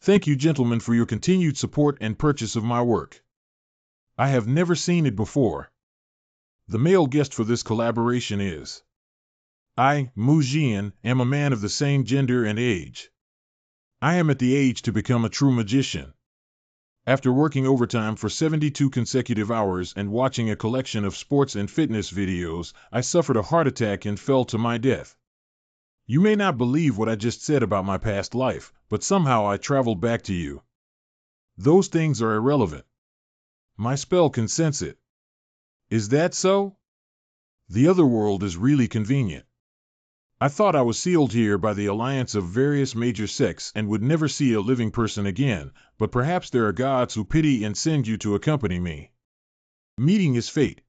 Thank you, gentlemen, for your continued support and purchase of my work. I have never seen it before. The male guest for this collaboration is I, Mujian, am a man of the same gender and age. I am at the age to become a true magician. After working overtime for 72 consecutive hours and watching a collection of sports and fitness videos, I suffered a heart attack and fell to my death. You may not believe what I just said about my past life, but somehow I traveled back to you. Those things are irrelevant. My spell can sense it. Is that so? The other world is really convenient. I thought I was sealed here by the alliance of various major sects and would never see a living person again, but perhaps there are gods who pity and send you to accompany me. Meeting is fate.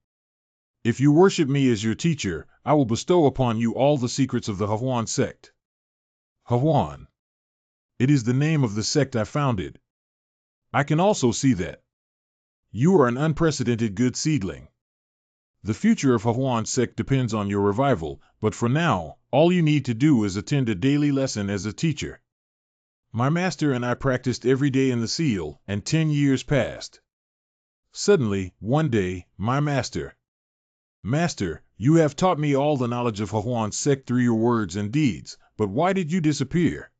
If you worship me as your teacher, I will bestow upon you all the secrets of the Hahuan sect. Hahuan. It is the name of the sect I founded. I can also see that you are an unprecedented good seedling. The future of Hahuan sect depends on your revival, but for now, all you need to do is attend a daily lesson as a teacher. My master and I practiced every day in the seal, and 10 years passed. Suddenly, one day, my master, you have taught me all the knowledge of Hahuan sect through your words and deeds, but why did you disappear?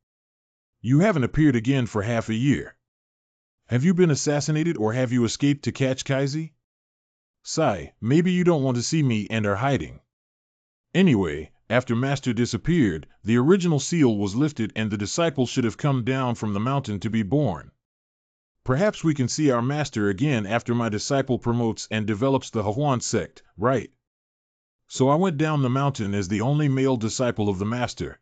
You haven't appeared again for half a year. Have you been assassinated or have you escaped to catch Kaisi? Sigh, maybe you don't want to see me and are hiding. Anyway, after Master disappeared, the original seal was lifted and the disciple should have come down from the mountain to be born. Perhaps we can see our Master again after my disciple promotes and develops the Hahuan sect, right? So I went down the mountain as the only male disciple of the Master,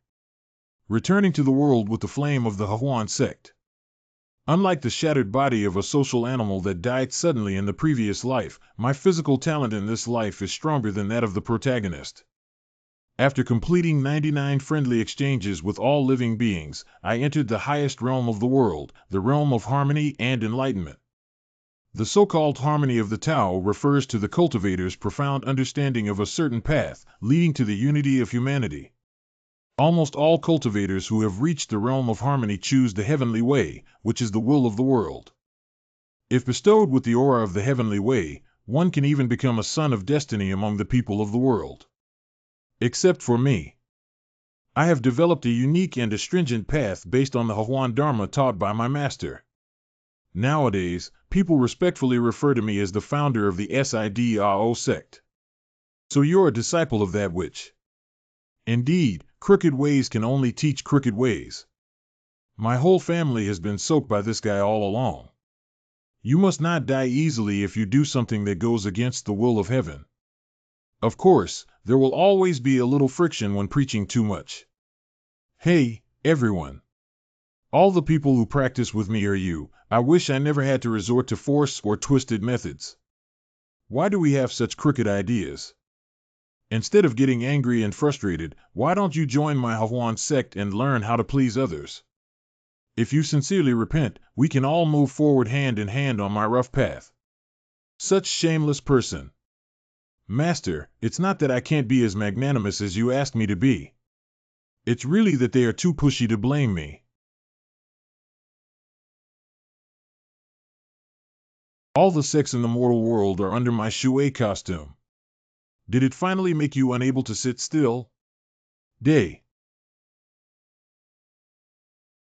returning to the world with the flame of the Hahuan sect. Unlike the shattered body of a social animal that died suddenly in the previous life, my physical talent in this life is stronger than that of the protagonist. After completing 99 friendly exchanges with all living beings, I entered the highest realm of the world, the realm of harmony and enlightenment. The so-called harmony of the Tao refers to the cultivator's profound understanding of a certain path, leading to the unity of humanity. Almost all cultivators who have reached the realm of harmony choose the heavenly way, which is the will of the world. If bestowed with the aura of the heavenly way, one can even become a son of destiny among the people of the world. Except for me. I have developed a unique and astringent path based on the Hahuan Dharma taught by my master. Nowadays, people respectfully refer to me as the founder of the Sidao sect. So you're a disciple of that which? Indeed, crooked ways can only teach crooked ways. My whole family has been soaked by this guy all along. You must not die easily if you do something that goes against the will of heaven. Of course, there will always be a little friction when preaching too much. Hey, everyone. All the people who practice with me are you. I wish I never had to resort to force or twisted methods. Why do we have such crooked ideas? Instead of getting angry and frustrated, why don't you join my Hahuan sect and learn how to please others? If you sincerely repent, we can all move forward hand in hand on my rough path. Such shameless person. Master, it's not that I can't be as magnanimous as you asked me to be. It's really that they are too pushy to blame me. All the sects in the mortal world are under my Shui costume. Did it finally make you unable to sit still? Day.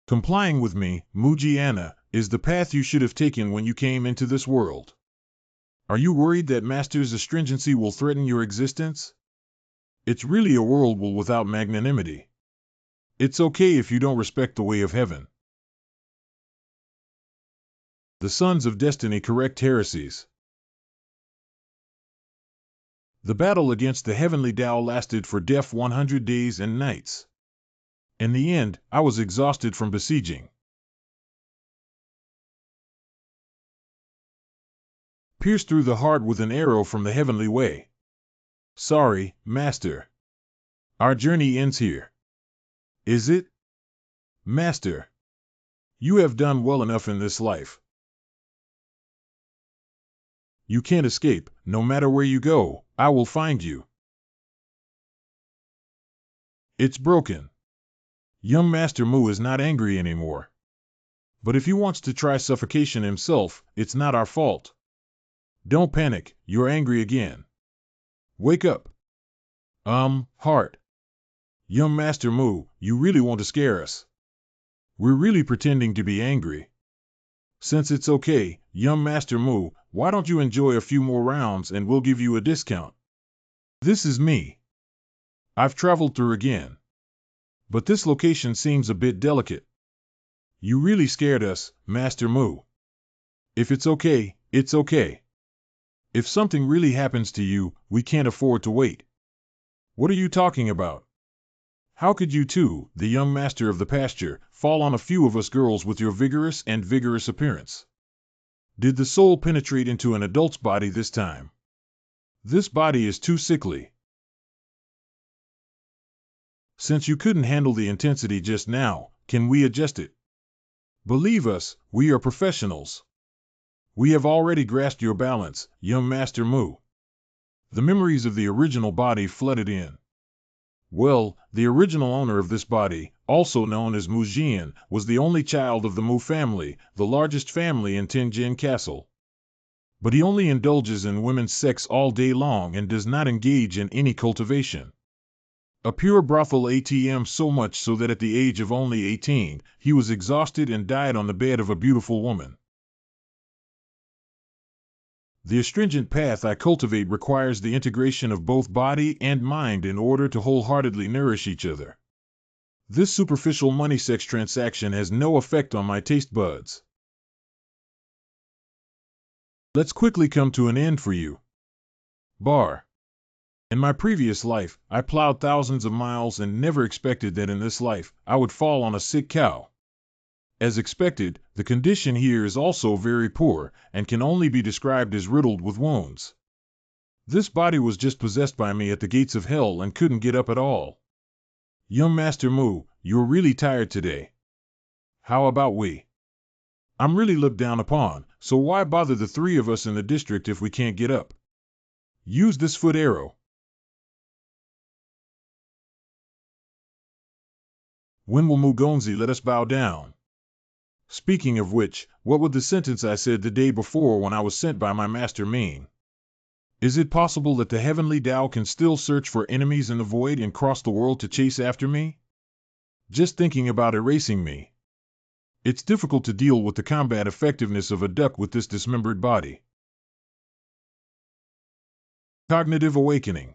Complying with me, Mujiana, is the path you should have taken when you came into this world. Are you worried that Master's astringency will threaten your existence? It's really a world without magnanimity. It's okay if you don't respect the way of heaven. The Sons of Destiny correct heresies. The battle against the heavenly Tao lasted for 100 days and nights. In the end, I was exhausted from besieging. Pierced through the heart with an arrow from the heavenly way. Sorry, Master. Our journey ends here. Is it? Master. You have done well enough in this life. You can't escape. No matter where you go, I will find you. It's broken. Young Master Mu is not angry anymore. But if he wants to try suffocation himself, it's not our fault. Don't panic, you're angry again. Wake up. Heart. Young Master Mu, you really want to scare us. We're really pretending to be angry. Since it's okay, young Master Mu, why don't you enjoy a few more rounds and we'll give you a discount. This is me. I've traveled through again. But this location seems a bit delicate. You really scared us, Master Mu. If it's okay, it's okay. If something really happens to you, we can't afford to wait. What are you talking about? How could you two, the young master of the pasture, fall on a few of us girls with your vigorous appearance? Did the soul penetrate into an adult's body this time? This body is too sickly. Since you couldn't handle the intensity just now, can we adjust it? Believe us, we are professionals. We have already grasped your balance, young Master Mu. The memories of the original body flooded in. Well, the original owner of this body, also known as Mu Jian, was the only child of the Mu family, the largest family in Tianjin Castle. But he only indulges in women's sex all day long and does not engage in any cultivation. A pure brothel ATM, so much so that at the age of only 18, he was exhausted and died on the bed of a beautiful woman. The astringent path I cultivate requires the integration of both body and mind in order to wholeheartedly nourish each other. This superficial money-sex transaction has no effect on my taste buds. Let's quickly come to an end for you. Bar. In my previous life, I plowed thousands of miles and never expected that in this life, I would fall on a sick cow. As expected, the condition here is also very poor, and can only be described as riddled with wounds. This body was just possessed by me at the gates of hell and couldn't get up at all. Young Master Mu, you're really tired today. How about we? I'm really looked down upon, so why bother the three of us in the district if we can't get up? Use this foot arrow. When will Mugonzi let us bow down? Speaking of which, what would the sentence I said the day before when I was sent by my master mean? Is it possible that the heavenly Tao can still search for enemies in the void and cross the world to chase after me? Just thinking about erasing me. It's difficult to deal with the combat effectiveness of a duck with this dismembered body. Cognitive awakening.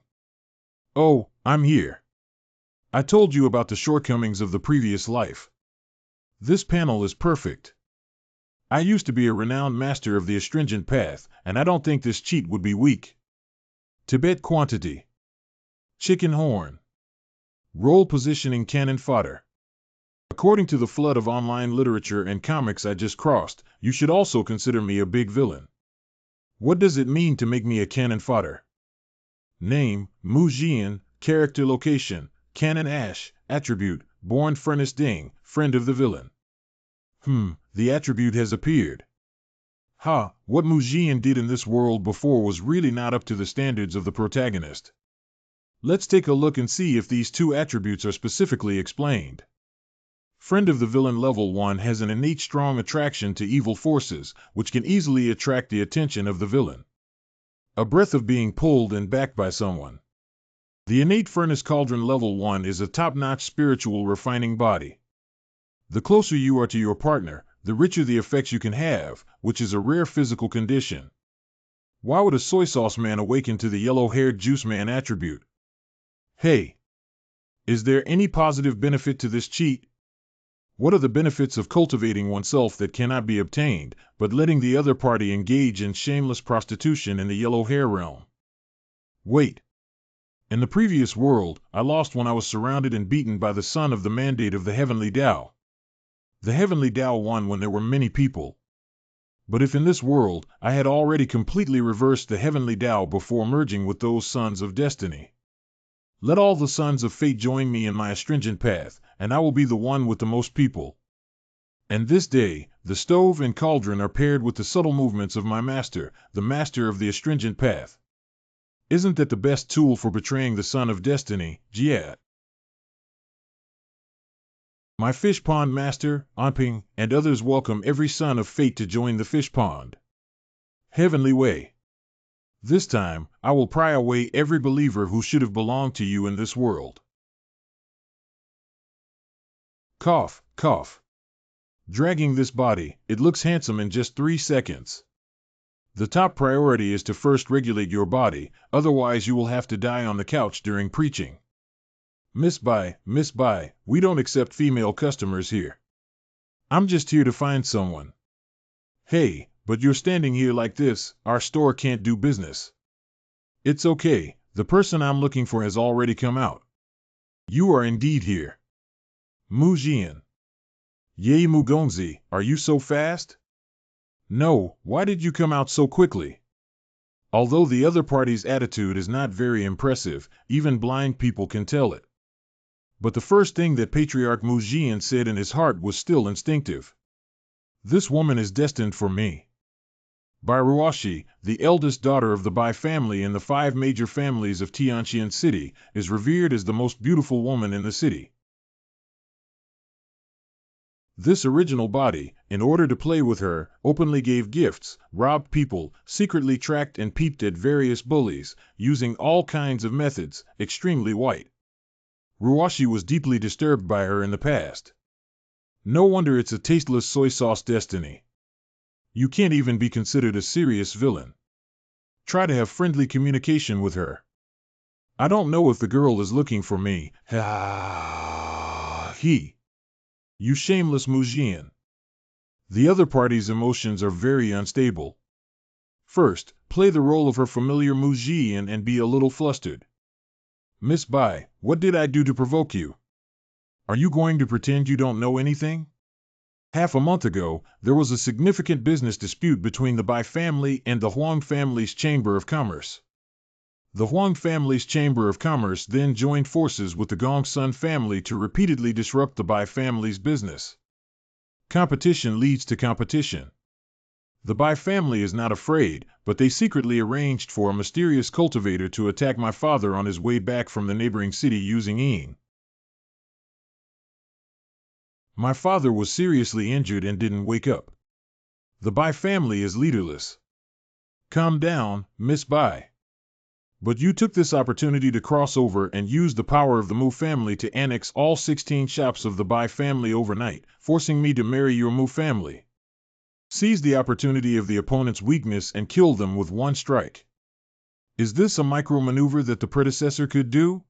Oh, I'm here. I told you about the shortcomings of the previous life. This panel is perfect. I used to be a renowned master of the astringent path, and I don't think this cheat would be weak. Tibet quantity. Chicken horn. Role positioning cannon fodder. According to the flood of online literature and comics I just crossed, you should also consider me a big villain. What does it mean to make me a cannon fodder? Name, Mu Jian. Character location, Cannon Ash. Attribute, Born Furnace Ding, friend of the villain. The attribute has appeared. What Mu Jian did in this world before was really not up to the standards of the protagonist. Let's take a look and see if these two attributes are specifically explained. Friend of the villain level 1 has an innate strong attraction to evil forces, which can easily attract the attention of the villain. A breath of being pulled and backed by someone. The innate furnace cauldron level 1 is a top-notch spiritual refining body. The closer you are to your partner, the richer the effects you can have, which is a rare physical condition. Why would a soy sauce man awaken to the yellow-haired juice man attribute? Hey! Is there any positive benefit to this cheat? What are the benefits of cultivating oneself that cannot be obtained, but letting the other party engage in shameless prostitution in the yellow hair realm? Wait. In the previous world, I lost when I was surrounded and beaten by the son of the mandate of the heavenly Tao. The heavenly Tao won when there were many people. But if in this world, I had already completely reversed the heavenly Tao before merging with those sons of destiny. Let all the sons of fate join me in my astringent path, and I will be the one with the most people. And this day, the stove and cauldron are paired with the subtle movements of my master, the master of the astringent path. Isn't that the best tool for betraying the son of destiny, Jia? My fish pond master, Anping, and others welcome every son of fate to join the fish pond. Heavenly way. This time, I will pry away every believer who should have belonged to you in this world. Cough, cough. Dragging this body, it looks handsome in just 3 seconds. The top priority is to first regulate your body, otherwise you will have to die on the couch during preaching. Miss Bai, we don't accept female customers here. I'm just here to find someone. Hey, but you're standing here like this, our store can't do business. It's okay, the person I'm looking for has already come out. You are indeed here. Mu Jian. Ye Mu Gongzi, are you so fast? No, why did you come out so quickly? Although the other party's attitude is not very impressive, even blind people can tell it. But the first thing that Patriarch Mu Jian said in his heart was still instinctive. This woman is destined for me. Bai Ruoshi, the eldest daughter of the Bai family in the 5 major families of Tianqian City, is revered as the most beautiful woman in the city. This original body, in order to play with her, openly gave gifts, robbed people, secretly tracked and peeped at various bullies, using all kinds of methods, extremely white. Ruoshi was deeply disturbed by her in the past. No wonder it's a tasteless soy sauce destiny. You can't even be considered a serious villain. Try to have friendly communication with her. I don't know if the girl is looking for me. He. You shameless Mu Jian. The other party's emotions are very unstable. First, play the role of her familiar Mu Jian and be a little flustered. Miss Bai, what did I do to provoke you? Are you going to pretend you don't know anything? Half a month ago, there was a significant business dispute between the Bai family and the Huang family's Chamber of Commerce. The Huang family's Chamber of Commerce then joined forces with the Gongsun family to repeatedly disrupt the Bai family's business. Competition leads to competition. The Bai family is not afraid, but they secretly arranged for a mysterious cultivator to attack my father on his way back from the neighboring city using Ying. My father was seriously injured and didn't wake up. The Bai family is leaderless. Calm down, Miss Bai. But you took this opportunity to cross over and use the power of the Mu family to annex all 16 shops of the Bai family overnight, forcing me to marry your Mu family. Seize the opportunity of the opponent's weakness and kill them with one strike. Is this a micro-maneuver that the predecessor could do?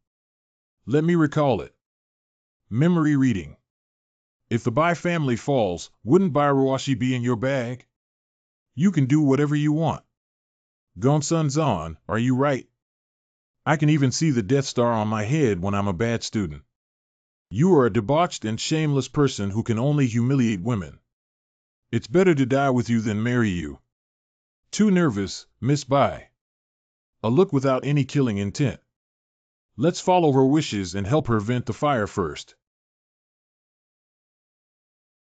Let me recall it. Memory reading. If the Bai family falls, wouldn't Bai Ruoshi be in your bag? You can do whatever you want. Gongsun Zan, are you right? I can even see the Death Star on my head when I'm a bad student. You are a debauched and shameless person who can only humiliate women. It's better to die with you than marry you. Too nervous, Miss Bai. A look without any killing intent. Let's follow her wishes and help her vent the fire first.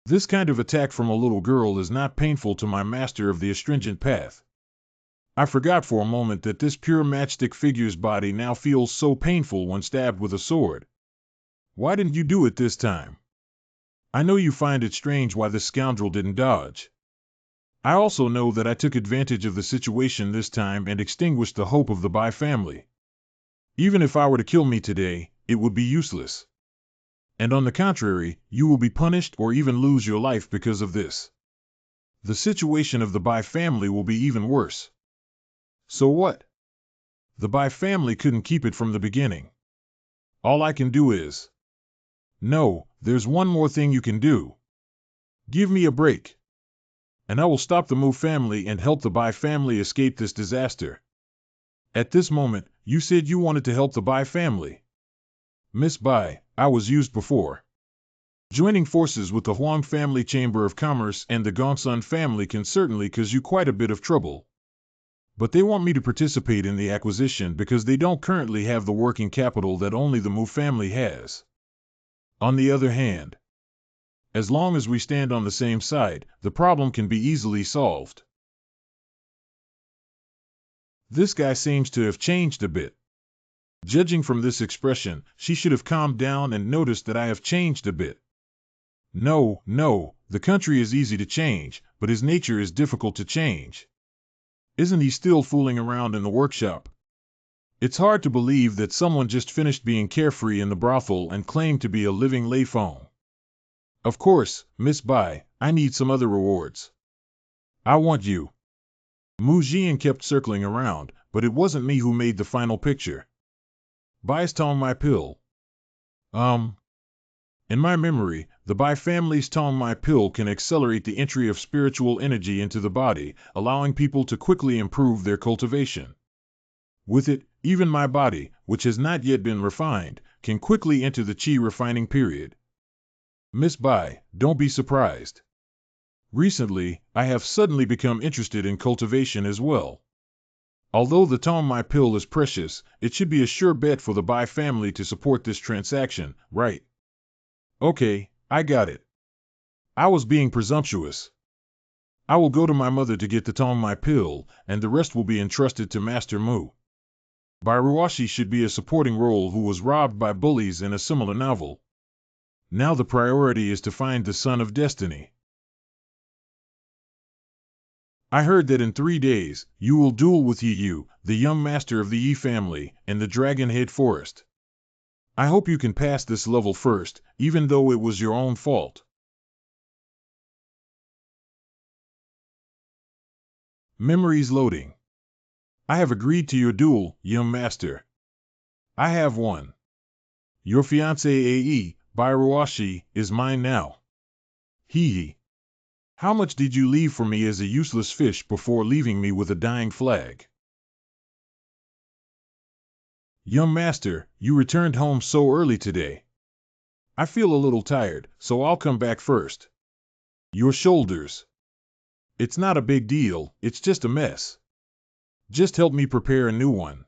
This kind of attack from a little girl is not painful to my master of the astringent path. I forgot for a moment that this pure matchstick figure's body now feels so painful when stabbed with a sword. Why didn't you do it this time? I know you find it strange why this scoundrel didn't dodge. I also know that I took advantage of the situation this time and extinguished the hope of the Bai family. Even if I were to kill me today, it would be useless. And on the contrary, you will be punished or even lose your life because of this. The situation of the Bai family will be even worse. So what? The Bai family couldn't keep it from the beginning. All I can do is... No, there's one more thing you can do. Give me a break. And I will stop the Mu family and help the Bai family escape this disaster. At this moment, you said you wanted to help the Bai family. Miss Bai, I was used before. Joining forces with the Huang family Chamber of Commerce and the Gongsun family can certainly cause you quite a bit of trouble. But they want me to participate in the acquisition because they don't currently have the working capital that only the Mu family has. On the other hand, as long as we stand on the same side, the problem can be easily solved. This guy seems to have changed a bit. Judging from this expression, she should have calmed down and noticed that I have changed a bit. No, no, the country is easy to change, but his nature is difficult to change. Isn't he still fooling around in the workshop? It's hard to believe that someone just finished being carefree in the brothel and claimed to be a living lay phone. Of course, Miss Bai, I need some other rewards. I want you. Mu Jian kept circling around, but it wasn't me who made the final picture. Bai's Tong My Pill. In my memory, the Bai family's Tong My Pill can accelerate the entry of spiritual energy into the body, allowing people to quickly improve their cultivation. With it, even my body, which has not yet been refined, can quickly enter the qi refining period. Miss Bai, don't be surprised. Recently, I have suddenly become interested in cultivation as well. Although the Tong My Pill is precious, it should be a sure bet for the Bai family to support this transaction, right? Okay, I got it. I was being presumptuous. I will go to my mother to get the Tong My Pill, and the rest will be entrusted to Master Mu. Bairuashi should be a supporting role who was robbed by bullies in a similar novel. Now the priority is to find the Son of Destiny. I heard that in 3 days, you will duel with Yi, the young master of the Yi family, in the Dragonhead Forest. I hope you can pass this level first, even though it was your own fault. Memories loading. I have agreed to your duel, young master. I have won. Your fiancé Ae, Bairuashi, is mine now. Hee. How much did you leave for me as a useless fish before leaving me with a dying flag? Young master, you returned home so early today. I feel a little tired, so I'll come back first. Your shoulders. It's not a big deal, it's just a mess. Just help me prepare a new one.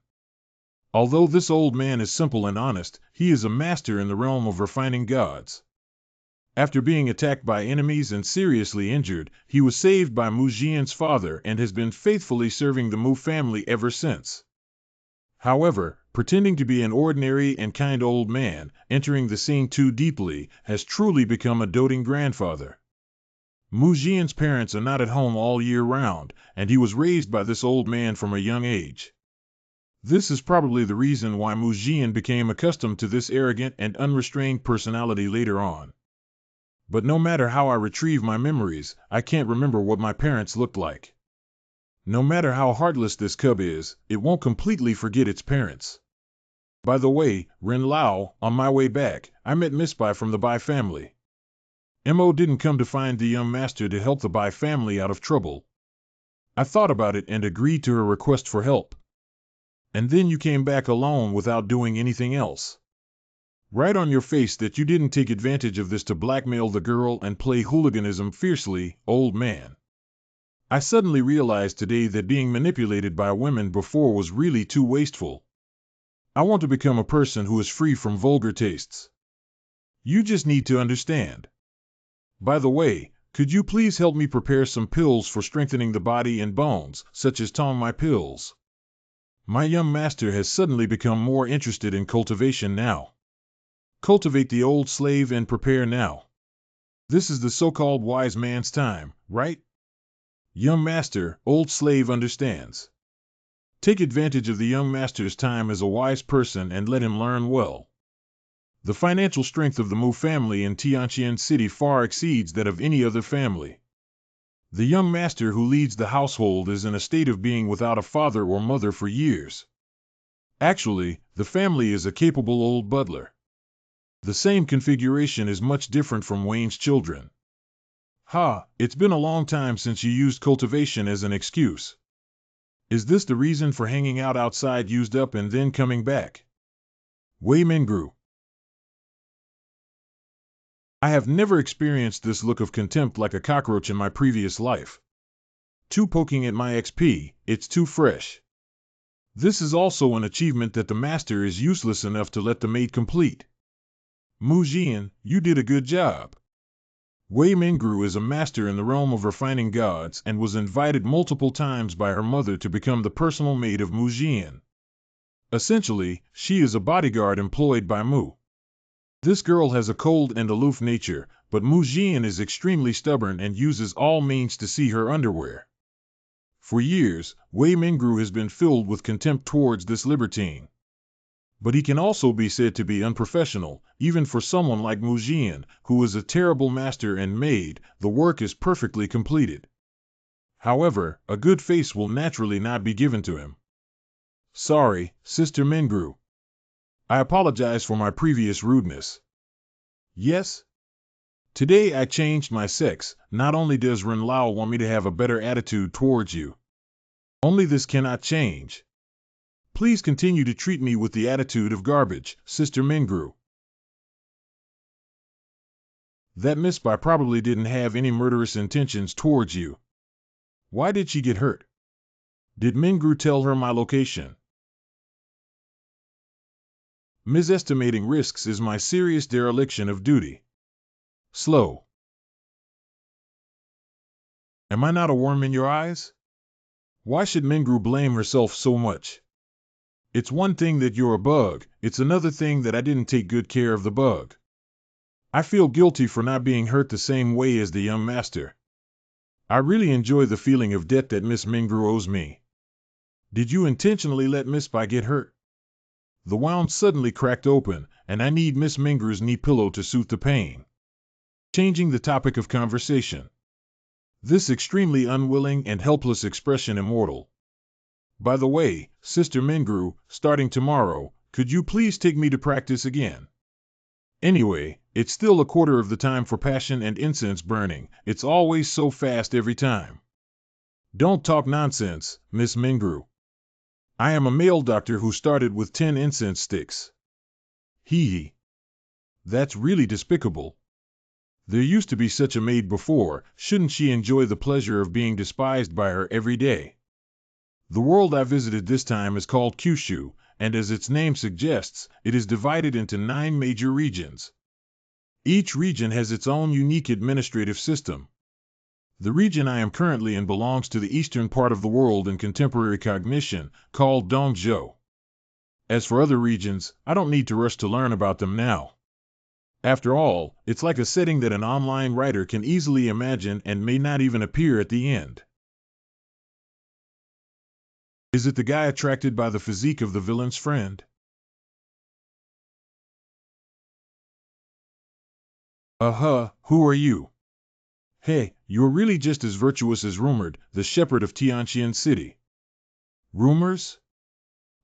Although this old man is simple and honest, he is a master in the realm of refining gods. After being attacked by enemies and seriously injured, he was saved by Mu Jian's father and has been faithfully serving the Mu family ever since. However, pretending to be an ordinary and kind old man, entering the scene too deeply, has truly become a doting grandfather. Mu Jian's parents are not at home all year round, and he was raised by this old man from a young age. This is probably the reason why Mu Jian became accustomed to this arrogant and unrestrained personality later on. But no matter how I retrieve my memories, I can't remember what my parents looked like. No matter how heartless this cub is, it won't completely forget its parents. By the way, Ren Lao, on my way back, I met Miss Bai from the Bai family. Mo didn't come to find the young master to help the Bai family out of trouble. I thought about it and agreed to her request for help. And then you came back alone without doing anything else. Right on your face that you didn't take advantage of this to blackmail the girl and play hooliganism fiercely, old man. I suddenly realized today that being manipulated by women before was really too wasteful. I want to become a person who is free from vulgar tastes. You just need to understand. By the way, could you please help me prepare some pills for strengthening the body and bones, such as Tong My Pills? My young master has suddenly become more interested in cultivation now. Cultivate the old slave and prepare now. This is the so-called wise man's time, right? Young master, old slave understands. Take advantage of the young master's time as a wise person and let him learn well. The financial strength of the Mu family in Tianqian City far exceeds that of any other family. The young master who leads the household is in a state of being without a father or mother for years. Actually, the family is a capable old butler. The same configuration is much different from Wayne's children. Ha, it's been a long time since you used cultivation as an excuse. Is this the reason for hanging out outside used up and then coming back? Wei Mingru. I have never experienced this look of contempt like a cockroach in my previous life. Too poking at my XP, it's too fresh. This is also an achievement that the master is useless enough to let the maid complete. Mu Jian, you did a good job. Wei Mingru is a master in the realm of refining gods and was invited multiple times by her mother to become the personal maid of Mu Jian. Essentially, she is a bodyguard employed by Mu. This girl has a cold and aloof nature, but Mujin is extremely stubborn and uses all means to see her underwear. For years, Wei Mingru has been filled with contempt towards this libertine. But he can also be said to be unprofessional, even for someone like Mujin, who is a terrible master and maid. The work is perfectly completed. However, a good face will naturally not be given to him. Sorry, Sister Mingru. I apologize for my previous rudeness. Yes? Today I changed my sex. Not only does Ren Lao want me to have a better attitude towards you. Only this cannot change. Please continue to treat me with the attitude of garbage, Sister Mingru. That Miss Bai probably didn't have any murderous intentions towards you. Why did she get hurt? Did Mingru tell her my location? Misestimating risks is my serious dereliction of duty. Slow. Am I not a worm in your eyes? Why should Mingru blame herself so much? It's one thing that you're a bug, it's another thing that I didn't take good care of the bug. I feel guilty for not being hurt the same way as the young master. I really enjoy the feeling of debt that Miss Mingru owes me. Did you intentionally let Miss Bai get hurt? The wound suddenly cracked open, and I need Miss Mingru's knee pillow to soothe the pain. Changing the topic of conversation. This extremely unwilling and helpless expression immortal. By the way, Sister Mingru, starting tomorrow, could you please take me to practice again? Anyway, it's still a quarter of the time for passion and incense burning. It's always so fast every time. Don't talk nonsense, Miss Mingru. I am a male doctor who started with 10 incense sticks. Hee hee. That's really despicable. There used to be such a maid before, shouldn't she enjoy the pleasure of being despised by her every day? The world I visited this time is called Kyushu, and as its name suggests, it is divided into 9 major regions. Each region has its own unique administrative system. The region I am currently in belongs to the eastern part of the world in contemporary cognition, called Dongzhou. As for other regions, I don't need to rush to learn about them now. After all, it's like a setting that an online writer can easily imagine and may not even appear at the end. Is it the guy attracted by the physique of the villain's friend? Who are you? Hey, you're really just as virtuous as rumored, the shepherd of Tianqian City. Rumors?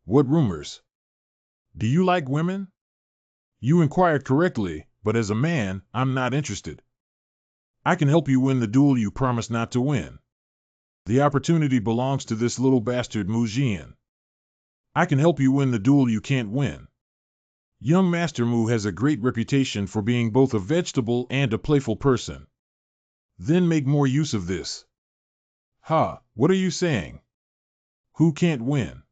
What rumors? Do you like women? You inquired correctly, but as a man, I'm not interested. I can help you win the duel you promised not to win. The opportunity belongs to this little bastard Mujin. I can help you win the duel you can't win. Young Master Mu has a great reputation for being both a vegetable and a playful person. Then make more use of this. What are you saying? Who can't win?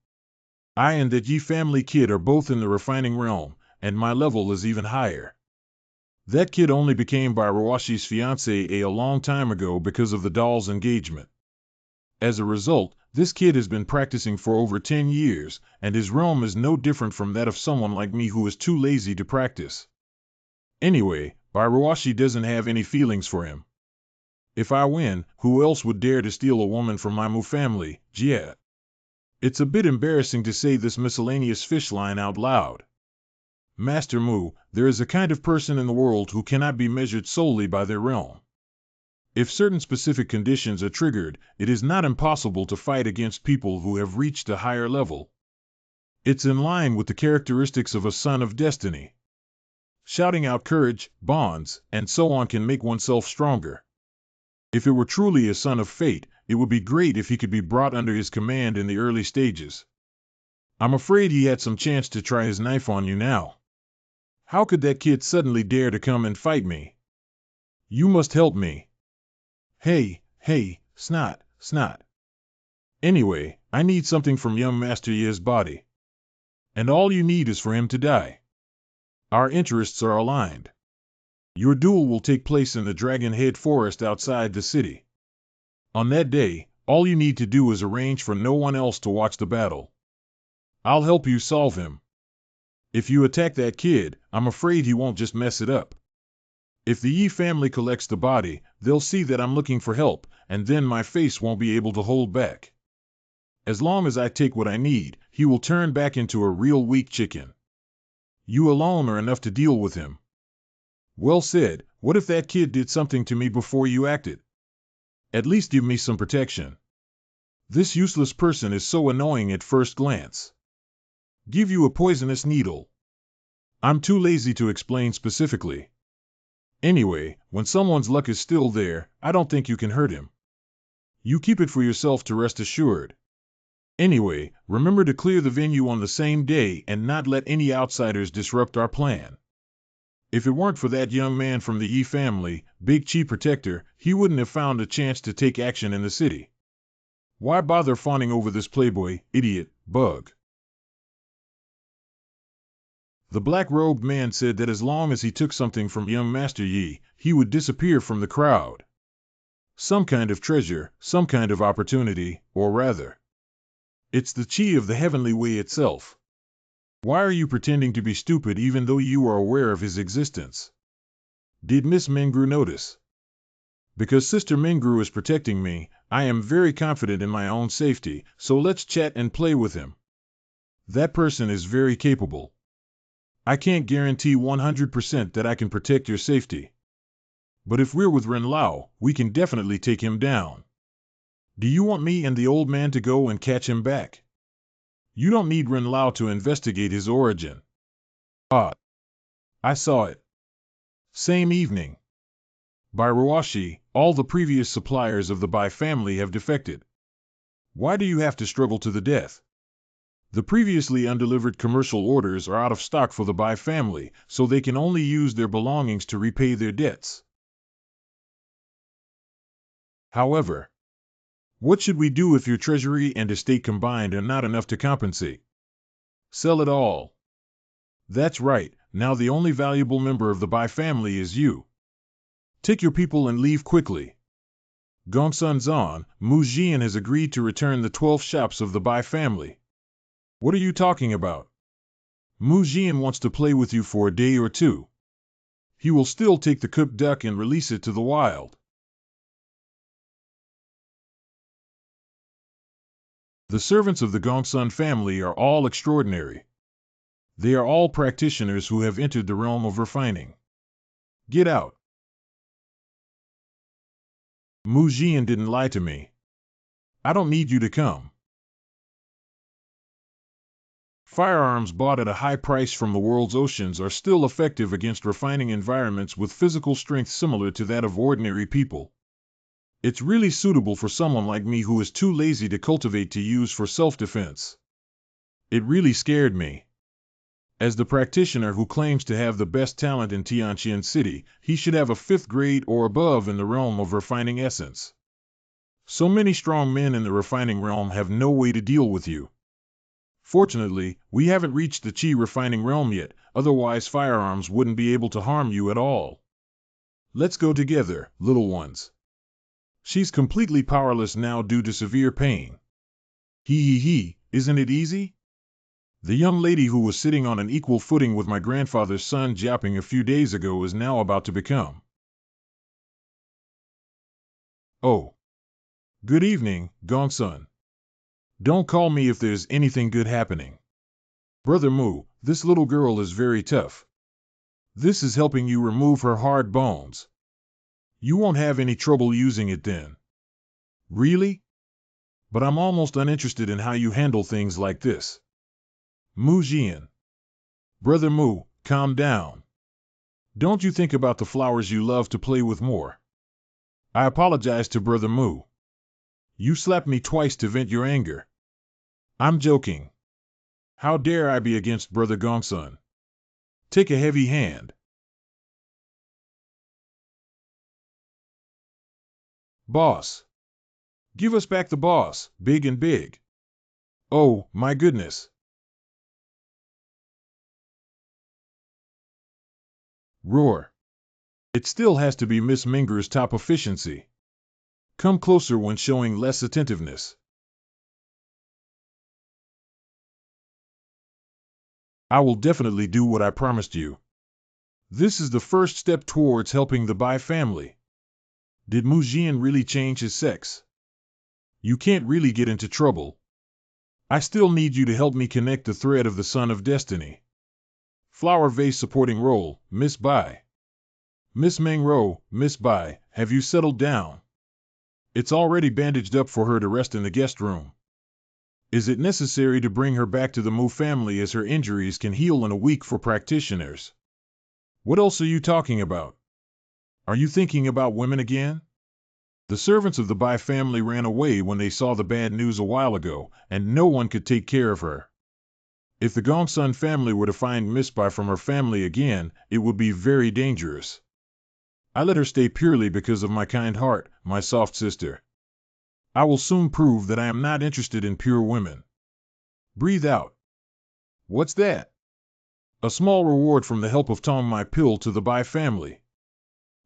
I and that Yi family kid are both in the refining realm, and my level is even higher. That kid only became Bairuashi's fiancé a long time ago because of the doll's engagement. As a result, this kid has been practicing for over 10 years, and his realm is no different from that of someone like me who is too lazy to practice. Anyway, Bairuashi doesn't have any feelings for him. If I win, who else would dare to steal a woman from my Mu family, Jia? It's a bit embarrassing to say this miscellaneous fish line out loud. Master Mu, there is a kind of person in the world who cannot be measured solely by their realm. If certain specific conditions are triggered, it is not impossible to fight against people who have reached a higher level. It's in line with the characteristics of a son of destiny. Shouting out courage, bonds, and so on can make oneself stronger. If it were truly a son of fate, it would be great if he could be brought under his command in the early stages. I'm afraid he had some chance to try his knife on you now. How could that kid suddenly dare to come and fight me? You must help me. Hey, snot. Anyway, I need something from young Master Ye's body. And all you need is for him to die. Our interests are aligned. Your duel will take place in the Dragon Head Forest outside the city. On that day, all you need to do is arrange for no one else to watch the battle. I'll help you solve him. If you attack that kid, I'm afraid he won't just mess it up. If the Yi family collects the body, they'll see that I'm looking for help, and then my face won't be able to hold back. As long as I take what I need, he will turn back into a real weak chicken. You alone are enough to deal with him. Well said. What if that kid did something to me before you acted? At least give me some protection. This useless person is so annoying at first glance. Give you a poisonous needle. I'm too lazy to explain specifically. Anyway, when someone's luck is still there, I don't think you can hurt him. You keep it for yourself to rest assured. Anyway, remember to clear the venue on the same day and not let any outsiders disrupt our plan. If it weren't for that young man from the Yi family, Big Chi Protector, he wouldn't have found a chance to take action in the city. Why bother fawning over this playboy, idiot, bug? The black-robed man said that as long as he took something from young Master Yi, he would disappear from the crowd. Some kind of treasure, some kind of opportunity, or rather, it's the Chi of the heavenly way itself. Why are you pretending to be stupid even though you are aware of his existence? Did Miss Mingru notice? Because Sister Mingru is protecting me, I am very confident in my own safety, so let's chat and play with him. That person is very capable. I can't guarantee 100% that I can protect your safety. But if we're with Ren Lao, we can definitely take him down. Do you want me and the old man to go and catch him back? You don't need Ren Lao to investigate his origin. Ah, I saw it. Same evening. By Ruashi, all the previous suppliers of the Bai family have defected. Why do you have to struggle to the death? The previously undelivered commercial orders are out of stock for the Bai family, so they can only use their belongings to repay their debts. However, what should we do if your treasury and estate combined are not enough to compensate? Sell it all. That's right, now the only valuable member of the Bai family is you. Take your people and leave quickly. Gongsun Zan, Mu Jian has agreed to return the 12 shops of the Bai family. What are you talking about? Mu Jian wants to play with you for a day or two. He will still take the cooked duck and release it to the wild. The servants of the Gongsun family are all extraordinary. They are all practitioners who have entered the realm of refining. Get out. Mu Jian didn't lie to me. I don't need you to come. Firearms bought at a high price from the world's oceans are still effective against refining environments with physical strength similar to that of ordinary people. It's really suitable for someone like me who is too lazy to cultivate to use for self-defense. It really scared me. As the practitioner who claims to have the best talent in Tianqian City, he should have a 5th grade or above in the realm of refining essence. So many strong men in the refining realm have no way to deal with you. Fortunately, we haven't reached the Qi refining realm yet, otherwise firearms wouldn't be able to harm you at all. Let's go together, little ones. She's completely powerless now due to severe pain. He, isn't it easy? The young lady who was sitting on an equal footing with my grandfather's son Jiaping a few days ago is now about to become. Oh. Good evening, Gongsun. Don't call me if there's anything good happening. Brother Mu, this little girl is very tough. This is helping you remove her hard bones. You won't have any trouble using it then. Really? But I'm almost uninterested in how you handle things like this. Mu Jian. Brother Mu, calm down. Don't you think about the flowers you love to play with more. I apologize to Brother Mu. You slapped me twice to vent your anger. I'm joking. How dare I be against Brother Gongsun? Take a heavy hand. Boss. Give us back the boss, big and big. Oh, my goodness. Roar. It still has to be Miss Mingru's top efficiency. Come closer when showing less attentiveness. I will definitely do what I promised you. This is the first step towards helping the Bai family. Did Mu Jian really change his sex? You can't really get into trouble. I still need you to help me connect the thread of the Son of Destiny. Flower vase supporting role, Miss Bai. Miss Mengro, Miss Bai, have you settled down? It's already bandaged up for her to rest in the guest room. Is it necessary to bring her back to the Mu family as her injuries can heal in a week for practitioners? What else are you talking about? Are you thinking about women again? The servants of the Bai family ran away when they saw the bad news a while ago, and no one could take care of her. If the Gongsun family were to find Miss Bai from her family again, it would be very dangerous. I let her stay purely because of my kind heart, my soft sister. I will soon prove that I am not interested in pure women. Breathe out. What's that? A small reward from the help of Tong My Pill to the Bai family.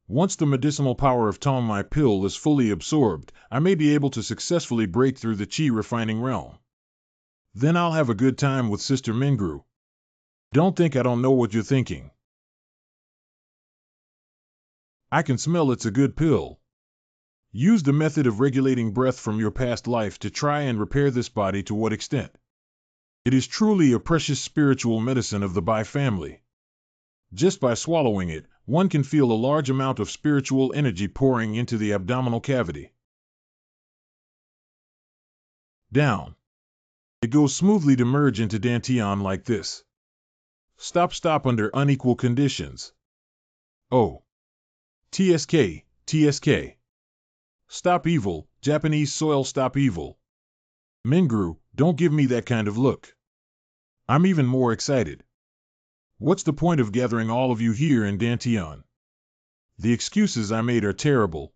Once the medicinal power of Tong My Pill is fully absorbed, I may be able to successfully break through the Qi refining realm. Then I'll have a good time with Sister Mingru. Don't think I don't know what you're thinking. I can smell it's a good pill. Use the method of regulating breath from your past life to try and repair this body to what extent. It is truly a precious spiritual medicine of the Bai family. Just by swallowing it, one can feel a large amount of spiritual energy pouring into the abdominal cavity. Down. It goes smoothly to merge into Dantian like this. Stop under unequal conditions. Oh. TSK, TSK. Stop evil, Japanese soil stop evil. Mingru, don't give me that kind of look. I'm even more excited. What's the point of gathering all of you here in Dantian? The excuses I made are terrible.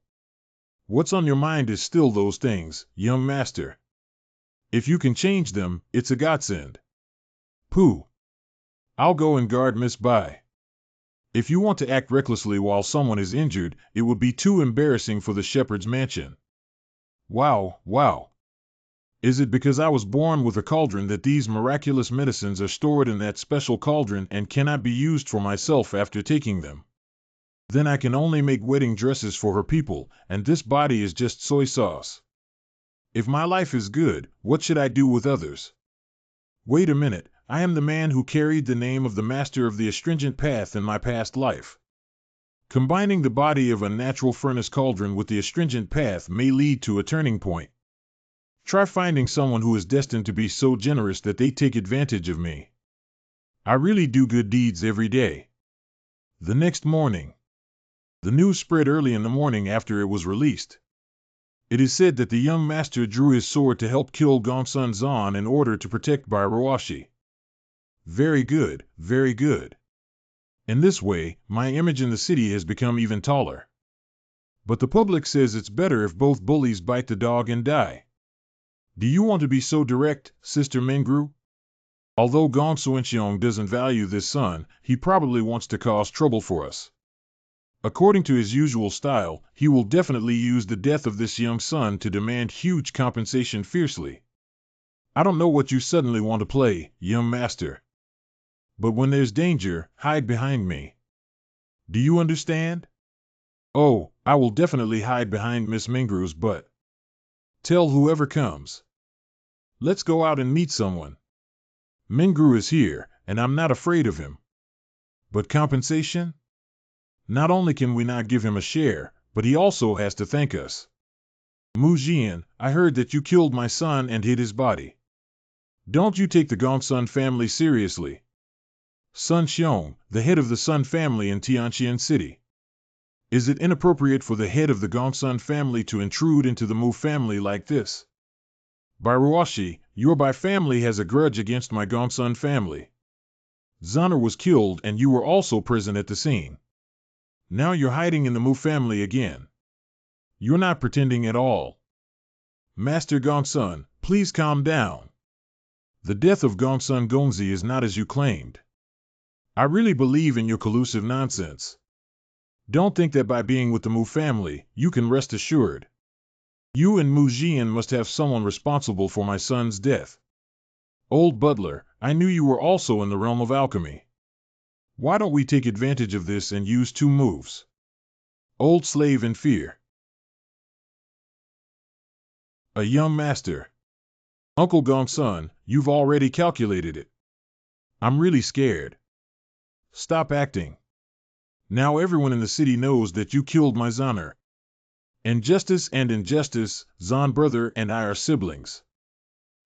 What's on your mind is still those things, young master. If you can change them, it's a godsend. Pooh. I'll go and guard Miss Bai. If you want to act recklessly while someone is injured, it would be too embarrassing for the shepherd's mansion. Wow, wow. Is it because I was born with a cauldron that these miraculous medicines are stored in that special cauldron and cannot be used for myself after taking them? Then I can only make wedding dresses for her people, and this body is just soy sauce. If my life is good, what should I do with others? Wait a minute, I am the man who carried the name of the master of the astringent path in my past life. Combining the body of a natural furnace cauldron with the astringent path may lead to a turning point. Try finding someone who is destined to be so generous that they take advantage of me. I really do good deeds every day. The next morning. The news spread early in the morning after it was released. It is said that the young master drew his sword to help kill Gongsun Zan in order to protect Bairuashi. Very good, very good. In this way, my image in the city has become even taller. But the public says it's better if both bullies bite the dog and die. Do you want to be so direct, Sister Mingru? Although Gong Suanxiong doesn't value this son, he probably wants to cause trouble for us. According to his usual style, he will definitely use the death of this young son to demand huge compensation fiercely. I don't know what you suddenly want to play, young master. But when there's danger, hide behind me. Do you understand? Oh, I will definitely hide behind Miss Mingru's butt. Tell whoever comes. Let's go out and meet someone. Mingru is here, and I'm not afraid of him. But compensation? Not only can we not give him a share, but he also has to thank us. Mu Jian, I heard that you killed my son and hid his body. Don't you take the Gongsun family seriously? Sun Xiong, the head of the Sun family in Tianqian City. Is it inappropriate for the head of the Gongsun family to intrude into the Mu family like this? Bairuashi, your Bai family has a grudge against my Gongsun family. Zanner was killed and you were also present at the scene. Now you're hiding in the Mu family again. You're not pretending at all. Master Gongsun, please calm down. The death of Gongsun Gongzi is not as you claimed. I really believe in your collusive nonsense. Don't think that by being with the Mu family, you can rest assured. You and Mu Jian must have someone responsible for my son's death. Old butler, I knew you were also in the realm of alchemy. Why don't we take advantage of this and use two moves? Old slave in fear. A young master. Uncle Gongsun, you've already calculated it. I'm really scared. Stop acting. Now everyone in the city knows that you killed my Zoner. Injustice and injustice, Zon brother and I are siblings.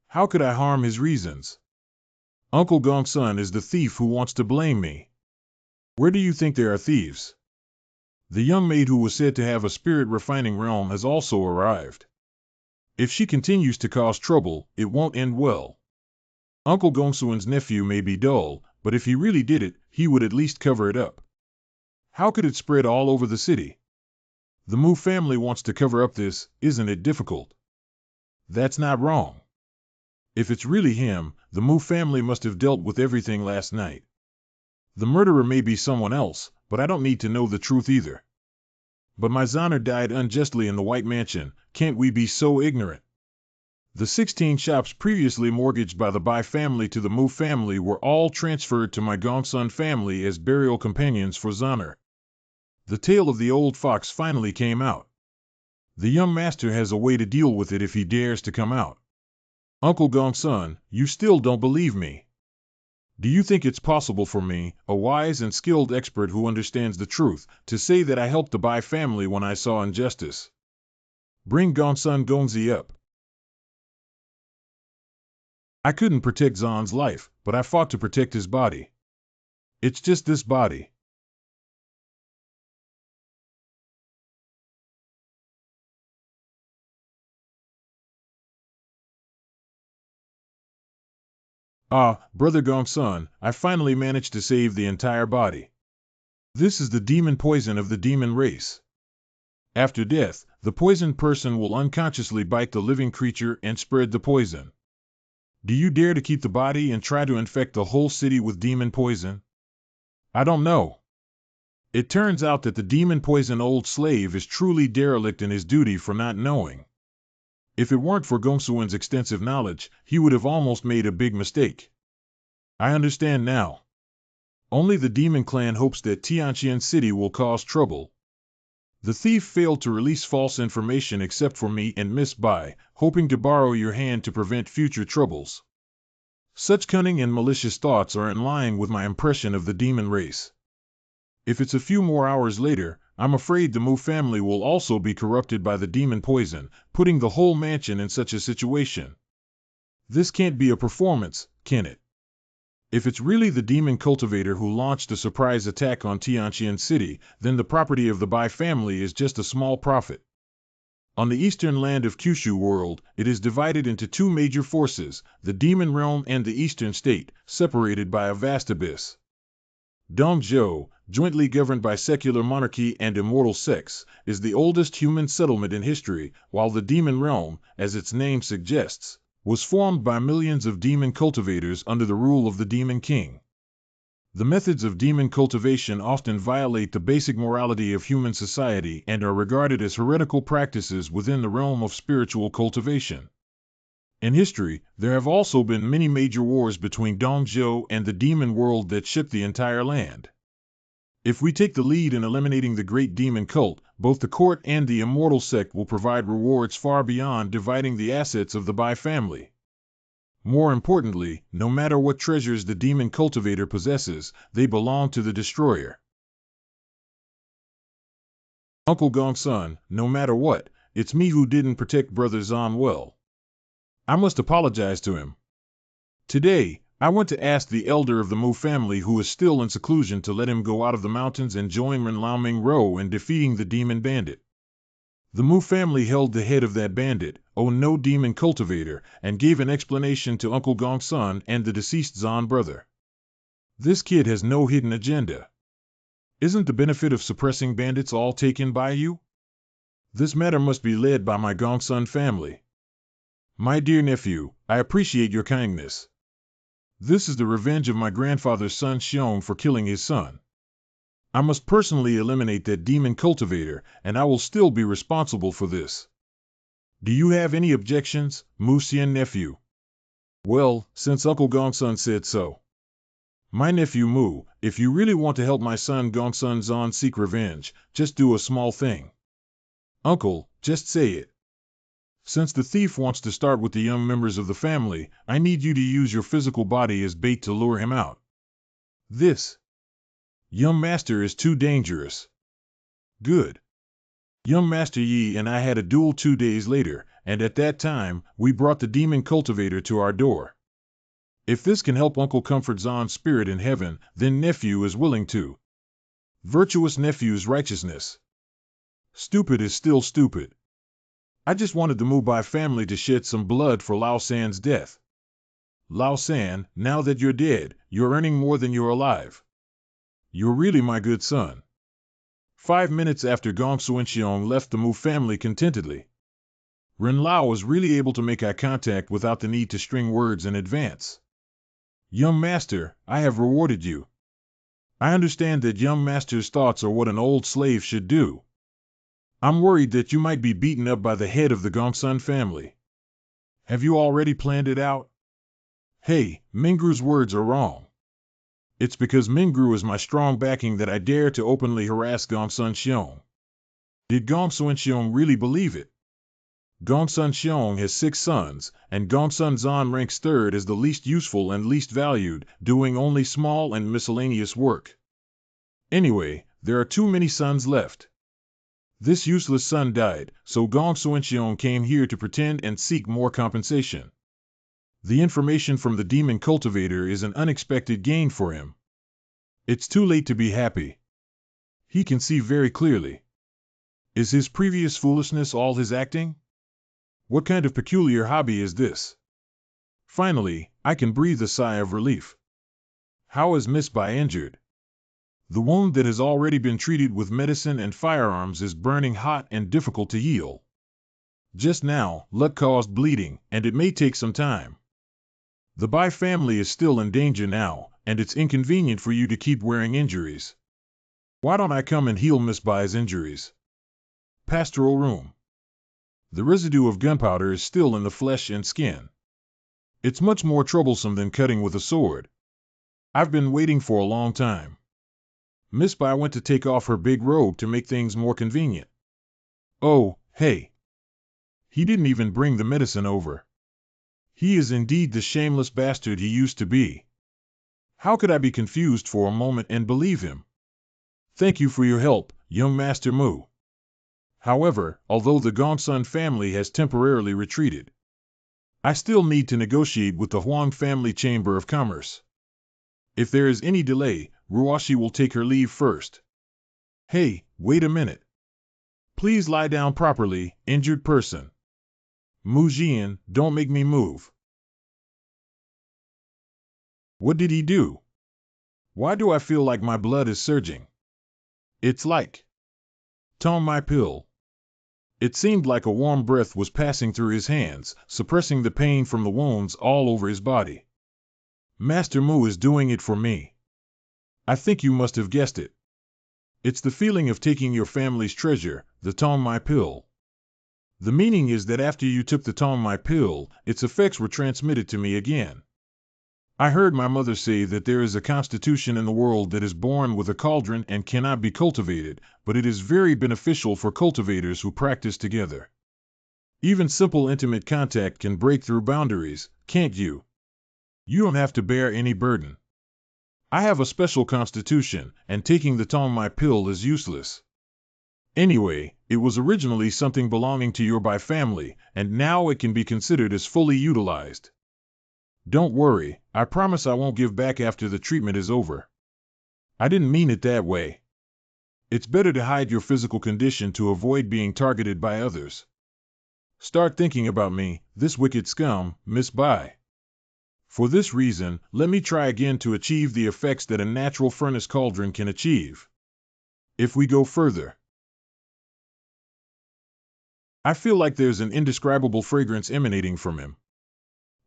How could I harm his reasons? Uncle Gongsun is the thief who wants to blame me. Where do you think there are thieves? The young maid who was said to have a spirit refining realm has also arrived. If she continues to cause trouble, it won't end well. Uncle Gongsun's nephew may be dull, but if he really did it, he would at least cover it up. How could it spread all over the city? The Mu family wants to cover up this, isn't it difficult? That's not wrong. If it's really him, the Mu family must have dealt with everything last night. The murderer may be someone else, but I don't need to know the truth either. But my Zoner died unjustly in the White Mansion, can't we be so ignorant? The 16 shops previously mortgaged by the Bai family to the Mu family were all transferred to my Gongsun family as burial companions for Zoner. The tale of the old fox finally came out. The young master has a way to deal with it if he dares to come out. Uncle Gongsun, you still don't believe me. Do you think it's possible for me, a wise and skilled expert who understands the truth, to say that I helped the Bai family when I saw injustice? Bring Gongsun Gongzi up. I couldn't protect Zon's life, but I fought to protect his body. It's just this body. Ah, Brother Gongsun, I finally managed to save the entire body. This is the demon poison of the demon race. After death, the poisoned person will unconsciously bite the living creature and spread the poison. Do you dare to keep the body and try to infect the whole city with demon poison? I don't know. It turns out that the demon poison old slave is truly derelict in his duty for not knowing. If it weren't for Gongsuen's extensive knowledge, he would have almost made a big mistake. I understand now. Only the demon clan hopes that Tianqian City will cause trouble. The thief failed to release false information except for me and Miss Bai, hoping to borrow your hand to prevent future troubles. Such cunning and malicious thoughts are in line with my impression of the demon race. If it's a few more hours later, I'm afraid the Mu family will also be corrupted by the demon poison, putting the whole mansion in such a situation. This can't be a performance, can it? If it's really the demon cultivator who launched a surprise attack on Tianqian City, then the property of the Bai family is just a small profit. On the eastern land of Kyushu world, it is divided into two major forces, the demon realm and the eastern state, separated by a vast abyss. Dongzhou, jointly governed by secular monarchy and immortal sects, is the oldest human settlement in history, while the demon realm, as its name suggests, was formed by millions of demon cultivators under the rule of the demon king. The methods of demon cultivation often violate the basic morality of human society and are regarded as heretical practices within the realm of spiritual cultivation. In history, there have also been many major wars between Dongzhou and the demon world that shook the entire land. If we take the lead in eliminating the great demon cult, both the court and the immortal sect will provide rewards far beyond dividing the assets of the Bai family. More importantly, no matter what treasures the demon cultivator possesses, they belong to the destroyer. Uncle Gongsun, no matter what, it's me who didn't protect Brother Zon well. I must apologize to him. Today, I went to ask the elder of the Mu family who is still in seclusion to let him go out of the mountains and join Ren Laoming Ro in defeating the demon bandit. The Mu family held the head of that bandit, oh no demon cultivator, and gave an explanation to Uncle Gongsun and the deceased Zon brother. This kid has no hidden agenda. Isn't the benefit of suppressing bandits all taken by you? This matter must be led by my Gongsun family. My dear nephew, I appreciate your kindness. This is the revenge of my grandfather's son Xiong for killing his son. I must personally eliminate that demon cultivator, and I will still be responsible for this. Do you have any objections, Mu Xian nephew? Well, since Uncle Gongsun said so. My nephew Mu, if you really want to help my son Gongsun Zan seek revenge, just do a small thing. Uncle, just say it. Since the thief wants to start with the young members of the family, I need you to use your physical body as bait to lure him out. This young master is too dangerous. Good. Young Master Yi and I had a duel 2 days later, and at that time, we brought the demon cultivator to our door. If this can help Uncle comfort Zan's spirit in heaven, then nephew is willing to. Virtuous nephew's righteousness. Stupid is still stupid. I just wanted the Mubai family to shed some blood for Lao San's death. Lao San, now that you're dead, you're earning more than you're alive. You're really my good son. 5 minutes after Gong Xuanxiong left the Mu family contentedly. Ren Lao was really able to make eye contact without the need to string words in advance. Young master, I have rewarded you. I understand that young master's thoughts are what an old slave should do. I'm worried that you might be beaten up by the head of the Gongsun family. Have you already planned it out? Hey, Mingru's words are wrong. It's because Mingru is my strong backing that I dare to openly harass Gongsun Xiong. Did Gongsun Xiong really believe it? Gongsun Xiong has 6 sons, and Gongsun Zan ranks 3rd as the least useful and least valued, doing only small and miscellaneous work. Anyway, there are too many sons left. This useless son died, so Gong Xuanxiong came here to pretend and seek more compensation. The information from the demon cultivator is an unexpected gain for him. It's too late to be happy. He can see very clearly. Is his previous foolishness all his acting? What kind of peculiar hobby is this? Finally, I can breathe a sigh of relief. How is Miss Bai injured? The wound that has already been treated with medicine and firearms is burning hot and difficult to heal. Just now, Luck caused bleeding, and it may take some time. The Bai family is still in danger now, and it's inconvenient for you to keep wearing injuries. Why don't I come and heal Miss Bai's injuries? Pastoral room. The residue of gunpowder is still in the flesh and skin. It's much more troublesome than cutting with a sword. I've been waiting for a long time. Miss Bai went to take off her big robe to make things more convenient. Oh, hey. He didn't even bring the medicine over. He is indeed the shameless bastard he used to be. How could I be confused for a moment and believe him? Thank you for your help, young Master Mu. However, although the Gongsun family has temporarily retreated, I still need to negotiate with the Huang Family Chamber of Commerce. If there is any delay, Ruashi will take her leave first. Hey, wait a minute. Please lie down properly, injured person. Mu Jian, don't make me move. What did he do? Why do I feel like my blood is surging? It's like Tong my pill. It seemed like a warm breath was passing through his hands, suppressing the pain from the wounds all over his body. Master Mu is doing it for me. I think you must have guessed it. It's the feeling of taking your family's treasure, the Tong my pill. The meaning is that after you took the Tong my pill, its effects were transmitted to me again. I heard my mother say that there is a constitution in the world that is born with a cauldron and cannot be cultivated, but it is very beneficial for cultivators who practice together. Even simple intimate contact can break through boundaries, can't you? You don't have to bear any burden. I have a special constitution, and taking the Tong my pill is useless. Anyway, it was originally something belonging to your Bai family, and now it can be considered as fully utilized. Don't worry, I promise I won't give back after the treatment is over. I didn't mean it that way. It's better to hide your physical condition to avoid being targeted by others. Start thinking about me, this wicked scum, Miss Bai. For this reason, let me try again to achieve the effects that a natural furnace cauldron can achieve. If we go further, I feel like there's an indescribable fragrance emanating from him.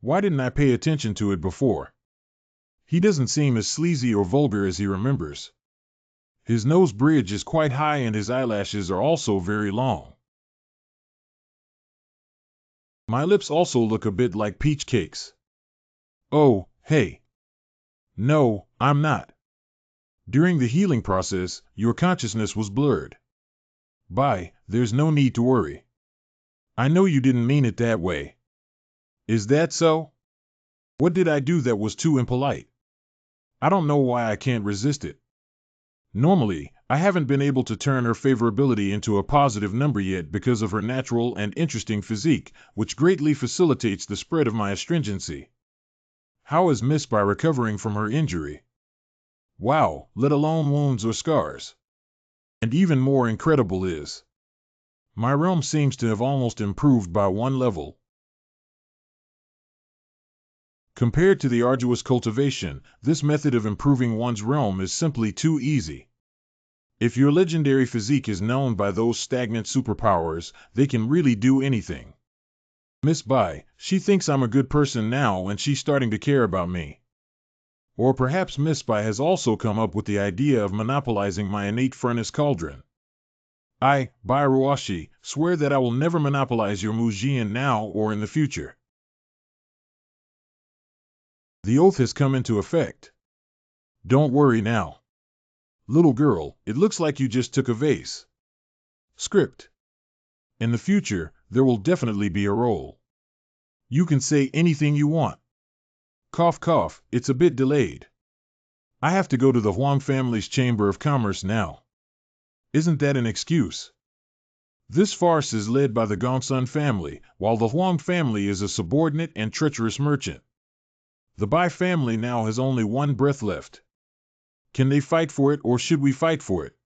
Why didn't I pay attention to it before? He doesn't seem as sleazy or vulgar as he remembers. His nose bridge is quite high and his eyelashes are also very long. My lips also look a bit like peach cakes. Oh, hey. No, I'm not. During the healing process, your consciousness was blurred. Bai, there's no need to worry. I know you didn't mean it that way. Is that so? What did I do that was too impolite? I don't know why I can't resist it. Normally, I haven't been able to turn her favorability into a positive number yet because of her natural and interesting physique, which greatly facilitates the spread of my astringency. How is Miss Bai recovering from her injury? Wow, let alone wounds or scars. And even more incredible is, my realm seems to have almost improved by one level. Compared to the arduous cultivation, this method of improving one's realm is simply too easy. If your legendary physique is known by those stagnant superpowers, they can really do anything. Miss Bai, she thinks I'm a good person now and she's starting to care about me. Or perhaps Miss Bai has also come up with the idea of monopolizing my innate furnace cauldron. I, Bai Ruashi, swear that I will never monopolize your Mujian now or in the future. The oath has come into effect. Don't worry now. Little girl, it looks like you just took a vase. Script. In the future, there will definitely be a role. You can say anything you want. Cough cough, it's a bit delayed. I have to go to the Huang family's Chamber of Commerce now. Isn't that an excuse? This farce is led by the Gongsun family, while the Huang family is a subordinate and treacherous merchant. The Bai family now has only one breath left. Can they fight for it or should we fight for it?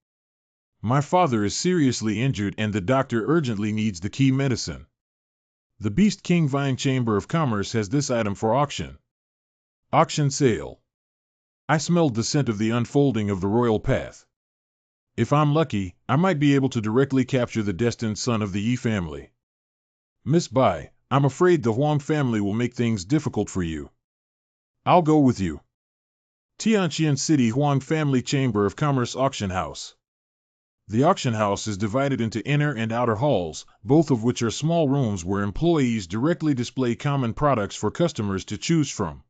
My father is seriously injured and the doctor urgently needs the key medicine. The Beast King Vine Chamber of Commerce has this item for auction. Auction sale. I smelled the scent of the unfolding of the royal path. If I'm lucky, I might be able to directly capture the destined son of the Yi family. Miss Bai, I'm afraid the Huang family will make things difficult for you. I'll go with you. Tianqian City Huang Family Chamber of Commerce Auction House. The auction house is divided into inner and outer halls, both of which are small rooms where employees directly display common products for customers to choose from.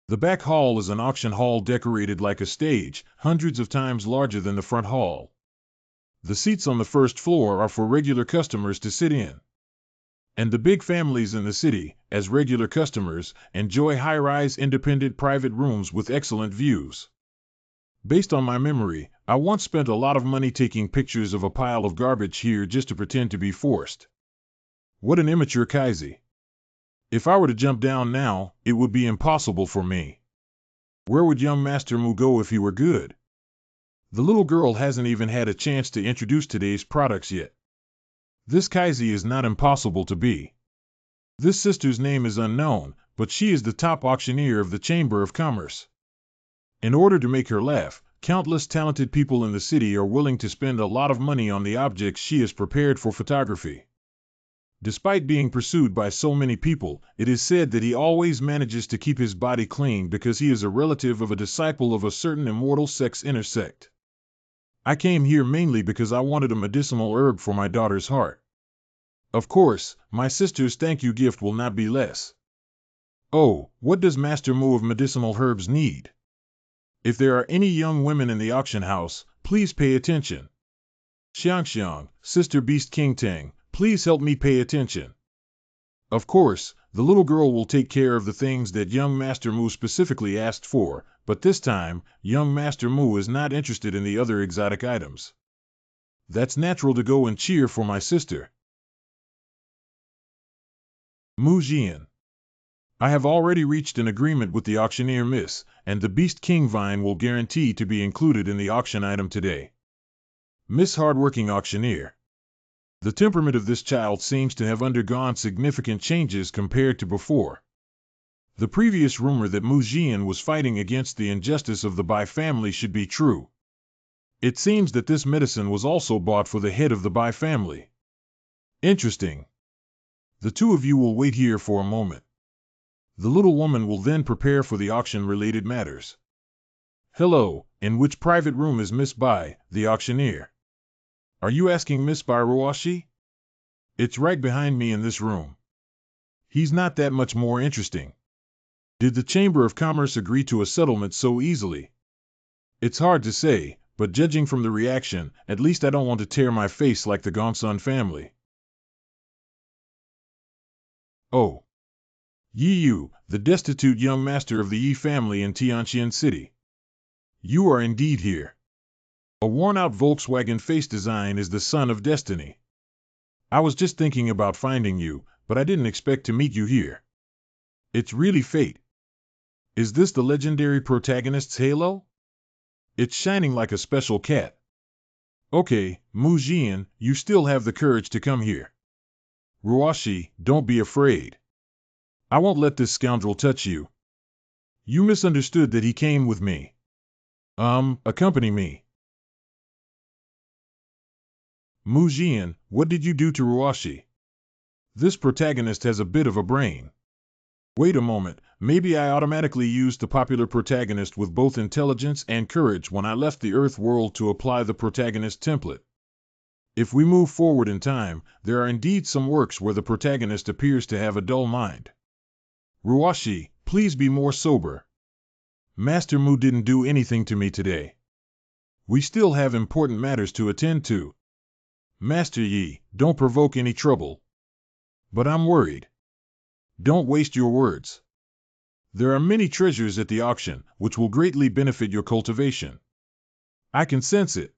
The back hall is an auction hall decorated like a stage, hundreds of times larger than the front hall. The seats on the first floor are for regular customers to sit in. And the big families in the city, as regular customers, enjoy high-rise independent private rooms with excellent views. Based on my memory, I once spent a lot of money taking pictures of a pile of garbage here just to pretend to be forced. What an immature Kaizi. If I were to jump down now, it would be impossible for me. Where would young Master Mu go if he were good? The little girl hasn't even had a chance to introduce today's products yet. This Kaizi is not impossible to be. This sister's name is unknown, but she is the top auctioneer of the Chamber of Commerce. In order to make her laugh, countless talented people in the city are willing to spend a lot of money on the objects she has prepared for photography. Despite being pursued by so many people, it is said that he always manages to keep his body clean because he is a relative of a disciple of a certain immortal sex intersect. I came here mainly because I wanted a medicinal herb for my daughter's heart. Of course, my sister's thank you gift will not be less. Oh, what does Master Mu of medicinal herbs need? If there are any young women in the auction house, please pay attention. Xiangxiang, Sister Beast King Tang, please help me pay attention. Of course, the little girl will take care of the things that young Master Mu specifically asked for, but this time, young Master Mu is not interested in the other exotic items. That's natural to go and cheer for my sister. Mu Jian. I have already reached an agreement with the auctioneer Miss, and the Beast King Vine will guarantee to be included in the auction item today. Miss Hardworking Auctioneer. The temperament of this child seems to have undergone significant changes compared to before. The previous rumor that Mu Jian was fighting against the injustice of the Bai family should be true. It seems that this medicine was also bought for the head of the Bai family. Interesting. The two of you will wait here for a moment. The little woman will then prepare for the auction-related matters. Hello, in which private room is Miss Bai, the auctioneer? Are you asking Miss Bai Ruashi? It's right behind me in this room. He's not that much more interesting. Did the Chamber of Commerce agree to a settlement so easily? It's hard to say, but judging from the reaction, at least I don't want to tear my face like the Gongsun family. Oh. Yi Yu, the destitute young master of the Yi family in Tianqian City. You are indeed here. A worn-out Volkswagen face design is the son of destiny. I was just thinking about finding you, but I didn't expect to meet you here. It's really fate. Is this the legendary Protagonist's halo? It's shining like a special cat. Okay, Mu Jian, you still have the courage to come here. Ruashi, don't be afraid. I won't let this scoundrel touch you. You misunderstood that he came with me. Accompany me. Mu Jian, what did you do to Ruashi? This protagonist has a bit of a brain. Wait a moment, maybe I automatically used the popular protagonist with both intelligence and courage when I left the Earth world to apply the protagonist template. If we move forward in time, there are indeed some works where the protagonist appears to have a dull mind. Ruashi, please be more sober. Master Mu didn't do anything to me today. We still have important matters to attend to. Master Yi, don't provoke any trouble. But I'm worried. Don't waste your words. There are many treasures at the auction, which will greatly benefit your cultivation. I can sense it.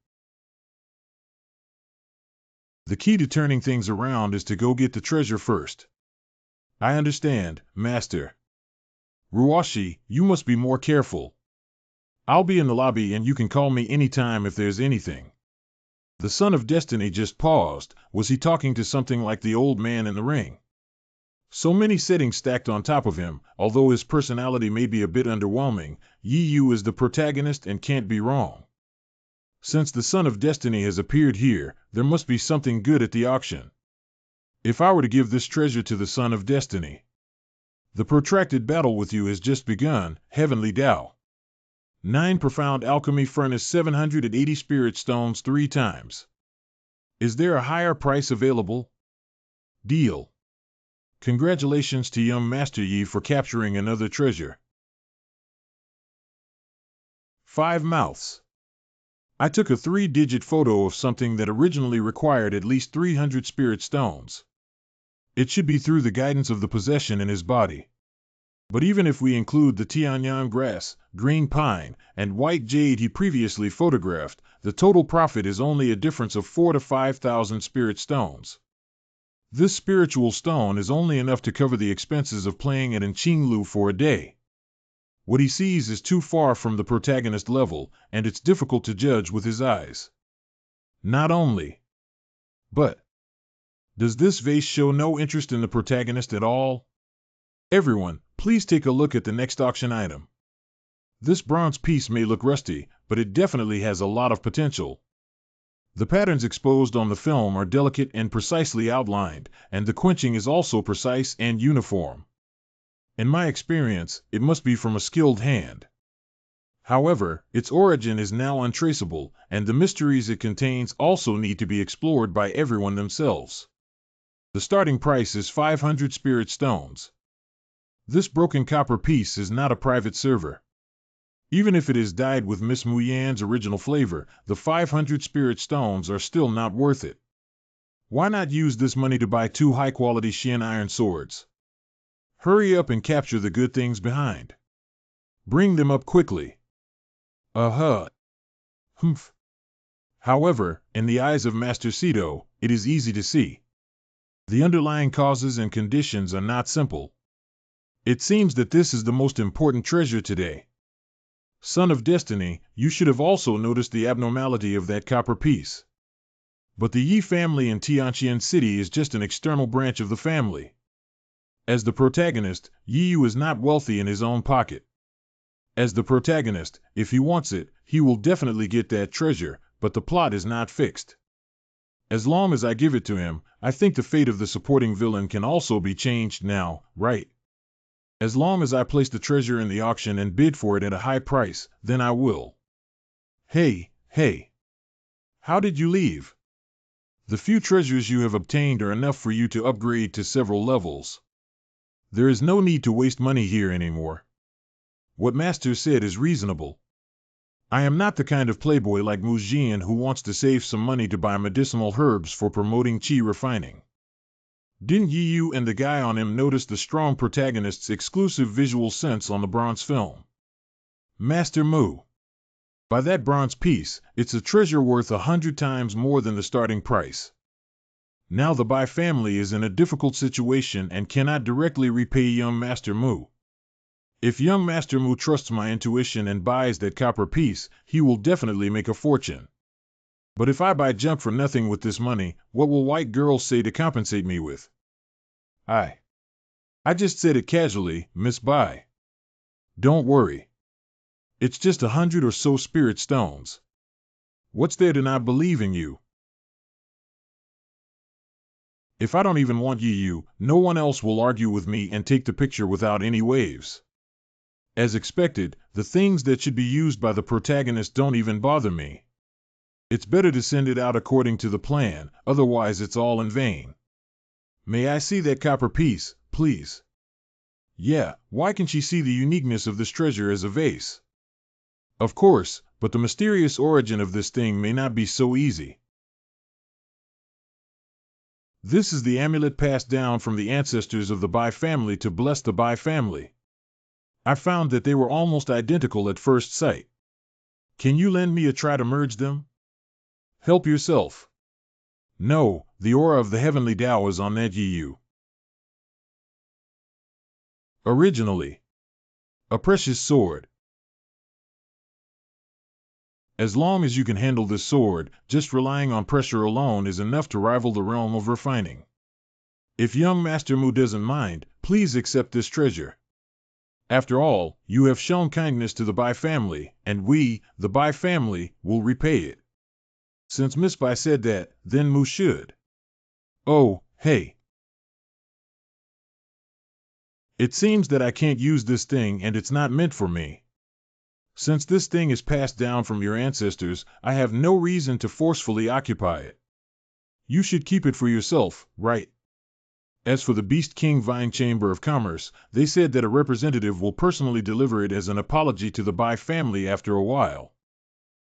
The key to turning things around is to go get the treasure first. I understand, Master. Ruashi, you must be more careful. I'll be in the lobby and you can call me anytime if there's anything. The Son of Destiny just paused. Was he talking to something like the old man in the ring? So many settings stacked on top of him, although his personality may be a bit underwhelming, Yi Yu is the protagonist and can't be wrong. Since the Son of Destiny has appeared here, there must be something good at the auction. If I were to give this treasure to the Son of Destiny. The protracted battle with you has just begun, Heavenly Tao. 9 Profound Alchemy Furnace 780 Spirit Stones 3 times. Is there a higher price available? Deal. Congratulations to young Master Yi for capturing another treasure. 5 mouths. I took a 3-digit photo of something that originally required at least 300 spirit stones. It should be through the guidance of the possession in his body. But even if we include the Tianyang grass, green pine, and white jade he previously photographed, the total profit is only a difference of 4,000 to 5,000 spirit stones. This spiritual stone is only enough to cover the expenses of playing at Qinglu for a day. What he sees is too far from the protagonist level, and it's difficult to judge with his eyes. Not only. But. Does this vase show no interest in the protagonist at all? Everyone, please take a look at the next auction item. This bronze piece may look rusty, but it definitely has a lot of potential. The patterns exposed on the film are delicate and precisely outlined, and the quenching is also precise and uniform. In my experience, it must be from a skilled hand. However, its origin is now untraceable, and the mysteries it contains also need to be explored by everyone themselves. The starting price is 500 spirit stones. This broken copper piece is not a private server. Even if it is dyed with Miss Muyan's original flavor, the 500 spirit stones are still not worth it. Why not use this money to buy 2 high-quality Xian iron swords? Hurry up and capture the good things behind. Bring them up quickly. Humph. However, in the eyes of Master Sito, it is easy to see. The underlying causes and conditions are not simple. It seems that this is the most important treasure today. Son of Destiny, you should have also noticed the abnormality of that copper piece. But the Yi family in Tianqian City is just an external branch of the family. As the protagonist, Yi Yu is not wealthy in his own pocket. As the protagonist, if he wants it, he will definitely get that treasure, but the plot is not fixed. As long as I give it to him, I think the fate of the supporting villain can also be changed now, right? As long as I place the treasure in the auction and bid for it at a high price, then I will. Hey. How did you leave? The few treasures you have obtained are enough for you to upgrade to several levels. There is no need to waste money here anymore. What Master said is reasonable. I am not the kind of playboy like Mujian who wants to save some money to buy medicinal herbs for promoting chi refining. Didn't you and the guy on him notice the strong protagonist's exclusive visual sense on the bronze film? Master Mu. By that bronze piece, it's a treasure worth 100 times more than the starting price. Now the Bai family is in a difficult situation and cannot directly repay young Master Mu. If young Master Mu trusts my intuition and buys that copper piece, he will definitely make a fortune. But if I buy junk for nothing with this money, what will white girls say to compensate me with? I just said it casually, Miss Bai. Don't worry. It's just 100 or so spirit stones. What's there to not believe in you? If I don't even want you, no one else will argue with me and take the picture without any waves. As expected, the things that should be used by the protagonist don't even bother me. It's better to send it out according to the plan, otherwise it's all in vain. May I see that copper piece, please? Yeah, why can she see the uniqueness of this treasure as a vase? Of course, but the mysterious origin of this thing may not be so easy. This is the amulet passed down from the ancestors of the Bai family to bless the Bai family. I found that they were almost identical at first sight. Can you lend me a try to merge them? Help yourself. No, the aura of the heavenly Tao is on that Yu. Originally, a precious sword. As long as you can handle this sword, just relying on pressure alone is enough to rival the realm of refining. If young Master Mu doesn't mind, please accept this treasure. After all, you have shown kindness to the Bai family, and we, the Bai family, will repay it. Since Miss Bai said that, then Mu should. Oh, hey. It seems that I can't use this thing and it's not meant for me. Since this thing is passed down from your ancestors, I have no reason to forcefully occupy it. You should keep it for yourself, right? As for the Beast King Vine Chamber of Commerce, they said that a representative will personally deliver it as an apology to the Bai family after a while.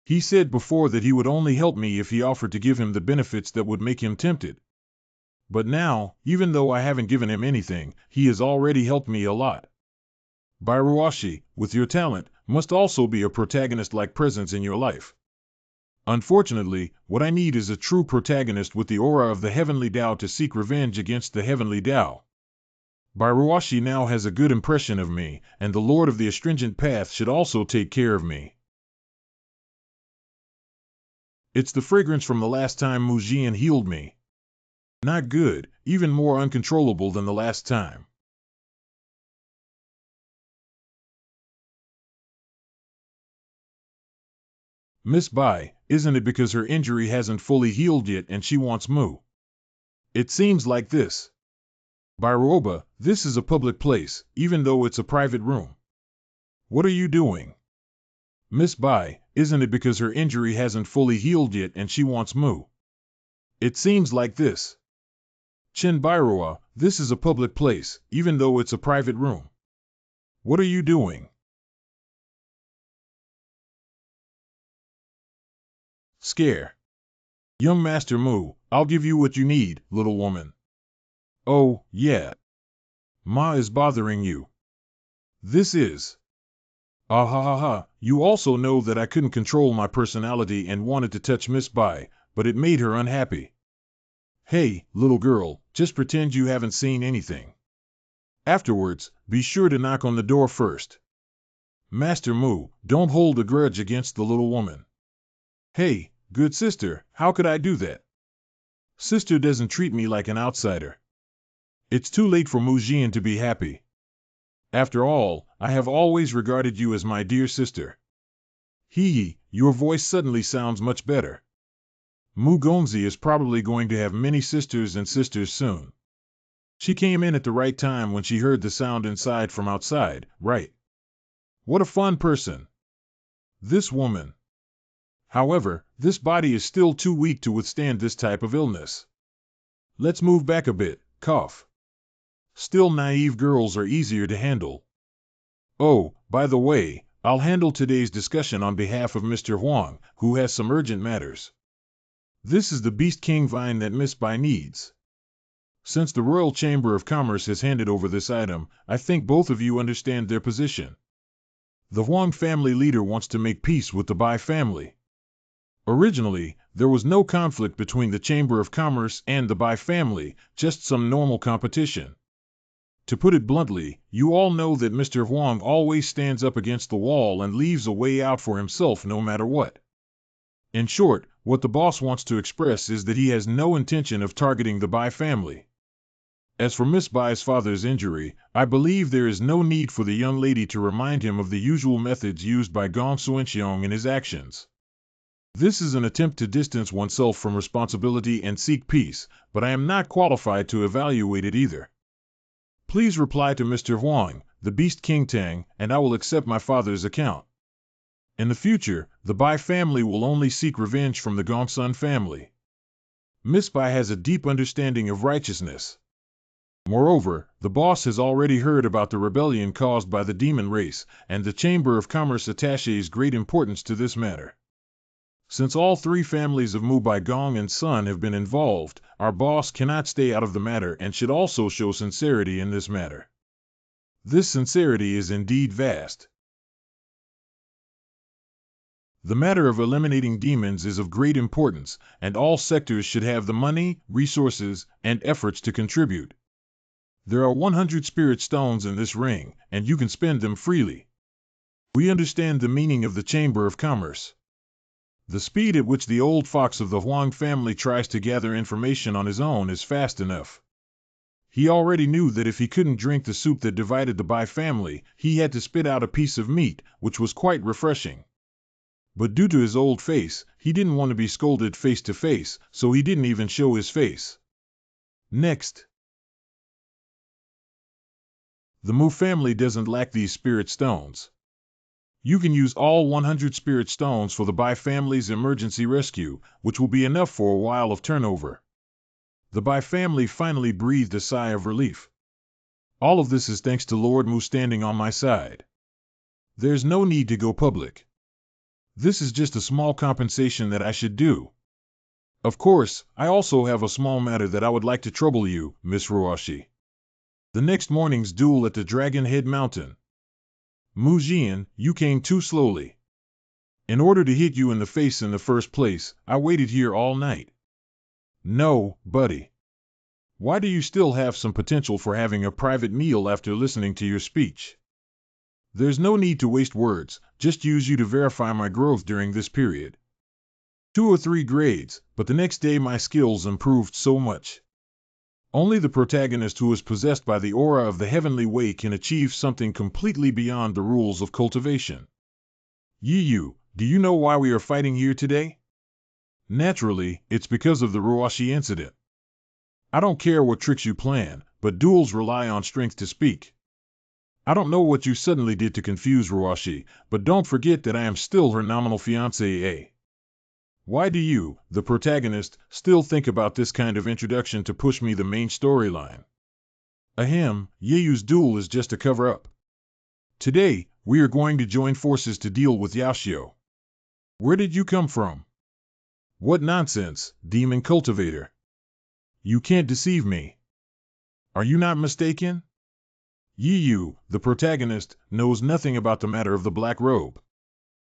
He said before that he would only help me if he offered to give him the benefits that would make him tempted. But now, even though I haven't given him anything, he has already helped me a lot. Bairuashi, with your talent, must also be a protagonist-like presence in your life. Unfortunately, what I need is a true protagonist with the aura of the Heavenly Tao to seek revenge against the Heavenly Tao. Bairuashi now has a good impression of me, and the Lord of the Astringent Path should also take care of me. It's the fragrance from the last time Mujian healed me. Not good, even more uncontrollable than the last time. Miss Bai, isn't it because her injury hasn't fully healed yet and she wants Mu? It seems like this. Bairoba, this is a public place, even though it's a private room. What are you doing? Miss Bai, isn't it because her injury hasn't fully healed yet and she wants Mu? It seems like this. Chen Bairoa, this is a public place, even though it's a private room. What are you doing? Scare. Young Master Mu, I'll give you what you need, little woman. Oh, yeah. Ma is bothering you. This is. Ah ha ha ha, you also know that I couldn't control my personality and wanted to touch Miss Bai, but it made her unhappy. Hey, little girl, just pretend you haven't seen anything. Afterwards, be sure to knock on the door first. Master Mu, don't hold a grudge against the little woman. Hey, good sister, how could I do that? Sister doesn't treat me like an outsider. It's too late for Mujian to be happy. After all, I have always regarded you as my dear sister. Hee, your voice suddenly sounds much better. Mu Gongzi is probably going to have many sisters and sisters soon. She came in at the right time when she heard the sound inside from outside, right? What a fun person. This woman. However, this body is still too weak to withstand this type of illness. Let's move back a bit, cough. Still naive girls are easier to handle. Oh, by the way, I'll handle today's discussion on behalf of Mr. Huang, who has some urgent matters. This is the Beast King vine that Miss Bai needs. Since the Royal Chamber of Commerce has handed over this item, I think both of you understand their position. The Huang family leader wants to make peace with the Bai family. Originally, there was no conflict between the Chamber of Commerce and the Bai family, just some normal competition. To put it bluntly, you all know that Mr. Huang always stands up against the wall and leaves a way out for himself no matter what. In short, what the boss wants to express is that he has no intention of targeting the Bai family. As for Miss Bai's father's injury, I believe there is no need for the young lady to remind him of the usual methods used by Gong Xuanxiong in his actions. This is an attempt to distance oneself from responsibility and seek peace, but I am not qualified to evaluate it either. Please reply to Mr. Huang, the Beast King Tang, and I will accept my father's account. In the future, the Bai family will only seek revenge from the Gongsun family. Miss Bai has a deep understanding of righteousness. Moreover, the boss has already heard about the rebellion caused by the demon race, and the Chamber of Commerce attaches great importance to this matter. Since all three families of Mu Bai Gong and Sun have been involved, our boss cannot stay out of the matter and should also show sincerity in this matter. This sincerity is indeed vast. The matter of eliminating demons is of great importance, and all sectors should have the money, resources, and efforts to contribute. There are 100 spirit stones in this ring, and you can spend them freely. We understand the meaning of the Chamber of Commerce. The speed at which the old fox of the Huang family tries to gather information on his own is fast enough. He already knew that if he couldn't drink the soup that divided the Bai family, he had to spit out a piece of meat, which was quite refreshing. But due to his old face, he didn't want to be scolded face to face, so he didn't even show his face. Next. The Mu family doesn't lack these spirit stones. You can use all 100 spirit stones for the Bai family's emergency rescue, which will be enough for a while of turnover. The Bai family finally breathed a sigh of relief. All of this is thanks to Lord Mu standing on my side. There's no need to go public. This is just a small compensation that I should do. Of course, I also have a small matter that I would like to trouble you, Miss Ruoshi. The next morning's duel at the Dragon Head Mountain. Mu Jian, you came too slowly. In order to hit you in the face in the first place, I waited here all night. No, buddy. Why do you still have some potential for having a private meal after listening to your speech? There's no need to waste words, just use you to verify my growth during this period. 2 or 3 grades, but the next day my skills improved so much. Only the protagonist who is possessed by the aura of the heavenly way can achieve something completely beyond the rules of cultivation. Yi Yu, do you know why we are fighting here today? Naturally, it's because of the Ruoshi incident. I don't care what tricks you plan, but duels rely on strength to speak. I don't know what you suddenly did to confuse Ruoshi, but don't forget that I am still her nominal fiancé. Why do you, the protagonist, still think about this kind of introduction to push me the main storyline? Ahem, Yeyu's duel is just a cover-up. Today, we are going to join forces to deal with Yaoxiu. Where did you come from? What nonsense, demon cultivator. You can't deceive me. Are you not mistaken? Yi Yu, the protagonist, knows nothing about the matter of the black robe.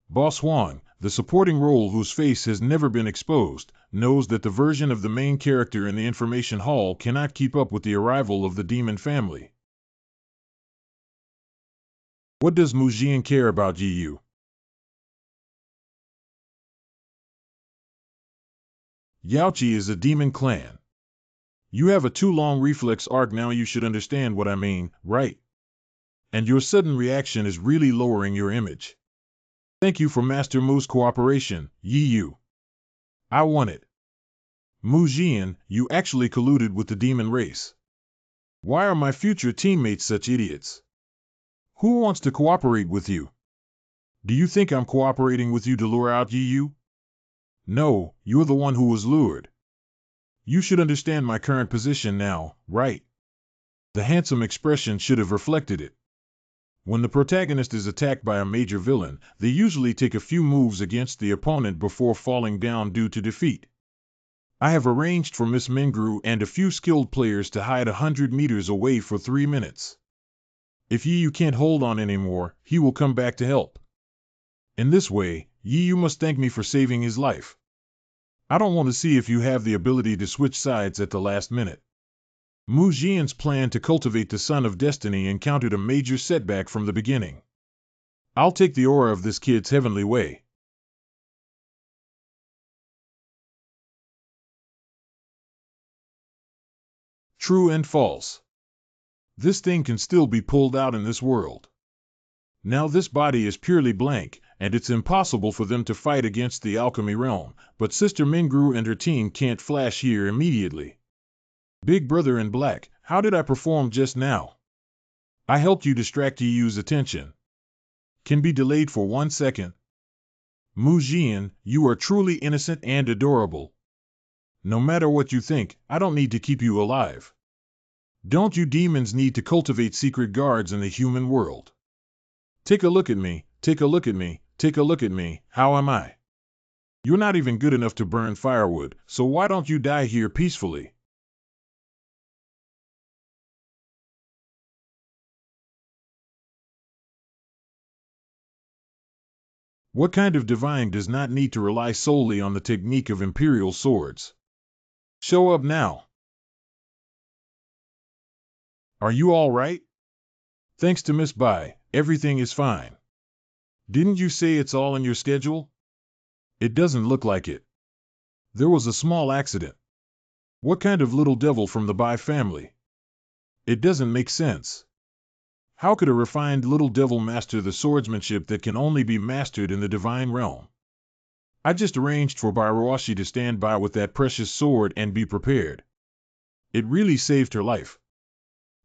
Boss Huang, the supporting role whose face has never been exposed, knows that the version of the main character in the information hall cannot keep up with the arrival of the demon family. What does Mu Jian care about Yi Yu? Yaoqi is a demon clan. You have a too long reflex arc now, you should understand what I mean, right? And your sudden reaction is really lowering your image. Thank you for Master Mu's cooperation, Yi Yu. I want it. Mu Jian, you actually colluded with the demon race. Why are my future teammates such idiots? Who wants to cooperate with you? Do you think I'm cooperating with you to lure out Yi Yu? No, you're the one who was lured. You should understand my current position now, right? The handsome expression should have reflected it. When the protagonist is attacked by a major villain, they usually take a few moves against the opponent before falling down due to defeat. I have arranged for Miss Mingru and a few skilled players to hide 100 meters away for 3 minutes. If Yiyu can't hold on anymore, he will come back to help. In this way, Yiyu must thank me for saving his life. I don't want to see if you have the ability to switch sides at the last minute. Mu Jian's plan to cultivate the Son of Destiny encountered a major setback from the beginning. I'll take the aura of this kid's heavenly way. True and false. This thing can still be pulled out in this world. Now this body is purely blank, and it's impossible for them to fight against the alchemy realm, but Sister Mingru and her team can't flash here immediately. Big Brother in Black, how did I perform just now? I helped you distract Yiyu's attention. Can be delayed for 1 second. Mu Jian, you are truly innocent and adorable. No matter what you think, I don't need to keep you alive. Don't you demons need to cultivate secret guards in the human world? Take a look at me, take a look at me, take a look at me, how am I? You're not even good enough to burn firewood, so why don't you die here peacefully? What kind of divine does not need to rely solely on the technique of imperial swords? Show up now. Are you all right? Thanks to Miss Bai, everything is fine. Didn't you say it's all in your schedule? It doesn't look like it. There was a small accident. What kind of little devil from the Bai family? It doesn't make sense. How could a refined little devil master the swordsmanship that can only be mastered in the divine realm? I just arranged for Bairuashi to stand by with that precious sword and be prepared. It really saved her life.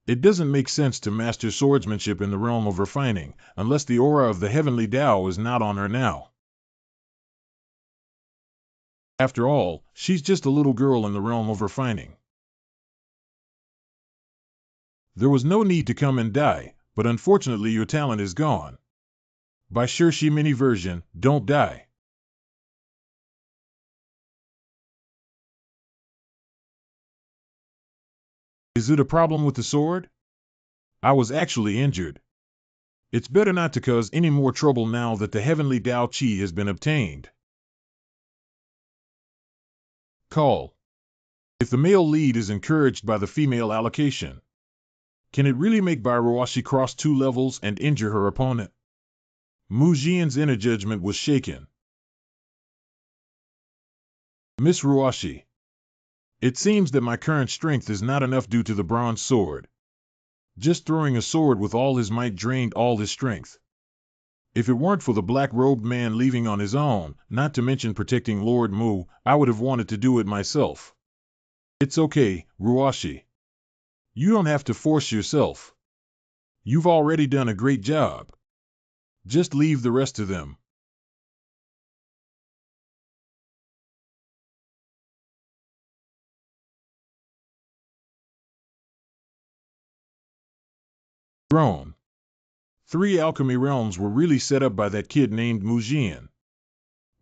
It doesn't make sense to master swordsmanship in the realm of refining, unless the aura of the heavenly Tao is not on her now. After all, she's just a little girl in the realm of refining. There was no need to come and die, but unfortunately your talent is gone. By Shirshi Mini version, don't die. Is it a problem with the sword? I was actually injured. It's better not to cause any more trouble now that the heavenly Tao Qi has been obtained. Call. If the male lead is encouraged by the female allocation, can it really make Bairuashi cross 2 levels and injure her opponent? Mu Jian's inner judgment was shaken. Miss Ruashi. It seems that my current strength is not enough due to the bronze sword. Just throwing a sword with all his might drained all his strength. If it weren't for the black-robed man leaving on his own, not to mention protecting Lord Mu, I would have wanted to do it myself. It's okay, Ruashi. You don't have to force yourself. You've already done a great job. Just leave the rest to them. Grown. 3 alchemy realms were really set up by that kid named Mu Jian.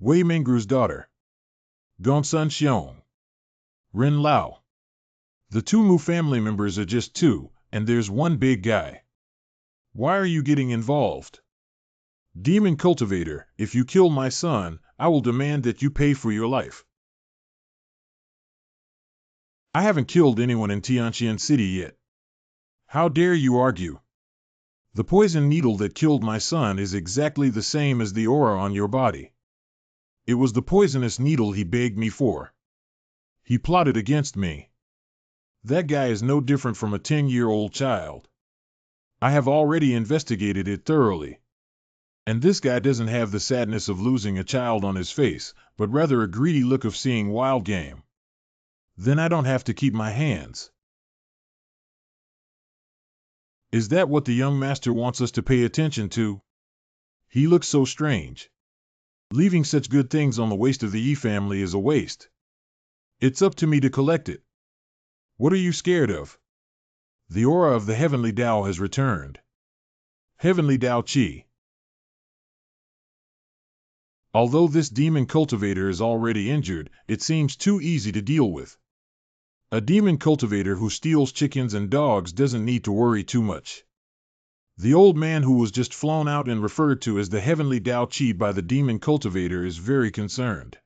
Wei Mingru's daughter. Gongsun Xiong. Ren Lao. The 2 Mu family members are just 2, and there's one big guy. Why are you getting involved? Demon Cultivator, if you kill my son, I will demand that you pay for your life. I haven't killed anyone in Tianqian City yet. How dare you argue? The poison needle that killed my son is exactly the same as the aura on your body. It was the poisonous needle he begged me for. He plotted against me. That guy is no different from a 10-year-old child. I have already investigated it thoroughly. And this guy doesn't have the sadness of losing a child on his face, but rather a greedy look of seeing wild game. Then I don't have to keep my hands. Is that what the young master wants us to pay attention to? He looks so strange. Leaving such good things on the waste of the Yi family is a waste. It's up to me to collect it. What are you scared of? The aura of the heavenly Tao has returned. Heavenly Dao Qi. Although this demon cultivator is already injured, it seems too easy to deal with. A demon cultivator who steals chickens and dogs doesn't need to worry too much. The old man who was just flown out and referred to as the Heavenly Dao Qi by the demon cultivator is very concerned.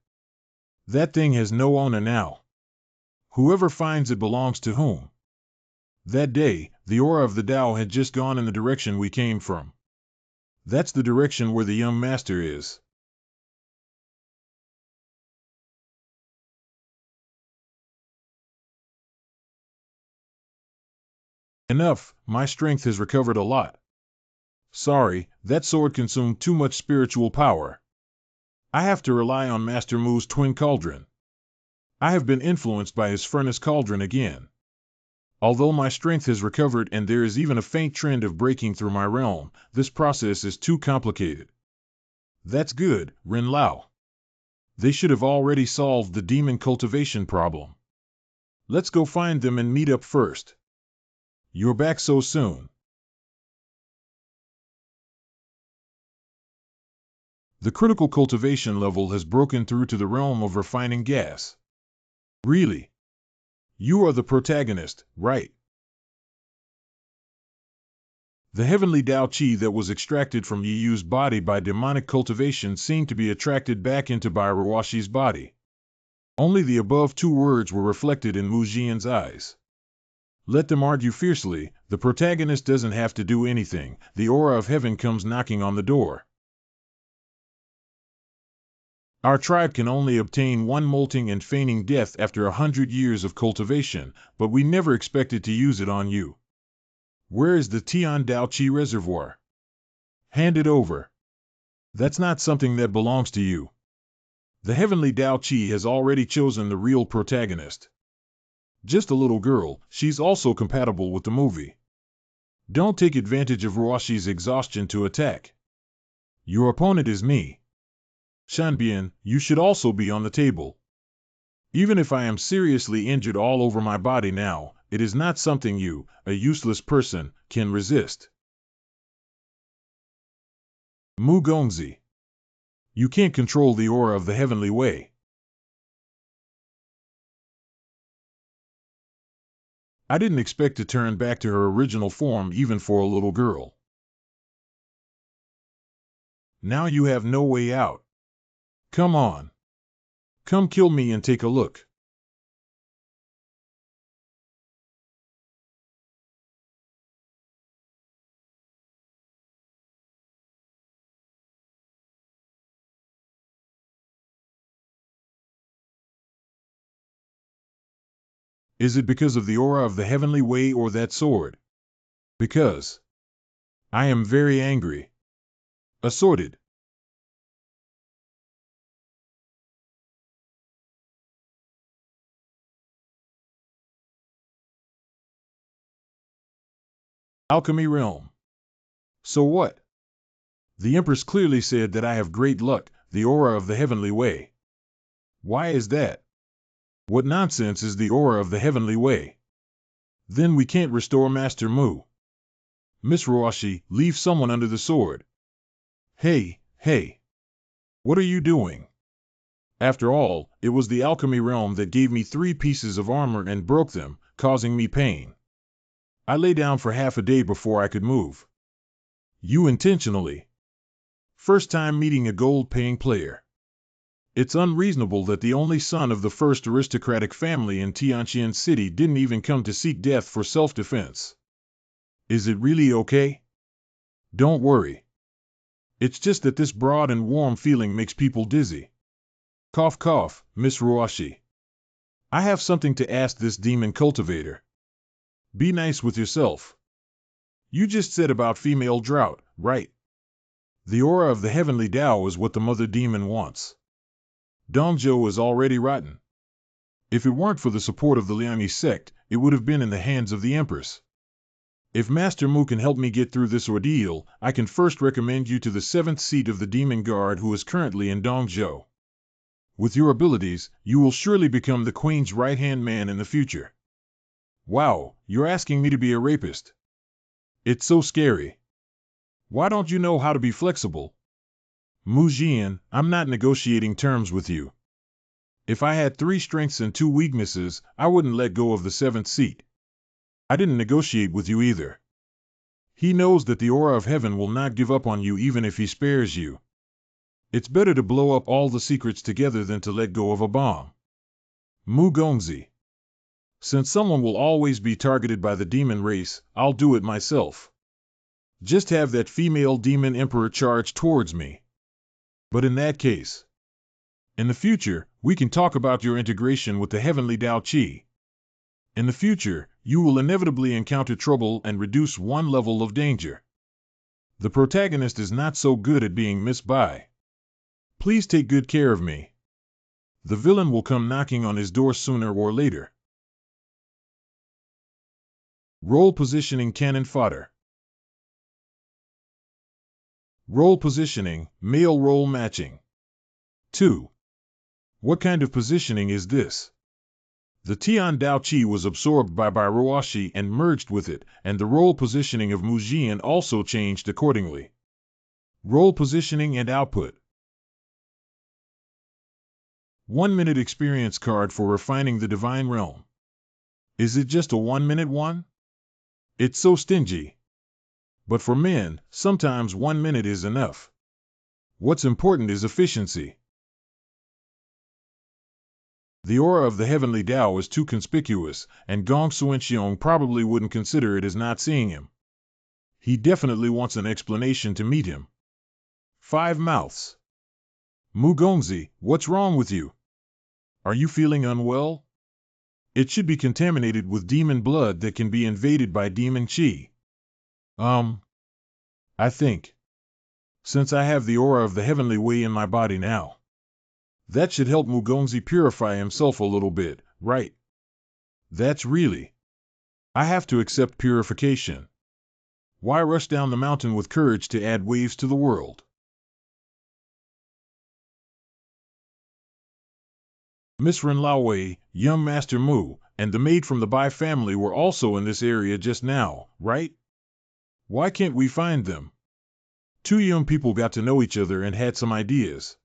That thing has no owner now. Whoever finds it belongs to whom? That day, the aura of the Tao had just gone in the direction we came from. That's the direction where the young master is. Enough, my strength has recovered a lot. Sorry, that sword consumed too much spiritual power. I have to rely on Master Mu's twin cauldron. I have been influenced by his furnace cauldron again. Although my strength has recovered and there is even a faint trend of breaking through my realm, this process is too complicated. That's good, Ren Lao. They should have already solved the demon cultivation problem. Let's go find them and meet up first. You're back so soon. The critical cultivation level has broken through to the realm of refining gas. Really? You are the protagonist, right? The heavenly Dao Qi that was extracted from Yi Yu's body by demonic cultivation seemed to be attracted back into Bai Ruoshi's body. Only the above two words were reflected in Mu Jian's eyes. Let them argue fiercely, the protagonist doesn't have to do anything, the aura of heaven comes knocking on the door. Our tribe can only obtain one molting and feigning death after 100 years of cultivation, but we never expected to use it on you. Where is the Tian Dao Qi reservoir? Hand it over. That's not something that belongs to you. The heavenly Dao Qi has already chosen the real protagonist. Just a little girl, she's also compatible with the movie. Don't take advantage of Ruoshi's exhaustion to attack. Your opponent is me. Shanbian, you should also be on the table. Even if I am seriously injured all over my body now, it is not something you, a useless person, can resist. Mu Gongzi. You can't control the aura of the heavenly way. I didn't expect to turn back to her original form even for a little girl. Now you have no way out. Come on. Come kill me and take a look. Is it because of the aura of the heavenly way or that sword? Because I am very angry. Assorted. Alchemy realm. So what? The Empress clearly said that I have great luck, the aura of the heavenly way. Why is that? What nonsense is the aura of the heavenly way? Then we can't restore Master Mu. Miss Ruoshi, leave someone under the sword. Hey, hey. What are you doing? After all, it was the alchemy realm that gave me 3 pieces of armor and broke them, causing me pain. I lay down for half a day before I could move. You intentionally. First time meeting a gold-paying player. It's unreasonable that the only son of the first aristocratic family in Tianqian City didn't even come to seek death for self-defense. Is it really okay? Don't worry. It's just that this broad and warm feeling makes people dizzy. Cough cough, Miss Ruoshi. I have something to ask this demon cultivator. Be nice with yourself. You just said about female drought, right? The aura of the heavenly Tao is what the mother demon wants. Dongzhou is already rotten. If it weren't for the support of the Liangyi sect, it would have been in the hands of the Empress. If Master Mu can help me get through this ordeal, I can first recommend you to the 7th seat of the Demon Guard who is currently in Dongzhou. With your abilities, you will surely become the Queen's right-hand man in the future. Wow, you're asking me to be a rapist. It's so scary. Why don't you know how to be flexible? Mujian, I'm not negotiating terms with you. If I had 3 strengths and 2 weaknesses, I wouldn't let go of the 7th seat. I didn't negotiate with you either. He knows that the aura of heaven will not give up on you even if he spares you. It's better to blow up all the secrets together than to let go of a bomb. Mu Gongzi. Since someone will always be targeted by the demon race, I'll do it myself. Just have that female demon emperor charge towards me. But in that case, in the future, we can talk about your integration with the heavenly Tao Qi. In the future, you will inevitably encounter trouble and reduce one level of danger. The protagonist is not so good at being missed by. Please take good care of me. The villain will come knocking on his door sooner or later. Role positioning cannon fodder. Role positioning, male role matching. 2. What kind of positioning is this? The Tian Dao Qi was absorbed by Bairuoshi and merged with it, and the role positioning of Mujian also changed accordingly. Role positioning and output. 1-minute experience card for refining the divine realm. Is it just a 1-minute one? It's so stingy. But for men, sometimes 1 minute is enough. What's important is efficiency. The aura of the heavenly Tao is too conspicuous, and Gong Xuanxiong probably wouldn't consider it as not seeing him. He definitely wants an explanation to meet him. 5 mouths. Mu Gongzi, what's wrong with you? Are you feeling unwell? It should be contaminated with demon blood that can be invaded by demon qi. I think. Since I have the aura of the heavenly way in my body now, that should help Mu Gongzi purify himself a little bit, right? That's really. I have to accept purification. Why rush down the mountain with courage to add waves to the world? Miss Renlaowei, young Master Mu, and the maid from the Bai family were also in this area just now, right? Why can't we find them? 2 young people got to know each other and had some ideas.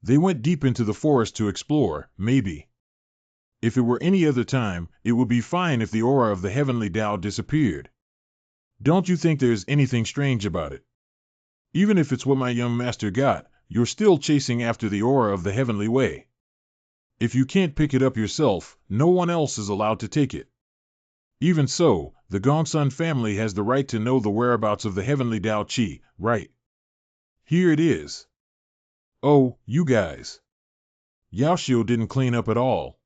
They went deep into the forest to explore, maybe. If it were any other time, it would be fine if the aura of the heavenly Tao disappeared. Don't you think there's anything strange about it? Even if it's what my young master got, you're still chasing after the aura of the heavenly way. If you can't pick it up yourself, no one else is allowed to take it. Even so, the Gongsun family has the right to know the whereabouts of the heavenly Tao Qi, right? Here it is. Oh, you guys. Yaoxiu didn't clean up at all.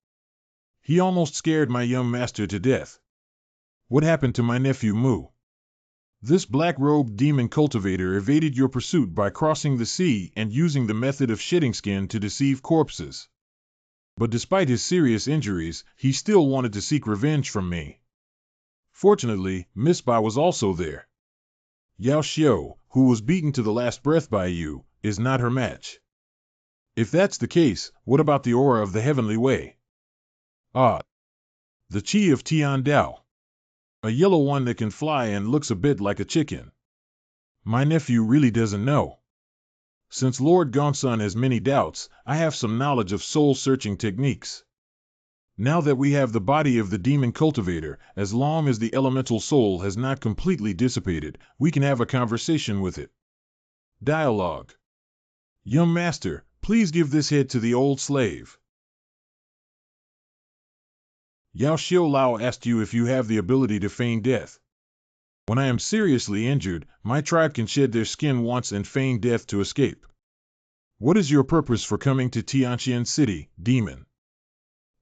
He almost scared my young master to death. What happened to my nephew Mu? This black-robed demon cultivator evaded your pursuit by crossing the sea and using the method of shedding skin to deceive corpses. But despite his serious injuries, he still wanted to seek revenge from me. Fortunately, Miss Bai was also there. Yao Xiu, who was beaten to the last breath by you, is not her match. If that's the case, what about the aura of the heavenly way? Ah, the Qi of Tian Dao. A yellow one that can fly and looks a bit like a chicken. My nephew really doesn't know. Since Lord Gongsun has many doubts, I have some knowledge of soul-searching techniques. Now that we have the body of the demon cultivator, as long as the elemental soul has not completely dissipated, we can have a conversation with it. Dialogue. Young master, please give this head to the old slave. Yao Xiulao asked you if you have the ability to feign death. When I am seriously injured, my tribe can shed their skin once and feign death to escape. What is your purpose for coming to Tianqian City, demon?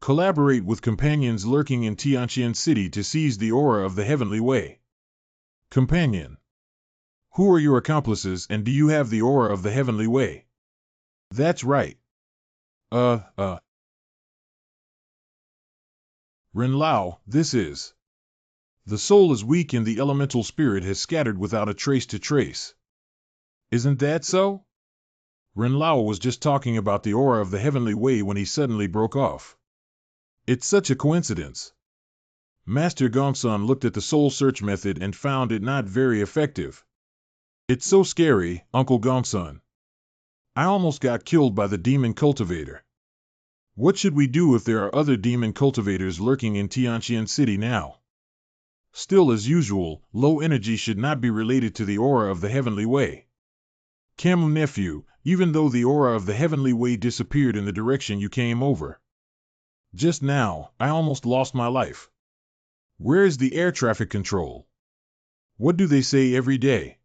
Collaborate with companions lurking in Tianqian City to seize the aura of the heavenly way. Companion. Who are your accomplices and do you have the aura of the heavenly way? That's right. Renlao, this is. The soul is weak and the elemental spirit has scattered without a trace to trace. Isn't that so? Renlao was just talking about the aura of the heavenly way when he suddenly broke off. It's such a coincidence. Master Gongsun looked at the soul search method and found it not very effective. It's so scary, Uncle Gongsun. I almost got killed by the demon cultivator. What should we do if there are other demon cultivators lurking in Tianqian City now? Still, as usual, low energy should not be related to the aura of the heavenly way. Camu nephew, even though the aura of the heavenly way disappeared in the direction you came over. Just now, I almost lost my life. Where is the air traffic control? What do they say every day?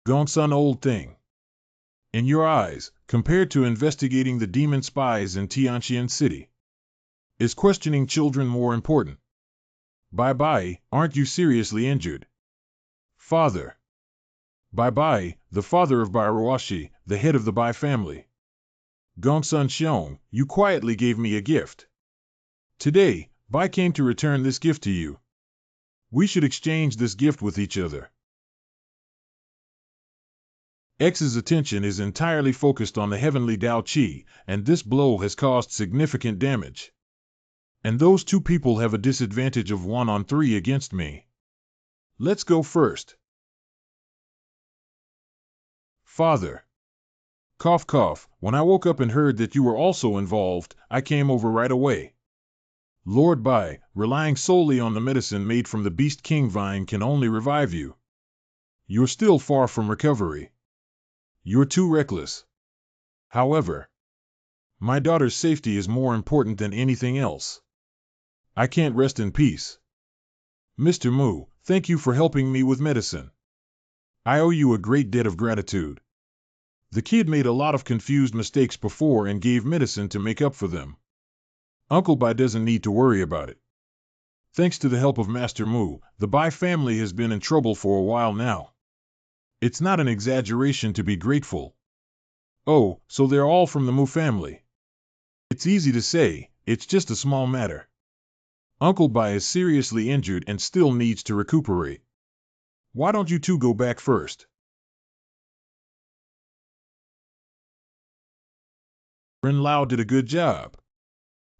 Gongsun, old thing. In your eyes, compared to investigating the demon spies in Tianqian City, is questioning children more important? Bye-bye, aren't you seriously injured? Father. Bye-bye, the father of Bairuashi, the head of the Bai family. Gongsun Xiong, you quietly gave me a gift. Today, Bai came to return this gift to you. We should exchange this gift with each other. X's attention is entirely focused on the heavenly Dao Qi, and this blow has caused significant damage. And those two people have a disadvantage of 1 on 3 against me. Let's go first. Father. Cough cough, when I woke up and heard that you were also involved, I came over right away. Lord Bai, relying solely on the medicine made from the Beast King vine can only revive you. You're still far from recovery. You're too reckless. However, my daughter's safety is more important than anything else. I can't rest in peace. Mr. Mu, thank you for helping me with medicine. I owe you a great debt of gratitude. The kid made a lot of confused mistakes before and gave medicine to make up for them. Uncle Bai doesn't need to worry about it. Thanks to the help of Master Mu, the Bai family has been in trouble for a while now. It's not an exaggeration to be grateful. Oh, so they're all from the Mu family. It's easy to say, it's just a small matter. Uncle Bai is seriously injured and still needs to recuperate. Why don't you two go back first? Ren Lao did a good job.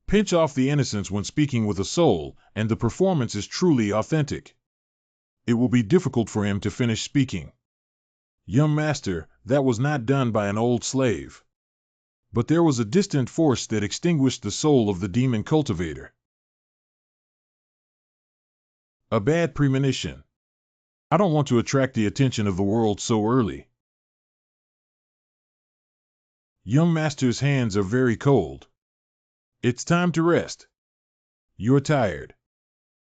Pinch off the innocence when speaking with a soul, and the performance is truly authentic. It will be difficult for him to finish speaking. Young master, that was not done by an old slave. But there was a distant force that extinguished the soul of the demon cultivator. A bad premonition. I don't want to attract the attention of the world so early. Young master's hands are very cold. It's time to rest. You're tired.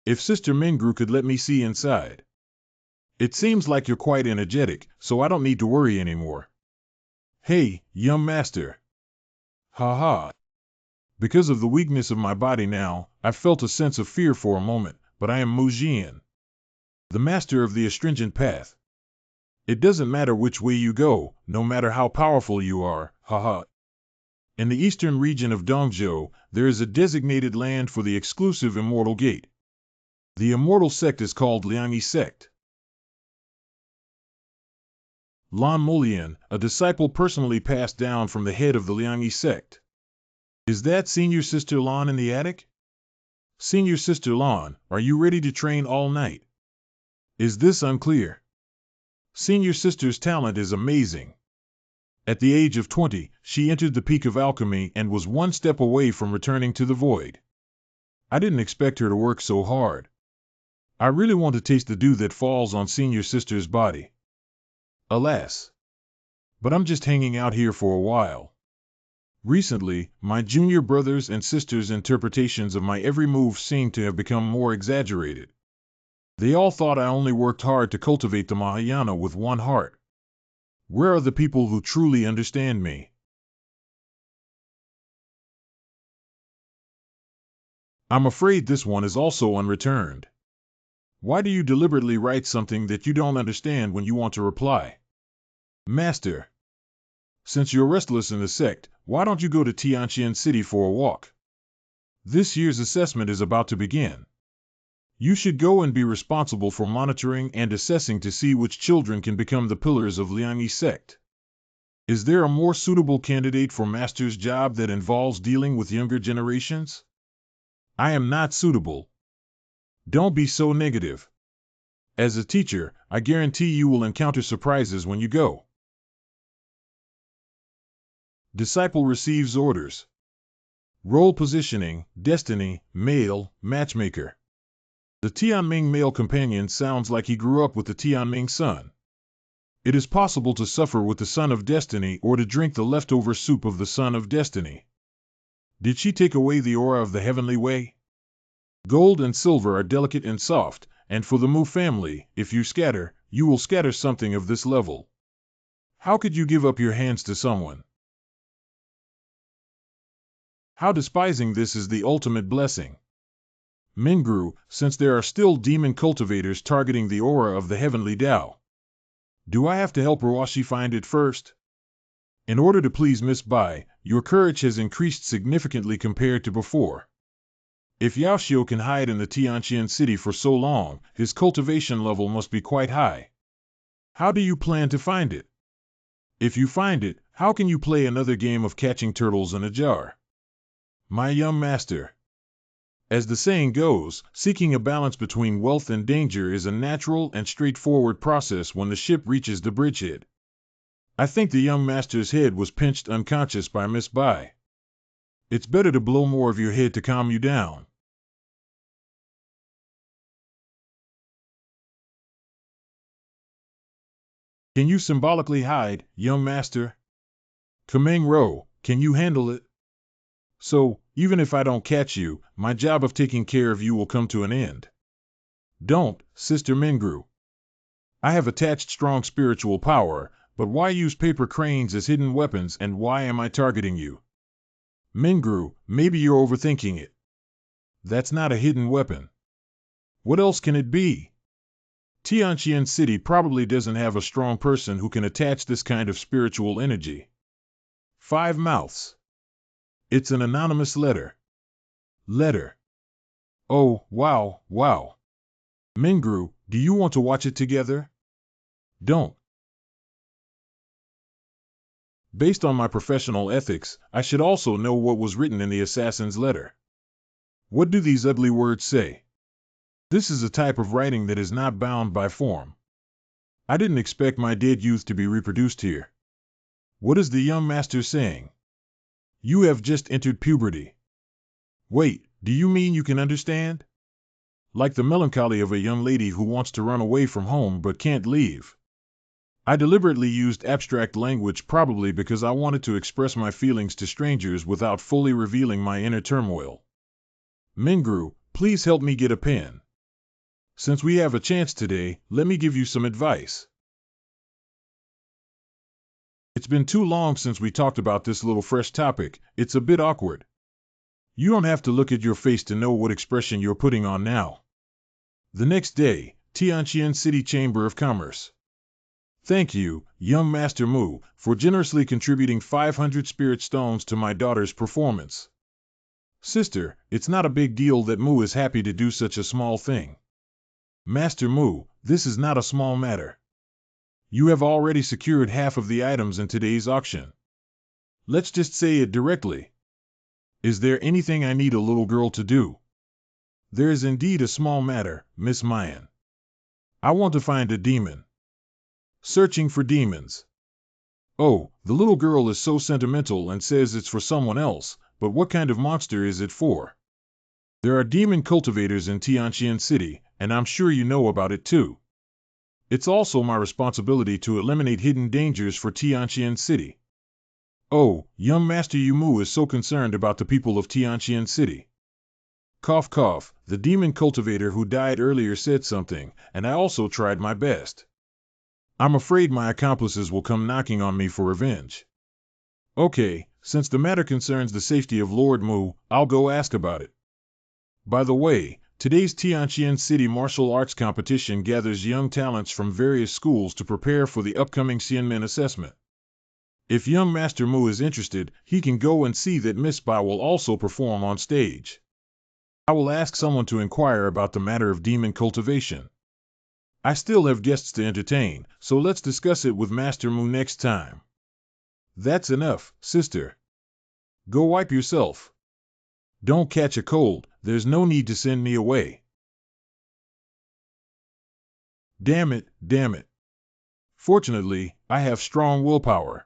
If Sister Mingru could let me see inside. It seems like you're quite energetic, so I don't need to worry anymore. Hey, young master. Ha ha. Because of the weakness of my body now, I felt a sense of fear for a moment, but I am Mu Jian, the master of the astringent path. It doesn't matter which way you go, no matter how powerful you are, haha. In the eastern region of Dongzhou, there is a designated land for the exclusive Immortal Gate. The Immortal Sect is called Liangyi Sect. Lan Mulian, a disciple personally passed down from the head of the Liangyi Sect. Is that Senior Sister Lan in the attic? Senior Sister Lan, are you ready to train all night? Is this unclear? Senior Sister's talent is amazing. At the age of 20, she entered the peak of alchemy and was one step away from returning to the void. I didn't expect her to work so hard. I really want to taste the dew that falls on Senior Sister's body. Alas. But I'm just hanging out here for a while. Recently, my junior brothers and sisters' interpretations of my every move seem to have become more exaggerated. They all thought I only worked hard to cultivate the Mahayana with one heart. Where are the people who truly understand me? I'm afraid this one is also unreturned. Why do you deliberately write something that you don't understand when you want to reply? Master. Since you're restless in the sect, why don't you go to Tianqian City for a walk? This year's assessment is about to begin. You should go and be responsible for monitoring and assessing to see which children can become the pillars of Liangyi Sect. Is there a more suitable candidate for master's job that involves dealing with younger generations? I am not suitable. Don't be so negative. As a teacher, I guarantee you will encounter surprises when you go. Disciple receives orders. Role positioning, destiny, male, matchmaker. The Tianming male companion sounds like he grew up with the Tianming sun. It is possible to suffer with the son of destiny or to drink the leftover soup of the son of destiny. Did she take away the aura of the heavenly way? Gold and silver are delicate and soft, and for the Mu family, if you scatter, you will scatter something of this level. How could you give up your hands to someone? How despising this is the ultimate blessing. Mingru, since there are still demon cultivators targeting the aura of the heavenly Tao. Do I have to help Rawashi find it first? In order to please Miss Bai, your courage has increased significantly compared to before. If Yaoxiu can hide in the Tianqian city for so long, his cultivation level must be quite high. How do you plan to find it? If you find it, how can you play another game of catching turtles in a jar? My young master. As the saying goes, seeking a balance between wealth and danger is a natural and straightforward process when the ship reaches the bridgehead. I think the young master's head was pinched unconscious by Miss Bai. It's better to blow more of your head to calm you down. Can you symbolically hide, young master? Kameng Ro, can you handle it? So, even if I don't catch you, my job of taking care of you will come to an end. Don't, Sister Mingru. I have attached strong spiritual power, but why use paper cranes as hidden weapons and why am I targeting you? Mingru, maybe you're overthinking it. That's not a hidden weapon. What else can it be? Tianqian City probably doesn't have a strong person who can attach this kind of spiritual energy. 5 mouths. It's an anonymous letter. Letter. Oh, wow, wow. Mingru, do you want to watch it together? Don't. Based on my professional ethics, I should also know what was written in the assassin's letter. What do these ugly words say? This is a type of writing that is not bound by form. I didn't expect my dead youth to be reproduced here. What is the young master saying? You have just entered puberty. Wait, do you mean you can understand? Like the melancholy of a young lady who wants to run away from home but can't leave. I deliberately used abstract language probably because I wanted to express my feelings to strangers without fully revealing my inner turmoil. Mingru, please help me get a pen. Since we have a chance today, let me give you some advice. It's been too long since we talked about this little fresh topic, it's a bit awkward. You don't have to look at your face to know what expression you're putting on now. The next day, Tianqian City Chamber of Commerce. Thank you, young Master Mu, for generously contributing 500 spirit stones to my daughter's performance. Sister, it's not a big deal that Mu is happy to do such a small thing. Master Mu, this is not a small matter. You have already secured half of the items in today's auction. Let's just say it directly. Is there anything I need a little girl to do? There is indeed a small matter, Miss Mayan. I want to find a demon. Searching for demons. Oh, the little girl is so sentimental and says it's for someone else, but what kind of monster is it for? There are demon cultivators in Tianqian City, and I'm sure you know about it too. It's also my responsibility to eliminate hidden dangers for Tianqian City. Oh, young Master Yumu is so concerned about the people of Tianqian City. Cough cough, the demon cultivator who died earlier said something, and I also tried my best. I'm afraid my accomplices will come knocking on me for revenge. Okay, since the matter concerns the safety of Lord Mu, I'll go ask about it. By the way, today's Tianqian City martial arts competition gathers young talents from various schools to prepare for the upcoming Xianmen assessment. If young Master Mu is interested, he can go and see that Miss Bai will also perform on stage. I will ask someone to inquire about the matter of demon cultivation. I still have guests to entertain, so let's discuss it with Master Mu next time. That's enough, sister. Go wipe yourself. Don't catch a cold, there's no need to send me away. Damn it, damn it. Fortunately, I have strong willpower.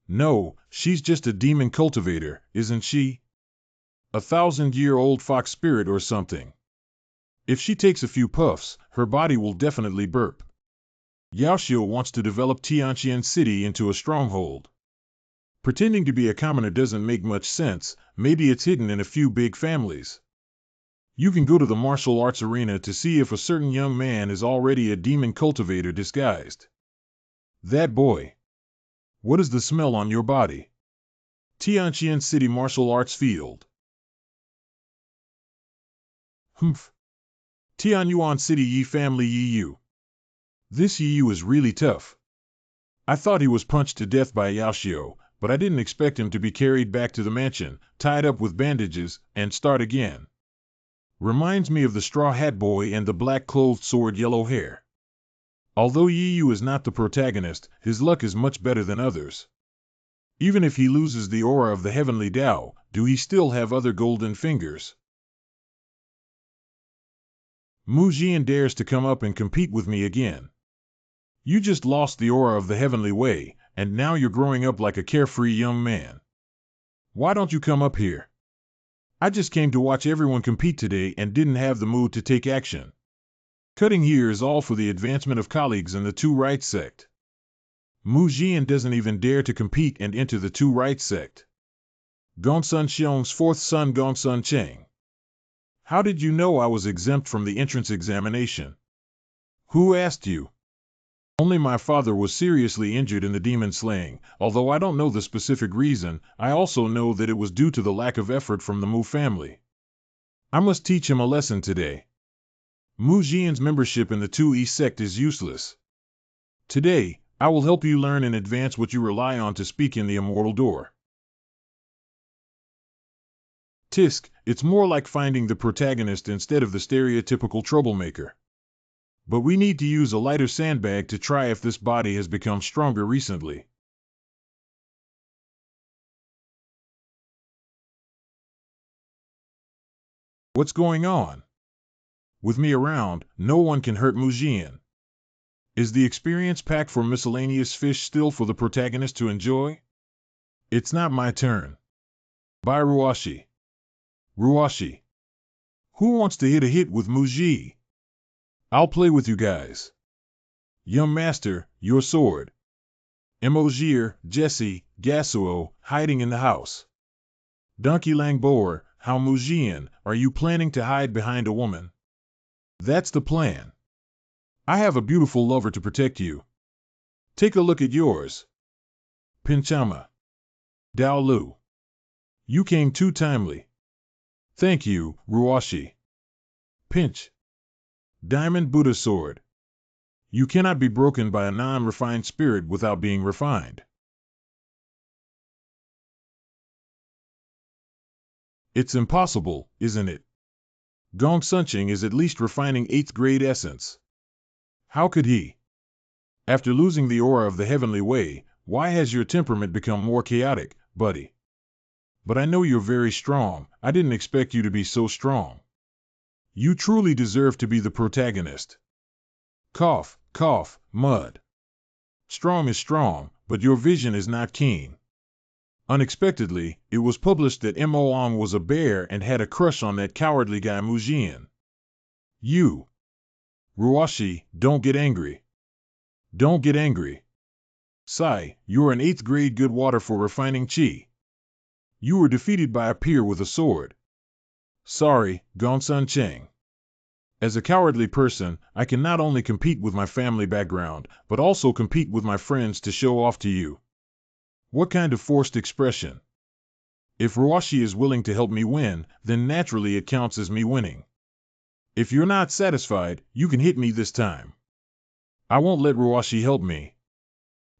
No, she's just a demon cultivator, isn't she? 1,000-year-old fox spirit or something. If she takes a few puffs, her body will definitely burp. Yaoxiu wants to develop Tianqian City into a stronghold. Pretending to be a commoner doesn't make much sense, maybe it's hidden in a few big families. You can go to the martial arts arena to see if a certain young man is already a demon cultivator disguised. That boy. What is the smell on your body? Tianqian City Martial Arts Field. Humph. Tianyuan City Yi Family Yi Yu. This Yi Yu is really tough. I thought he was punched to death by Yaoxiu, but I didn't expect him to be carried back to the mansion, tied up with bandages, and start again. Reminds me of the Straw Hat Boy and the black-clothed sword yellow hair. Although Yi Yu is not the protagonist, his luck is much better than others. Even if he loses the aura of the heavenly Tao, do he still have other golden fingers? Mu Jian dares to come up and compete with me again. You just lost the aura of the heavenly way, and now you're growing up like a carefree young man. Why don't you come up here? I just came to watch everyone compete today and didn't have the mood to take action. Cutting here is all for the advancement of colleagues in the Two Right sect. Mu Jian doesn't even dare to compete and enter the Two Right sect. Gongsun Xiong's fourth son Gongsun Cheng. How did you know I was exempt from the entrance examination? Who asked you? Only my father was seriously injured in the demon slaying. Although I don't know the specific reason, I also know that it was due to the lack of effort from the Mu family. I must teach him a lesson today. Mu Jian's membership in the 2E sect is useless. Today, I will help you learn in advance what you rely on to speak in the immortal door. Tisk, it's more like finding the protagonist instead of the stereotypical troublemaker. But we need to use a lighter sandbag to try if this body has become stronger recently. What's going on? With me around, no one can hurt Mu Jian. Is the experience pack for miscellaneous fish still for the protagonist to enjoy? It's not my turn. Bye Ruashi. Ruashi. Who wants to hit a hit with Mu Ji? I'll play with you guys. Young master, your sword. Mojir, Jesse, Gasuo, hiding in the house. Donkey Lang Boer, how Mu Jian, are you planning to hide behind a woman? That's the plan. I have a beautiful lover to protect you. Take a look at yours. Pinchama. Dao Lu. You came too timely. Thank you, Ruashi. Pinch. Diamond Buddha sword. You cannot be broken by a non-refined spirit without being refined. It's impossible, isn't it? Gong Sunching is at least refining 8th grade essence. How could he? After losing the aura of the heavenly way, why has your temperament become more chaotic, buddy? But I know you're very strong. I didn't expect you to be so strong. You truly deserve to be the protagonist. Cough, cough, mud. Strong is strong, but your vision is not keen. Unexpectedly, it was published that Mo Ong was a bear and had a crush on that cowardly guy Mu Jian. You. Ruashi, don't get angry. Don't get angry. Sai, you're an 8th grade good water for refining chi. You were defeated by a peer with a sword. Sorry, Gongsun Cheng. As a cowardly person, I can not only compete with my family background, but also compete with my friends to show off to you. What kind of forced expression? If Ruashi is willing to help me win, then naturally it counts as me winning. If you're not satisfied, you can hit me this time. I won't let Ruashi help me.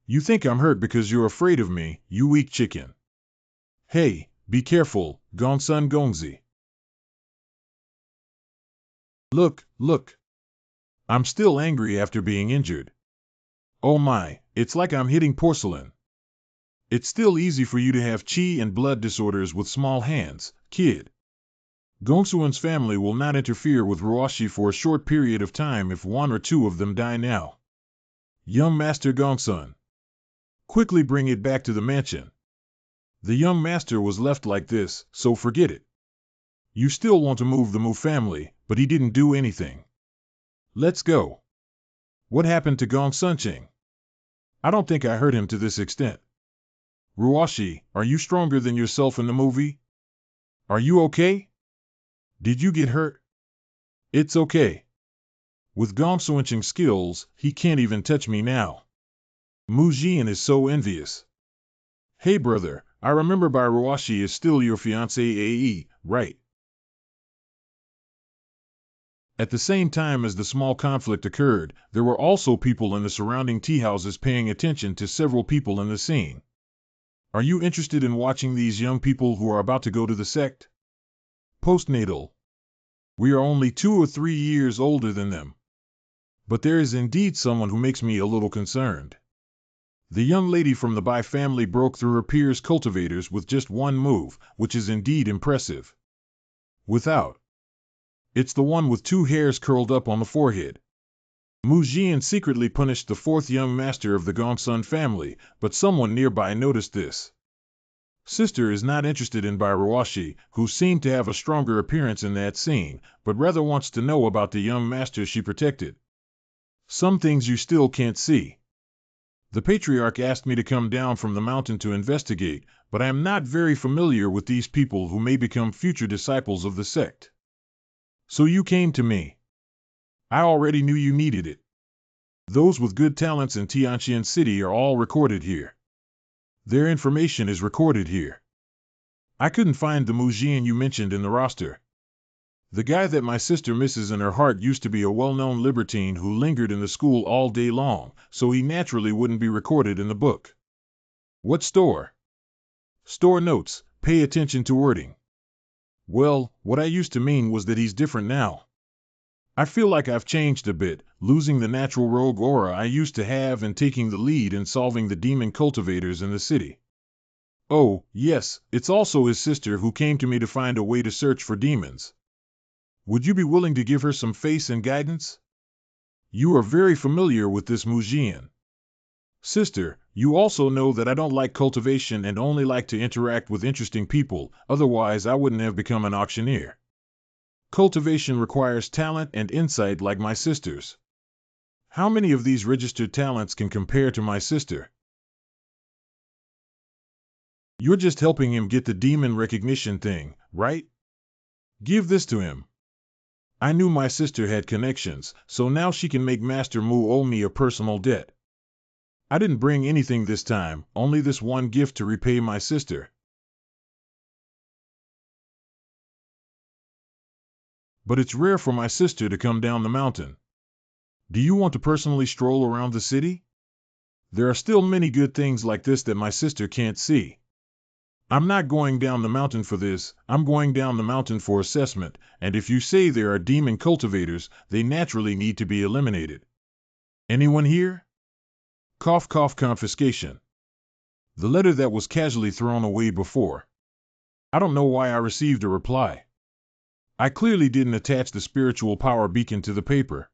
You think I'm hurt because you're afraid of me, you weak chicken. Hey, be careful, Gongsun Gongzi. Look, look. I'm still angry after being injured. Oh my, it's like I'm hitting porcelain. It's still easy for you to have chi and blood disorders with small hands, kid. Gongsuen's family will not interfere with Ruashi for a short period of time if one or two of them die now. Young Master Gongsun, quickly bring it back to the mansion. The young master was left like this, so forget it. You still want to move the Mu family, but he didn't do anything. Let's go. What happened to Gongsun? I don't think I hurt him to this extent. Ruashi, are you stronger than yourself in the movie? Are you okay? Did you get hurt? It's okay. With Gongsun's skills, he can't even touch me now. Mu Jian is so envious. Hey brother, I remember by Ruashi is still your fiancé AE, right? At the same time as the small conflict occurred, there were also people in the surrounding tea houses paying attention to several people in the scene. Are you interested in watching these young people who are about to go to the sect? Postnatal. We are only 2 or 3 years older than them. But there is indeed someone who makes me a little concerned. The young lady from the Bai family broke through her peers' cultivators with just one move, which is indeed impressive. Without. It's the one with 2 hairs curled up on the forehead. Mu Jian secretly punished the 4th young master of the Gongsun family, but someone nearby noticed this. Sister is not interested in Bai Ruashi, who seemed to have a stronger appearance in that scene, but rather wants to know about the young master she protected. Some things you still can't see. The patriarch asked me to come down from the mountain to investigate, but I am not very familiar with these people who may become future disciples of the sect. So you came to me. I already knew you needed it. Those with good talents in Tianqian City are all recorded here. Their information is recorded here. I couldn't find the Mu Jian you mentioned in the roster. The guy that my sister misses in her heart used to be a well-known libertine who lingered in the school all day long, so he naturally wouldn't be recorded in the book. What store? Store notes, pay attention to wording. Well, what I used to mean was that he's different now. I feel like I've changed a bit, losing the natural rogue aura I used to have and taking the lead in solving the demon cultivators in the city. Oh, yes, it's also his sister who came to me to find a way to search for demons. Would you be willing to give her some face and guidance? You are very familiar with this Mu Jian. Sister, you also know that I don't like cultivation and only like to interact with interesting people, otherwise I wouldn't have become an auctioneer. Cultivation requires talent and insight like my sister's. How many of these registered talents can compare to my sister? You're just helping him get the demon recognition thing, right? Give this to him. I knew my sister had connections, so now she can make Master Mu owe me a personal debt. I didn't bring anything this time, only this one gift to repay my sister. But it's rare for my sister to come down the mountain. Do you want to personally stroll around the city? There are still many good things like this that my sister can't see. I'm not going down the mountain for this, I'm going down the mountain for assessment, and if you say there are demon cultivators, they naturally need to be eliminated. Anyone here? Cough cough confiscation. The letter that was casually thrown away before. I don't know why I received a reply. I clearly didn't attach the spiritual power beacon to the paper.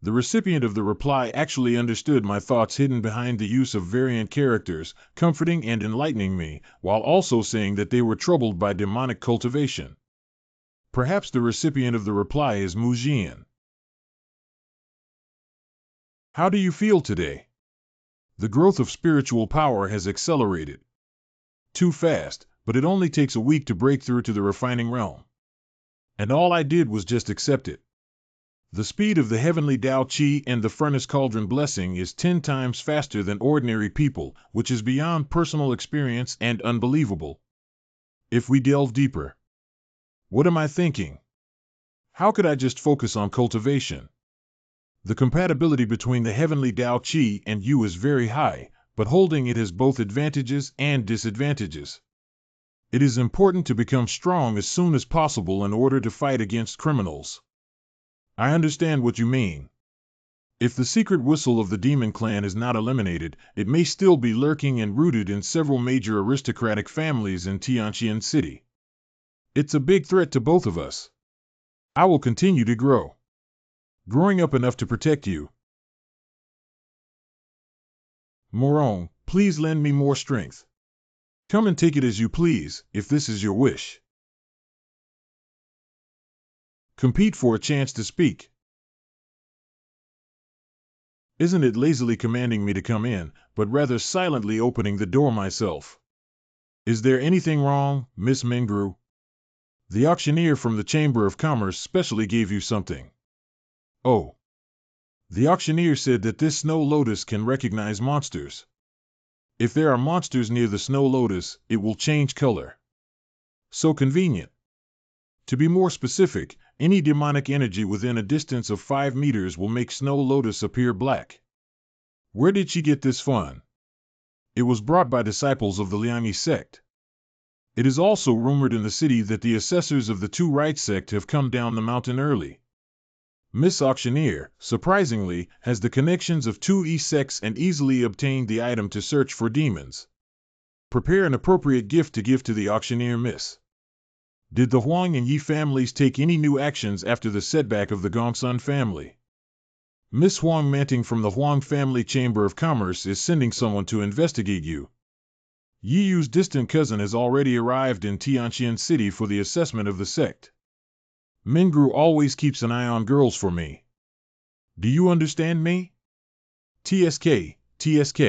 The recipient of the reply actually understood my thoughts hidden behind the use of variant characters, comforting and enlightening me, while also saying that they were troubled by demonic cultivation. Perhaps the recipient of the reply is Mu Jian. How do you feel today? The growth of spiritual power has accelerated. Too fast, but it only takes a week to break through to the refining realm. And all I did was just accept it. The speed of the heavenly Tao Qi and the furnace cauldron blessing is 10 times faster than ordinary people, which is beyond personal experience and unbelievable. If we delve deeper, what am I thinking? How could I just focus on cultivation? The compatibility between the heavenly Tao Qi and you is very high, but holding it has both advantages and disadvantages. It is important to become strong as soon as possible in order to fight against criminals. I understand what you mean. If the secret whistle of the demon clan is not eliminated, it may still be lurking and rooted in several major aristocratic families in Tianqian City. It's a big threat to both of us. I will continue to grow. Growing up enough to protect you. Moron, please lend me more strength. Come and take it as you please, if this is your wish. Compete for a chance to speak. Isn't it lazily commanding me to come in, but rather silently opening the door myself? Is there anything wrong, Miss Mingru? The auctioneer from the Chamber of Commerce specially gave you something. Oh. The auctioneer said that this snow lotus can recognize monsters. If there are monsters near the snow lotus, it will change color. So convenient. To be more specific, any demonic energy within a distance of 5 meters will make snow lotus appear black. Where did she get this fun? It was brought by disciples of the Liangyi sect. It is also rumored in the city that the assessors of the Two Right sect have come down the mountain early. Miss Auctioneer, surprisingly, has the connections of 2E sects and easily obtained the item to search for demons. Prepare an appropriate gift to give to the auctioneer, Miss. Did the Huang and Yi families take any new actions after the setback of the Gongsun family? Miss Huang Manting from the Huang Family Chamber of Commerce is sending someone to investigate you. Yi Yu's distant cousin has already arrived in Tianqian City for the assessment of the sect. Mingru always keeps an eye on girls for me. Do you understand me? TSK, TSK.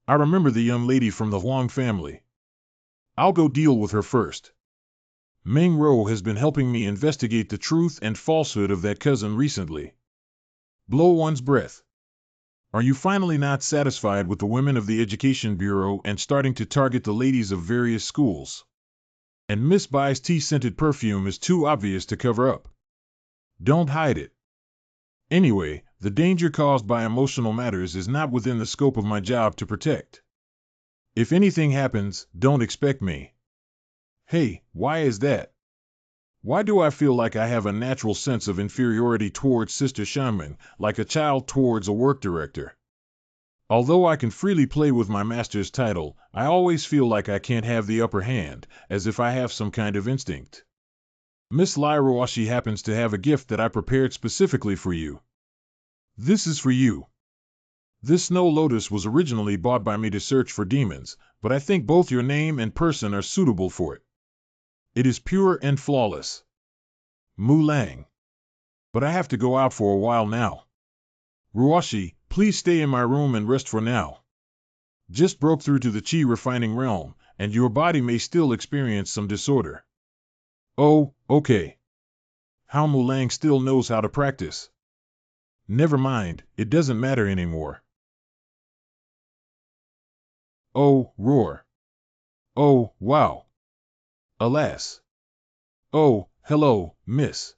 I remember the young lady from the Huang family. I'll go deal with her first. Ming Ro has been helping me investigate the truth and falsehood of that cousin recently. Blow one's breath. Are you finally not satisfied with the women of the Education Bureau and starting to target the ladies of various schools? And Miss Bai's tea-scented perfume is too obvious to cover up. Don't hide it. Anyway, the danger caused by emotional matters is not within the scope of my job to protect. If anything happens, don't expect me. Hey, why is that? Why do I feel like I have a natural sense of inferiority towards Sister Shanming, like a child towards a work director? Although I can freely play with my master's title, I always feel like I can't have the upper hand, as if I have some kind of instinct. Miss Lai Ruoshi happens to have a gift that I prepared specifically for you. This is for you. This snow lotus was originally bought by me to search for demons, but I think both your name and person are suitable for it. It is pure and flawless. Mu Lang. But I have to go out for a while now. Ruoshi, please stay in my room and rest for now. Just broke through to the Qi refining realm, and your body may still experience some disorder. Oh, okay. How Mu Lang still knows how to practice. Never mind, it doesn't matter anymore. Oh, roar. Oh, wow. Alas. Oh, hello, miss.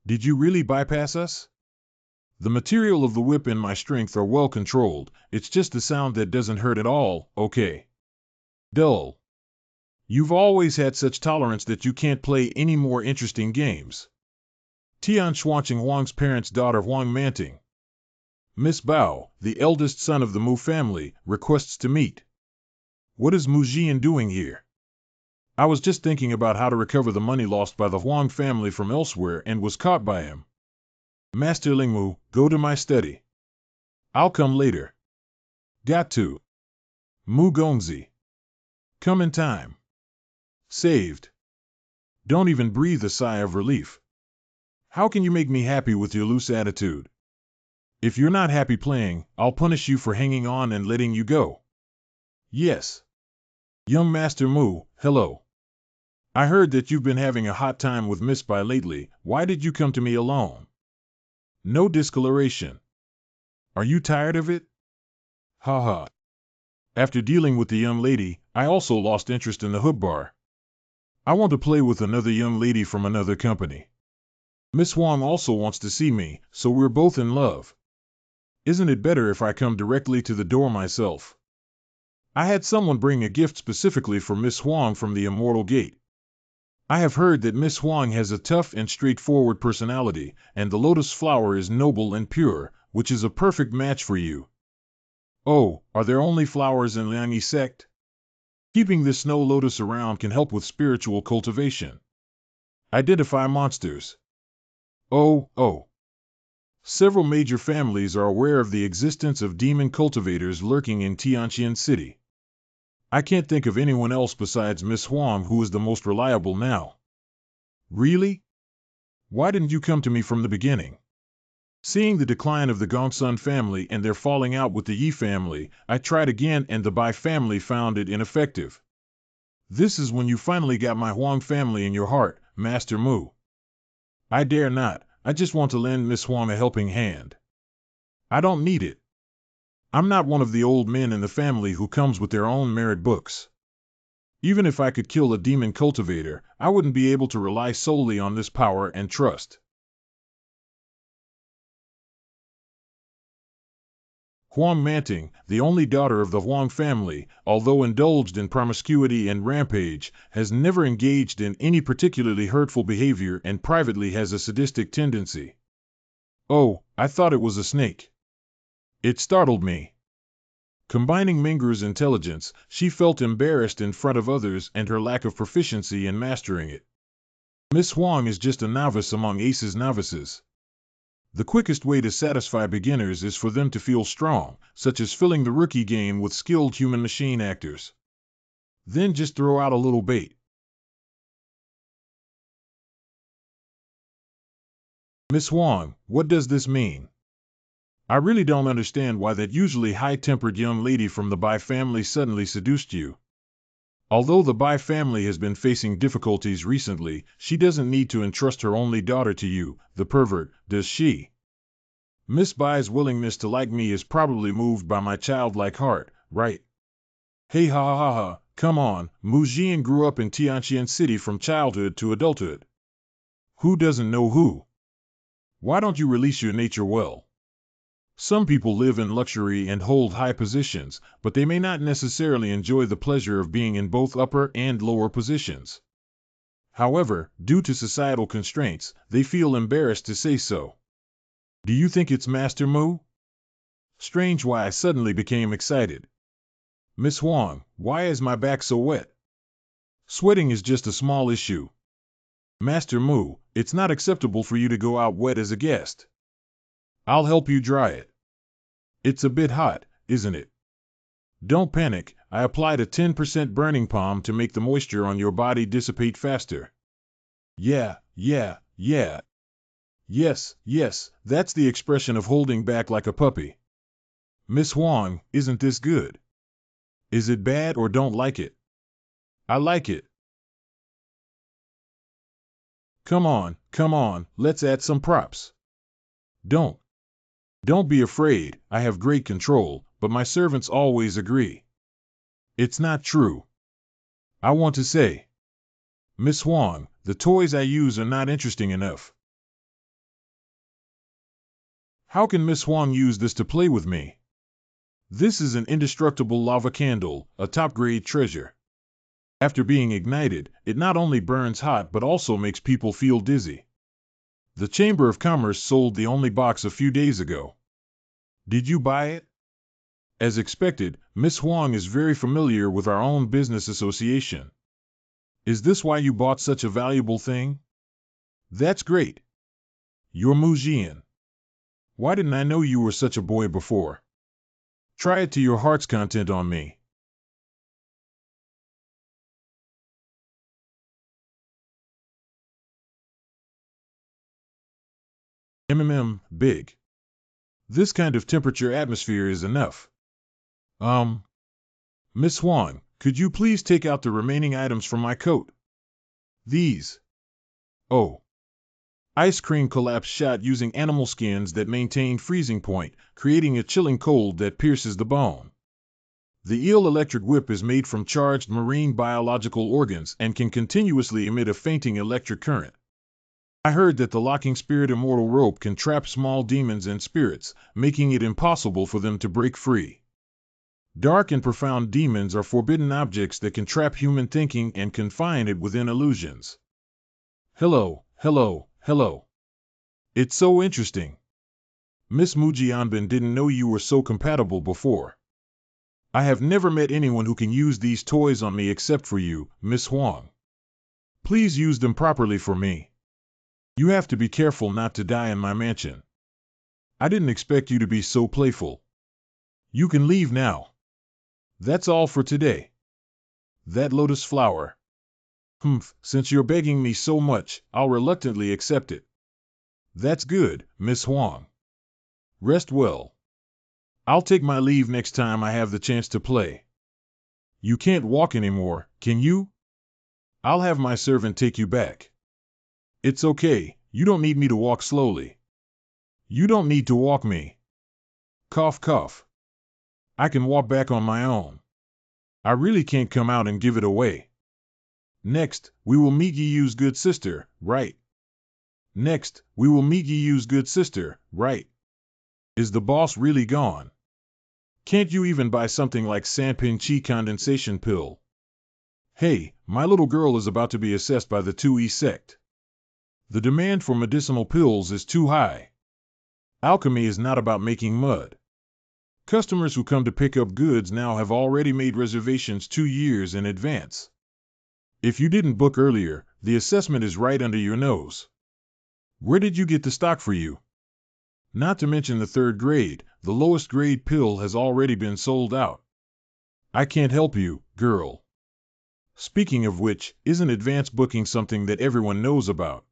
Did you really bypass us? The material of the whip and my strength are well controlled, it's just the sound that doesn't hurt at all, okay. Dull. You've always had such tolerance that you can't play any more interesting games. Tian Xuanqing Huang's parents' daughter Huang Manting. Miss Bao, the eldest son of the Mu family, requests to meet. What is Mu Jian doing here? I was just thinking about how to recover the money lost by the Huang family from elsewhere and was caught by him. Master Lingmu, go to my study. I'll come later. Got to. Mu Gongzi. Come in time. Saved. Don't even breathe a sigh of relief. How can you make me happy with your loose attitude? If you're not happy playing, I'll punish you for hanging on and letting you go. Yes. Young Master Mu, hello. I heard that you've been having a hot time with Miss Bai lately. Why did you come to me alone? No discoloration. Are you tired of it? Ha ha. After dealing with the young lady, I also lost interest in the hood bar. I want to play with another young lady from another company. Miss Huang also wants to see me, so we're both in love. Isn't it better if I come directly to the door myself? I had someone bring a gift specifically for Miss Huang from the Immortal Gate. I have heard that Miss Huang has a tough and straightforward personality, and the lotus flower is noble and pure, which is a perfect match for you. Oh, are there only flowers in Liangyi sect? Keeping this snow lotus around can help with spiritual cultivation. Identify monsters. Oh. Several major families are aware of the existence of demon cultivators lurking in Tianqian City. I can't think of anyone else besides Miss Huang who is the most reliable now. Really? Why didn't you come to me from the beginning? Seeing the decline of the Gongsun family and their falling out with the Yi family, I tried again and the Bai family found it ineffective. This is when you finally got my Huang family in your heart, Master Mu. I dare not. I just want to lend Miss Huang a helping hand. I don't need it. I'm not one of the old men in the family who comes with their own merit books. Even if I could kill a demon cultivator, I wouldn't be able to rely solely on this power and trust. Huang Manting, the only daughter of the Huang family, although indulged in promiscuity and rampage, has never engaged in any particularly hurtful behavior and privately has a sadistic tendency. Oh, I thought it was a snake. It startled me. Combining Minger's intelligence, she felt embarrassed in front of others and her lack of proficiency in mastering it. Miss Huang is just a novice among Ace's novices. The quickest way to satisfy beginners is for them to feel strong, such as filling the rookie game with skilled human-machine actors. Then just throw out a little bait. Miss Huang, what does this mean? I really don't understand why that usually high-tempered young lady from the Bai family suddenly seduced you. Although the Bai family has been facing difficulties recently, she doesn't need to entrust her only daughter to you, the pervert, does she? Miss Bai's willingness to like me is probably moved by my childlike heart, right? Hey ha, come on, Mu Jian grew up in Tianqian City from childhood to adulthood. Who doesn't know who? Why don't you release your nature well? Some people live in luxury and hold high positions, but they may not necessarily enjoy the pleasure of being in both upper and lower positions. However, due to societal constraints, they feel embarrassed to say so. Do you think it's Master Mu? Strange why I suddenly became excited. Miss Huang, why is my back so wet? Sweating is just a small issue. Master Mu, it's not acceptable for you to go out wet as a guest. I'll help you dry it. It's a bit hot, isn't it? Don't panic, I applied a 10% burning palm to make the moisture on your body dissipate faster. Yeah. Yes, that's the expression of holding back like a puppy. Miss Huang, isn't this good? Is it bad or don't like it? I like it. Come on, let's add some props. Don't be afraid, I have great control, but my servants always agree. It's not true. I want to say, Miss Huang, the toys I use are not interesting enough. How can Miss Huang use this to play with me? This is an indestructible lava candle, a top-grade treasure. After being ignited, it not only burns hot but also makes people feel dizzy. The Chamber of Commerce sold the only box a few days ago. Did you buy it? As expected, Miss Huang is very familiar with our own business association. Is this why you bought such a valuable thing? That's great. You're Mu Jian. Why didn't I know you were such a boy before? Try it to your heart's content on me. Big. This kind of temperature atmosphere is enough. Miss Huang, could you please take out the remaining items from my coat? These. Oh. Ice cream collapse shot using animal skins that maintain freezing point, creating a chilling cold that pierces the bone. The eel electric whip is made from charged marine biological organs and can continuously emit a fainting electric current. I heard that the locking spirit immortal rope can trap small demons and spirits, making it impossible for them to break free. Dark and profound demons are forbidden objects that can trap human thinking and confine it within illusions. Hello. It's so interesting. Miss Mu Jianbin didn't know you were so compatible before. I have never met anyone who can use these toys on me except for you, Miss Huang. Please use them properly for me. You have to be careful not to die in my mansion. I didn't expect you to be so playful. You can leave now. That's all for today. That lotus flower. Since you're begging me so much, I'll reluctantly accept it. That's good, Miss Huang. Rest well. I'll take my leave next time I have the chance to play. You can't walk anymore, can you? I'll have my servant take you back. It's okay, you don't need me to walk slowly. You don't need to walk me. Cough, cough. I can walk back on my own. I really can't come out and give it away. Next, we will meet Yiyu's good sister, right? Next, we will meet Yiyu's good sister, right? Is the boss really gone? Can't you even buy something like Sanpin Chi condensation pill? Hey, my little girl is about to be assessed by the 2E sect. The demand for medicinal pills is too high. Alchemy is not about making mud. Customers who come to pick up goods now have already made reservations 2 years in advance. If you didn't book earlier, the assessment is right under your nose. Where did you get the stock for you? Not to mention the 3rd grade, the lowest grade pill has already been sold out. I can't help you, girl. Speaking of which, isn't advance booking something that everyone knows about?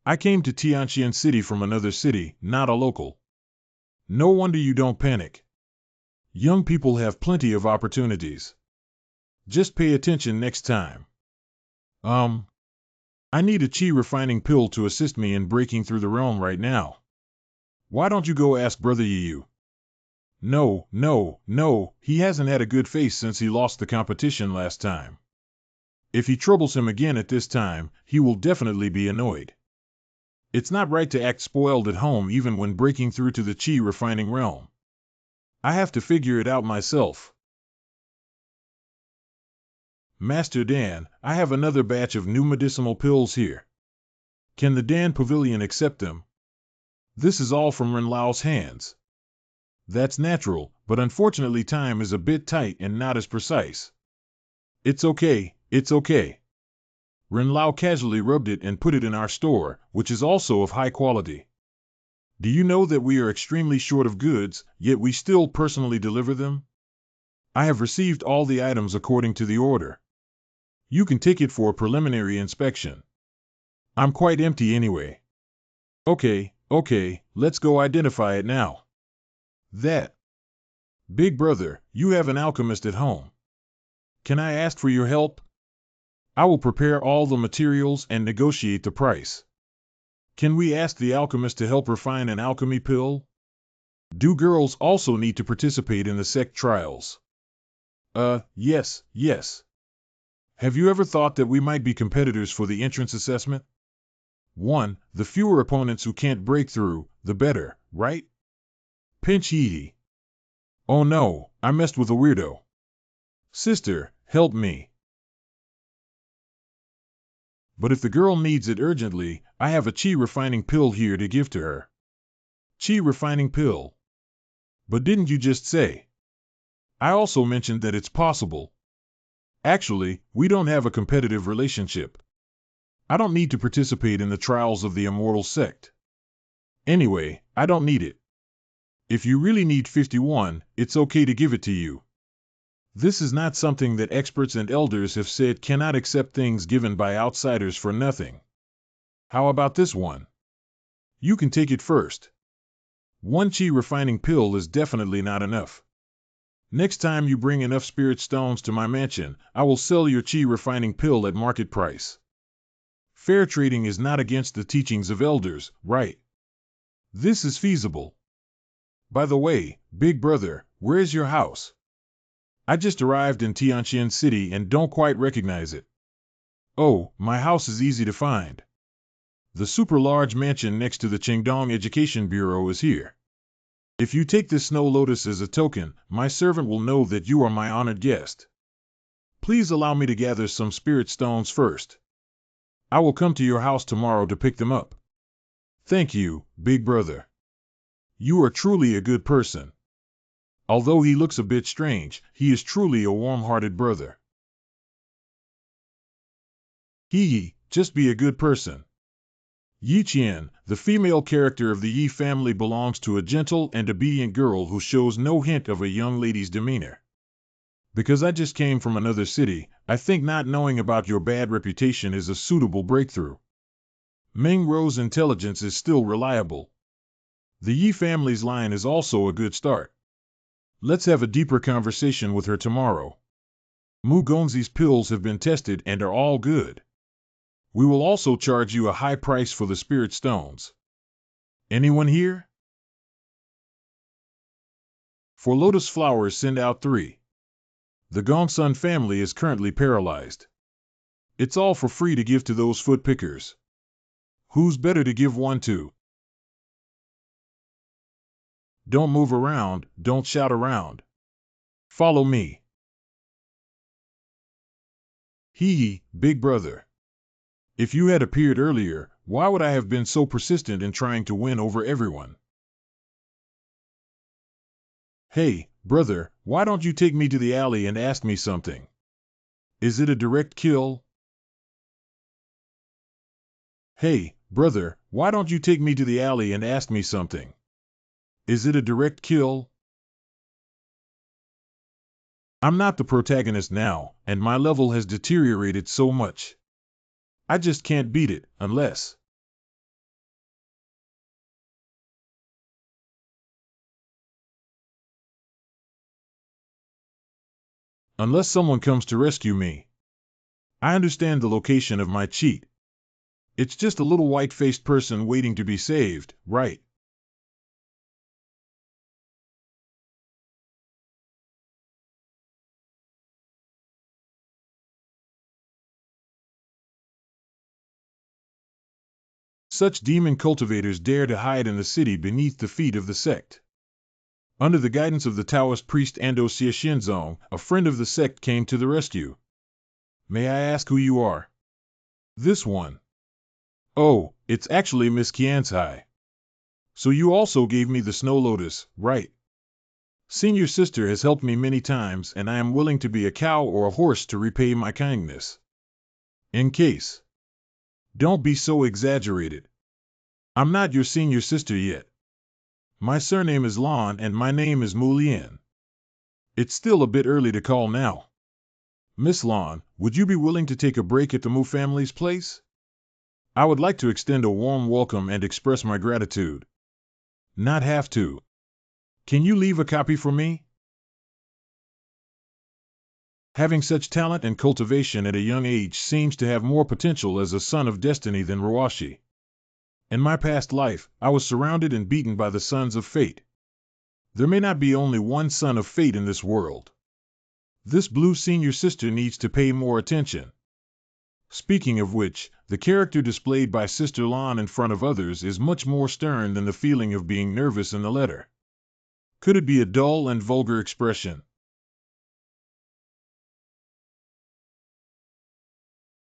I came to Tianqian City from another city, not a local. No wonder you don't panic. Young people have plenty of opportunities. Just pay attention next time. I need a chi refining pill to assist me in breaking through the realm right now. Why don't you go ask Brother Yiyu? No, he hasn't had a good face since he lost the competition last time. If he troubles him again at this time, he will definitely be annoyed. It's not right to act spoiled at home even when breaking through to the chi refining realm. I have to figure it out myself. Master Dan, I have another batch of new medicinal pills here. Can the Dan Pavilion accept them? This is all from Renlao's hands. That's natural, but unfortunately time is a bit tight and not as precise. It's okay. Renlao casually rubbed it and put it in our store, which is also of high quality. Do you know that we are extremely short of goods, yet we still personally deliver them? I have received all the items according to the order. You can take it for a preliminary inspection. I'm quite empty anyway. Okay, let's go identify it now. That. Big brother, you have an alchemist at home. Can I ask for your help? I will prepare all the materials and negotiate the price. Can we ask the alchemist to help refine an alchemy pill? Do girls also need to participate in the sect trials? Yes. Have you ever thought that we might be competitors for the entrance assessment? 1. The fewer opponents who can't break through, the better, right? Pinch Edie. Oh no, I messed with a weirdo. Sister, help me. But if the girl needs it urgently, I have a chi refining pill here to give to her. Chi refining pill. But didn't you just say? I also mentioned that it's possible. Actually, we don't have a competitive relationship. I don't need to participate in the trials of the immortal sect. Anyway, I don't need it. If you really need 51, it's okay to give it to you. This is not something that experts and elders have said cannot accept things given by outsiders for nothing. How about this one? You can take it first. 1 chi refining pill is definitely not enough. Next time you bring enough spirit stones to my mansion, I will sell your chi refining pill at market price. Fair trading is not against the teachings of elders, right? This is feasible. By the way, big brother, where's your house? I just arrived in Tianqian City and don't quite recognize it. Oh, my house is easy to find. The super large mansion next to the Qingdong Education Bureau is here. If you take this snow lotus as a token, my servant will know that you are my honored guest. Please allow me to gather some spirit stones first. I will come to your house tomorrow to pick them up. Thank you, big brother. You are truly a good person. Although he looks a bit strange, he is truly a warm-hearted brother. Hee, just be a good person. Yi Qian, the female character of the Yi family, belongs to a gentle and obedient girl who shows no hint of a young lady's demeanor. Because I just came from another city, I think not knowing about your bad reputation is a suitable breakthrough. Ming Ro's intelligence is still reliable. The Yi family's line is also a good start. Let's have a deeper conversation with her tomorrow. Mu Gongzi's pills have been tested and are all good. We will also charge you a high price for the spirit stones. Anyone here? For lotus flowers, send out 3. The Gongsun family is currently paralyzed. It's all for free to give to those foot pickers. Who's better to give one to? Don't move around, don't shout around. Follow me. Hee, big brother. If you had appeared earlier, why would I have been so persistent in trying to win over everyone? Hey, brother, why don't you take me to the alley and ask me something? Is it a direct kill? Hey, brother, why don't you take me to the alley and ask me something? Is it a direct kill? I'm not the protagonist now, and my level has deteriorated so much. I just can't beat it, unless... Unless someone comes to rescue me. I understand the location of my cheat. It's just a little white-faced person waiting to be saved, right? Such demon cultivators dare to hide in the city beneath the feet of the sect. Under the guidance of the Taoist priest Ando Xiexinzong, a friend of the sect came to the rescue. May I ask who you are? This one. Oh, it's actually Miss Qianzhai. So you also gave me the snow lotus, right? Senior sister has helped me many times, and I am willing to be a cow or a horse to repay my kindness. In case. Don't be so exaggerated. I'm not your senior sister yet. My surname is Lan and my name is Mu Lian. It's still a bit early to call now. Miss Lan, would you be willing to take a break at the Mu family's place? I would like to extend a warm welcome and express my gratitude. Not have to. Can you leave a copy for me? Having such talent and cultivation at a young age seems to have more potential as a son of destiny than Ruashi. In my past life, I was surrounded and beaten by the sons of fate. There may not be only one son of fate in this world. This blue senior sister needs to pay more attention. Speaking of which, the character displayed by Sister Lan in front of others is much more stern than the feeling of being nervous in the letter. Could it be a dull and vulgar expression?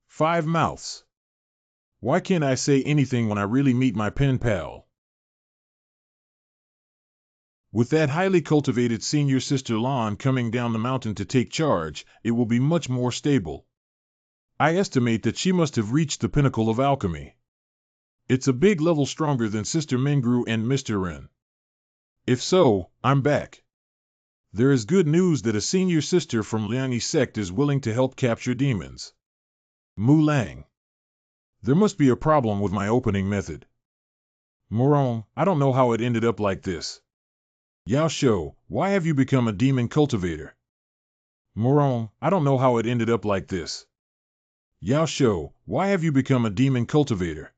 5 mouths. Why can't I say anything when I really meet my pen pal? With that highly cultivated senior sister Lan coming down the mountain to take charge, it will be much more stable. I estimate that she must have reached the pinnacle of alchemy. It's a big level stronger than Sister Mingru and Mr. Ren. If so, I'm back. There is good news that a senior sister from Liangyi sect is willing to help capture demons. Mu Lang. There must be a problem with my opening method. Morong, I don't know how it ended up like this. Yao Shou, why have you become a demon cultivator? Morong, I don't know how it ended up like this. Yao Shou, why have you become a demon cultivator?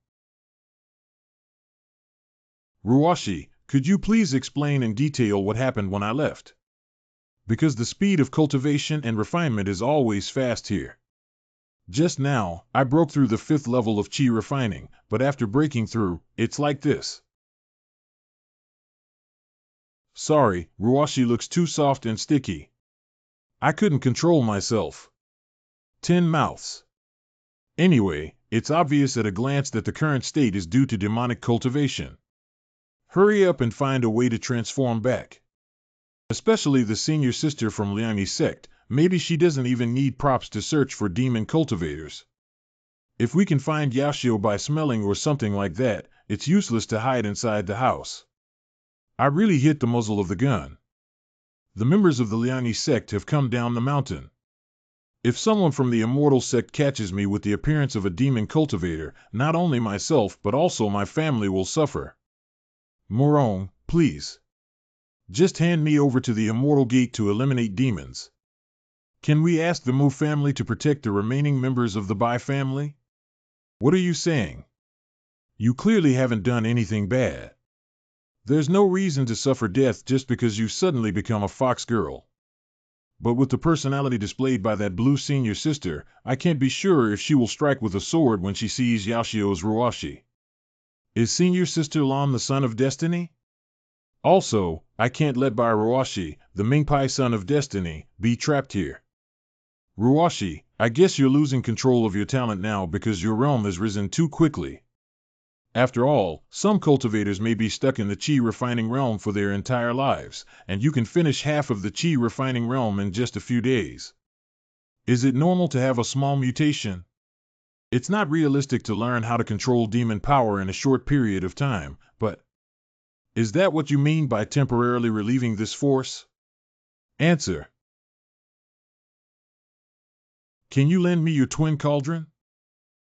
Ruashi, could you please explain in detail what happened when I left? Because the speed of cultivation and refinement is always fast here. Just now, I broke through the 5th level of Qi refining, but after breaking through, it's like this. Sorry, Ruashi looks too soft and sticky. I couldn't control myself. 10 mouths. Anyway, it's obvious at a glance that the current state is due to demonic cultivation. Hurry up and find a way to transform back. Especially the senior sister from Liang's sect. Maybe she doesn't even need props to search for demon cultivators. If we can find Yashio by smelling or something like that, it's useless to hide inside the house. I really hit the muzzle of the gun. The members of the Liang sect have come down the mountain. If someone from the immortal sect catches me with the appearance of a demon cultivator, not only myself but also my family will suffer. Morong, please. Just hand me over to the immortal gate to eliminate demons. Can we ask the Mu family to protect the remaining members of the Bai family? What are you saying? You clearly haven't done anything bad. There's no reason to suffer death just because you suddenly become a fox girl. But with the personality displayed by that blue senior sister, I can't be sure if she will strike with a sword when she sees Yashio's Ruashi. Is senior sister Lan the son of destiny? Also, I can't let Bai Ruashi, the Mingpai son of destiny, be trapped here. Ruashi, I guess you're losing control of your talent now because your realm has risen too quickly. After all, some cultivators may be stuck in the Qi refining realm for their entire lives, and you can finish half of the Qi refining realm in just a few days. Is it normal to have a small mutation? It's not realistic to learn how to control demon power in a short period of time, but is that what you mean by temporarily relieving this force? Answer. Can you lend me your twin cauldron?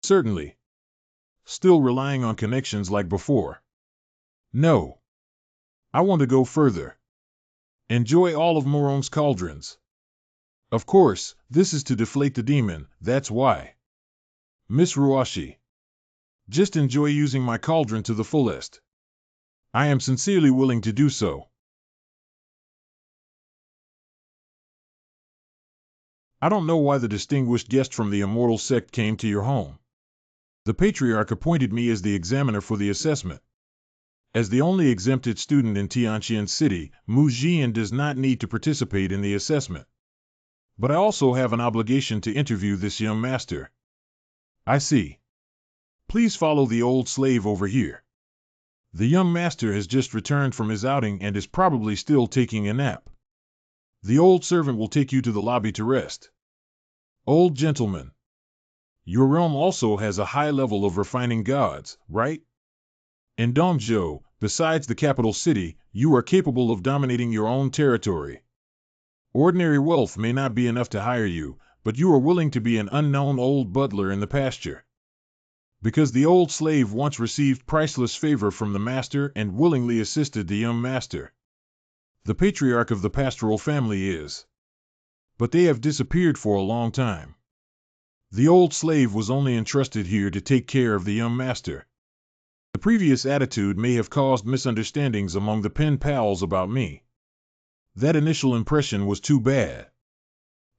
Certainly. Still relying on connections like before? No. I want to go further. Enjoy all of Morong's cauldrons. Of course, this is to deflate the demon, that's why. Miss Ruashi. Just enjoy using my cauldron to the fullest. I am sincerely willing to do so. I don't know why the distinguished guest from the immortal sect came to your home. The patriarch appointed me as the examiner for the assessment. As the only exempted student in Tianqian City, Mu Jian does not need to participate in the assessment. But I also have an obligation to interview this young master. I see. Please follow the old slave over here. The young master has just returned from his outing and is probably still taking a nap. The old servant will take you to the lobby to rest. Old gentleman. Your realm also has a high level of refining gods, right? In Dongzhou, besides the capital city, you are capable of dominating your own territory. Ordinary wealth may not be enough to hire you, but you are willing to be an unknown old butler in the pasture. Because the old slave once received priceless favor from the master and willingly assisted the young master. The patriarch of the pastoral family is. But they have disappeared for a long time. The old slave was only entrusted here to take care of the young master. The previous attitude may have caused misunderstandings among the pen pals about me. That initial impression was too bad.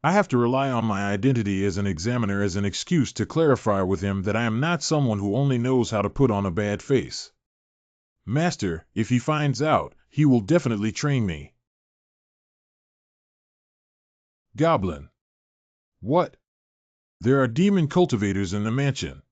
I have to rely on my identity as an examiner as an excuse to clarify with him that I am not someone who only knows how to put on a bad face. Master, if he finds out, he will definitely train me. Goblin. What? There are demon cultivators in the mansion.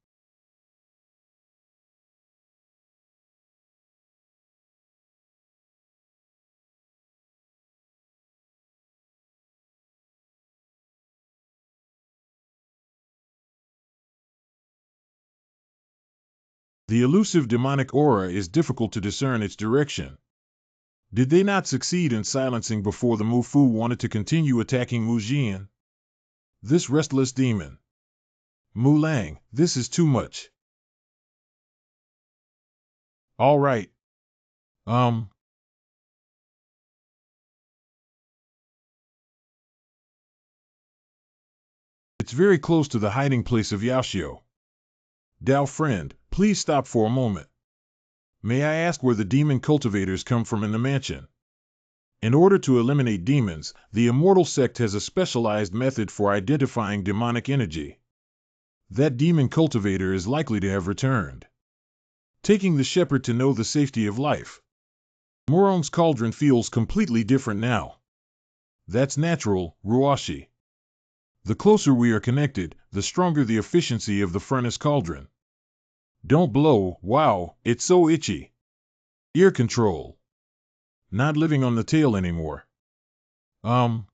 The elusive demonic aura is difficult to discern its direction. Did they not succeed in silencing before the Mu Fu wanted to continue attacking Mu Jian? This restless demon. Mu Lang, this is too much. All right. It's very close to the hiding place of Yashio. Dao friend, please stop for a moment. May I ask where the demon cultivators come from in the mansion? In order to eliminate demons, the immortal sect has a specialized method for identifying demonic energy. That demon cultivator is likely to have returned. Taking the shepherd to know the safety of life. Morong's cauldron feels completely different now. That's natural, Ruashi. The closer we are connected, the stronger the efficiency of the furnace cauldron. Don't blow, wow, it's so itchy. Ear control. Not living on the tail anymore. Um,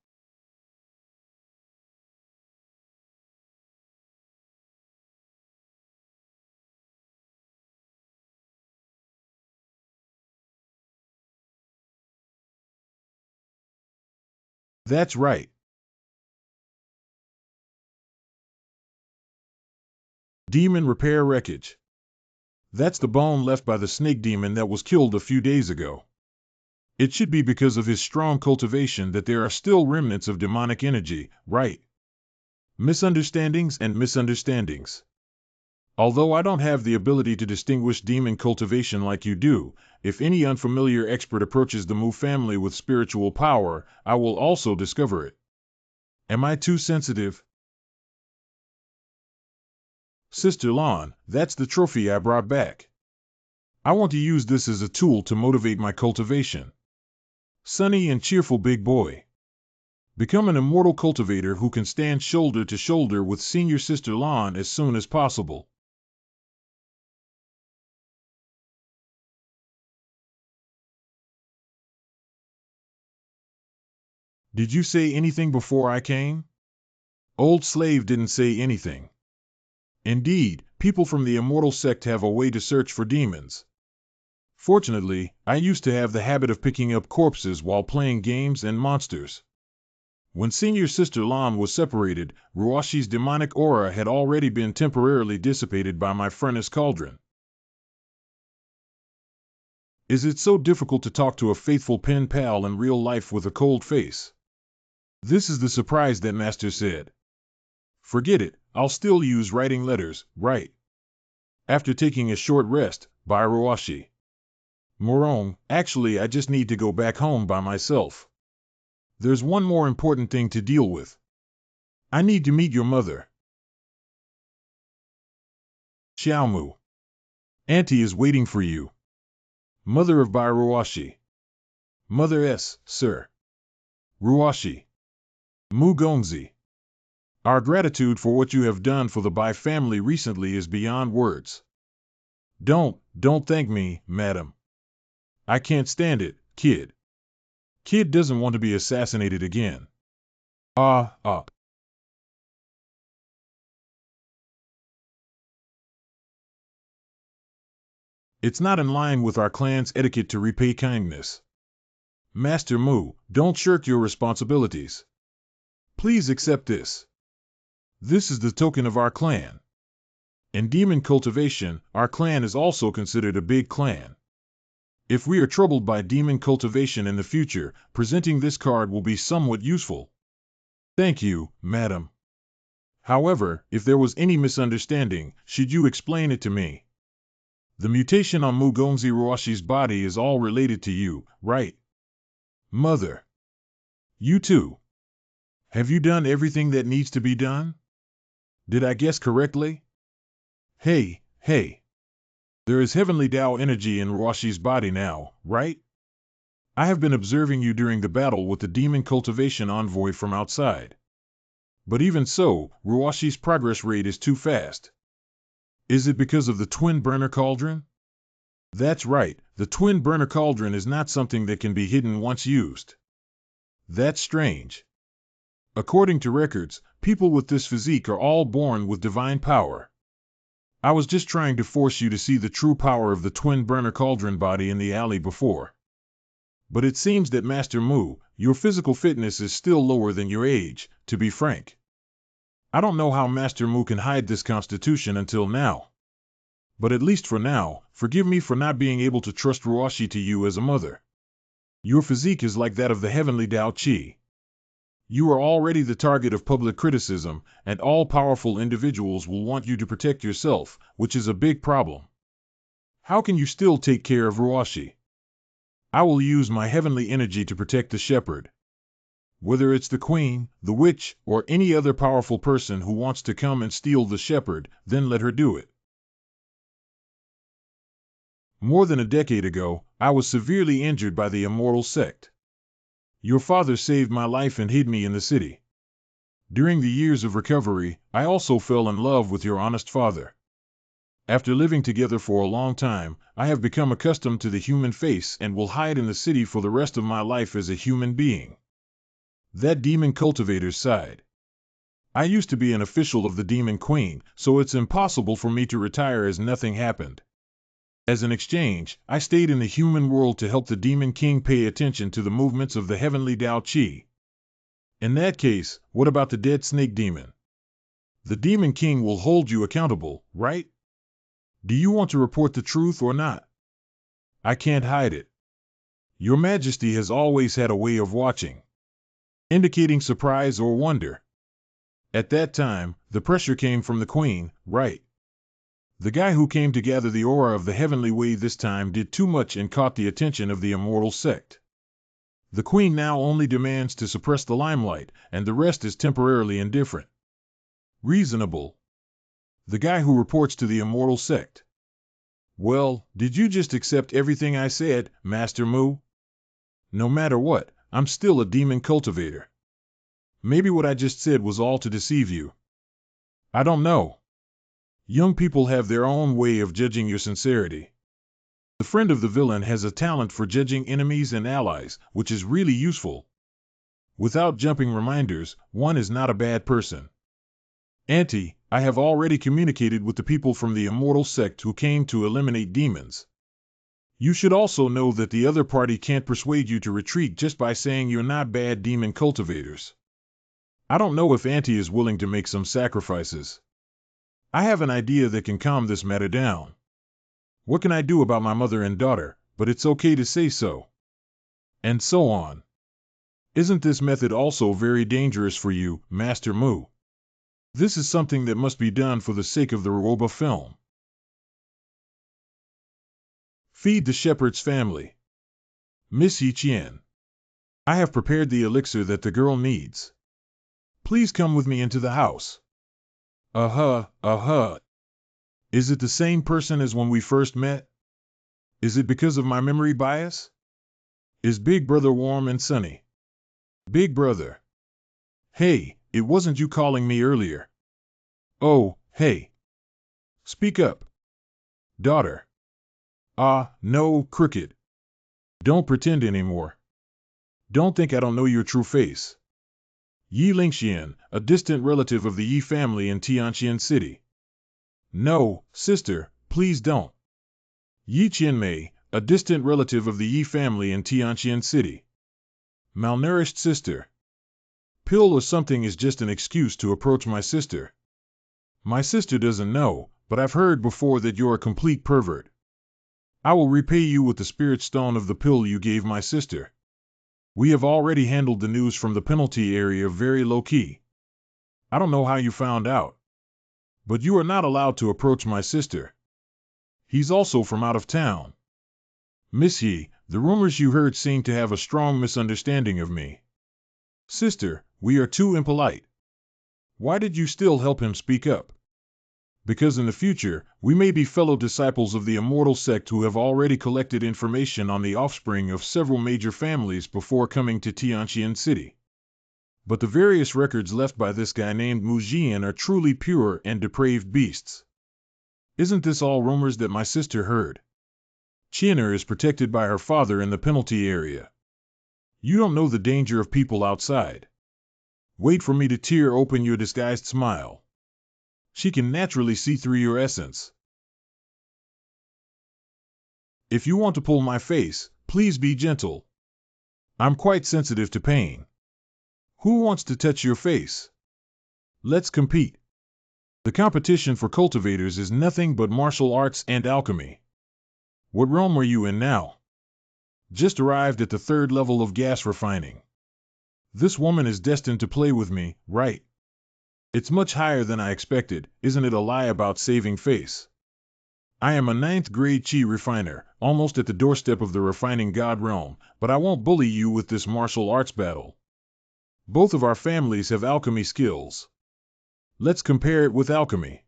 that's right. Demon repair wreckage. That's the bone left by the snake demon that was killed a few days ago. It should be because of his strong cultivation that there are still remnants of demonic energy, right? Misunderstandings and misunderstandings. Although I don't have the ability to distinguish demon cultivation like you do, if any unfamiliar expert approaches the Mu family with spiritual power, I will also discover it. Am I too sensitive? Sister Lon, that's the trophy I brought back. I want to use this as a tool to motivate my cultivation. Sunny and cheerful big boy. Become an immortal cultivator who can stand shoulder to shoulder with senior Sister Lon as soon as possible. Did you say anything before I came? Old Slave didn't say anything. Indeed, people from the immortal sect have a way to search for demons. Fortunately, I used to have the habit of picking up corpses while playing games and monsters. When Senior Sister Lon was separated, Ruashi's demonic aura had already been temporarily dissipated by my furnace cauldron. Is it so difficult to talk to a faithful pen pal in real life with a cold face? This is the surprise that Master said. Forget it, I'll still use writing letters, right? After taking a short rest, by Ruashi. Morong, actually I just need to go back home by myself. There's one more important thing to deal with. I need to meet your mother. Xiaomu. Auntie is waiting for you. Mother of Bai Ruashi. Mother S, sir. Ruashi. Mu Gongzi. Our gratitude for what you have done for the Bai family recently is beyond words. Don't thank me, madam. I can't stand it, kid. Kid doesn't want to be assassinated again. Ah. It's not in line with our clan's etiquette to repay kindness. Master Mu, don't shirk your responsibilities. Please accept this. This is the token of our clan. In demon cultivation, our clan is also considered a big clan. If we are troubled by demon cultivation in the future, presenting this card will be somewhat useful. Thank you, madam. However, if there was any misunderstanding, should you explain it to me? The mutation on Mugonzi Ruashi's body is all related to you, right? Mother. You too. Have you done everything that needs to be done? Did I guess correctly? Hey. There is heavenly Tao energy in Ruashi's body now, right? I have been observing you during the battle with the demon cultivation envoy from outside. But even so, Ruashi's progress rate is too fast. Is it because of the twin burner cauldron? That's right, the twin burner cauldron is not something that can be hidden once used. That's strange. According to records, people with this physique are all born with divine power. I was just trying to force you to see the true power of the twin burner cauldron body in the alley before. But it seems that Master Mu, your physical fitness is still lower than your age, to be frank. I don't know how Master Mu can hide this constitution until now. But at least for now, forgive me for not being able to trust Ruashi to you as a mother. Your physique is like that of the heavenly Dao Qi. You are already the target of public criticism, and all-powerful individuals will want you to protect yourself, which is a big problem. How can you still take care of Ruashi? I will use my heavenly energy to protect the shepherd. Whether it's the queen, the witch, or any other powerful person who wants to come and steal the shepherd, then let her do it. More than a decade ago, I was severely injured by the immortal sect. Your father saved my life and hid me in the city. During the years of recovery, I also fell in love with your honest father. After living together for a long time, I have become accustomed to the human face and will hide in the city for the rest of my life as a human being. That demon cultivator sighed. I used to be an official of the Demon Queen, so it's impossible for me to retire as nothing happened. As an exchange, I stayed in the human world to help the Demon King pay attention to the movements of the heavenly Dao Qi. In that case, what about the dead snake demon? The Demon King will hold you accountable, right? Do you want to report the truth or not? I can't hide it. Your Majesty has always had a way of watching, indicating surprise or wonder. At that time, the pressure came from the Queen, right? The guy who came to gather the aura of the heavenly way this time did too much and caught the attention of the immortal sect. The Queen now only demands to suppress the limelight, and the rest is temporarily indifferent. Reasonable. The guy who reports to the immortal sect. Well, did you just accept everything I said, Master Mu? No matter what, I'm still a demon cultivator. Maybe what I just said was all to deceive you. I don't know. Young people have their own way of judging your sincerity. The friend of the villain has a talent for judging enemies and allies, which is really useful. Without jumping reminders, one is not a bad person. Auntie, I have already communicated with the people from the immortal sect who came to eliminate demons. You should also know that the other party can't persuade you to retreat just by saying you're not bad demon cultivators. I don't know if Auntie is willing to make some sacrifices. I have an idea that can calm this matter down. What can I do about my mother and daughter, but it's okay to say so. And so on. Isn't this method also very dangerous for you, Master Mu? This is something that must be done for the sake of the Roba film. Feed the shepherd's family. Miss Yi Qian. I have prepared the elixir that the girl needs. Please come with me into the house. Is it the same person as when we first met? Is it because of my memory bias? Is Big Brother warm and sunny? Big Brother. Hey, it wasn't you calling me earlier. Oh, hey. Speak up. Daughter. No, Crooked. Don't pretend anymore. Don't think I don't know your true face. Yi Lingxian, a distant relative of the Yi family in Tianqian City. No, sister, please don't. Yi Qianmei, a distant relative of the Yi family in Tianqian City. Malnourished sister. Pill or something is just an excuse to approach my sister. My sister doesn't know, but I've heard before that you're a complete pervert. I will repay you with the spirit stone of the pill you gave my sister. We have already handled the news from the penalty area very low-key. I don't know how you found out. But you are not allowed to approach my sister. He's also from out of town. Miss Yi, the rumors you heard seem to have a strong misunderstanding of me. Sister, we are too impolite. Why did you still help him speak up? Because in the future, we may be fellow disciples of the immortal sect who have already collected information on the offspring of several major families before coming to Tianqian City. But the various records left by this guy named Mu Jian are truly pure and depraved beasts. Isn't this all rumors that my sister heard? Qianer is protected by her father in the penalty area. You don't know the danger of people outside. Wait for me to tear open your disguised smile. She can naturally see through your essence. If you want to pull my face, please be gentle. I'm quite sensitive to pain. Who wants to touch your face? Let's compete. The competition for cultivators is nothing but martial arts and alchemy. What realm are you in now? Just arrived at the 3rd level of gas refining. This woman is destined to play with me, right? It's much higher than I expected, isn't it a lie about saving face? I am a 9th grade Qi refiner, almost at the doorstep of the refining god realm, but I won't bully you with this martial arts battle. Both of our families have alchemy skills. Let's compare it with alchemy.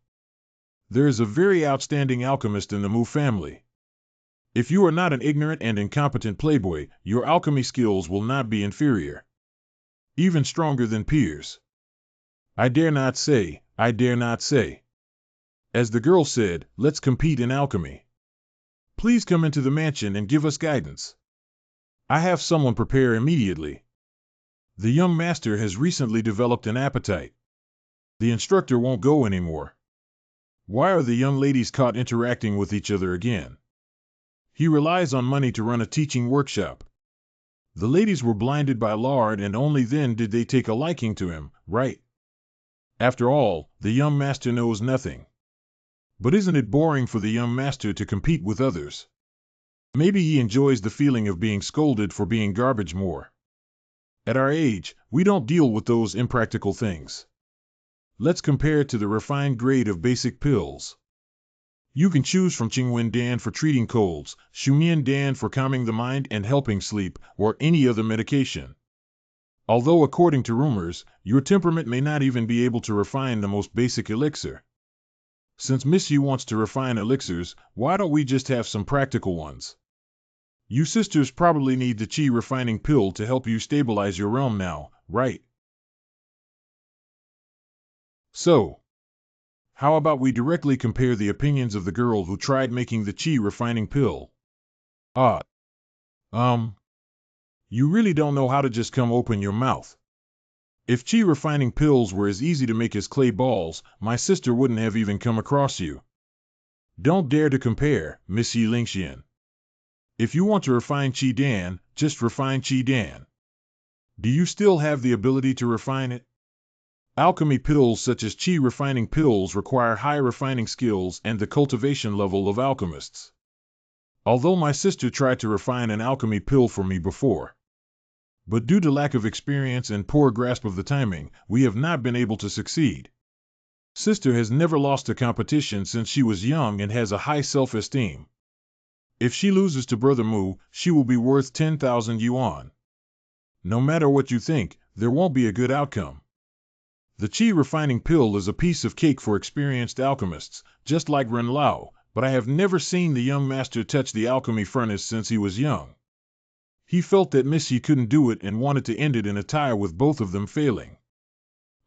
There is a very outstanding alchemist in the Mu family. If you are not an ignorant and incompetent playboy, your alchemy skills will not be inferior. Even stronger than peers. I dare not say. As the girl said, let's compete in alchemy. Please come into the mansion and give us guidance. I have someone prepare immediately. The young master has recently developed an appetite. The instructor won't go anymore. Why are the young ladies caught interacting with each other again? He relies on money to run a teaching workshop. The ladies were blinded by lard, and only then did they take a liking to him, right? After all, the young master knows nothing. But isn't it boring for the young master to compete with others? Maybe he enjoys the feeling of being scolded for being garbage more. At our age, we don't deal with those impractical things. Let's compare it to the refined grade of basic pills. You can choose from Qingwen Dan for treating colds, Shumian Dan for calming the mind and helping sleep, or any other medication. Although according to rumors, your temperament may not even be able to refine the most basic elixir. Since Miss Yu wants to refine elixirs, why don't we just have some practical ones? You sisters probably need the Qi refining pill to help you stabilize your realm now, right? So, how about we directly compare the opinions of the girl who tried making the Qi refining pill? You really don't know how to just come open your mouth. If Qi refining pills were as easy to make as clay balls, my sister wouldn't have even come across you. Don't dare to compare, Miss Yi Lingxian. If you want to refine Qi Dan, just refine Qi Dan. Do you still have the ability to refine it? Alchemy pills such as Qi refining pills require high refining skills and the cultivation level of alchemists. Although my sister tried to refine an alchemy pill for me before. But due to lack of experience and poor grasp of the timing, we have not been able to succeed. Sister has never lost a competition since she was young and has a high self-esteem. If she loses to Brother Mu, she will be worth 10,000 yuan. No matter what you think, there won't be a good outcome. The Qi refining pill is a piece of cake for experienced alchemists, just like Ren Lao, but I have never seen the young master touch the alchemy furnace since he was young. He felt that Miss Yi couldn't do it and wanted to end it in a tie with both of them failing.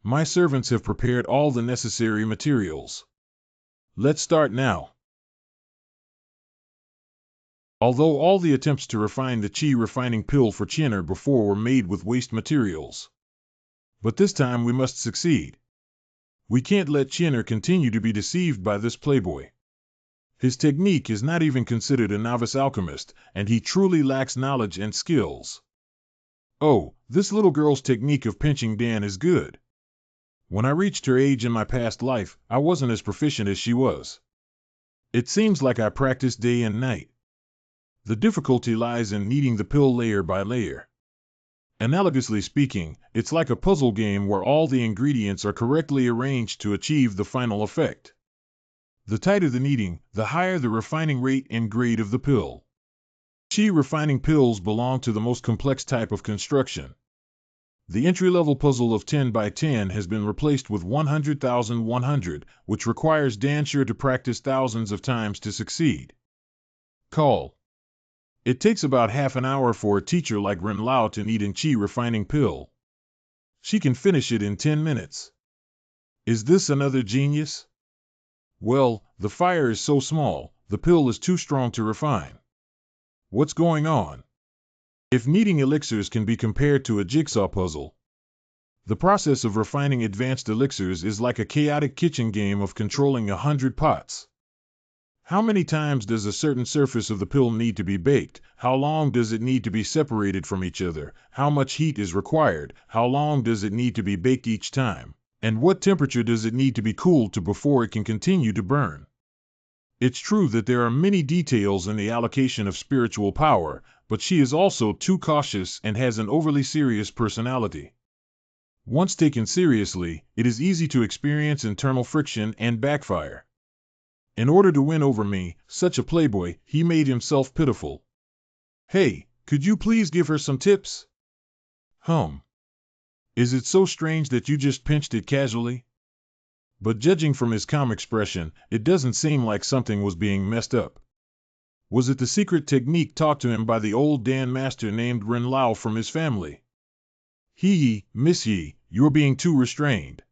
My servants have prepared all the necessary materials. Let's start now. Although all the attempts to refine the Qi refining pill for Qin'er before were made with waste materials. But this time we must succeed. We can't let Qin'er continue to be deceived by this playboy. His technique is not even considered a novice alchemist, and he truly lacks knowledge and skills. Oh, this little girl's technique of pinching Dan is good. When I reached her age in my past life, I wasn't as proficient as she was. It seems like I practiced day and night. The difficulty lies in kneading the pill layer by layer. Analogously speaking, it's like a puzzle game where all the ingredients are correctly arranged to achieve the final effect. The tighter the kneading, the higher the refining rate and grade of the pill. Qi refining pills belong to the most complex type of construction. The entry-level puzzle of 10 by 10 has been replaced with 100,100, which requires Danshur to practice thousands of times to succeed. Call. It takes about half an hour for a teacher like Ren Lao to knead an Qi refining pill. She can finish it in 10 minutes. Is this another genius? Well, the fire is so small, the pill is too strong to refine. What's going on? If kneading elixirs can be compared to a jigsaw puzzle, the process of refining advanced elixirs is like a chaotic kitchen game of controlling 100 pots. How many times does a certain surface of the pill need to be baked? How long does it need to be separated from each other? How much heat is required? How long does it need to be baked each time? And what temperature does it need to be cooled to before it can continue to burn? It's true that there are many details in the allocation of spiritual power, but she is also too cautious and has an overly serious personality. Once taken seriously, it is easy to experience internal friction and backfire. In order to win over me, such a playboy, he made himself pitiful. Hey, could you please give her some tips? Is it so strange that you just pinched it casually? But judging from his calm expression, it doesn't seem like something was being messed up. Was it the secret technique taught to him by the old Dan master named Ren Lao from his family? Miss Yi, you're being too restrained.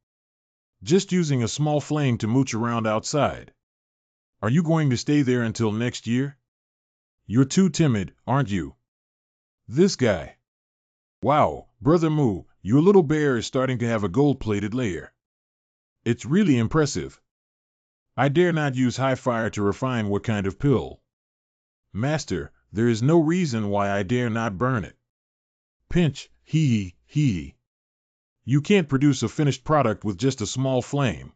Just using a small flame to mooch around outside. Are you going to stay there until next year? You're too timid, aren't you? This guy. Wow, Brother Mu, Your little bear is starting to have a gold-plated lair. It's really impressive. I dare not use high fire to refine what kind of pill. Master, there is no reason why I dare not burn it. Pinch, hee hee. You can't produce a finished product with just a small flame.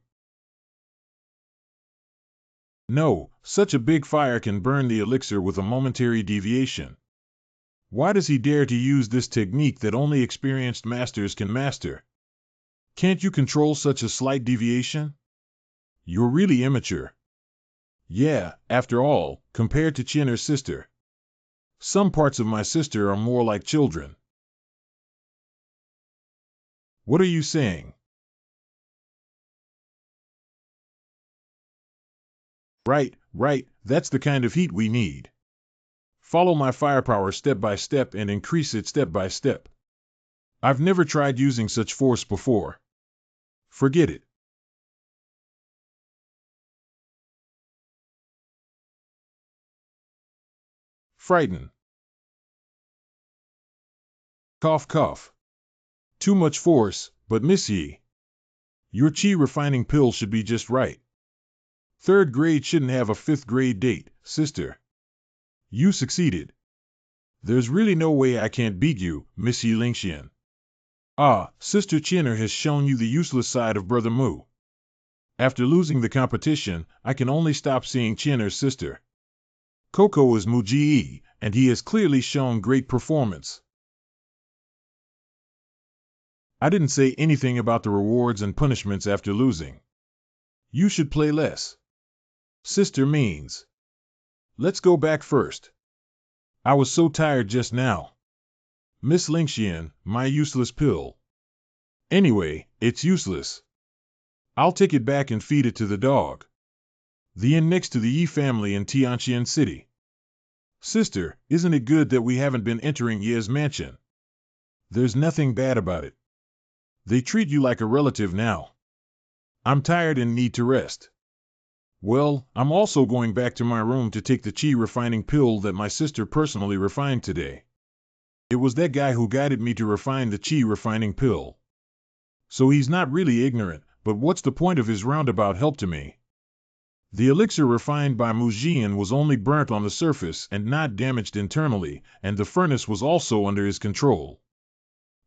No, such a big fire can burn the elixir with a momentary deviation. Why does he dare to use this technique that only experienced masters can master? Can't you control such a slight deviation? You're really immature. Yeah, after all, compared to Chin or sister. Some parts of my sister are more like children. What are you saying? Right, that's the kind of heat we need. Follow my firepower step by step and increase it step by step. I've never tried using such force before. Forget it. Frighten. Cough cough. Too much force, but miss ye. Your chi refining pill should be just right. 3rd grade shouldn't have a 5th grade date, sister. You succeeded. There's really no way I can't beat you, Miss Yi Lingxian. Ah, Sister Chinner has shown you the useless side of Brother Mu. After losing the competition, I can only stop seeing Chinner's sister. Coco is Mu Ji, and he has clearly shown great performance. I didn't say anything about the rewards and punishments after losing. You should play less. Sister means. Let's go back first. I was so tired just now. Miss Lingxian, my useless pill. Anyway, it's useless. I'll take it back and feed it to the dog. The inn next to the Yi family in Tianqian City. Sister, isn't it good that we haven't been entering Ye's mansion? There's nothing bad about it. They treat you like a relative now. I'm tired and need to rest. Well, I'm also going back to my room to take the chi refining pill that my sister personally refined today. It was that guy who guided me to refine the chi refining pill. So he's not really ignorant, but what's the point of his roundabout help to me? The elixir refined by Mu Jian was only burnt on the surface and not damaged internally, and the furnace was also under his control.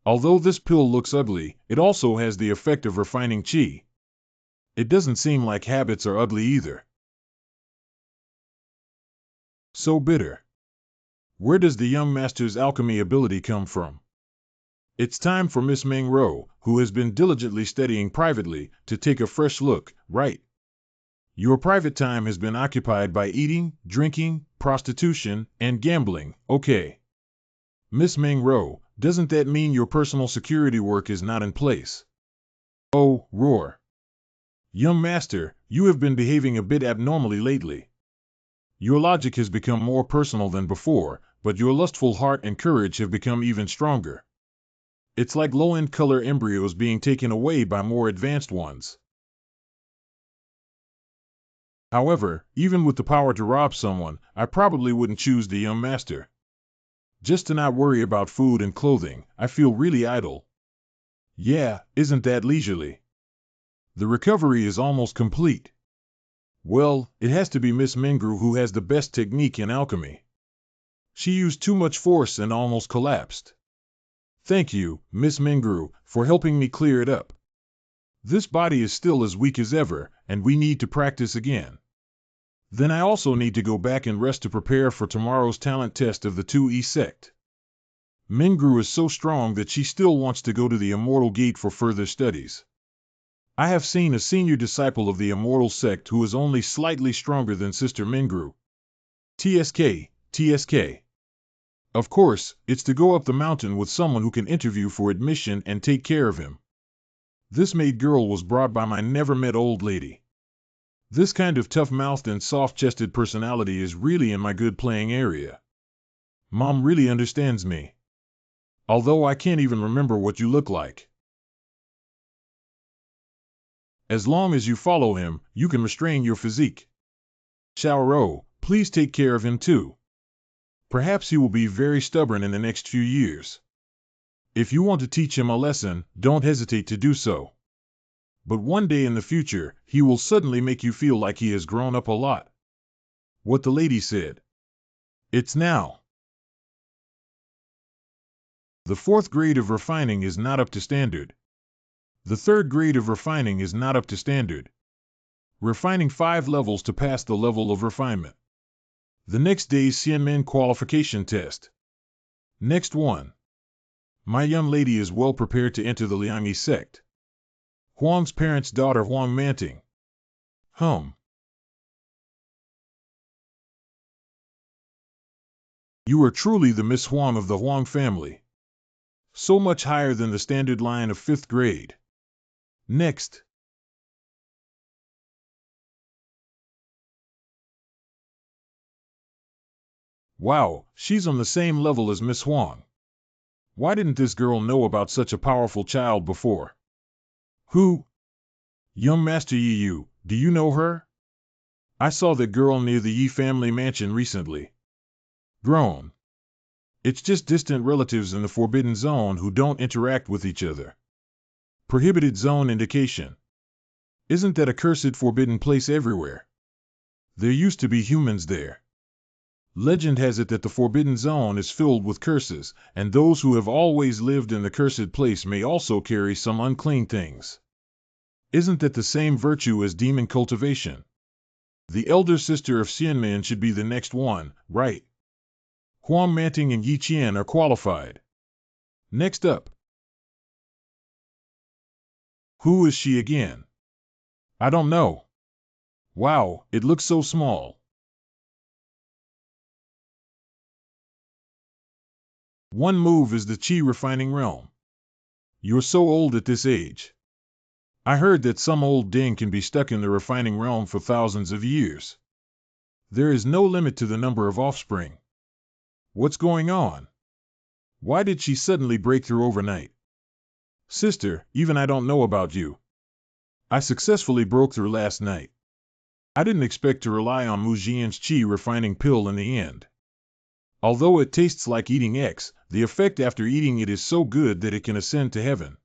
Although this pill looks ugly, it also has the effect of refining chi. It doesn't seem like habits are ugly either. So bitter. Where does the young master's alchemy ability come from? It's time for Miss Meng Ro, who has been diligently studying privately, to take a fresh look, right? Your private time has been occupied by eating, drinking, prostitution, and gambling, okay. Miss Meng Ro, doesn't that mean your personal security work is not in place? Oh, roar. Young master, you have been behaving a bit abnormally lately. Your logic has become more personal than before, but your lustful heart and courage have become even stronger. It's like low-end color embryos being taken away by more advanced ones. However, even with the power to rob someone, I probably wouldn't choose the young master. Just to not worry about food and clothing, I feel really idle. Yeah, isn't that leisurely? The recovery is almost complete. Well, it has to be Miss Mingru who has the best technique in alchemy. She used too much force and almost collapsed. Thank you, Miss Mingru, for helping me clear it up. This body is still as weak as ever, and we need to practice again. Then I also need to go back and rest to prepare for tomorrow's talent test of the 2E sect. Mingru is so strong that she still wants to go to the Immortal Gate for further studies. I have seen a senior disciple of the Immortal Sect who is only slightly stronger than Sister Mingru. TSK. Of course, it's to go up the mountain with someone who can interview for admission and take care of him. This maid girl was brought by my never-met old lady. This kind of tough-mouthed and soft-chested personality is really in my good playing area. Mom really understands me. Although I can't even remember what you look like. As long as you follow him, you can restrain your physique. Xiaoro, please take care of him too. Perhaps he will be very stubborn in the next few years. If you want to teach him a lesson, don't hesitate to do so. But one day in the future, he will suddenly make you feel like he has grown up a lot. What the lady said. It's now. The fourth grade of refining is not up to standard. The third grade of refining is not up to standard. Refining 5 levels to pass the level of refinement. The next day's Xianmen qualification test. Next one. My young lady is well prepared to enter the Liangyi sect. Huang's parents' daughter Huang Manting. You are truly the Miss Huang of the Huang family. So much higher than the standard line of 5th grade. Next. Wow, she's on the same level as Miss Huang. Why didn't this girl know about such a powerful child before? Who? Young Master Yi Yu, do you know her? I saw that girl near the Yi family mansion recently. Grown. It's just distant relatives in the Forbidden Zone who don't interact with each other. Prohibited Zone indication. Isn't that a cursed forbidden place everywhere? There used to be humans there. Legend has it that the Forbidden Zone is filled with curses, and those who have always lived in the cursed place may also carry some unclean things. Isn't that the same virtue as demon cultivation? The elder sister of Xianmen should be the next one, right? Huang Manting and Yi Qian are qualified. Next up. Who is she again? I don't know. Wow, it looks so small. One move is the Qi refining realm. You're so old at this age. I heard that some old ding can be stuck in the refining realm for thousands of years. There is no limit to the number of offspring. What's going on? Why did she suddenly break through overnight? Sister, even I don't know about you. I successfully broke through last night. I didn't expect to rely on Mu Jian's Qi refining pill in the end. Although it tastes like eating X, the effect after eating it is so good that it can ascend to heaven.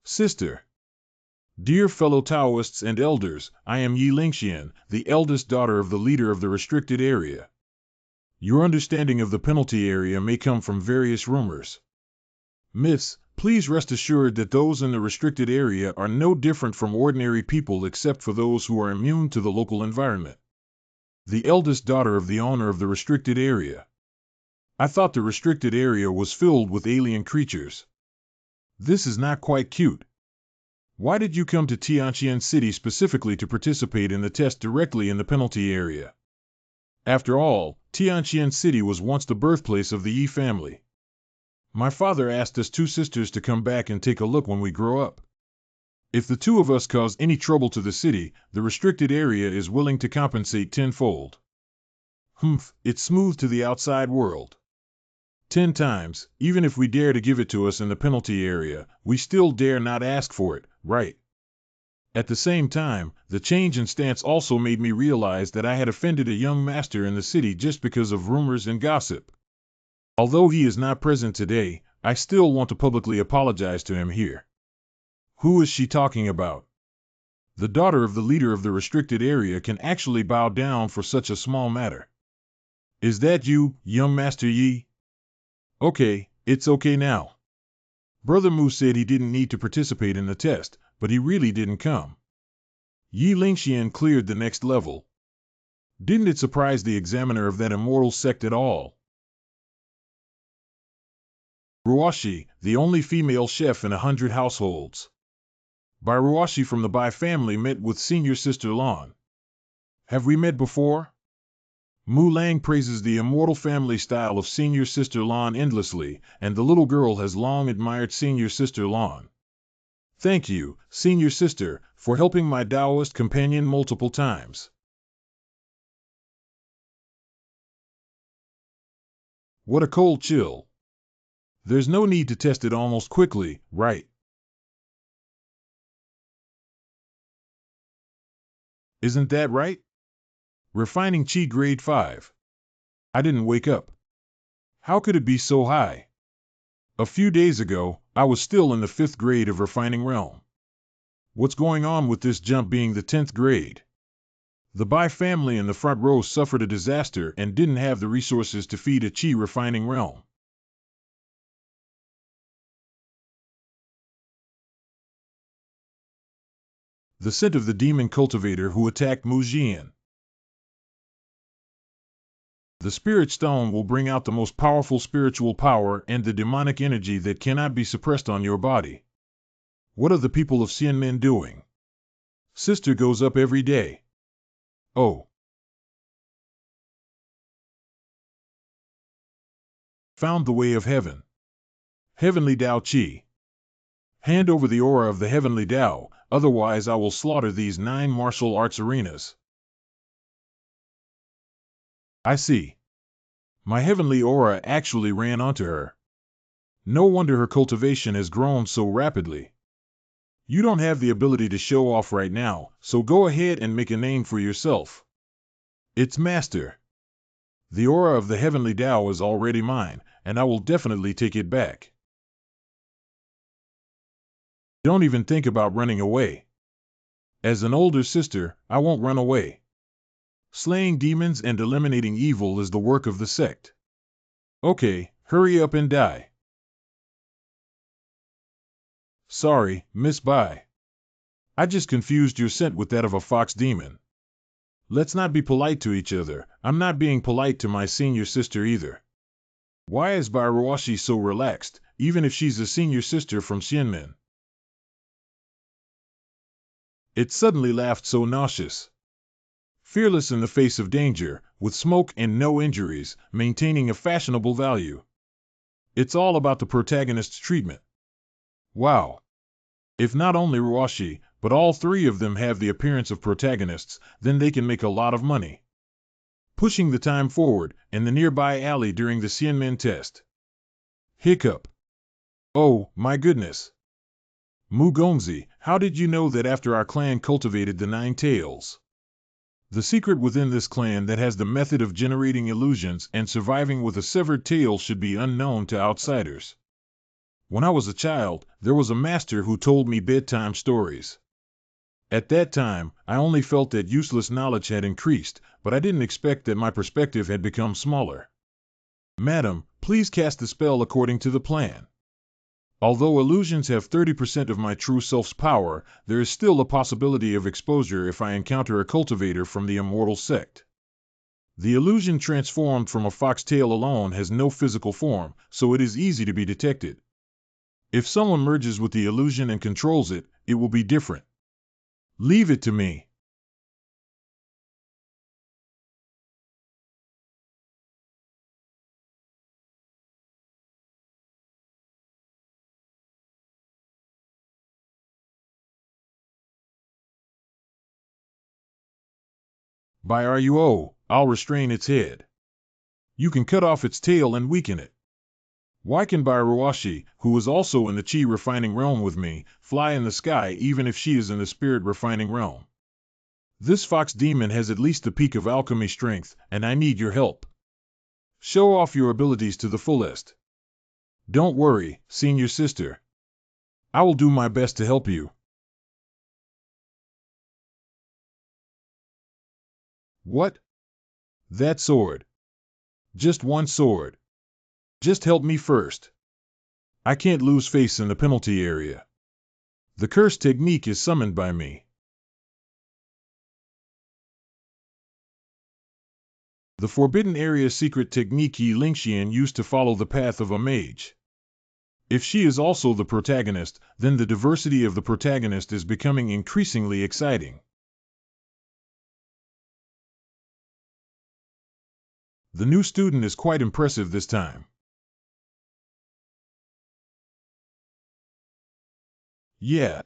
Sister. Dear fellow Taoists and elders, I am Yi Lingxian, the eldest daughter of the leader of the restricted area. Your understanding of the penalty area may come from various rumors. Miss, please rest assured that those in the restricted area are no different from ordinary people except for those who are immune to the local environment. The eldest daughter of the owner of the restricted area. I thought the restricted area was filled with alien creatures. This is not quite cute. Why did you come to Tianqian City specifically to participate in the test directly in the penalty area? After all, Tianqian City was once the birthplace of the Yi family. My father asked us 2 sisters to come back and take a look when we grow up. If the 2 of us cause any trouble to the city, the restricted area is willing to compensate tenfold. It's smooth to the outside world. 10 times, even if we dare to give it to us in the penalty area, we still dare not ask for it, right? At the same time, the change in stance also made me realize that I had offended a young master in the city just because of rumors and gossip. Although he is not present today, I still want to publicly apologize to him here. Who is she talking about? The daughter of the leader of the restricted area can actually bow down for such a small matter. Is that you, young Master Yi? Okay, it's okay now. Brother Mu said he didn't need to participate in the test, but he really didn't come. Yi Lingxian cleared the next level. Didn't it surprise the examiner of that immortal sect at all? Ruoshi, the only female chef in 100 households. Bai Ruoshi from the Bai family met with senior sister Lan. Have we met before? Mu Lang praises the immortal family style of senior sister Lan endlessly, and the little girl has long admired senior sister Lan. Thank you, senior sister, for helping my Taoist companion multiple times. What a cold chill. There's no need to test it almost quickly, right? Isn't that right? Refining Qi grade 5. I didn't wake up. How could it be so high? A few days ago, I was still in the 5th grade of Refining Realm. What's going on with this jump being the 10th grade? The Bai family in the front row suffered a disaster and didn't have the resources to feed a Chi Refining Realm. The scent of the demon cultivator who attacked Mu Jian. The spirit stone will bring out the most powerful spiritual power and the demonic energy that cannot be suppressed on your body. What are the people of Xianmen doing? Sister goes up every day. Oh. Found the way of heaven. Heavenly Tao Qi. Hand over the aura of the heavenly Tao, otherwise I will slaughter these 9 martial arts arenas. I see. My heavenly aura actually ran onto her. No wonder her cultivation has grown so rapidly. You don't have the ability to show off right now, so go ahead and make a name for yourself. It's Master. The aura of the heavenly Tao is already mine, and I will definitely take it back. Don't even think about running away. As an older sister, I won't run away. Slaying demons and eliminating evil is the work of the sect. Okay, hurry up and die. Sorry, Miss Bai. I just confused your scent with that of a fox demon. Let's not be polite to each other. I'm not being polite to my senior sister either. Why is Bai Ruashi so relaxed, even if she's a senior sister from Xianmen? It suddenly laughed so nauseous. Fearless in the face of danger, with smoke and no injuries, maintaining a fashionable value. It's all about the protagonist's treatment. Wow. If not only Ruashi, but all 3 of them have the appearance of protagonists, then they can make a lot of money. Pushing the time forward, in the nearby alley during the Xianmen test. Hiccup. Oh, my goodness. Mu Gongzi, how did you know that after our clan cultivated the 9 tails? The secret within this clan that has the method of generating illusions and surviving with a severed tail should be unknown to outsiders. When I was a child, there was a master who told me bedtime stories. At that time, I only felt that useless knowledge had increased, but I didn't expect that my perspective had become smaller. Madam, please cast the spell according to the plan. Although illusions have 30% of my true self's power, there is still a possibility of exposure if I encounter a cultivator from the immortal sect. The illusion transformed from a foxtail alone has no physical form, so it is easy to be detected. If someone merges with the illusion and controls it, it will be different. Leave it to me. By RUO, I'll restrain its head. You can cut off its tail and weaken it. Why can Bairuashi, who is also in the Chi refining realm with me, fly in the sky even if she is in the spirit refining realm? This fox demon has at least the peak of alchemy strength, and I need your help. Show off your abilities to the fullest. Don't worry, senior sister. I will do my best to help you. What? That sword. Just one sword. Just help me first. I can't lose face in the penalty area. The curse technique is summoned by me. The Forbidden Area secret technique Yi Lingxian used to follow the path of a mage. If she is also the protagonist, then the diversity of the protagonist is becoming increasingly exciting. The new student is quite impressive this time. Yeah.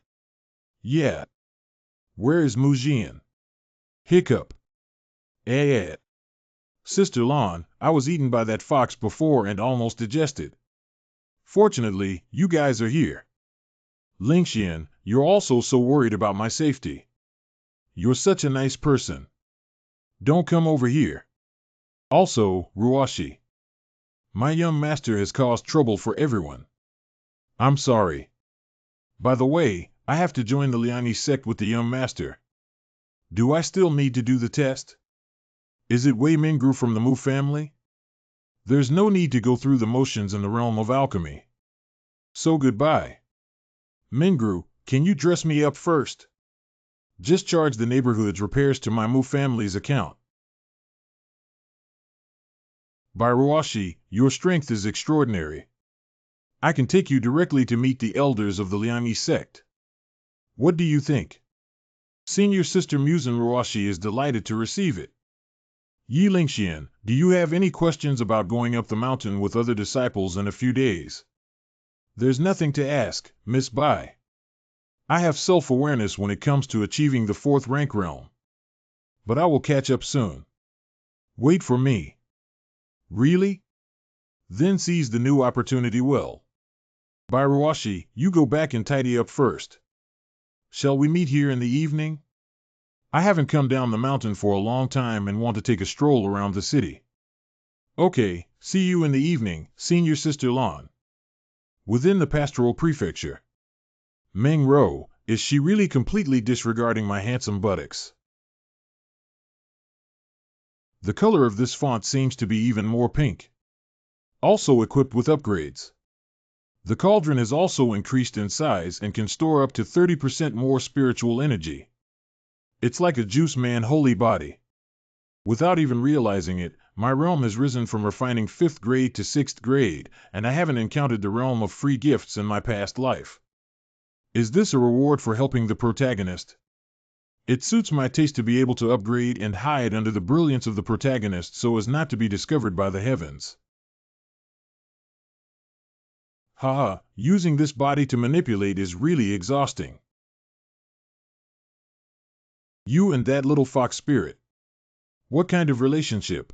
Where is Mu Jian? Hiccup. Sister Lon, I was eaten by that fox before and almost digested. Fortunately, you guys are here. Lingxian, you're also so worried about my safety. You're such a nice person. Don't come over here. Also, Ruashi. My young master has caused trouble for everyone. I'm sorry. By the way, I have to join the Liani sect with the young master. Do I still need to do the test? Is it Wei Mingru from the Mu family? There's no need to go through the motions in the realm of alchemy. So goodbye. Mingru, can you dress me up first? Just charge the neighborhood's repairs to my Mu family's account. Bairuashi, your strength is extraordinary. I can take you directly to meet the elders of the Liani sect. What do you think? Senior Sister Musen Ruashi is delighted to receive it. Yi Lingxian, do you have any questions about going up the mountain with other disciples in a few days? There's nothing to ask, Miss Bai. I have self-awareness when it comes to achieving the 4th rank realm. But I will catch up soon. Wait for me. Really? Then seize the new opportunity well. Bairuashi, you go back and tidy up first. Shall we meet here in the evening? I haven't come down the mountain for a long time and want to take a stroll around the city. Okay, see you in the evening, Senior Sister Lan. Within the pastoral prefecture. Meng Ro, is she really completely disregarding my handsome buttocks? The color of this font seems to be even more pink. Also equipped with upgrades. The cauldron is also increased in size and can store up to 30% more spiritual energy. It's like a juice man holy body. Without even realizing it, my realm has risen from refining 5th grade to 6th grade, and I haven't encountered the realm of free gifts in my past life. Is this a reward for helping the protagonist? It suits my taste to be able to upgrade and hide under the brilliance of the protagonist so as not to be discovered by the heavens. Haha, using this body to manipulate is really exhausting. You and that little fox spirit. What kind of relationship?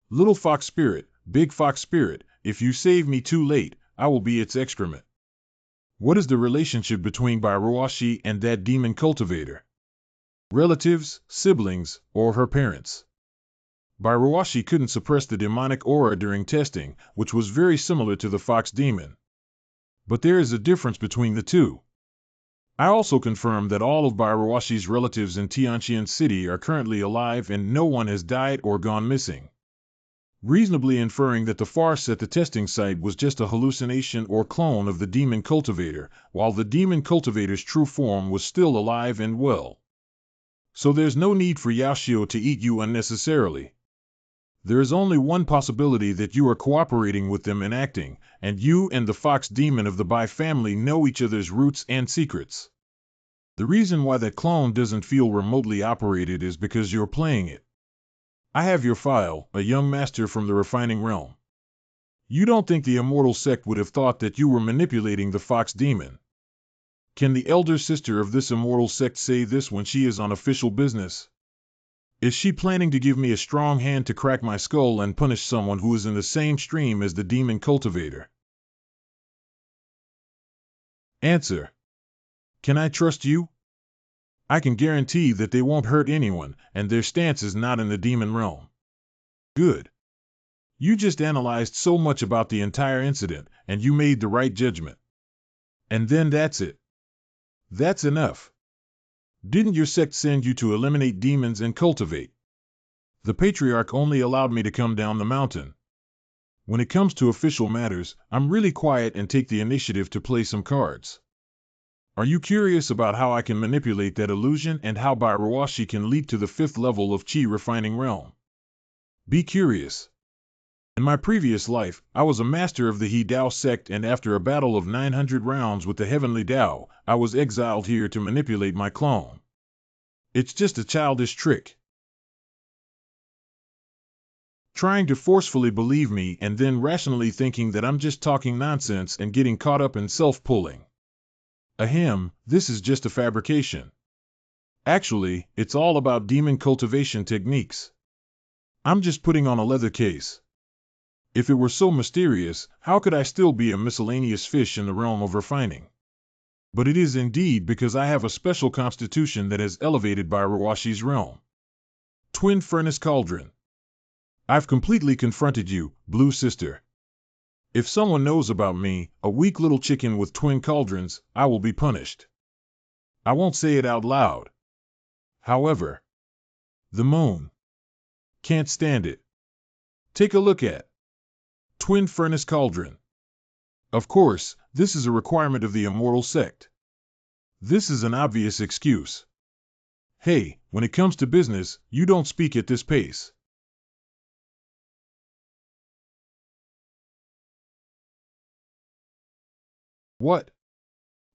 Little fox spirit, big fox spirit, if you save me too late, I will be its excrement. What is the relationship between Bairuashi and that demon cultivator? Relatives, siblings, or her parents? Bairuashi couldn't suppress the demonic aura during testing, which was very similar to the fox demon. But there is a difference between the two. I also confirmed that all of Bairuashi's relatives in Tianqian City are currently alive and no one has died or gone missing. Reasonably inferring that the farce at the testing site was just a hallucination or clone of the demon cultivator, while the demon cultivator's true form was still alive and well. So there's no need for Yaoshio to eat you unnecessarily. There is only one possibility that you are cooperating with them in acting, and you and the fox demon of the Bai family know each other's roots and secrets. The reason why that clone doesn't feel remotely operated is because you're playing it. I have your file, a young master from the refining realm. You don't think the immortal sect would have thought that you were manipulating the fox demon? Can the elder sister of this immortal sect say this when she is on official business? Is she planning to give me a strong hand to crack my skull and punish someone who is in the same stream as the demon cultivator? Answer. Can I trust you? I can guarantee that they won't hurt anyone, and their stance is not in the demon realm. Good. You just analyzed so much about the entire incident, and you made the right judgment. And then that's it. That's enough. Didn't your sect send you to eliminate demons and cultivate? The Patriarch only allowed me to come down the mountain. When it comes to official matters, I'm really quiet and take the initiative to play some cards. Are you curious about how I can manipulate that illusion and how Bairuashi can leap to the 5th level of Qi refining realm? Be curious. In my previous life, I was a master of the He Dao sect, and after a battle of 900 rounds with the Heavenly Dao, I was exiled here to manipulate my clone. It's just a childish trick. Trying to forcefully believe me and then rationally thinking that I'm just talking nonsense and getting caught up in self-pulling. Ahem, this is just a fabrication. Actually, it's all about demon cultivation techniques. I'm just putting on a leather case. If it were so mysterious, how could I still be a miscellaneous fish in the realm of refining? But it is indeed because I have a special constitution that has elevated Bairuashi's realm. Twin Furnace Cauldron. I've completely confronted you, Blue Sister. If someone knows about me, a weak little chicken with twin cauldrons, I will be punished. I won't say it out loud. However, the moon. Can't stand it. Take a look at twin furnace cauldron. Of course, this is a requirement of the immortal sect. This is an obvious excuse. Hey, when it comes to business, you don't speak at this pace. What?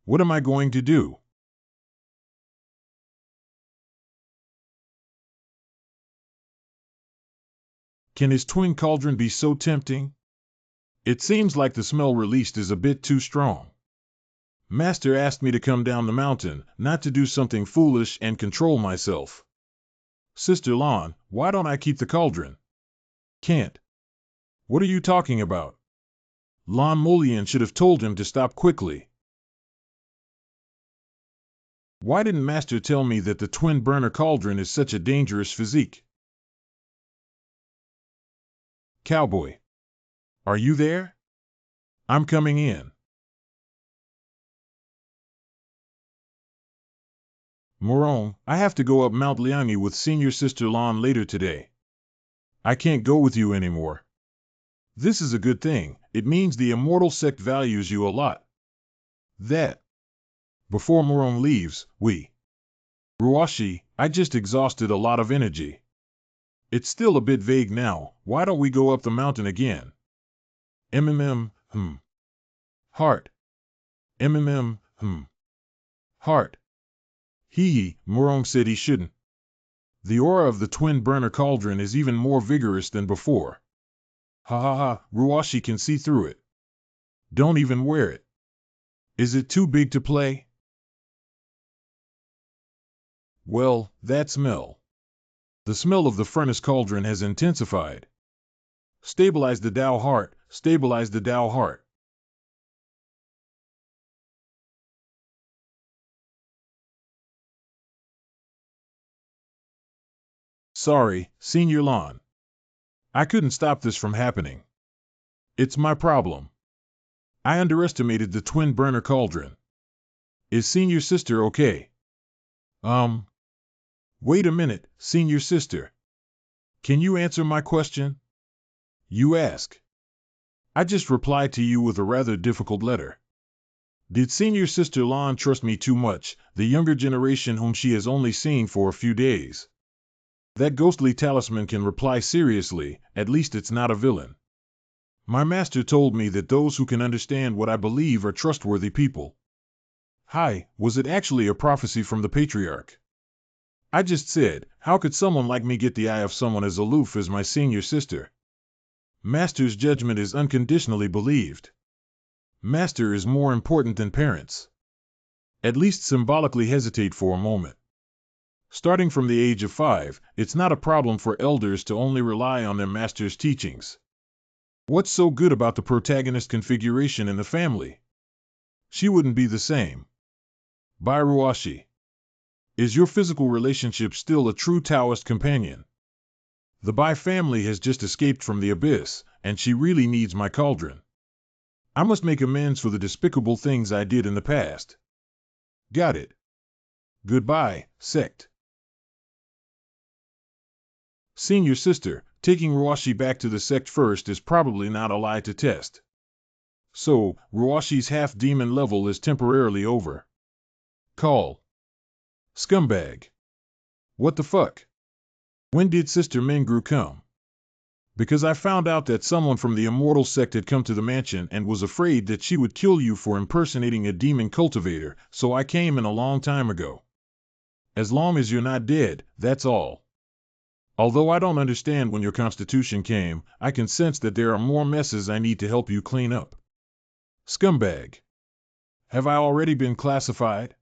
What am I going to do? Can his twin cauldron be so tempting? It seems like the smell released is a bit too strong. Master asked me to come down the mountain, not to do something foolish and control myself. Sister Lon, why don't I keep the cauldron? Can't. What are you talking about? Lon Mullion should have told him to stop quickly. Why didn't Master tell me that the twin burner cauldron is such a dangerous physique? Cowboy. Are you there? I'm coming in. Morone, I have to go up Mount Liangi with Senior Sister Lon later today. I can't go with you anymore. This is a good thing. It means the immortal sect values you a lot. That. Before Morone leaves, Ruashi, I just exhausted a lot of energy. It's still a bit vague now. Why don't we go up the mountain again? Heart. Heart. Morong said he shouldn't. The aura of the twin burner cauldron is even more vigorous than before. Ha ha ha, Ruashi can see through it. Don't even wear it. Is it too big to play? Well, that smell. The smell of the furnace cauldron has intensified. Stabilize the Tao heart, stabilize the Tao heart. Sorry, Senior Lon. I couldn't stop this from happening. It's my problem. I underestimated the twin burner cauldron. Is Senior Sister okay? Wait a minute, Senior Sister. Can you answer my question? You ask. I just replied to you with a rather difficult letter. Did Senior Sister Lon trust me too much, the younger generation whom she has only seen for a few days? That ghostly talisman can reply seriously, at least it's not a villain. My master told me that those who can understand what I believe are trustworthy people. Hi, was it actually a prophecy from the patriarch? I just said, how could someone like me get the eye of someone as aloof as my senior sister? Master's judgment is unconditionally believed. Master is more important than parents. At least symbolically hesitate for a moment. Starting from the age of 5, it's not a problem for elders to only rely on their master's teachings. What's so good about the protagonist configuration in the family? She wouldn't be the same. By Ruashi. Is your physical relationship still a true Taoist companion? The Bai family has just escaped from the abyss, and she really needs my cauldron. I must make amends for the despicable things I did in the past. Got it. Goodbye, sect. Senior Sister, taking Ruashi back to the sect first is probably not a lie to test. So, Ruashi's half-demon level is temporarily over. Call. Scumbag. What the fuck? When did Sister Mingru come? Because I found out that someone from the immortal sect had come to the mansion and was afraid that she would kill you for impersonating a demon cultivator, so I came in a long time ago. As long as you're not dead, that's all. Although I don't understand when your constitution came, I can sense that there are more messes I need to help you clean up. Scumbag. Have I already been classified?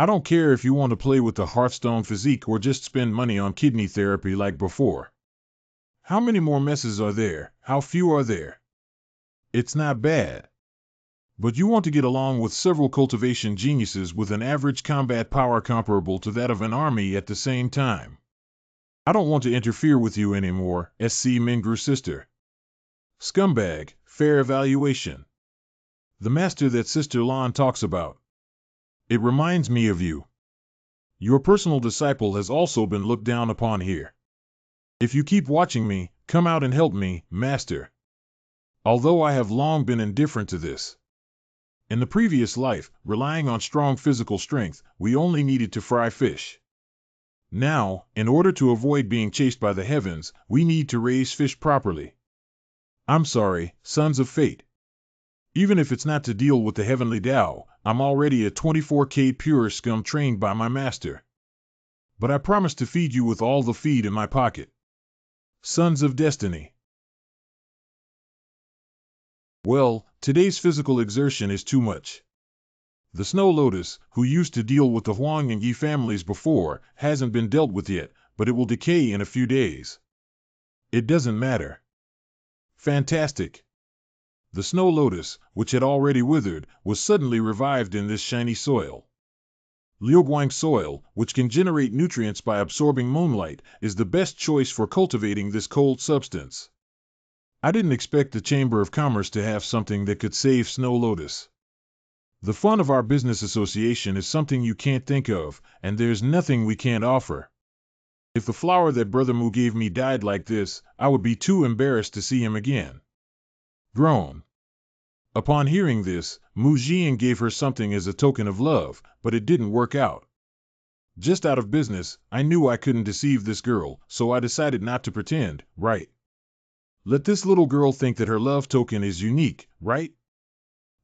I don't care if you want to play with the Hearthstone physique or just spend money on kidney therapy like before. How many more messes are there? How few are there? It's not bad. But you want to get along with several cultivation geniuses with an average combat power comparable to that of an army at the same time. I don't want to interfere with you anymore, SC Mingru Sister. Scumbag, fair evaluation. The master that Sister Lan talks about. It reminds me of you. Your personal disciple has also been looked down upon here. If you keep watching me, come out and help me, Master. Although I have long been indifferent to this. In the previous life, relying on strong physical strength, we only needed to fry fish. Now, in order to avoid being chased by the heavens, we need to raise fish properly. I'm sorry, sons of fate. Even if it's not to deal with the heavenly Tao, I'm already a 24K pure scum trained by my master. But I promise to feed you with all the feed in my pocket. Sons of destiny. Well, today's physical exertion is too much. The Snow Lotus, who used to deal with the Huang and Yi families before, hasn't been dealt with yet, but it will decay in a few days. It doesn't matter. Fantastic. The Snow Lotus, which had already withered, was suddenly revived in this shiny soil. Liuguang soil, which can generate nutrients by absorbing moonlight, is the best choice for cultivating this cold substance. I didn't expect the Chamber of Commerce to have something that could save Snow Lotus. The fun of our business association is something you can't think of, and there's nothing we can't offer. If the flower that Brother Mu gave me died like this, I would be too embarrassed to see him again. Groan. Upon hearing this, Mu Jian gave her something as a token of love, but it didn't work out. Just out of business, I knew I couldn't deceive this girl, so I decided not to pretend, right? Let this little girl think that her love token is unique, right?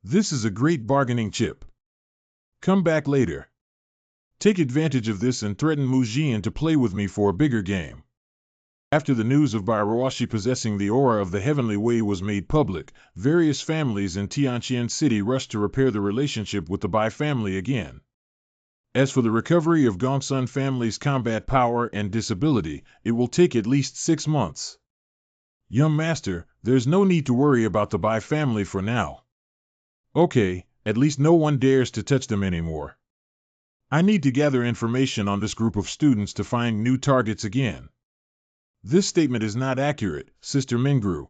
This is a great bargaining chip. Come back later. Take advantage of this and threaten Mu Jian to play with me for a bigger game. After the news of Bai Ruoshi possessing the aura of the Heavenly Way was made public, various families in Tianqian City rushed to repair the relationship with the Bai family again. As for the recovery of Gongsun family's combat power and disability, it will take at least 6 months. Young master, there's no need to worry about the Bai family for now. Okay, at least no one dares to touch them anymore. I need to gather information on this group of students to find new targets again. This statement is not accurate, Sister Mingru.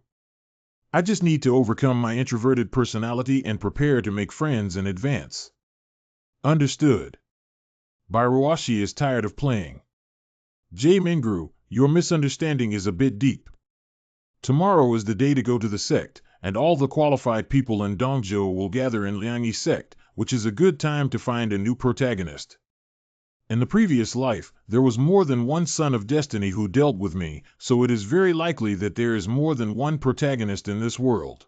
I just need to overcome my introverted personality and prepare to make friends in advance. Understood. Bai Ruoshi is tired of playing. J. Mingru, your misunderstanding is a bit deep. Tomorrow is the day to go to the sect, and all the qualified people in Dongzhou will gather in Liangyi sect, which is a good time to find a new protagonist. In the previous life, there was more than one son of destiny who dealt with me, so it is very likely that there is more than one protagonist in this world.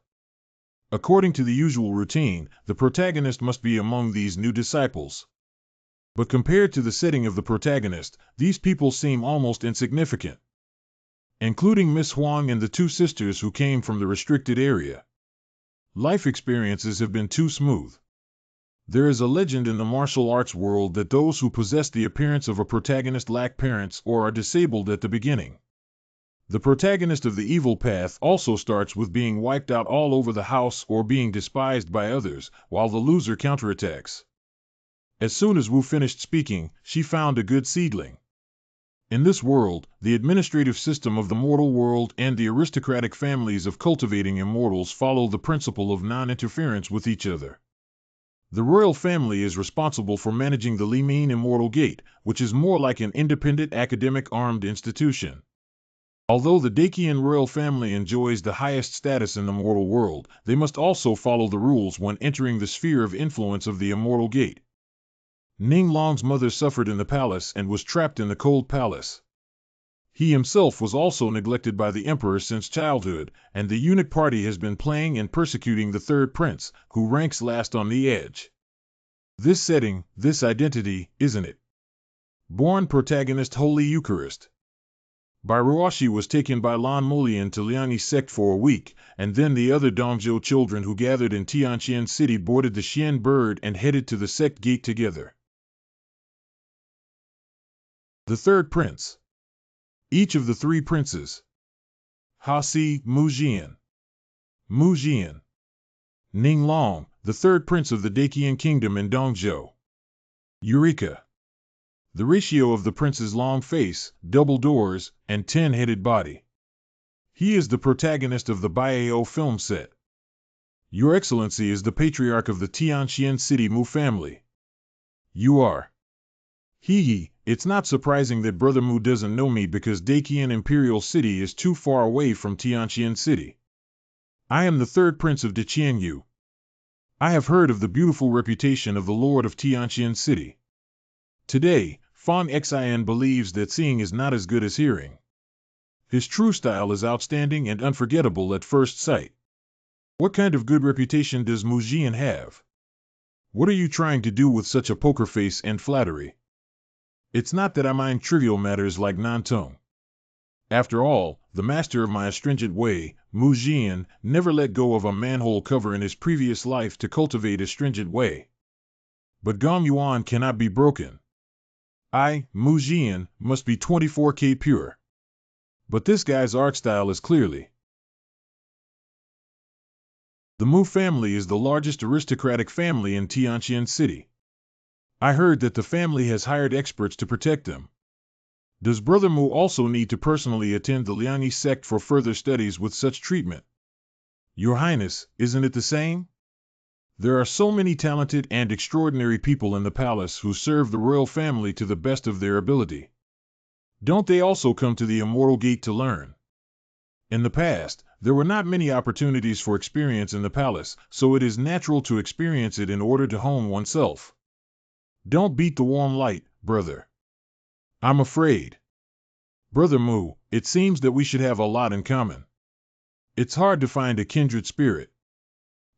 According to the usual routine, the protagonist must be among these new disciples. But compared to the setting of the protagonist, these people seem almost insignificant. Including Miss Huang and the 2 sisters who came from the restricted area. Life experiences have been too smooth. There is a legend in the martial arts world that those who possess the appearance of a protagonist lack parents or are disabled at the beginning. The protagonist of the evil path also starts with being wiped out all over the house or being despised by others, while the loser counterattacks. As soon as Wu finished speaking, she found a good seedling. In this world, the administrative system of the mortal world and the aristocratic families of cultivating immortals follow the principle of non-interference with each other. The royal family is responsible for managing the Limin Immortal Gate, which is more like an independent academic armed institution. Although the Dakian royal family enjoys the highest status in the mortal world, they must also follow the rules when entering the sphere of influence of the Immortal Gate. Ning Long's mother suffered in the palace and was trapped in the cold palace. He himself was also neglected by the emperor since childhood, and the eunuch party has been playing and persecuting the 3rd prince, who ranks last on the edge. This setting, this identity, isn't it? Born protagonist Holy Eucharist. Bai Ruoshi was taken by Lan Mulian to Liangyi sect for a week, and then the other Dongzhou children who gathered in Tianqian City boarded the Xian bird and headed to the sect gate together. The 3rd prince. Each of the 3 princes. Hasi, Mu Jian. Mu Jian. Ning Long, the 3rd prince of the Dakian kingdom in Dongzhou. Eureka. The ratio of the prince's long face, double doors, and 10-headed body. He is the protagonist of the Baiao film set. Your Excellency is the patriarch of the Tianqian City Mu family. You are. Hee, it's not surprising that Brother Mu doesn't know me because Dakian Imperial City is too far away from Tianqian City. I am the third prince of Deqianyu. I have heard of the beautiful reputation of the Lord of Tianqian City. Today, Fan Xin believes that seeing is not as good as hearing. His true style is outstanding and unforgettable at first sight. What kind of good reputation does Mu Jian have? What are you trying to do with such a poker face and flattery? It's not that I mind trivial matters like Nantong. After all, the master of my astringent way, Mu Jian, never let go of a manhole cover in his previous life to cultivate astringent way. But Gong Yuan cannot be broken. I, Mu Jian, must be 24K pure. But this guy's art style is clearly. The Mu family is the largest aristocratic family in Tianqian City. I heard that the family has hired experts to protect them. Does Brother Mu also need to personally attend the Liangyi sect for further studies with such treatment? Your Highness, isn't it the same? There are so many talented and extraordinary people in the palace who serve the royal family to the best of their ability. Don't they also come to the Immortal Gate to learn? In the past, there were not many opportunities for experience in the palace, so it is natural to experience it in order to hone oneself. Don't beat the warm light, brother. I'm afraid. Brother Mu, it seems that we should have a lot in common. It's hard to find a kindred spirit.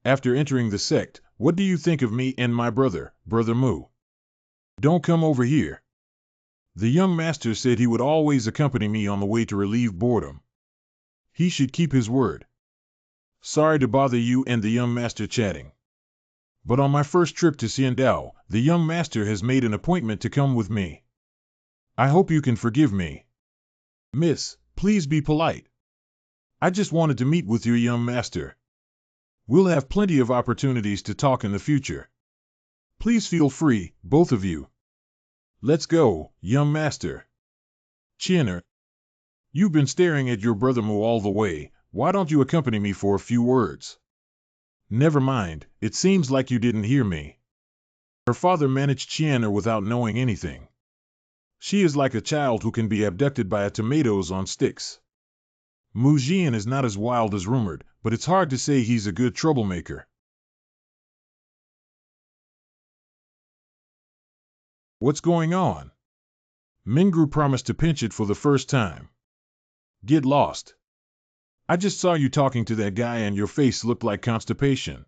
After entering the sect, what do you think of me and my brother, Brother Mu? Don't come over here. The young master said he would always accompany me on the way to relieve boredom. He should keep his word. Sorry to bother you and the young master chatting. But on my first trip to Xiandao, the young master has made an appointment to come with me. I hope you can forgive me. Miss, please be polite. I just wanted to meet with your young master. We'll have plenty of opportunities to talk in the future. Please feel free, both of you. Let's go, young master. Chiener, you've been staring at your brother Mu all the way. Why don't you accompany me for a few words? Never mind, it seems like you didn't hear me. Her father managed Chiener without knowing anything. She is like a child who can be abducted by a tomatoes on sticks. Mu Jian is not as wild as rumored, but it's hard to say he's a good troublemaker. What's going on? Mingru promised to pinch it for the first time. Get lost. I just saw you talking to that guy and your face looked like constipation.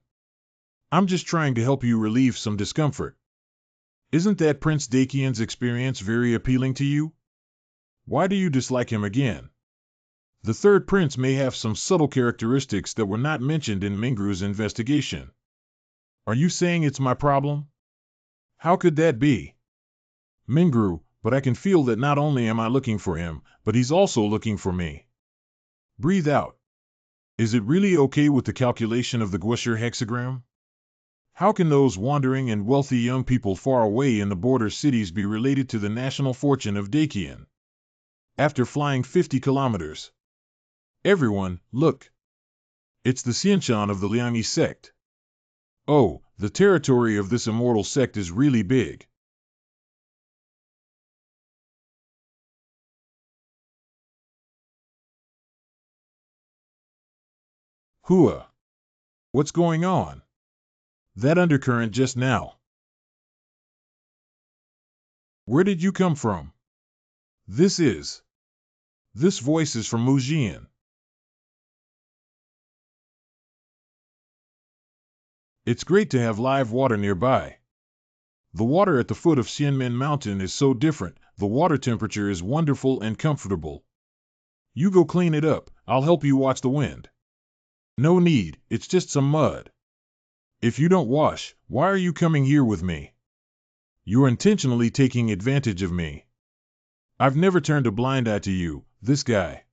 I'm just trying to help you relieve some discomfort. Isn't that Prince Dakian's experience very appealing to you? Why do you dislike him again? The third prince may have some subtle characteristics that were not mentioned in Mingru's investigation. Are you saying it's my problem? How could that be? Mingru, but I can feel that not only am I looking for him, but he's also looking for me. Breathe out. Is it really okay with the calculation of the Guosher hexagram? How can those wandering and wealthy young people far away in the border cities be related to the national fortune of Dakian? After flying 50 kilometers. Everyone, look. It's the Xianshan of the Liangyi sect. Oh, the territory of this immortal sect is really big. Hua. What's going on? That undercurrent just now. Where did you come from? This voice is from Mu Jian. It's great to have live water nearby. The water at the foot of Xianmen Mountain is so different, the water temperature is wonderful and comfortable. You go clean it up, I'll help you watch the wind. No need, it's just some mud. If you don't wash, why are you coming here with me? You're intentionally taking advantage of me. I've never turned a blind eye to you, this guy.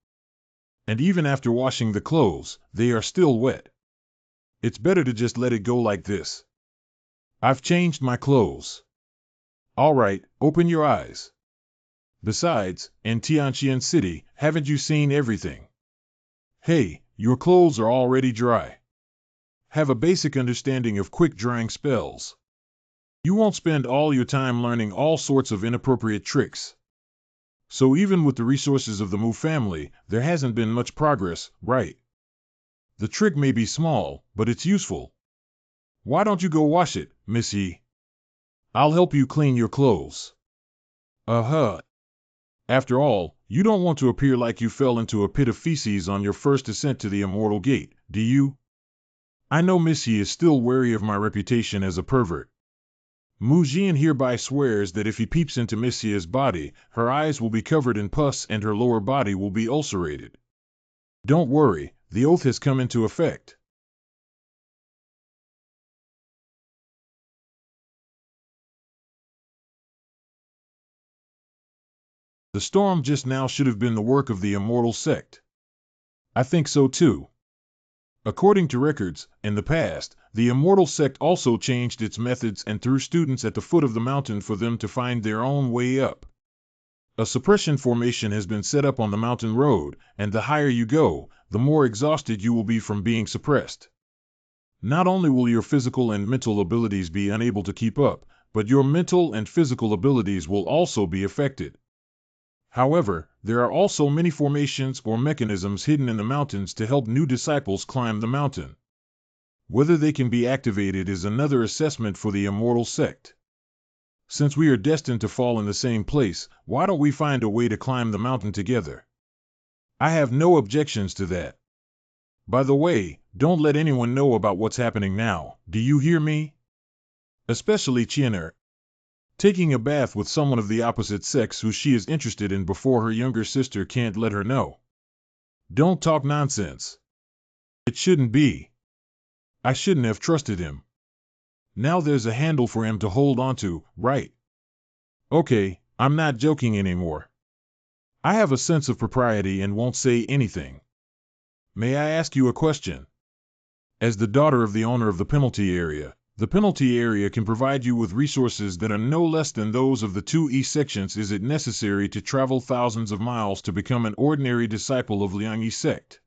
And even after washing the clothes, they are still wet. It's better to just let it go like this. I've changed my clothes. All right, open your eyes. Besides, in Tianqian City, haven't you seen everything? Hey, your clothes are already dry. Have a basic understanding of quick-drying spells. You won't spend all your time learning all sorts of inappropriate tricks. So even with the resources of the Mu family, there hasn't been much progress, right? The trick may be small, but it's useful. Why don't you go wash it, Miss Yi? I'll help you clean your clothes. Uh-huh. After all, you don't want to appear like you fell into a pit of feces on your first ascent to the Immortal Gate, do you? I know Miss Yi is still wary of my reputation as a pervert. Mu Jian hereby swears that if he peeps into Miss Yi's body, her eyes will be covered in pus and her lower body will be ulcerated. Don't worry, the oath has come into effect. The storm just now should have been the work of the Immortal Sect. I think so too. According to records, in the past, the Immortal Sect also changed its methods and threw students at the foot of the mountain for them to find their own way up. A suppression formation has been set up on the mountain road, and the higher you go, the more exhausted you will be from being suppressed. Not only will your physical and mental abilities be unable to keep up, but your mental and physical abilities will also be affected. However, there are also many formations or mechanisms hidden in the mountains to help new disciples climb the mountain. Whether they can be activated is another assessment for the Immortal Sect. Since we are destined to fall in the same place, why don't we find a way to climb the mountain together? I have no objections to that. By the way, don't let anyone know about what's happening now, do you hear me? Especially Chiener. Taking a bath with someone of the opposite sex who she is interested in before her younger sister can't let her know. Don't talk nonsense. It shouldn't be. I shouldn't have trusted him. Now there's a handle for him to hold onto, right? Okay, I'm not joking anymore. I have a sense of propriety and won't say anything. May I ask you a question? As the daughter of the owner of the penalty area can provide you with resources that are no less than those of the 2E sections. Is it necessary to travel thousands of miles to become an ordinary disciple of Liangyi sect?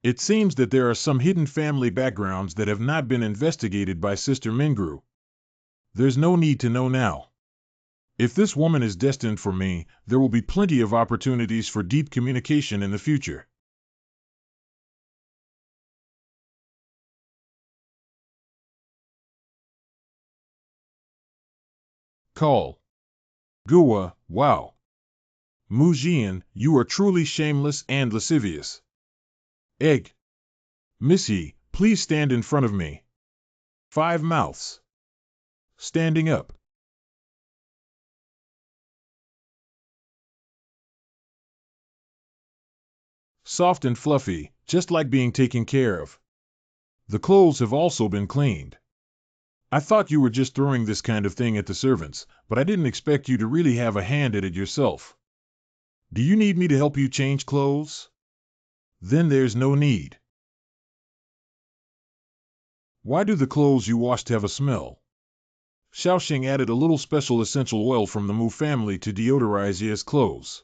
It seems that there are some hidden family backgrounds that have not been investigated by Sister Mingru. There's no need to know now. If this woman is destined for me, there will be plenty of opportunities for deep communication in the future. Call. Gua, wow. Mu Jian, you are truly shameless and lascivious. Egg. Missy, please stand in front of me. 5 mouths. Standing up. Soft and fluffy, just like being taken care of. The clothes have also been cleaned. I thought you were just throwing this kind of thing at the servants, but I didn't expect you to really have a hand at it yourself. Do you need me to help you change clothes? Then there's no need. Why do the clothes you washed have a smell? Xiaoxing added a little special essential oil from the Mu family to deodorize Ye's clothes.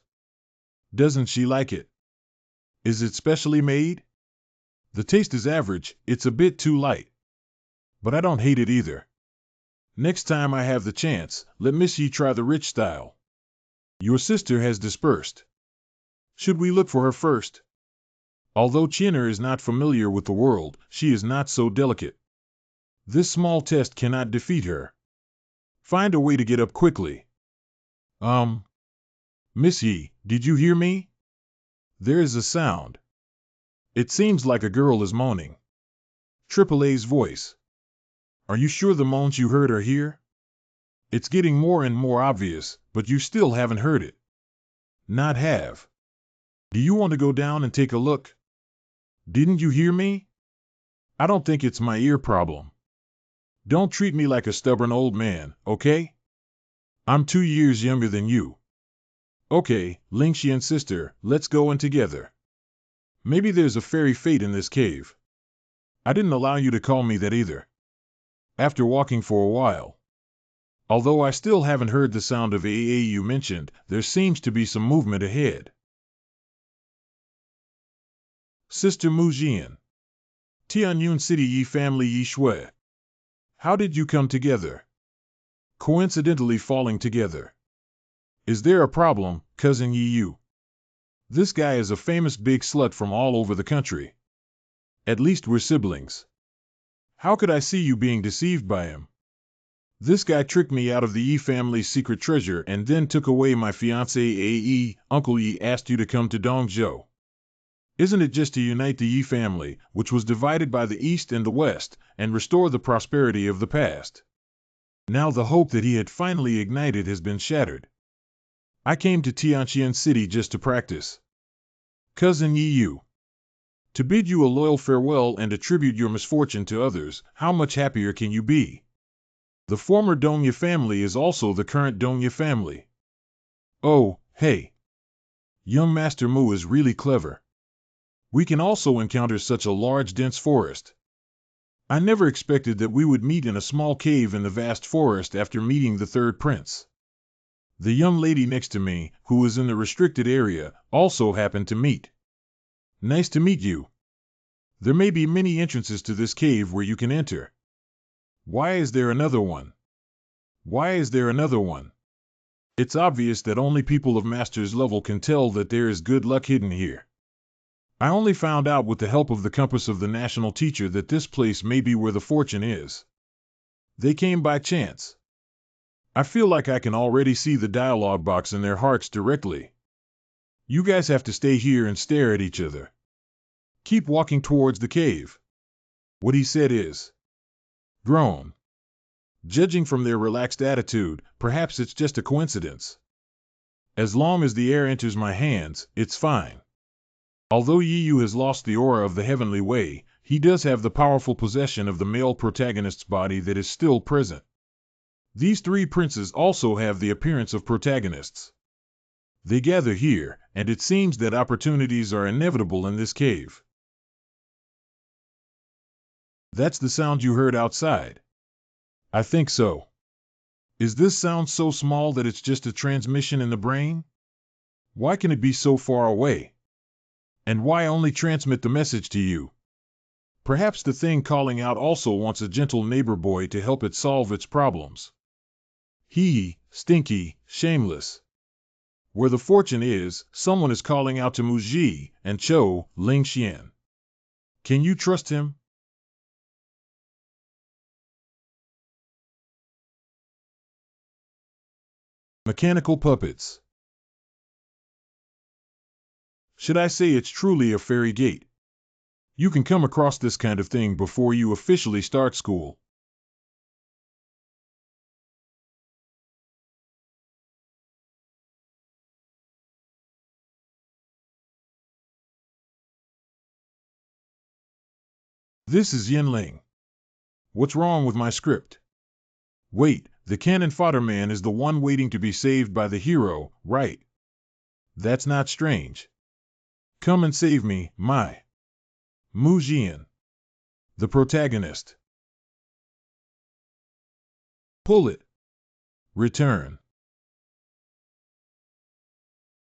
Doesn't she like it? Is it specially made? The taste is average, it's a bit too light. But I don't hate it either. Next time I have the chance, let Miss Yi try the rich style. Your sister has dispersed. Should we look for her first? Although Chiener is not familiar with the world, she is not so delicate. This small test cannot defeat her. Find a way to get up quickly. Miss Yi, did you hear me? There is a sound. It seems like a girl is moaning. Triple A's voice. Are you sure the moans you heard are here? It's getting more and more obvious, but you still haven't heard it. Not have. Do you want to go down and take a look? Didn't you hear me? I don't think it's my ear problem. Don't treat me like a stubborn old man, okay? I'm 2 years younger than you. Okay, Lingxian sister, let's go in together. Maybe there's a fairy fate in this cave. I didn't allow you to call me that either. After walking for a while. Although I still haven't heard the sound of AA you mentioned, there seems to be some movement ahead. Sister Mujian. Tianyun City Yi family Yi Shui. How did you come together? Coincidentally falling together. Is there a problem, cousin Yi Yu? This guy is a famous big slut from all over the country. At least we're siblings. How could I see you being deceived by him? This guy tricked me out of the Yi family's secret treasure and then took away my fiancée Ae. Uncle Yi asked you to come to Dongzhou. Isn't it just to unite the Yi family, which was divided by the East and the West, and restore the prosperity of the past? Now the hope that he had finally ignited has been shattered. I came to Tianqian City just to practice. Cousin Yi Yu. To bid you a loyal farewell and attribute your misfortune to others, how much happier can you be? The former Dongya family is also the current Dongya family. Oh, hey. Young Master Mu is really clever. We can also encounter such a large dense forest. I never expected that we would meet in a small cave in the vast forest after meeting the third prince. The young lady next to me, who was in the restricted area, also happened to meet. Nice to meet you. There may be many entrances to this cave where you can enter. Why is there another one? Why is there another one? It's obvious that only people of master's level can tell that there is good luck hidden here. I only found out with the help of the compass of the national teacher that this place may be where the fortune is. They came by chance. I feel like I can already see the dialogue box in their hearts directly. You guys have to stay here and stare at each other. Keep walking towards the cave. What he said is grown. Judging from their relaxed attitude, perhaps it's just a coincidence. As long as the air enters my hands, it's fine. Although Yi Yu has lost the aura of the heavenly way, he does have the powerful possession of the male protagonist's body that is still present. These three princes also have the appearance of protagonists. They gather here, and it seems that opportunities are inevitable in this cave. That's the sound you heard outside. I think so. Is this sound so small that it's just a transmission in the brain? Why can it be so far away? And why only transmit the message to you? Perhaps the thing calling out also wants a gentle neighbor boy to help it solve its problems. Stinky, shameless. Where the fortune is, someone is calling out to Muji and Lingxian. Can you trust him? Mechanical puppets. Should I say it's truly a fairy gate? You can come across this kind of thing before you officially start school. This is Yinling. What's wrong with my script? Wait, the cannon fodder man is the one waiting to be saved by the hero, right? That's not strange. Come and save me, my Mu Jian, the protagonist. Pull it. Return.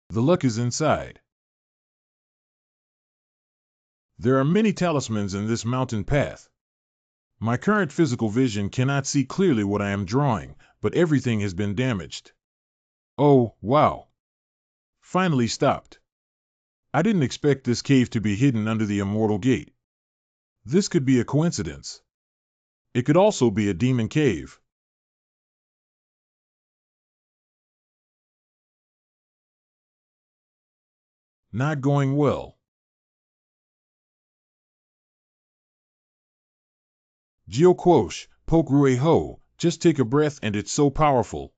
The luck is inside. There are many talismans in this mountain path. My current physical vision cannot see clearly what I am drawing, but everything has been damaged. Oh, wow. Finally stopped. I didn't expect this cave to be hidden under the immortal gate. This could be a coincidence. It could also be a demon cave. Not going well. Geo Quosh, Poke Rue Ho, just take a breath and it's so powerful.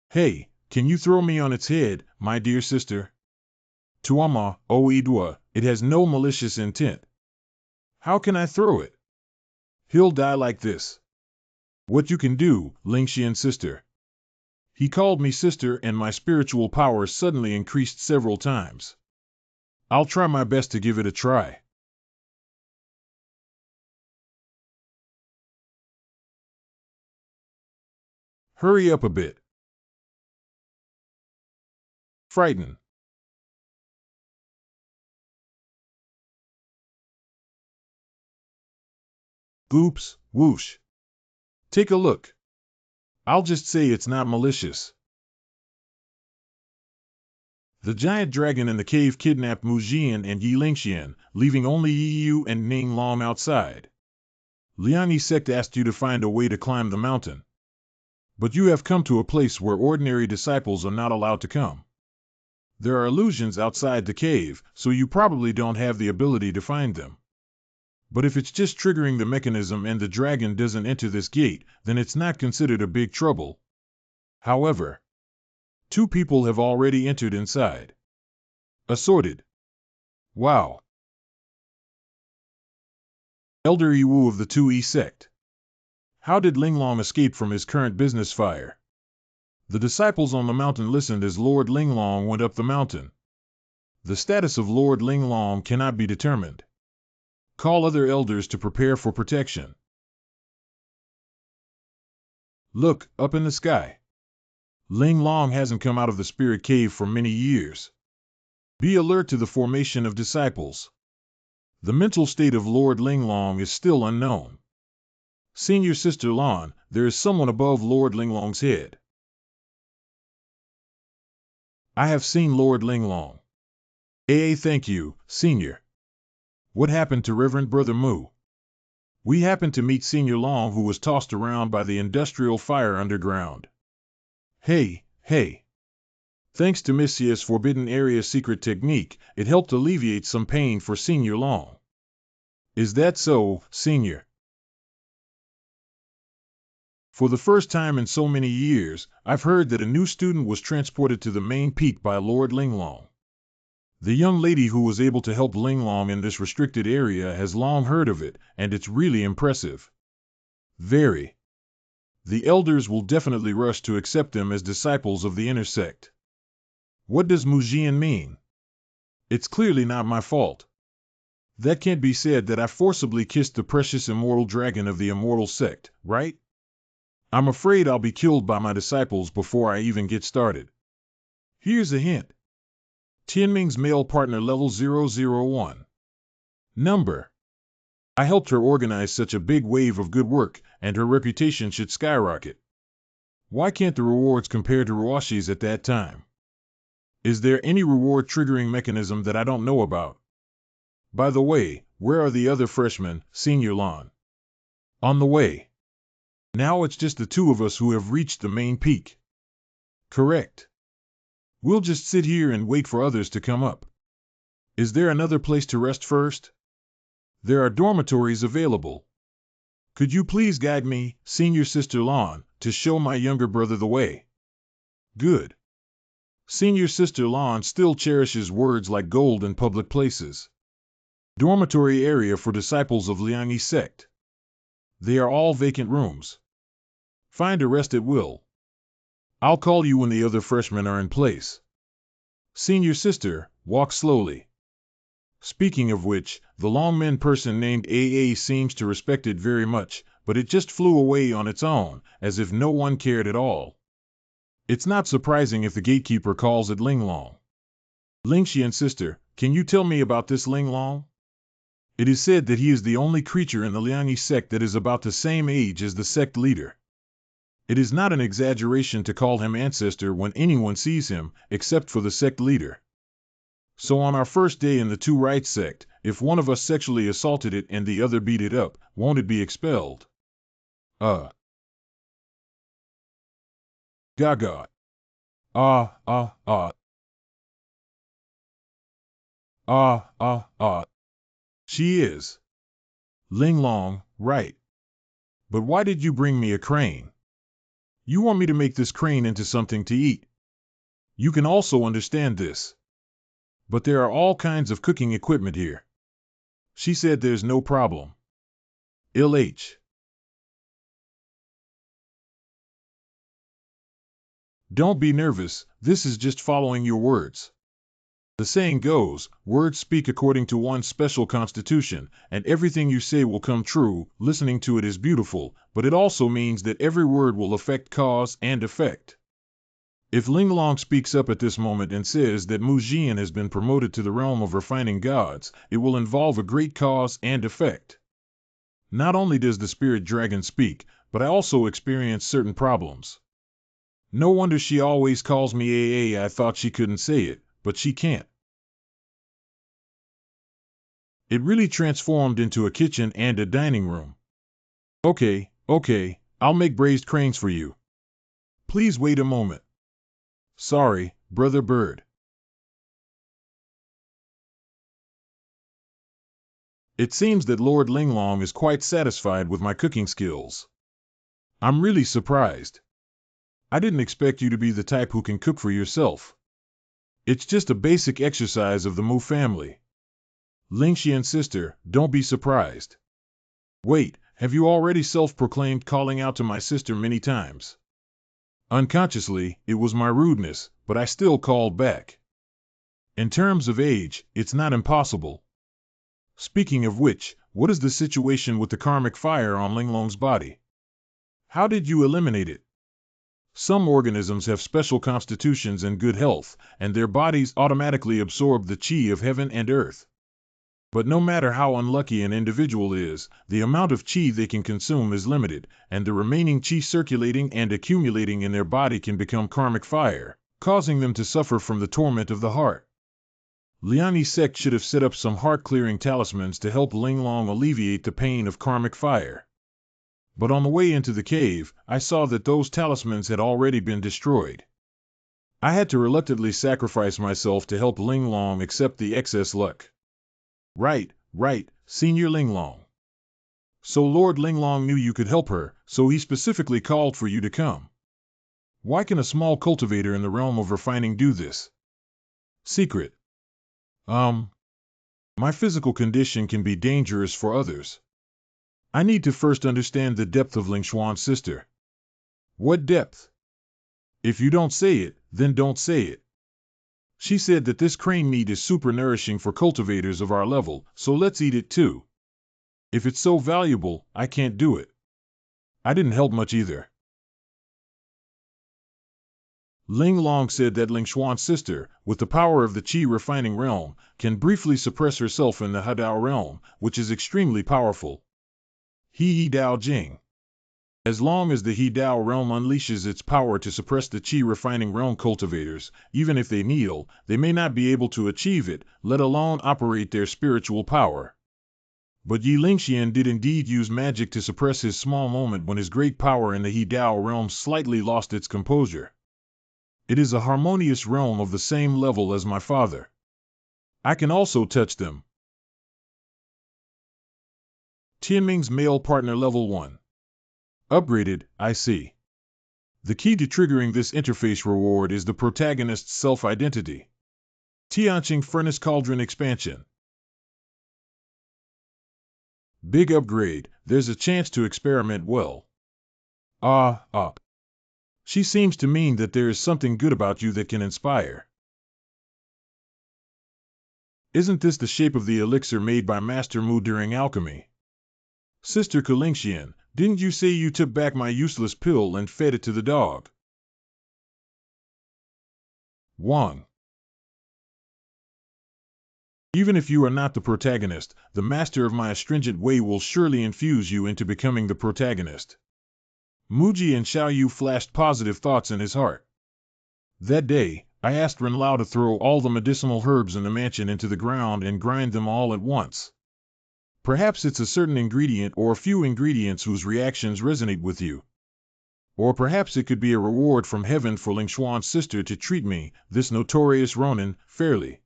Hey, can you throw me on its head, my dear sister? Tuama, O Idua, it has no malicious intent. How can I throw it? He'll die like this. What you can do, Lingxian sister. He called me sister and my spiritual powers suddenly increased several times. I'll try my best to give it a try. Hurry up a bit. Frighten. Oops, whoosh. Take a look. I'll just say it's not malicious. The giant dragon in the cave kidnapped Mu Jian and Yi Lingxian, leaving only Yi Yu and Ning Long outside. Liang Yi sect asked you to find a way to climb the mountain. But you have come to a place where ordinary disciples are not allowed to come. There are illusions outside the cave, so you probably don't have the ability to find them. But if it's just triggering the mechanism and the dragon doesn't enter this gate, then it's not considered a big trouble. However, 2 people have already entered inside. Assorted. Wow. Elder Yiwu of the 2E sect. How did Linglong escape from his current business fire? The disciples on the mountain listened as Lord Linglong went up the mountain. The status of Lord Linglong cannot be determined. Call other elders to prepare for protection. Look, up in the sky. Linglong hasn't come out of the spirit cave for many years. Be alert to the formation of disciples. The mental state of Lord Linglong is still unknown. Senior Sister Lan, there is someone above Lord Linglong's head. I have seen Lord Linglong. Thank you, Senior. What happened to Reverend Brother Mu? We happened to meet Senior Long, who was tossed around by the industrial fire underground. Hey. Thanks to Messiah's Forbidden Area secret technique, it helped alleviate some pain for Senior Long. Is that so, Senior? For the first time in so many years, I've heard that a new student was transported to the main peak by Lord Linglong. The young lady who was able to help Linglong in this restricted area has long heard of it, and it's really impressive. Very. The elders will definitely rush to accept them as disciples of the inner sect. What does Mu Jian mean? It's clearly not my fault. That can't be said that I forcibly kissed the precious immortal dragon of the immortal sect, right? I'm afraid I'll be killed by my disciples before I even get started. Here's a hint. Tianming's male partner level 001. Number. I helped her organize such a big wave of good work, and her reputation should skyrocket. Why can't the rewards compare to Ruashi's at that time? Is there any reward triggering mechanism that I don't know about? By the way, where are the other freshmen, Senior Lan? On the way. Now it's just the 2 of us who have reached the main peak. Correct. We'll just sit here and wait for others to come up. Is there another place to rest first? There are dormitories available. Could you please guide me, Senior Sister Lan, to show my younger brother the way? Good. Senior Sister Lan still cherishes words like gold in public places. Dormitory area for disciples of Liang Yi sect. They are all vacant rooms. Find a rest at will. I'll call you when the other freshmen are in place. Senior Sister, walk slowly. Speaking of which, the Longmen person named AA seems to respect it very much, but it just flew away on its own, as if no one cared at all. It's not surprising if the gatekeeper calls it Linglong. Lingxian sister, can you tell me about this Linglong? It is said that he is the only creature in the Liang Yi sect that is about the same age as the sect leader. It is not an exaggeration to call him ancestor when anyone sees him, except for the sect leader. So on our first day in the 2 right sect, if one of us sexually assaulted it and the other beat it up, won't it be expelled? Gaga. She is. Linglong, right. But why did you bring me a crane? You want me to make this crane into something to eat. You can also understand this. But there are all kinds of cooking equipment here. She said there's no problem. LH. Don't be nervous, this is just following your words. The saying goes, words speak according to one's special constitution, and everything you say will come true. Listening to it is beautiful, but it also means that every word will affect cause and effect. If Linglong speaks up at this moment and says that Mu Jian has been promoted to the realm of refining gods, it will involve a great cause and effect. Not only does the spirit dragon speak, but I also experience certain problems. No wonder she always calls me AA. I thought she couldn't say it, but she can't. It really transformed into a kitchen and a dining room. Okay, I'll make braised cranes for you. Please wait a moment. Sorry, Brother Bird. It seems that Lord Linglong is quite satisfied with my cooking skills. I'm really surprised. I didn't expect you to be the type who can cook for yourself. It's just a basic exercise of the Mu family. Lingxian sister, don't be surprised. Wait, have you already self-proclaimed calling out to my sister many times? Unconsciously, it was my rudeness, but I still called back. In terms of age, it's not impossible. Speaking of which, what is the situation with the karmic fire on Linglong's body? How did you eliminate it? Some organisms have special constitutions and good health, and their bodies automatically absorb the qi of heaven and earth. But no matter how unlucky an individual is, the amount of qi they can consume is limited, and the remaining qi circulating and accumulating in their body can become karmic fire, causing them to suffer from the torment of the heart. Liani's sect should have set up some heart-clearing talismans to help Linglong alleviate the pain of karmic fire. But on the way into the cave, I saw that those talismans had already been destroyed. I had to reluctantly sacrifice myself to help Linglong accept the excess luck. Right, Senior Linglong. So Lord Linglong knew you could help her, so he specifically called for you to come. Why can a small cultivator in the realm of refining do this? Secret. My physical condition can be dangerous for others. I need to first understand the depth of Lingshuan's sister. What depth? If you don't say it, then don't say it. She said that this crane meat is super nourishing for cultivators of our level, so let's eat it too. If it's so valuable, I can't do it. I didn't help much either. Linglong said that Lingshuan's sister, with the power of the Qi refining realm, can briefly suppress herself in the Hadao realm, which is extremely powerful. He Dao Jing. As long as the He Dao realm unleashes its power to suppress the Qi refining realm cultivators, even if they kneel, they may not be able to achieve it, let alone operate their spiritual power. But Yi Lingxian did indeed use magic to suppress his small moment when his great power in the He Dao realm slightly lost its composure. It is a harmonious realm of the same level as my father. I can also touch them. Tianming's male partner level 1. Upgraded, I see. The key to triggering this interface reward is the protagonist's self-identity. Tianqing Furnace Cauldron Expansion. Big upgrade, there's a chance to experiment well. She seems to mean that there is something good about you that can inspire. Isn't this the shape of the elixir made by Master Mu during alchemy? Sister Kalingxian, didn't you say you took back my useless pill and fed it to the dog? Wang. Even if you are not the protagonist, the master of my astringent way will surely infuse you into becoming the protagonist. Muji and Xiaoyu flashed positive thoughts in his heart. That day, I asked Renlao to throw all the medicinal herbs in the mansion into the ground and grind them all at once. Perhaps it's a certain ingredient or a few ingredients whose reactions resonate with you. Or perhaps it could be a reward from heaven for Lingshuan's sister to treat me, this notorious Ronin, fairly.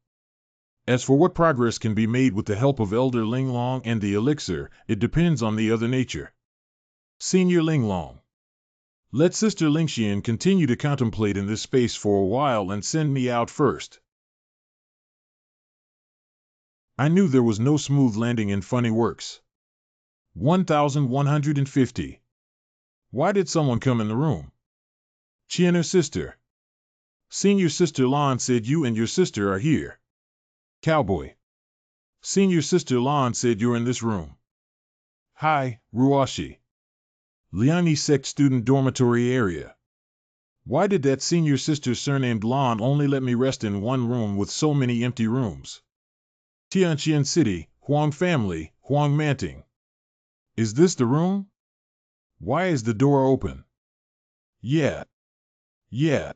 As for what progress can be made with the help of Elder Linglong and the elixir, it depends on the other nature. Senior Linglong. Let Sister Lingxian continue to contemplate in this space for a while and send me out first. I knew there was no smooth landing in funny works. 1150. Why did someone come in the room? Qian'er sister. Senior Sister Lan said you and your sister are here. Cowboy. Senior Sister Lan said you're in this room. Hi, Ruashi. Liani sect student dormitory area. Why did that senior sister surnamed Lan only let me rest in one room with so many empty rooms? Tianqian City, Huang family, Huang Manting. Is this the room? Why is the door open? Yeah, yeah.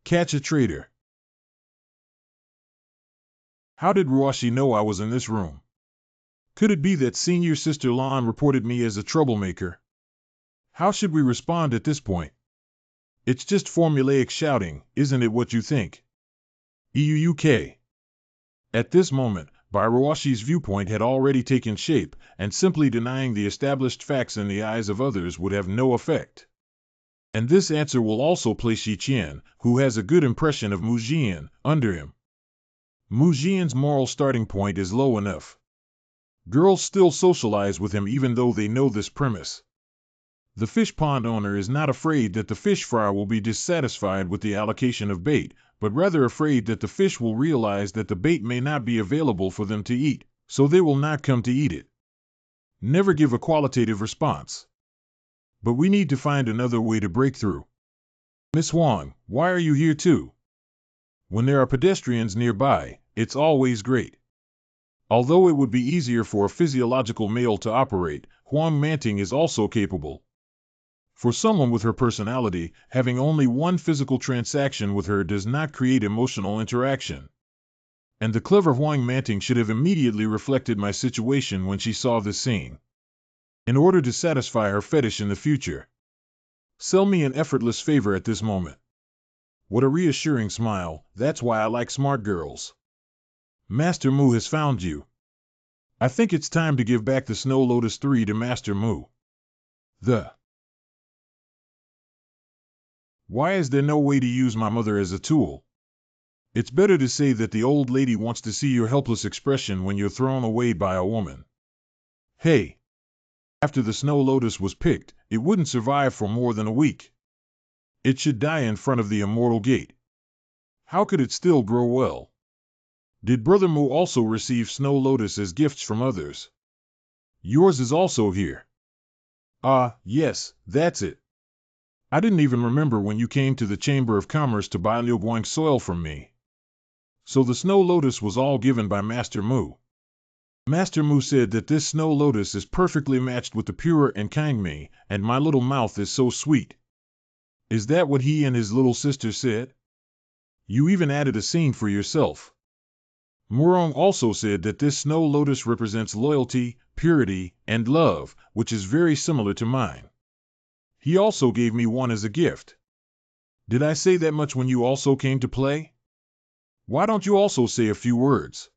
Catch a traitor. How did Ruashi know I was in this room? Could it be that senior sister Lan reported me as a troublemaker? How should we respond at this point? It's just formulaic shouting, isn't it what you think? EUUK. At this moment, Ruashi's viewpoint had already taken shape, and simply denying the established facts in the eyes of others would have no effect. And this answer will also place Shi Qian, who has a good impression of Mu Jian, under him. Mu Jian's moral starting point is low enough. Girls still socialize with him even though they know this premise. The fish pond owner is not afraid that the fish fry will be dissatisfied with the allocation of bait, but rather afraid that the fish will realize that the bait may not be available for them to eat, so they will not come to eat it. Never give a qualitative response. But we need to find another way to break through. Miss Huang, why are you here too? When there are pedestrians nearby, it's always great. Although it would be easier for a physiological male to operate, Huang Manting is also capable. For someone with her personality, having only one physical transaction with her does not create emotional interaction. And the clever Huang Manting should have immediately reflected my situation when she saw this scene. In order to satisfy her fetish in the future. Sell me an effortless favor at this moment. What a reassuring smile, that's why I like smart girls. Master Mu has found you. I think it's time to give back the Snow Lotus 3 to Master Mu. Why is there no way to use my mother as a tool? It's better to say that the old lady wants to see your helpless expression when you're thrown away by a woman. Hey! After the Snow Lotus was picked, it wouldn't survive for more than a week. It should die in front of the immortal gate. How could it still grow well? Did Brother Mu also receive Snow Lotus as gifts from others? Yours is also here. Ah, yes, that's it. I didn't even remember when you came to the Chamber of Commerce to buy Liu Guang soil from me. So the Snow Lotus was all given by Master Mu. Master Mu said that this Snow Lotus is perfectly matched with the pure and kind me, and my little mouth is so sweet. Is that what he and his little sister said? You even added a scene for yourself. Murong also said that this Snow Lotus represents loyalty, purity, and love, which is very similar to mine. He also gave me one as a gift. Did I say that much when you also came to play? Why don't you also say a few words?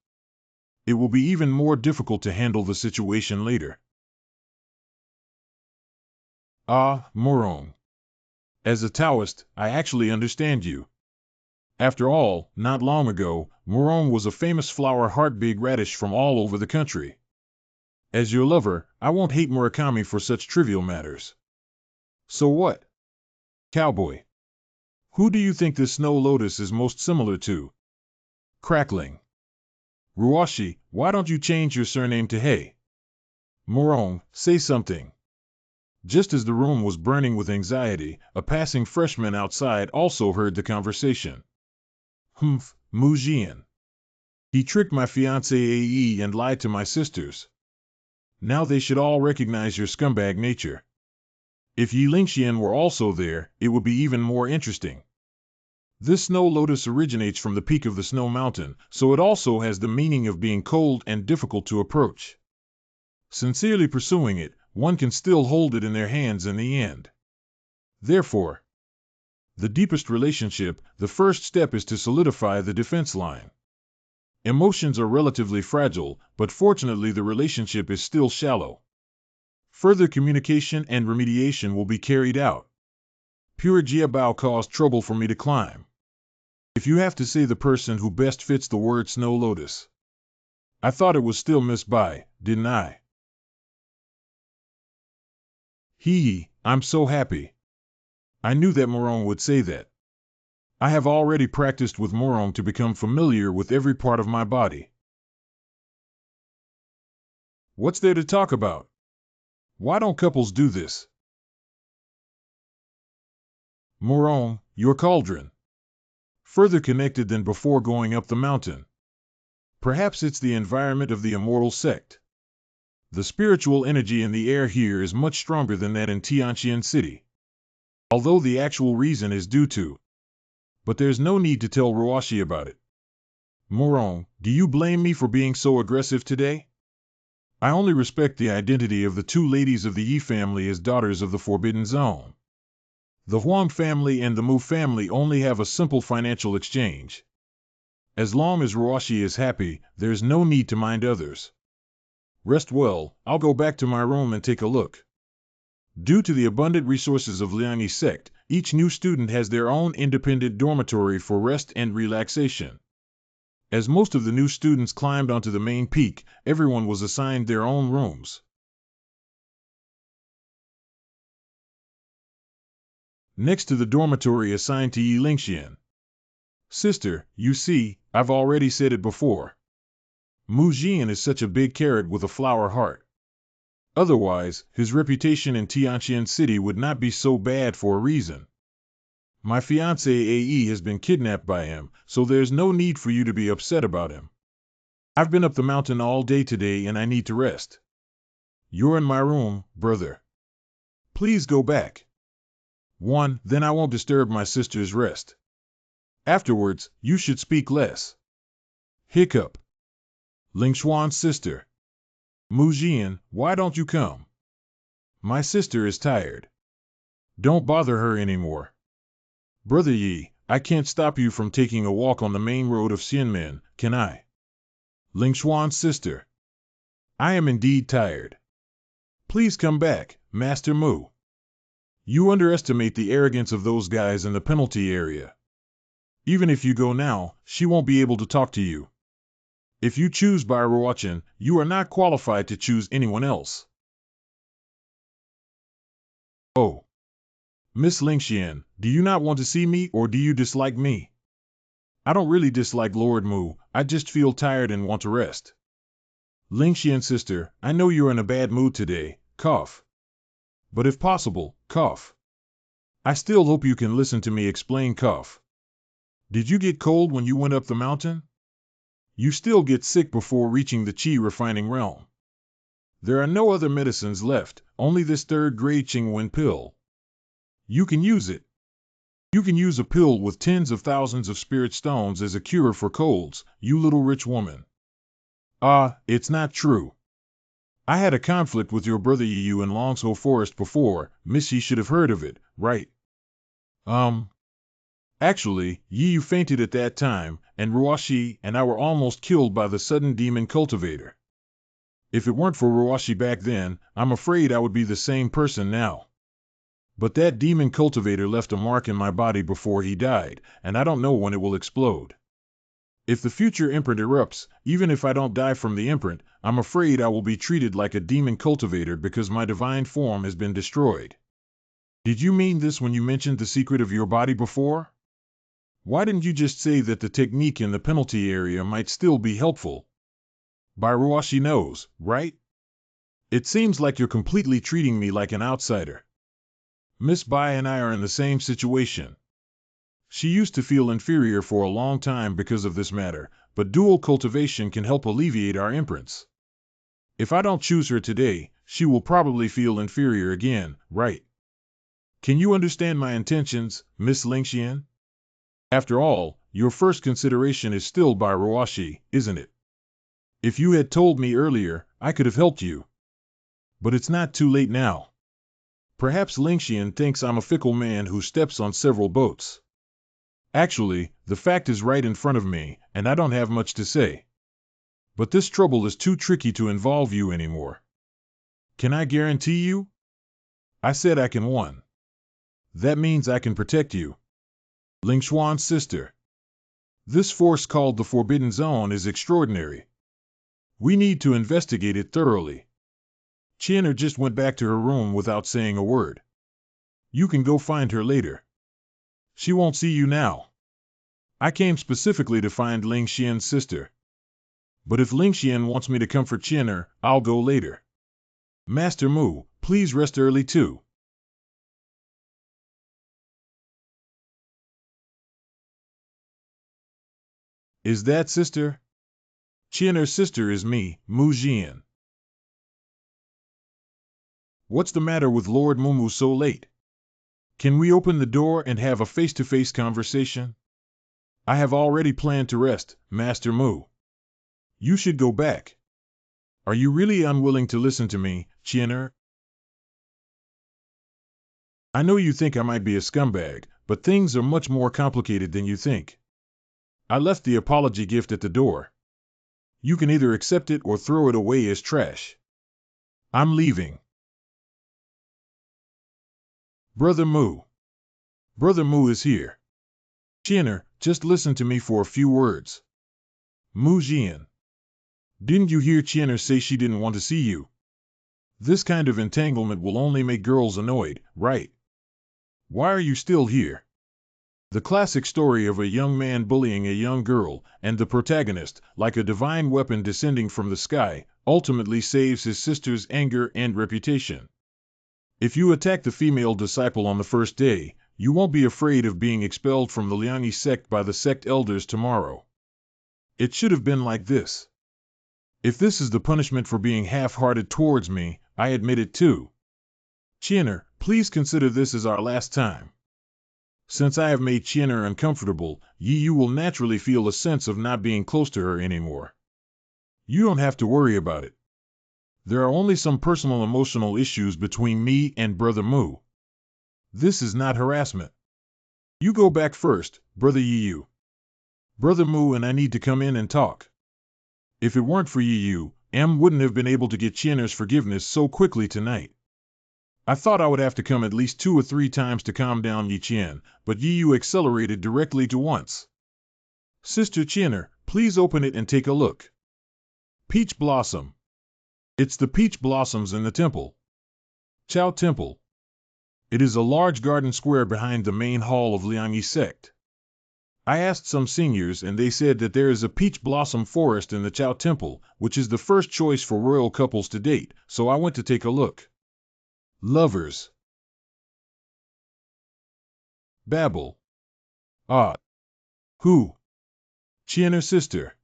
It will be even more difficult to handle the situation later. Ah, Murong. As a Taoist, I actually understand you. After all, not long ago, Murong was a famous flower heart-big radish from all over the country. As your lover, I won't hate Murakami for such trivial matters. So what? Cowboy. Who do you think this Snow Lotus is most similar to? Crackling. Ruashi, why don't you change your surname to Hey? Murong, say something. Just as the room was burning with anxiety, a passing freshman outside also heard the conversation. Humph, Mu Jian. He tricked my fiancée AE and lied to my sisters. Now they should all recognize your scumbag nature. If Yi Lingxian were also there, it would be even more interesting. This Snow Lotus originates from the peak of the Snow Mountain, so it also has the meaning of being cold and difficult to approach. Sincerely pursuing it, one can still hold it in their hands in the end. Therefore, the deepest relationship, the first step is to solidify the defense line. Emotions are relatively fragile, but fortunately the relationship is still shallow. Further communication and remediation will be carried out. Pure Jiabao caused trouble for me to climb. If you have to say the person who best fits the word Snow Lotus. I thought it was still Miss Bai, didn't I? Hee, I'm so happy. I knew that Murong would say that. I have already practiced with Murong to become familiar with every part of my body. What's there to talk about? Why don't couples do this? Murong, your cauldron. Further connected than before going up the mountain. Perhaps it's the environment of the immortal sect. The spiritual energy in the air here is much stronger than that in Tianqian City. Although the actual reason is due to. But there's no need to tell Ruashi about it. Moron, do you blame me for being so aggressive today? I only respect the identity of the two ladies of the Yi family as daughters of the Forbidden Zone. The Huang family and the Mu family only have a simple financial exchange. As long as Ruashi is happy, there's no need to mind others. Rest well, I'll go back to my room and take a look. Due to the abundant resources of Liangyi sect, each new student has their own independent dormitory for rest and relaxation. As most of the new students climbed onto the main peak, everyone was assigned their own rooms. Next to the dormitory assigned to Yi Lingxian. Sister, you see, I've already said it before. Mu Jian is such a big carrot with a flower heart. Otherwise, his reputation in Tianqian City would not be so bad for a reason. My fiancée AE has been kidnapped by him, so there's no need for you to be upset about him. I've been up the mountain all day today and I need to rest. You're in my room, brother. Please go back. Then I won't disturb my sister's rest. Afterwards, you should speak less. Hiccup. Lingshuan's sister. Mu Jian, why don't you come? My sister is tired. Don't bother her anymore. Brother Yi, I can't stop you from taking a walk on the main road of Xianmen, can I? Lingshuan's sister. I am indeed tired. Please come back, Master Mu. You underestimate the arrogance of those guys in the penalty area. Even if you go now, she won't be able to talk to you. If you choose by Ruachin, you are not qualified to choose anyone else. Oh. Miss Lingxian, do you not want to see me or do you dislike me? I don't really dislike Lord Mu, I just feel tired and want to rest. Lingxian sister, I know you're in a bad mood today, cough. But if possible, cough. I still hope you can listen to me explain cough. Did you get cold when you went up the mountain? You still get sick before reaching the Qi refining realm. There are no other medicines left, only this third-grade Qingwen pill. You can use it. You can use a pill with tens of thousands of spirit stones as a cure for colds, you little rich woman. It's not true. I had a conflict with your brother Yu in Longshou Forest before, Miss Yi should have heard of it, right? Actually, Yu fainted at that time, and Ruashi and I were almost killed by the sudden demon cultivator. If it weren't for Ruashi back then, I'm afraid I would be the same person now. But that demon cultivator left a mark in my body before he died, and I don't know when it will explode. If the future imprint erupts, even if I don't die from the imprint, I'm afraid I will be treated like a demon cultivator because my divine form has been destroyed. Did you mean this when you mentioned the secret of your body before? Why didn't you just say that the technique in the penalty area might still be helpful? By Ruashi knows, right? It seems like you're completely treating me like an outsider. Miss Bai and I are in the same situation. She used to feel inferior for a long time because of this matter, but dual cultivation can help alleviate our imprints. If I don't choose her today, she will probably feel inferior again, right? Can you understand my intentions, Miss Lingxian? After all, your first consideration is still by Ruashi, isn't it? If you had told me earlier, I could have helped you. But it's not too late now. Perhaps Lingxian thinks I'm a fickle man who steps on several boats. Actually, the fact is right in front of me, and I don't have much to say. But this trouble is too tricky to involve you anymore. Can I guarantee you? I said I can one. That means I can protect you. Lingshuan's sister. This force called the Forbidden Zone is extraordinary. We need to investigate it thoroughly. Qian'er just went back to her room without saying a word. You can go find her later. She won't see you now. I came specifically to find Lingxian's sister. But if Lingxian wants me to comfort Qian'er, I'll go later. Master Mu, please rest early too. Is that sister? Qian'er's sister is me, Mu Jian. What's the matter with Lord Mumu so late? Can we open the door and have a face-to-face conversation? I have already planned to rest, Master Mu. You should go back. Are you really unwilling to listen to me, Chiener? I know you think I might be a scumbag, but things are much more complicated than you think. I left the apology gift at the door. You can either accept it or throw it away as trash. I'm leaving. Brother Mu. Brother Mu is here. Chiener, just listen to me for a few words. Mu Jian. Didn't you hear Chiener say she didn't want to see you? This kind of entanglement will only make girls annoyed, right? Why are you still here? The classic story of a young man bullying a young girl, and the protagonist, like a divine weapon descending from the sky, ultimately saves his sister's anger and reputation. If you attack the female disciple on the first day, you won't be afraid of being expelled from the Liangyi sect by the sect elders tomorrow. It should have been like this. If this is the punishment for being half-hearted towards me, I admit it too. Chiener, please consider this as our last time. Since I have made Chiener uncomfortable, you will naturally feel a sense of not being close to her anymore. You don't have to worry about it. There are only some personal emotional issues between me and Brother Mu. This is not harassment. You go back first, Brother Yu. Brother Mu and I need to come in and talk. If it weren't for Yu, M wouldn't have been able to get Chiener's forgiveness so quickly tonight. I thought I would have to come at least 2 or 3 times to calm down Yi Qian, but Yu accelerated directly to once. Sister Chiener, please open it and take a look. Peach Blossom. It's the peach blossoms in the temple. Chao Temple. It is a large garden square behind the main hall of Liangyi sect. I asked some seniors and they said that there is a peach blossom forest in the Chao Temple, which is the first choice for royal couples to date, so I went to take a look. Lovers. Babble. Ah. Who? Chiener's sister.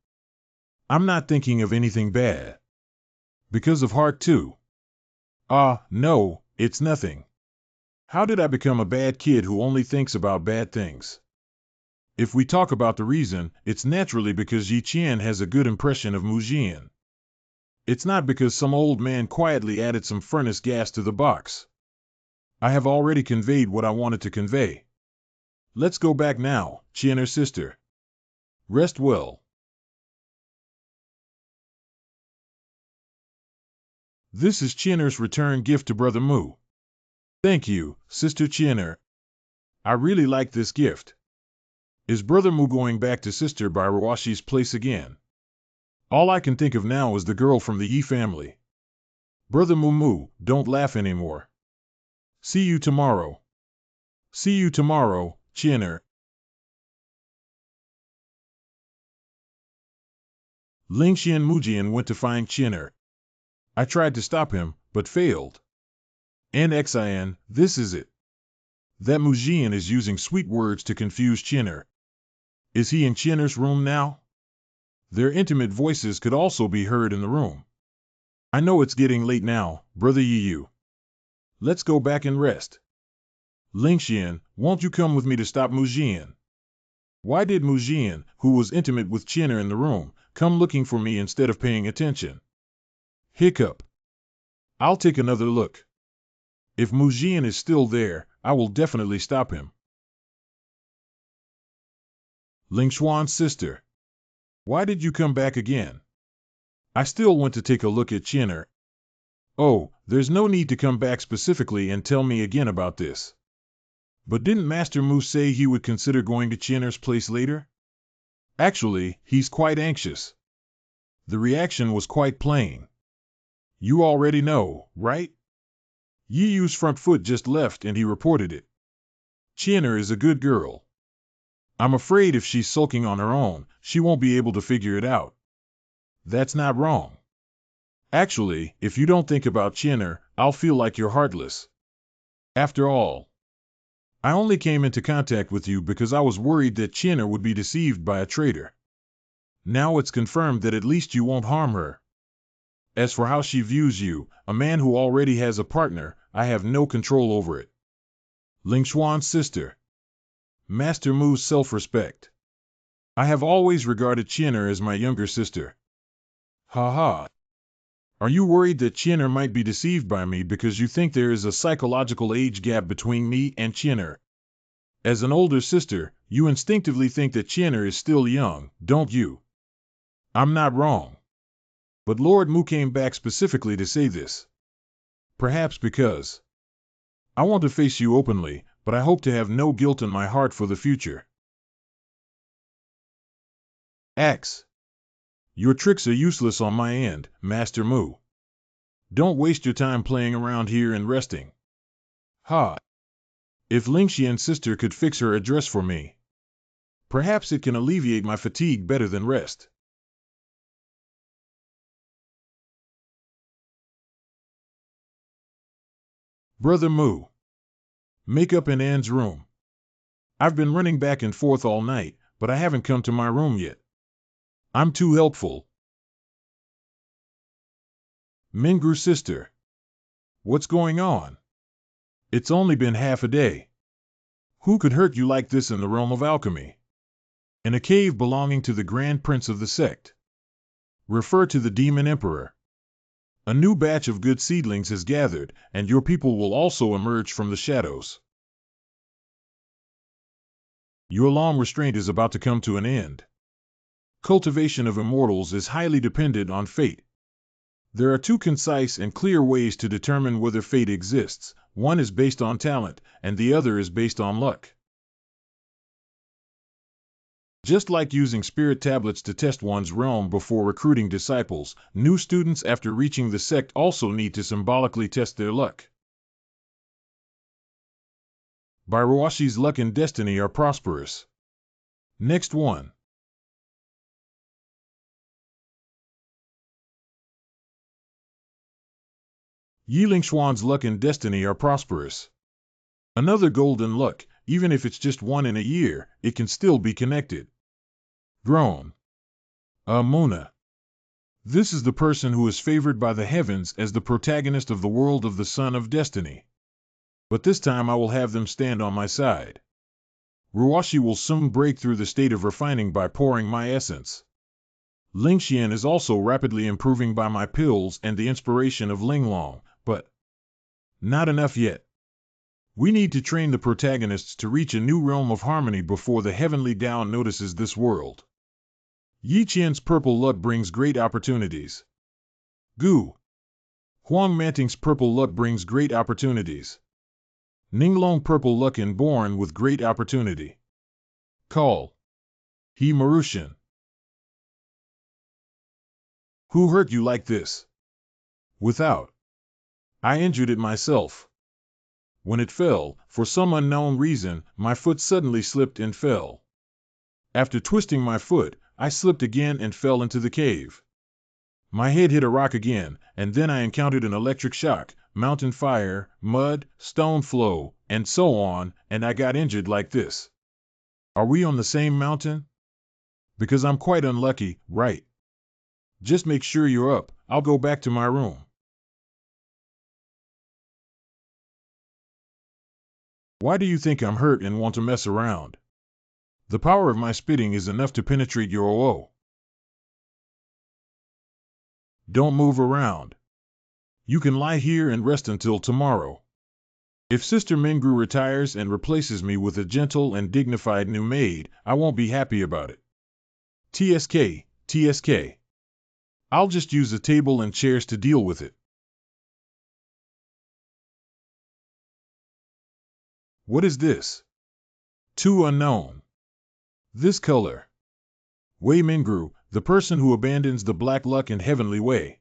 I'm not thinking of anything bad. Because of heart too. Ah, no, it's nothing. How did I become a bad kid who only thinks about bad things? If we talk about the reason, it's naturally because Yi Qian has a good impression of Mu Jian. It's not because some old man quietly added some furnace gas to the box. I have already conveyed what I wanted to convey. Let's go back now, Chiener's sister. Rest well. This is Chiener's return gift to Brother Mu. Thank you, Sister Chiener. I really like this gift. Is Brother Mu going back to Sister Bairuashi's place again? All I can think of now is the girl from the Yi family. Brother Mu, don't laugh anymore. See you tomorrow. See you tomorrow, Chiener. Lingxian Mujian went to find Chiener. I tried to stop him, but failed. NXIN, this is it. That Mujian is using sweet words to confuse Chiener. Is he in Chiener's room now? Their intimate voices could also be heard in the room. I know it's getting late now, Brother Yu. Let's go back and rest. Lingxian, won't you come with me to stop Mujian? Why did Mujian, who was intimate with Chiener in the room, come looking for me instead of paying attention? Hiccup. I'll take another look. If Mujian is still there, I will definitely stop him. Lingshuan's sister. Why did you come back again? I still want to take a look at Chiener. Oh, there's no need to come back specifically and tell me again about this. But didn't Master Mu say he would consider going to Chiener's place later? Actually, he's quite anxious. The reaction was quite plain. You already know, right? Yiyu's front foot just left and he reported it. Chiener is a good girl. I'm afraid if she's sulking on her own, she won't be able to figure it out. That's not wrong. Actually, if you don't think about Chiener, I'll feel like you're heartless. After all, I only came into contact with you because I was worried that Chiener would be deceived by a traitor. Now it's confirmed that at least you won't harm her. As for how she views you, a man who already has a partner, I have no control over it. Ling Xuan's sister. Master Mu's self-respect. I have always regarded Qian'er as my younger sister. Ha ha. Are you worried that Qian'er might be deceived by me because you think there is a psychological age gap between me and Qian'er? As an older sister, you instinctively think that Qian'er is still young, don't you? I'm not wrong. But Lord Mu came back specifically to say this. Perhaps because I want to face you openly, but I hope to have no guilt in my heart for the future. Axe. Your tricks are useless on my end, Master Mu. Don't waste your time playing around here and resting. Ha! If Lingxian's sister could fix her address for me, perhaps it can alleviate my fatigue better than rest. Brother Mu. Makeup in Anne's room. I've been running back and forth all night, but I haven't come to my room yet. I'm too helpful. Mingru's sister. What's going on? It's only been half a day. Who could hurt you like this in the realm of alchemy? In a cave belonging to the Grand Prince of the sect. Refer to the Demon Emperor. A new batch of good seedlings has gathered, and your people will also emerge from the shadows. Your long restraint is about to come to an end. Cultivation of immortals is highly dependent on fate. There are two concise and clear ways to determine whether fate exists. One is based on talent, and the other is based on luck. Just like using spirit tablets to test one's realm before recruiting disciples, new students after reaching the sect also need to symbolically test their luck. Bairuashi's luck and destiny are prosperous. Next one. Yi Lingxuan's luck and destiny are prosperous. Another golden luck, even if it's just one in a year, it can still be connected. Grown. Muna. This is the person who is favored by the heavens as the protagonist of the world of the Son of Destiny. But this time I will have them stand on my side. Ruashi will soon break through the state of refining by pouring my essence. Lingxian is also rapidly improving by my pills and the inspiration of Linglong, but not enough yet. We need to train the protagonists to reach a new realm of harmony before the heavenly Tao notices this world. Yi Qian's purple luck brings great opportunities. Gu. Huang Manting's purple luck brings great opportunities. Ninglong purple luck and born with great opportunity. Call. He Marushan. Who hurt you like this? Without. I injured it myself. When it fell, for some unknown reason, my foot suddenly slipped and fell. After twisting my foot, I slipped again and fell into the cave. My head hit a rock again, and then I encountered an electric shock, mountain fire, mud, stone flow, and so on, and I got injured like this. Are we on the same mountain? Because I'm quite unlucky, right? Just make sure you're up, I'll go back to my room. Why do you think I'm hurt and want to mess around? The power of my spitting is enough to penetrate your OO. Don't move around. You can lie here and rest until tomorrow. If Sister Mingru retires and replaces me with a gentle and dignified new maid, I won't be happy about it. TSK, TSK. I'll just use a table and chairs to deal with it. What is this? Too unknown. This color. Wei Mingru, the person who abandons the black luck and heavenly way.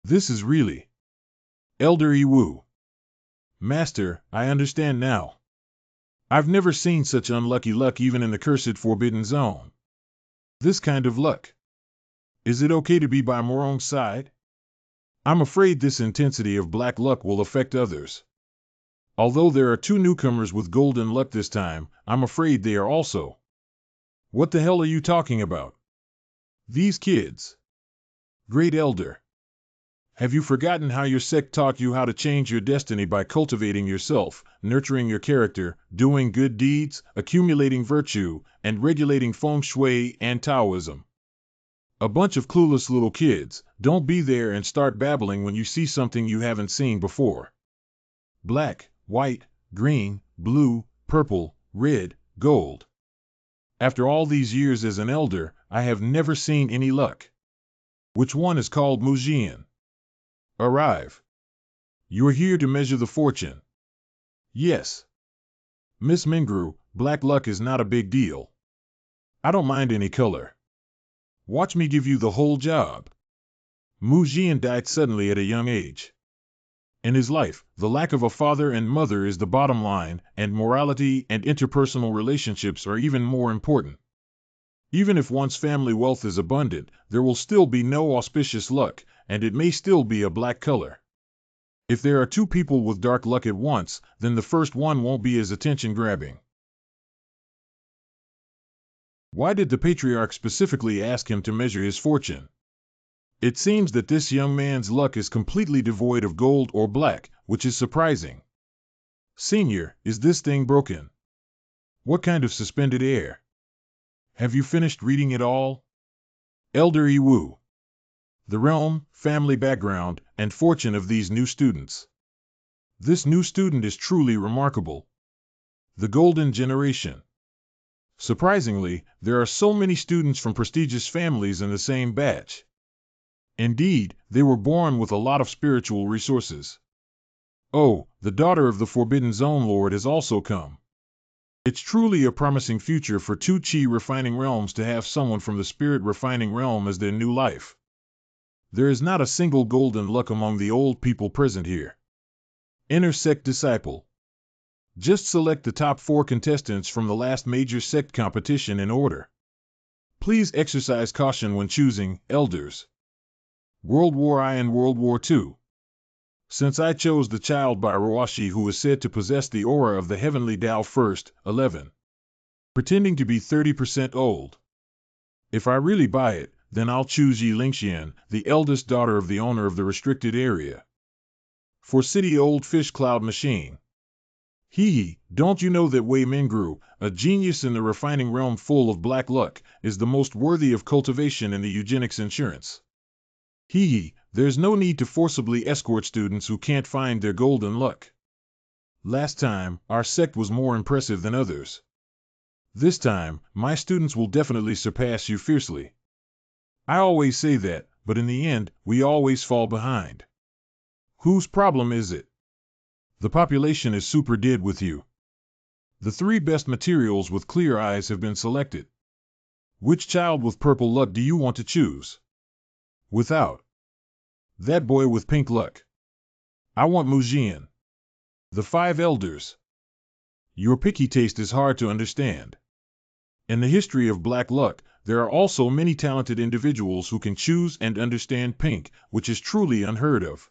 This is really Elder Yiwu. Master, I understand now. I've never seen such unlucky luck even in the cursed forbidden zone. This kind of luck. Is it okay to be by Morong's side? I'm afraid this intensity of black luck will affect others. Although there are two newcomers with golden luck this time, I'm afraid they are also. What the hell are you talking about? These kids. Great Elder. Have you forgotten how your sect taught you how to change your destiny by cultivating yourself, nurturing your character, doing good deeds, accumulating virtue, and regulating feng shui and Taoism? A bunch of clueless little kids. Don't be there and start babbling when you see something you haven't seen before. Black, white, green, blue, purple, red, gold. After all these years as an elder, I have never seen any luck. Which one is called Mujian? Arrive. You are here to measure the fortune. Yes. Miss Mingru, black luck is not a big deal. I don't mind any color. Watch me give you the whole job. Mujian died suddenly at a young age. In his life, the lack of a father and mother is the bottom line, and morality and interpersonal relationships are even more important. Even if one's family wealth is abundant, there will still be no auspicious luck, and it may still be a black color. If there are two people with dark luck at once, then the first one won't be as attention-grabbing. Why did the patriarch specifically ask him to measure his fortune? It seems that this young man's luck is completely devoid of gold or black, which is surprising. Senior, is this thing broken? What kind of suspended air? Have you finished reading it all? Elder Iwu. The realm, family background, and fortune of these new students. This new student is truly remarkable. The golden generation. Surprisingly, there are so many students from prestigious families in the same batch. Indeed, they were born with a lot of spiritual resources. Oh, the daughter of the Forbidden Zone Lord has also come. It's truly a promising future for two Qi refining realms to have someone from the spirit refining realm as their new life. There is not a single golden luck among the old people present here. Inner sect disciple. Just select the top 4 contestants from the last major sect competition in order. Please exercise caution when choosing elders. World War I and World War II. Since I chose the child by Roashi who is said to possess the aura of the heavenly Tao first, 11. Pretending to be 30% old. If I really buy it, then I'll choose Yi Lingxian, the eldest daughter of the owner of the restricted area. For City Old Fish Cloud Machine. Hee, don't you know that Wei Mingru, a genius in the refining realm full of black luck, is the most worthy of cultivation in the eugenics insurance? Hee, there's no need to forcibly escort students who can't find their golden luck. Last time, our sect was more impressive than others. This time, my students will definitely surpass you fiercely. I always say that, but in the end, we always fall behind. Whose problem is it? The population is super dead with you. The 3 best materials with clear eyes have been selected. Which child with purple luck do you want to choose? Without. That boy with pink luck. I want Mujian. The 5 elders. Your picky taste is hard to understand. In the history of black luck, there are also many talented individuals who can choose and understand pink, which is truly unheard of.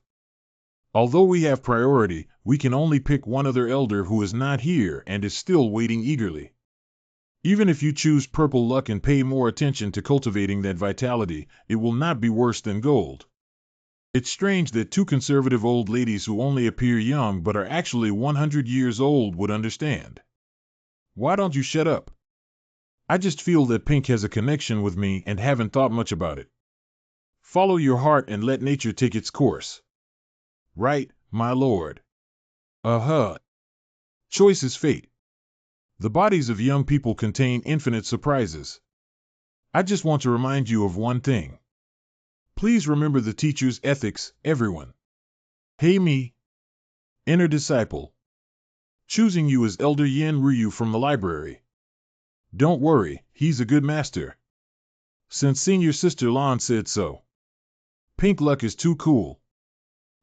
Although we have priority, we can only pick one other elder who is not here and is still waiting eagerly. Even if you choose purple luck and pay more attention to cultivating that vitality, it will not be worse than gold. It's strange that 2 conservative old ladies who only appear young but are actually 100 years old would understand. Why don't you shut up? I just feel that pink has a connection with me and haven't thought much about it. Follow your heart and let nature take its course. Right, my lord. Choice is fate. The bodies of young people contain infinite surprises. I just want to remind you of one thing. Please remember the teacher's ethics, everyone. Hey me. Inner disciple. Choosing you as Elder Yen Ryu from the library. Don't worry, he's a good master. Since senior sister Lan said so. Pink luck is too cool.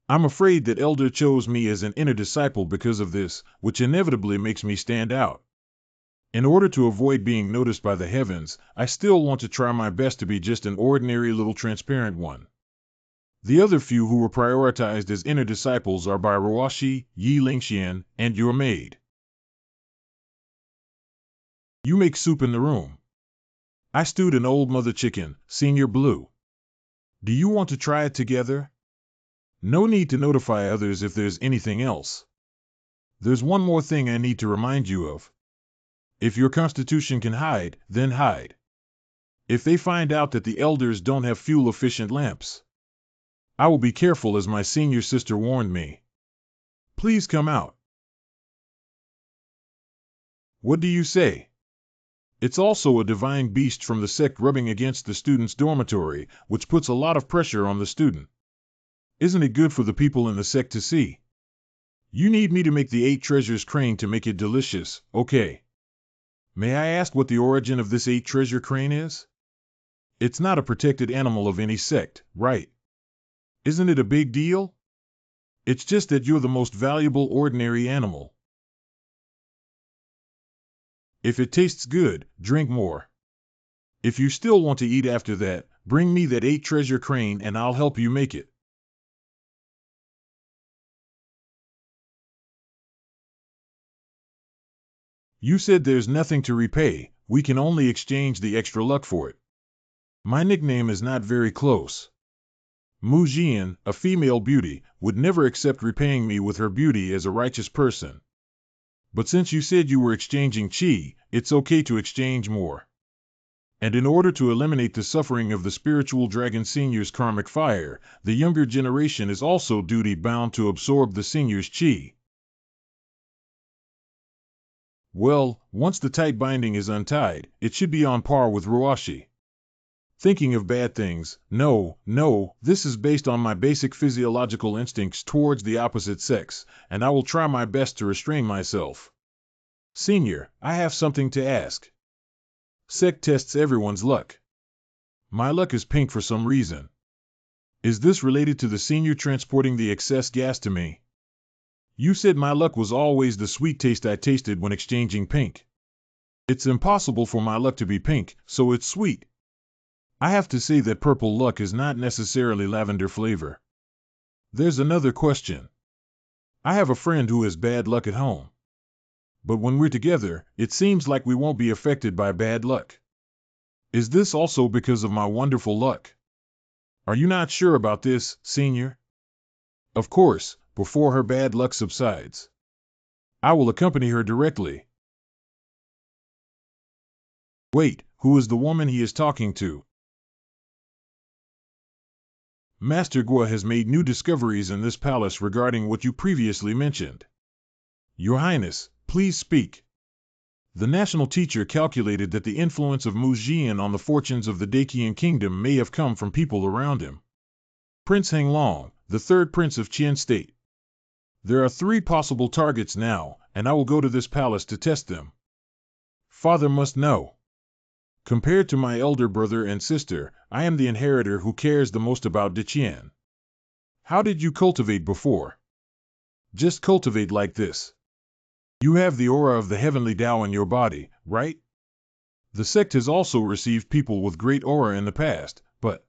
I'm afraid that Elder chose me as an inner disciple because of this, which inevitably makes me stand out. In order to avoid being noticed by the heavens, I still want to try my best to be just an ordinary little transparent one. The other few who were prioritized as inner disciples are by Roashi, Yi Lingxian, and your maid. You make soup in the room. I stewed an old mother chicken, Senior Blue. Do you want to try it together? No need to notify others if there's anything else. There's one more thing I need to remind you of. If your constitution can hide, then hide. If they find out that the elders don't have fuel-efficient lamps, I will be careful, as my senior sister warned me. Please come out. What do you say? It's also a divine beast from the sect rubbing against the student's dormitory, which puts a lot of pressure on the student. Isn't it good for the people in the sect to see? You need me to make the 8 treasures crane to make it delicious, okay? May I ask what the origin of this 8 treasure crane is? It's not a protected animal of any sect, right? Isn't it a big deal? It's just that you're the most valuable ordinary animal. If it tastes good, drink more. If you still want to eat after that, bring me that 8 treasure crane and I'll help you make it. You said there's nothing to repay, we can only exchange the extra luck for it. My nickname is not very close. Mujian, a female beauty, would never accept repaying me with her beauty as a righteous person. But since you said you were exchanging chi, it's okay to exchange more. And in order to eliminate the suffering of the spiritual dragon senior's karmic fire, the younger generation is also duty-bound to absorb the senior's chi. Well, once the tight binding is untied, it should be on par with Ruashi. Thinking of bad things, no, this is based on my basic physiological instincts towards the opposite sex, and I will try my best to restrain myself. Senior, I have something to ask. Sect tests everyone's luck. My luck is pink for some reason. Is this related to the senior transporting the excess gas to me? You said my luck was always the sweet taste I tasted when exchanging pink. It's impossible for my luck to be pink, so it's sweet. I have to say that purple luck is not necessarily lavender flavor. There's another question. I have a friend who has bad luck at home. But when we're together, it seems like we won't be affected by bad luck. Is this also because of my wonderful luck? Are you not sure about this, Senior? Of course, before her bad luck subsides. I will accompany her directly. Wait, who is the woman he is talking to? Master Gua has made new discoveries in this palace regarding what you previously mentioned. Your Highness, please speak. The national teacher calculated that the influence of Mujian on the fortunes of the Dakian kingdom may have come from people around him. Prince Henglong, the 3rd prince of Qian State. There are 3 possible targets now, and I will go to this palace to test them. Father must know. Compared to my elder brother and sister, I am the inheritor who cares the most about Daqian. How did you cultivate before? Just cultivate like this. You have the aura of the heavenly Tao in your body, right? The sect has also received people with great aura in the past, but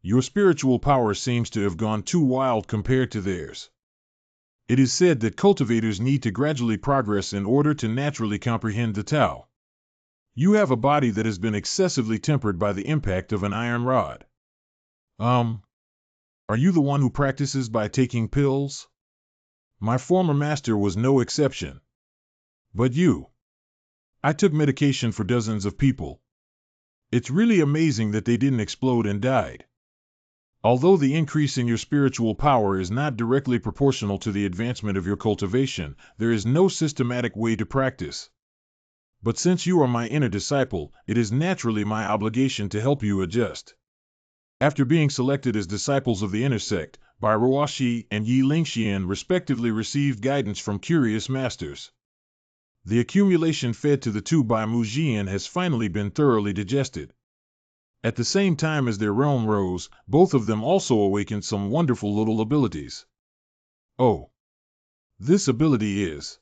your spiritual power seems to have gone too wild compared to theirs. It is said that cultivators need to gradually progress in order to naturally comprehend the Tao. You have a body that has been excessively tempered by the impact of an iron rod. Are you the one who practices by taking pills? My former master was no exception. But you. I took medication for dozens of people. It's really amazing that they didn't explode and died. Although the increase in your spiritual power is not directly proportional to the advancement of your cultivation, there is no systematic way to practice. But since you are my inner disciple, it is naturally my obligation to help you adjust. After being selected as disciples of the inner sect, Bai Ruashi and Yi Lingxian respectively received guidance from curious masters. The accumulation fed to the 2 by Mujian has finally been thoroughly digested. At the same time as their realm rose, both of them also awakened some wonderful little abilities. Oh. This ability is: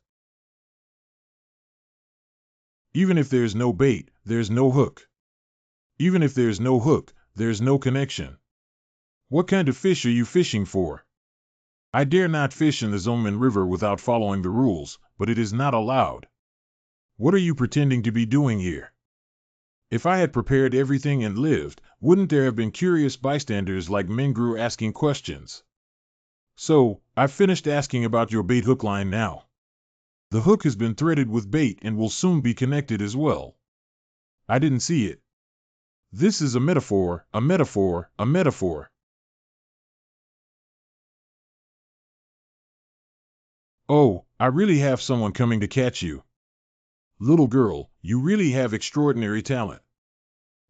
even if there's no bait, there's no hook. Even if there's no hook, there's no connection. What kind of fish are you fishing for? I dare not fish in the Zomen River without following the rules, but it is not allowed. What are you pretending to be doing here? If I had prepared everything and lived, wouldn't there have been curious bystanders like Mingru asking questions? So, I've finished asking about your bait hook line now. The hook has been threaded with bait and will soon be connected as well. I didn't see it. This is a metaphor, a metaphor, a metaphor. Oh, I really have someone coming to catch you. Little girl, you really have extraordinary talent.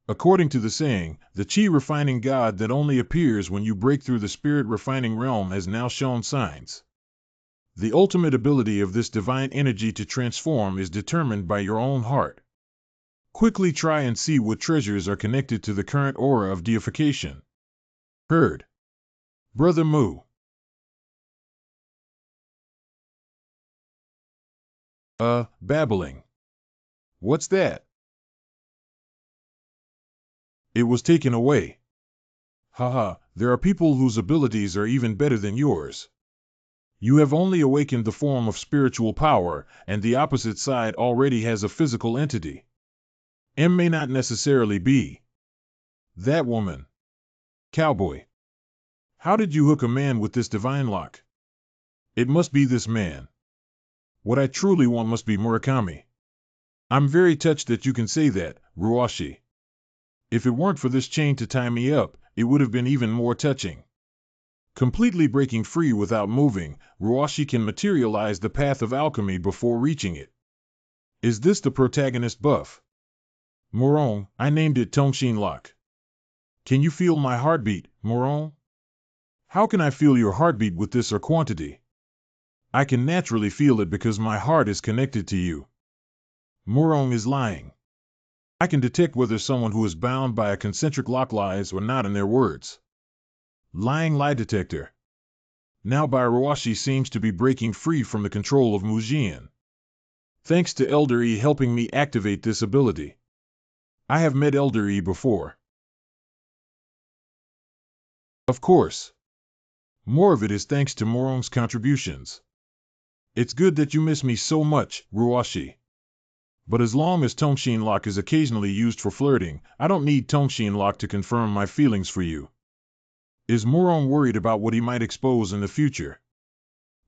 According to the saying, the chi refining God that only appears when you break through the spirit refining realm has now shown signs. The ultimate ability of this divine energy to transform is determined by your own heart. Quickly try and see what treasures are connected to the current aura of deification. Heard. Brother Mu. Babbling. What's that? It was taken away. Haha, there are people whose abilities are even better than yours. You have only awakened the form of spiritual power, and the opposite side already has a physical entity. M may not necessarily be that woman. Cowboy. How did you hook a man with this divine lock? It must be this man. What I truly want must be Murakami. I'm very touched that you can say that, Ruashi. If it weren't for this chain to tie me up, it would have been even more touching. Completely breaking free without moving, Ruashi can materialize the path of alchemy before reaching it. Is this the protagonist buff? Moron, I named it Tongshin Lock. Can you feel my heartbeat, Moron? How can I feel your heartbeat with this or quantity? I can naturally feel it because my heart is connected to you. Moron is lying. I can detect whether someone who is bound by a concentric lock lies or not in their words. Lying lie detector. Now Ruashi seems to be breaking free from the control of Mujin. Thanks to Elder E helping me activate this ability. I have met Elder E before. Of course. More of it is thanks to Moron's contributions. It's good that you miss me so much, Ruashi. But as long as Tongshin Lock is occasionally used for flirting, I don't need Tongshin Lock to confirm my feelings for you. Is Moron worried about what he might expose in the future?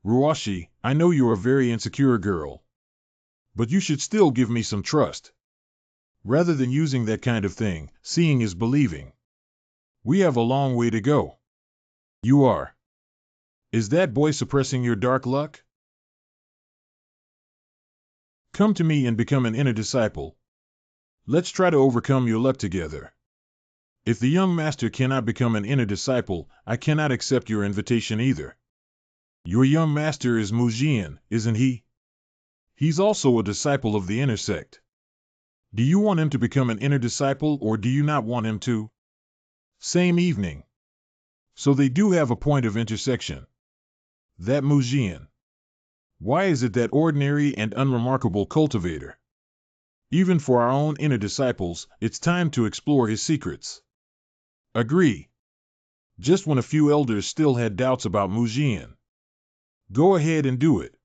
Ruashi, I know you're a very insecure girl. But you should still give me some trust. Rather than using that kind of thing, seeing is believing. We have a long way to go. You are. Is that boy suppressing your dark luck? Come to me and become an inner disciple. Let's try to overcome your luck together. If the young master cannot become an inner disciple, I cannot accept your invitation either. Your young master is Mujin, isn't he? He's also a disciple of the inner sect. Do you want him to become an inner disciple or do you not want him to? Same evening. So they do have a point of intersection. That Mujin. Why is it that ordinary and unremarkable cultivator? Even for our own inner disciples, it's time to explore his secrets. Agree. Just when a few elders still had doubts about Mujin. Go ahead and do it.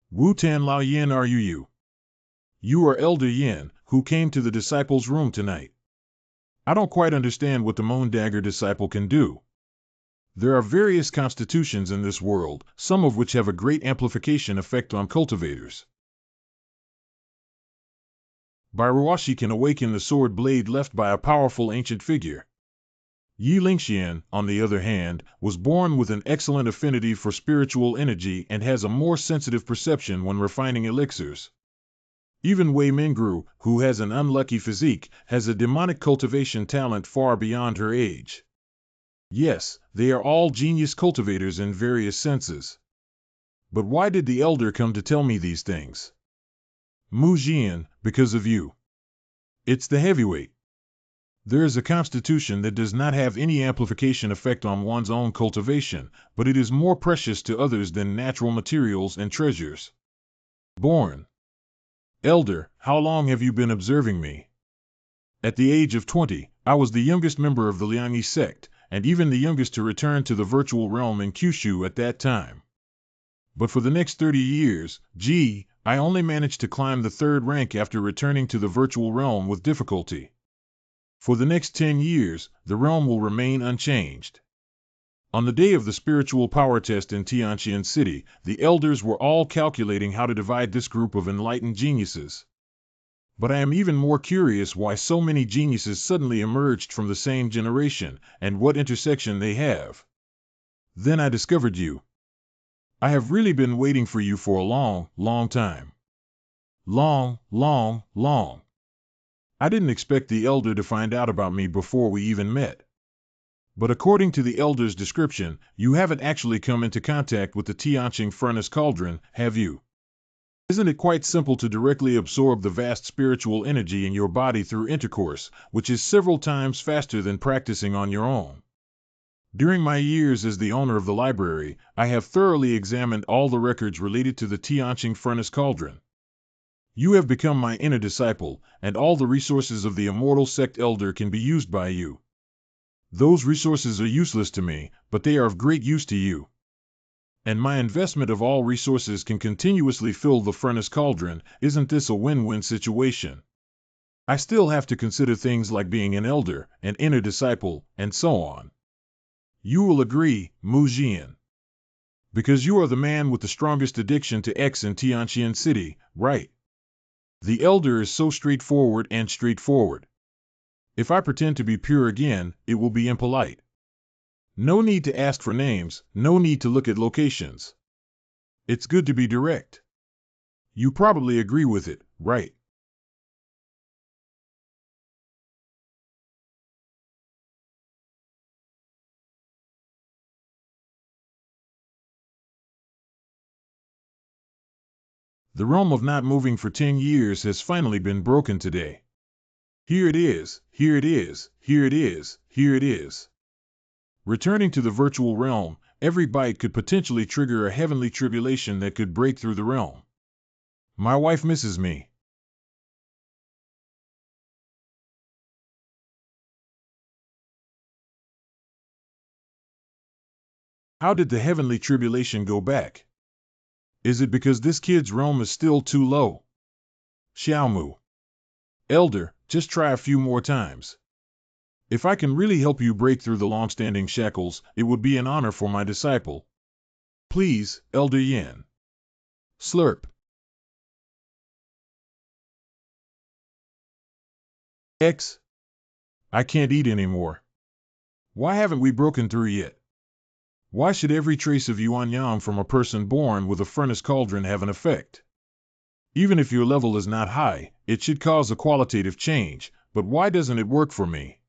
Wu-Tan Lao Yin are you? You are Elder Yin, who came to the disciples' room tonight. I don't quite understand what the Moondagger disciple can do. There are various constitutions in this world, some of which have a great amplification effect on cultivators. Ruashi can awaken the sword blade left by a powerful ancient figure. Yi Lingxian, on the other hand, was born with an excellent affinity for spiritual energy and has a more sensitive perception when refining elixirs. Even Wei Mingru, who has an unlucky physique, has a demonic cultivation talent far beyond her age. Yes, they are all genius cultivators in various senses. But why did the elder come to tell me these things? Mujin, because of you. It's the heavyweight. There is a constitution that does not have any amplification effect on one's own cultivation, but it is more precious to others than natural materials and treasures. Born. Elder, how long have you been observing me? At the age of 20, I was the youngest member of the Liangyi sect, and even the youngest to return to the virtual realm in Kyushu at that time. But for the next 30 years, I only managed to climb the 3rd rank after returning to the virtual realm with difficulty. For the next 10 years, the realm will remain unchanged. On the day of the spiritual power test in Tianqian City, the elders were all calculating how to divide this group of enlightened geniuses. But I am even more curious why so many geniuses suddenly emerged from the same generation, and what intersection they have. Then I discovered you. I have really been waiting for you for a long, long time. Long, long, long. I didn't expect the elder to find out about me before we even met. But according to the elder's description, you haven't actually come into contact with the Tianqing furnace cauldron, have you? Isn't it quite simple to directly absorb the vast spiritual energy in your body through intercourse, which is several times faster than practicing on your own? During my years as the owner of the library, I have thoroughly examined all the records related to the Tianqing furnace cauldron. You have become my inner disciple, and all the resources of the immortal sect elder can be used by you. Those resources are useless to me, but they are of great use to you. And my investment of all resources can continuously fill the furnace cauldron. Isn't this a win-win situation? I still have to consider things like being an elder, an inner disciple, and so on. You will agree, Mu Jian. Because you are the man with the strongest addiction to X in Tianqian City, right? The elder is so straightforward and straightforward. If I pretend to be pure again, it will be impolite. No need to ask for names, no need to look at locations. It's good to be direct. You probably agree with it, right? The realm of not moving for 10 years has finally been broken today. Here it is, here it is, here it is, here it is. Returning to the virtual realm, every bite could potentially trigger a heavenly tribulation that could break through the realm. My wife misses me. How did the heavenly tribulation go back? Is it because this kid's realm is still too low? Xiaomu. Elder, just try a few more times. If I can really help you break through the long-standing shackles, it would be an honor for my disciple. Please, Elder Yan. Slurp. X. I can't eat anymore. Why haven't we broken through yet? Why should every trace of yuan-yang from a person born with a furnace cauldron have an effect? Even if your level is not high, it should cause a qualitative change, but why doesn't it work for me?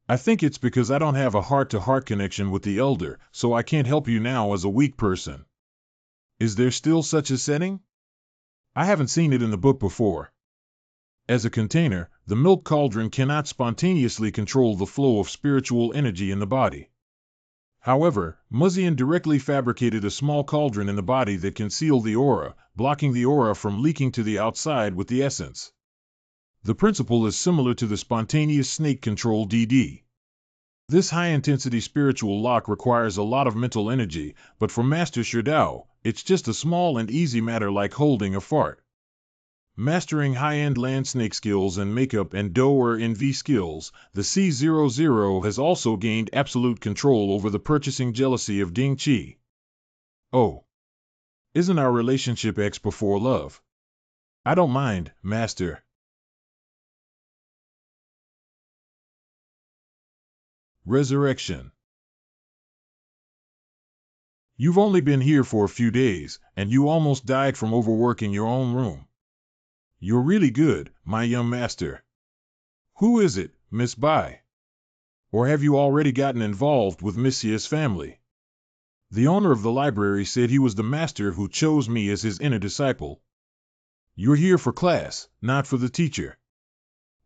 I think it's because I don't have a heart-to-heart connection with the elder, so I can't help you now as a weak person. Is there still such a setting? I haven't seen it in the book before. As a container, the milk cauldron cannot spontaneously control the flow of spiritual energy in the body. However, Muzian directly fabricated a small cauldron in the body that can seal the aura, blocking the aura from leaking to the outside with the essence. The principle is similar to the spontaneous snake control DD. This high-intensity spiritual lock requires a lot of mental energy, but for Master Sherdao, it's just a small and easy matter like holding a fart. Mastering high-end land snake skills and makeup and Do or NV skills, the C00 has also gained absolute control over the purchasing jealousy of Ding Qi. Oh. Isn't our relationship X before love? I don't mind, Master. Resurrection. You've only been here for a few days, and you almost died from overwork in your own room. You're really good, my young master. Who is it, Miss Bai? Or have you already gotten involved with Monsieur's family? The owner of the library said he was the master who chose me as his inner disciple. You're here for class, not for the teacher.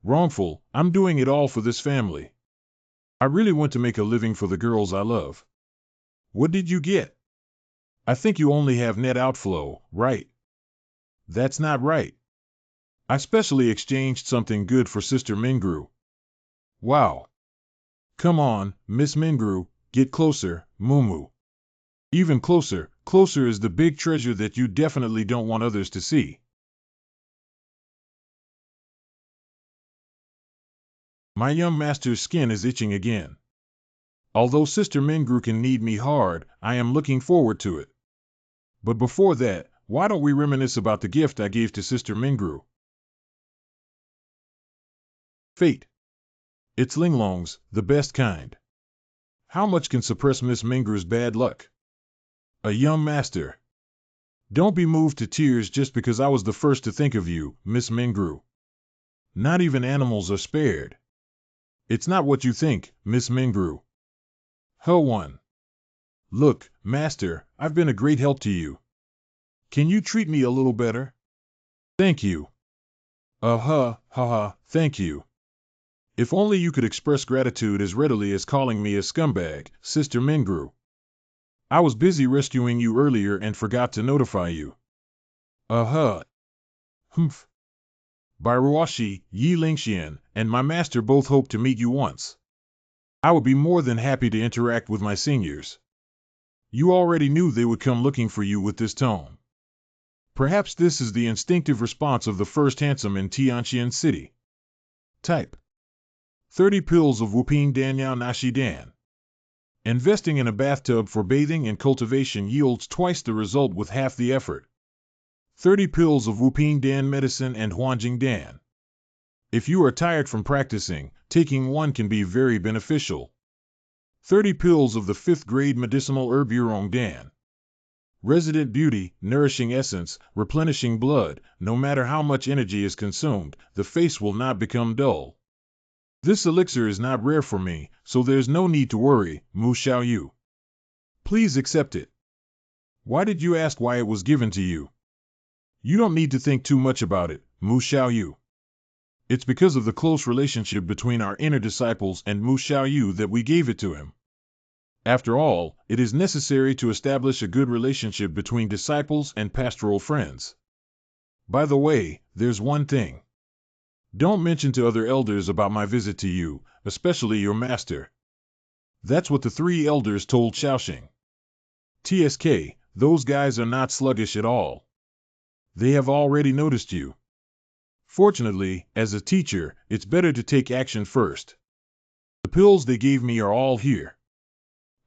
Wrongful, I'm doing it all for this family. I really want to make a living for the girls I love. What did you get? I think you only have net outflow, right? That's not right. I specially exchanged something good for Sister Mingru. Wow. Come on, Miss Mingru, get closer, Mumu. Even closer, closer is the big treasure that you definitely don't want others to see. My young master's skin is itching again. Although Sister Mingru can need me hard, I am looking forward to it. But before that, why don't we reminisce about the gift I gave to Sister Mingru? Fate. It's linglongs, the best kind. How much can suppress Miss Mingru's bad luck? A young master. Don't be moved to tears just because I was the first to think of you, Miss Mingru. Not even animals are spared. It's not what you think, Miss Mingru. One. Look, Master, I've been a great help to you. Can you treat me a little better? Thank you. Thank you. If only you could express gratitude as readily as calling me a scumbag, Sister Mingru. I was busy rescuing you earlier and forgot to notify you. Humph. By Ruashi, Yi Lingxian, and my master both hope to meet you once. I would be more than happy to interact with my seniors. You already knew they would come looking for you with this tone. Perhaps this is the instinctive response of the first handsome in Tianqian City. Type. 30 pills of Wuping Danyao Nashi Dan. Investing in a bathtub for bathing and cultivation yields twice the result with half the effort. 30 pills of Wuping Dan medicine and Huanjing Dan. If you are tired from practicing, taking one can be very beneficial. 30 pills of the 5th grade medicinal herb Yurong Dan. Resident beauty, nourishing essence, replenishing blood. No matter how much energy is consumed, the face will not become dull. This elixir is not rare for me, so there's no need to worry, Mu Xiaoyu. Please accept it. Why did you ask why it was given to you? You don't need to think too much about it, Mu Xiaoyu. It's because of the close relationship between our inner disciples and Mu Xiaoyu that we gave it to him. After all, it is necessary to establish a good relationship between disciples and pastoral friends. By the way, there's one thing. Don't mention to other elders about my visit to you, especially your master. That's what the 3 elders told Xiaoxing. TSK, those guys are not sluggish at all. They have already noticed you. Fortunately, as a teacher, it's better to take action first. The pills they gave me are all here.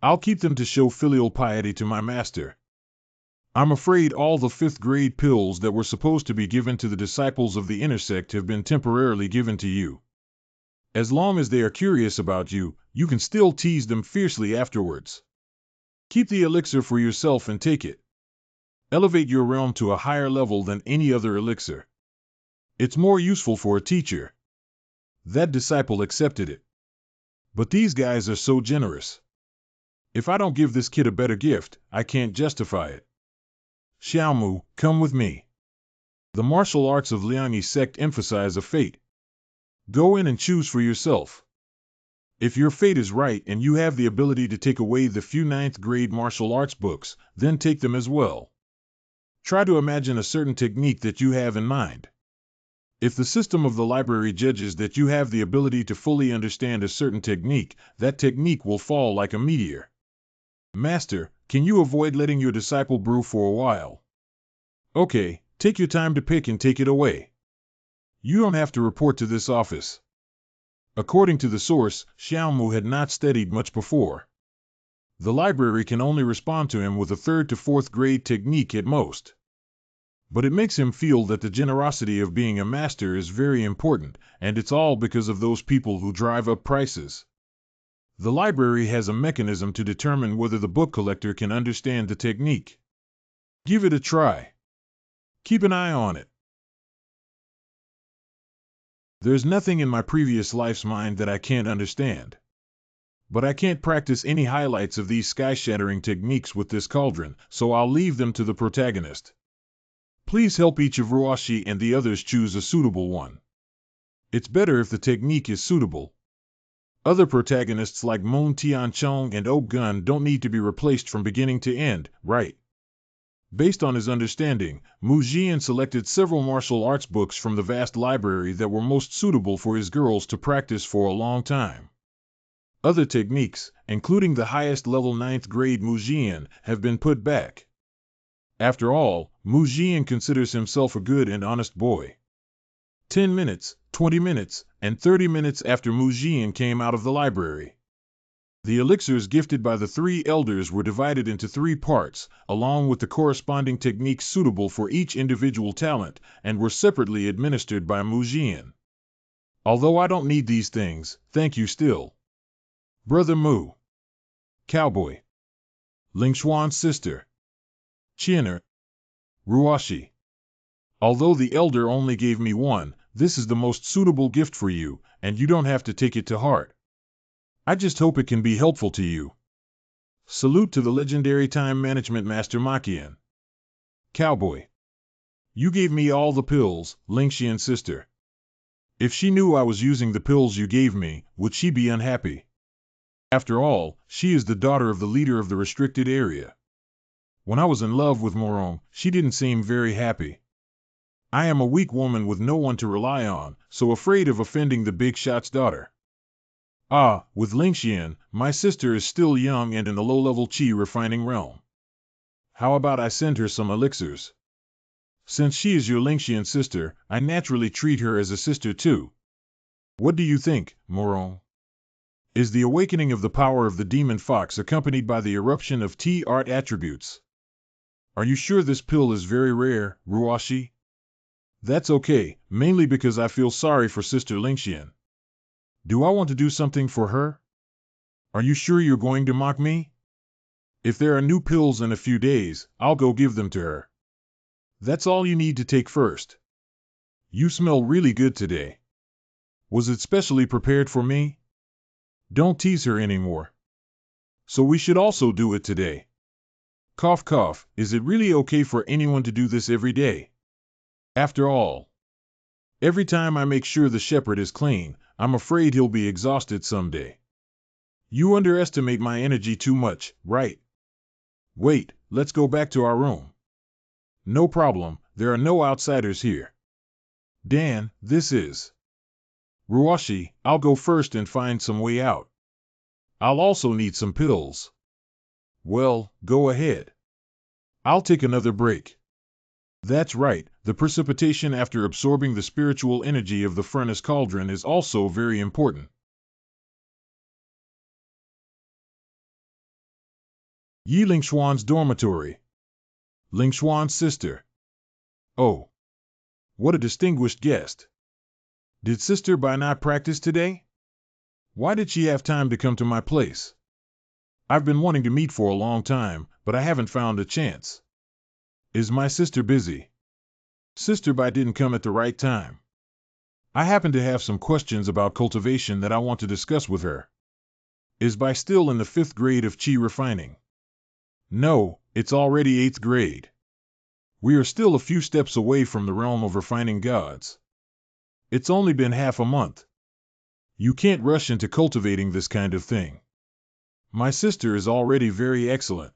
I'll keep them to show filial piety to my master. I'm afraid all the 5th grade pills that were supposed to be given to the disciples of the inner sect have been temporarily given to you. As long as they are curious about you, you can still tease them fiercely afterwards. Keep the elixir for yourself and take it. Elevate your realm to a higher level than any other elixir. It's more useful for a teacher. That disciple accepted it. But these guys are so generous. If I don't give this kid a better gift, I can't justify it. Xiaomu, come with me. The martial arts of Liangyi's sect emphasize a fate. Go in and choose for yourself. If your fate is right and you have the ability to take away the few 9th grade martial arts books, then take them as well. Try to imagine a certain technique that you have in mind. If the system of the library judges that you have the ability to fully understand a certain technique, that technique will fall like a meteor. Master, can you avoid letting your disciple brew for a while? Okay, take your time to pick and take it away. You don't have to report to this office. According to the source, Xiaomu had not studied much before. The library can only respond to him with a 3rd to 4th grade technique at most. But it makes him feel that the generosity of being a master is very important, and it's all because of those people who drive up prices. The library has a mechanism to determine whether the book collector can understand the technique. Give it a try. Keep an eye on it. There's nothing in my previous life's mind that I can't understand. But I can't practice any highlights of these sky-shattering techniques with this cauldron, so I'll leave them to the protagonist. Please help each of Ruashi and the others choose a suitable one. It's better if the technique is suitable. Other protagonists like Moon Tianchong and Oh Gun don't need to be replaced from beginning to end, right? Based on his understanding, Mu Jian selected several martial arts books from the vast library that were most suitable for his girls to practice for a long time. Other techniques, including the highest level 9th grade Mu Jian, have been put back. After all, Mu Jian considers himself a good and honest boy. 10 minutes, 20 minutes, and 30 minutes after Mu Jian came out of the library. The elixirs gifted by the three elders were divided into three parts, along with the corresponding techniques suitable for each individual talent, and were separately administered by Mujian. Although I don't need these things, thank you still. Brother Mu. Cowboy. Lingshuan's sister. Chiener. Ruashi. Although the elder only gave me one, this is the most suitable gift for you, and you don't have to take it to heart. I just hope it can be helpful to you. Salute to the legendary time management master Makian. Cowboy. You gave me all the pills, Lingxian's sister. If she knew I was using the pills you gave me, would she be unhappy? After all, she is the daughter of the leader of the restricted area. When I was in love with Morong, she didn't seem very happy. I am a weak woman with no one to rely on, so afraid of offending the big shot's daughter. Ah, with Lingxian, my sister is still young and in the low-level qi refining realm. How about I send her some elixirs? Since she is your Lingxian sister, I naturally treat her as a sister too. What do you think, Morong? Is the awakening of the power of the demon fox accompanied by the eruption of T-art attributes? Are you sure this pill is very rare, Ruashi? That's okay, mainly because I feel sorry for Sister Lingxian. Do I want to do something for her? Are you sure you're going to mock me? If there are new pills in a few days, I'll go give them to her. That's all you need to take first. You smell really good today. Was it specially prepared for me? Don't tease her anymore. So we should also do it today. Cough cough, is it really okay for anyone to do this every day? After all, every time I make sure the shepherd is clean, I'm afraid he'll be exhausted someday. You underestimate my energy too much, right? Wait, let's go back to our room. No problem, there are no outsiders here. Dan, this is Ruashi, I'll go first and find some way out. I'll also need some pills. Well, go ahead. I'll take another break. That's right, the precipitation after absorbing the spiritual energy of the furnace cauldron is also very important. Yi Lingshuan's dormitory. Lingshuan's sister. Oh, what a distinguished guest. Did Sister Bai not practice today? Why did she have time to come to my place? I've been wanting to meet for a long time, but I haven't found a chance. Is my sister busy? Sister Bai didn't come at the right time. I happen to have some questions about cultivation that I want to discuss with her. Is Bai still in the 5th grade of qi refining? No, it's already 8th grade. We are still a few steps away from the realm of refining gods. It's only been half a month. You can't rush into cultivating this kind of thing. My sister is already very excellent.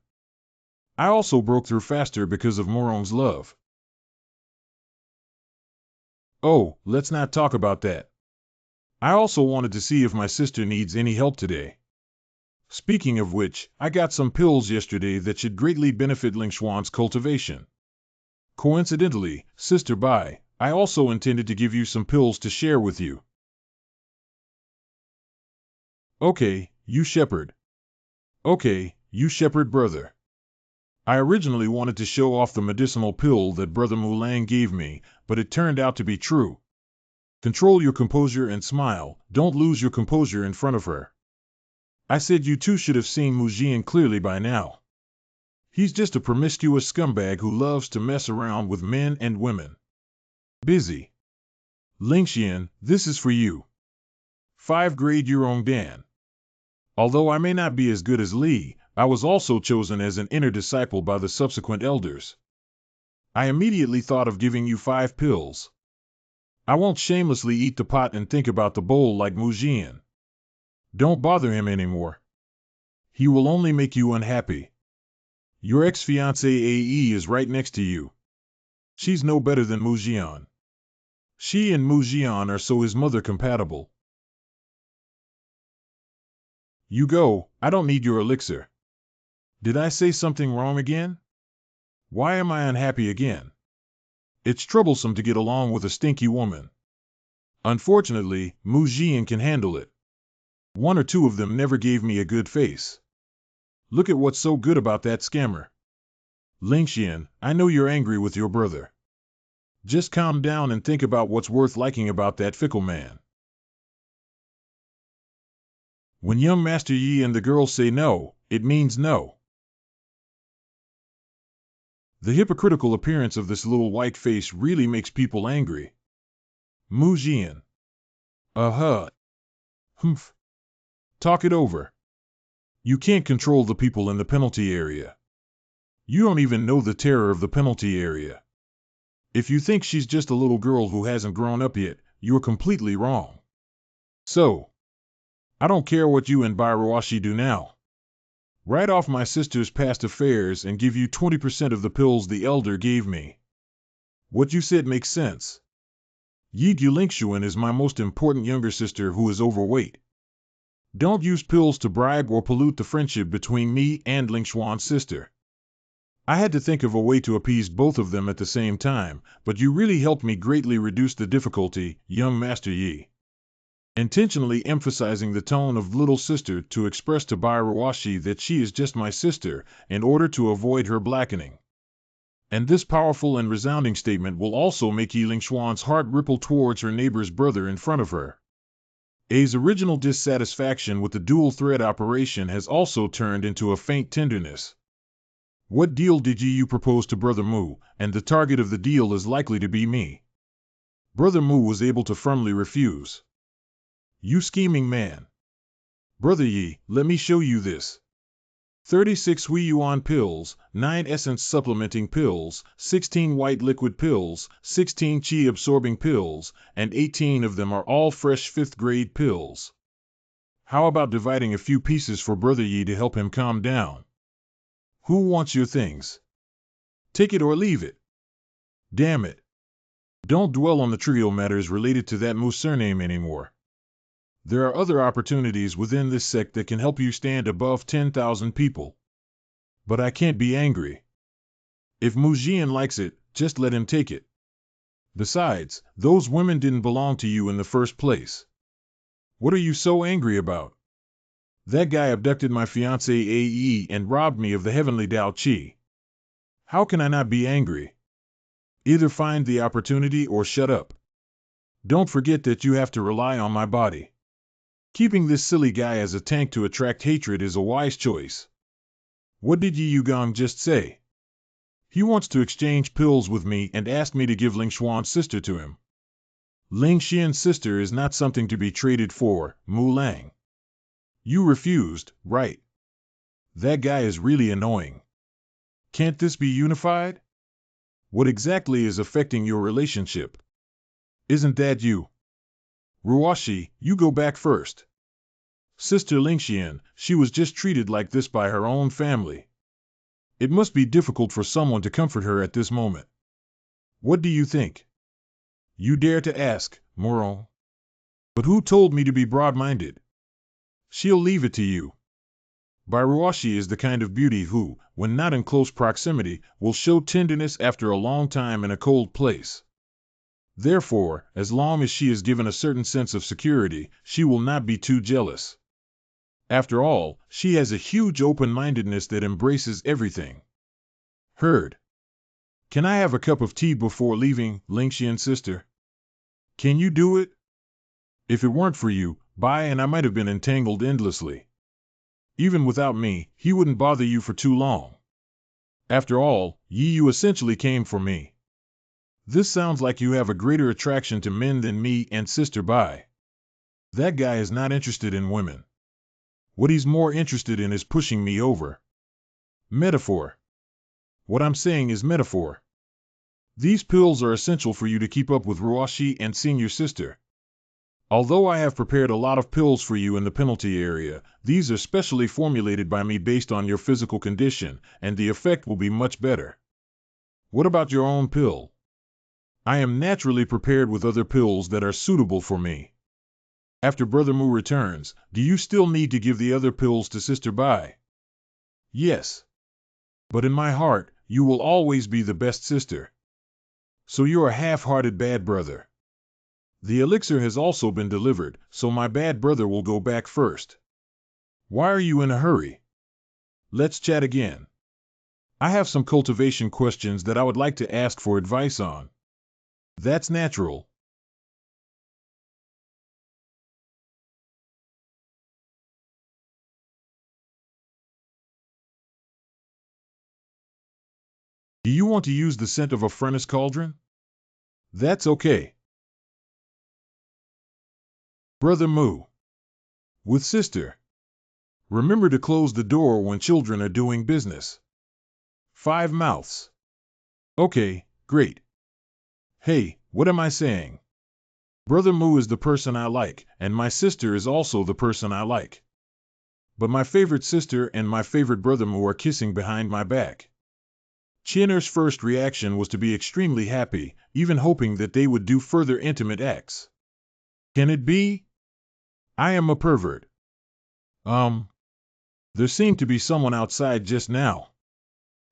I also broke through faster because of Morong's love. Oh, let's not talk about that. I also wanted to see if my sister needs any help today. Speaking of which, I got some pills yesterday that should greatly benefit Lingshuan's cultivation. Coincidentally, Sister Bai, I also intended to give you some pills to share with you. Okay, you shepherd. Okay, you shepherd brother. I originally wanted to show off the medicinal pill that Brother Mulang gave me, but it turned out to be true. Control your composure and smile, don't lose your composure in front of her. I said you two should have seen Mujian clearly by now. He's just a promiscuous scumbag who loves to mess around with men and women. Busy. Lingxian, this is for you. 5th grade Yurong Dan. Although I may not be as good as Li, I was also chosen as an inner disciple by the subsequent elders. I immediately thought of giving you 5 pills. I won't shamelessly eat the pot and think about the bowl like Mujian. Don't bother him anymore. He will only make you unhappy. Your ex-fiancée AE is right next to you. She's no better than Mujian. She and Mujian are so his mother compatible. You go, I don't need your elixir. Did I say something wrong again? Why am I unhappy again? It's troublesome to get along with a stinky woman. Unfortunately, Mujian can handle it. One or two of them never gave me a good face. Look at what's so good about that scammer. Lingxian, I know you're angry with your brother. Just calm down and think about what's worth liking about that fickle man. When young Master Yi and the girl say no, it means no. The hypocritical appearance of this little white face really makes people angry. Mu Jian. Humph. Talk it over. You can't control the people in the penalty area. You don't even know the terror of the penalty area. If you think she's just a little girl who hasn't grown up yet, you're completely wrong. So, I don't care what you and Bairuashi do now. Write off my sister's past affairs and give you 20% of the pills the elder gave me. What you said makes sense. Yi Lingxuan is my most important younger sister who is overweight. Don't use pills to bribe or pollute the friendship between me and Lingxuan's sister. I had to think of a way to appease both of them at the same time, but you really helped me greatly reduce the difficulty, young Master Yi. Intentionally emphasizing the tone of little sister to express to Bairuashi that she is just my sister, in order to avoid her blackening. And this powerful and resounding statement will also make Yi Lingxuan's heart ripple towards her neighbor's brother in front of her. A's original dissatisfaction with the dual-thread operation has also turned into a faint tenderness. What deal did you propose to Brother Mu, and the target of the deal is likely to be me. Brother Mu was able to firmly refuse. You scheming man. Brother Yi, let me show you this. 36 Hui Yuan pills, 9 essence supplementing pills, 16 white liquid pills, 16 qi absorbing pills, and 18 of them are all fresh 5th grade pills. How about dividing a few pieces for Brother Yi to help him calm down? Who wants your things? Take it or leave it. Damn it. Don't dwell on the trivial matters related to that Mu surname anymore. There are other opportunities within this sect that can help you stand above 10,000 people. But I can't be angry. If Mu Jian likes it, just let him take it. Besides, those women didn't belong to you in the first place. What are you so angry about? That guy abducted my fiancée AE and robbed me of the heavenly Dao Qi. How can I not be angry? Either find the opportunity or shut up. Don't forget that you have to rely on my body. Keeping this silly guy as a tank to attract hatred is a wise choice. What did Yi Yugang just say? He wants to exchange pills with me and asked me to give Lingxuan's sister to him. Lingxian's sister is not something to be traded for, Mu Lang. You refused, right? That guy is really annoying. Can't this be unified? What exactly is affecting your relationship? Isn't that you? Ruashi, you go back first. Sister Lingxian, she was just treated like this by her own family. It must be difficult for someone to comfort her at this moment. What do you think? You dare to ask, Moron. But who told me to be broad-minded? She'll leave it to you. Bairuashi is the kind of beauty who, when not in close proximity, will show tenderness after a long time in a cold place. Therefore, as long as she is given a certain sense of security, she will not be too jealous. After all, she has a huge open-mindedness that embraces everything. Heard. Can I have a cup of tea before leaving, Lingxian's sister? Can you do it? If it weren't for you, Bai and I might have been entangled endlessly. Even without me, he wouldn't bother you for too long. After all, you essentially came for me. This sounds like you have a greater attraction to men than me and Sister Bai. That guy is not interested in women. What he's more interested in is pushing me over. Metaphor. What I'm saying is metaphor. These pills are essential for you to keep up with Ruashi and Senior Sister. Although I have prepared a lot of pills for you in the penalty area, these are specially formulated by me based on your physical condition, and the effect will be much better. What about your own pill? I am naturally prepared with other pills that are suitable for me. After Brother Mu returns, do you still need to give the other pills to Sister Bai? Yes. But in my heart, you will always be the best sister. So you're a half-hearted bad brother. The elixir has also been delivered, so my bad brother will go back first. Why are you in a hurry? Let's chat again. I have some cultivation questions that I would like to ask for advice on. That's natural. Do you want to use the scent of a furnace cauldron? That's okay. Brother Moo. With sister. Remember to close the door when children are doing business. 5 mouths. Okay, great. Hey, what am I saying? Brother Moo is the person I like, and my sister is also the person I like. But my favorite sister and my favorite brother Moo are kissing behind my back. Chinner's first reaction was to be extremely happy, even hoping that they would do further intimate acts. Can it be? I am a pervert. There seemed to be someone outside just now.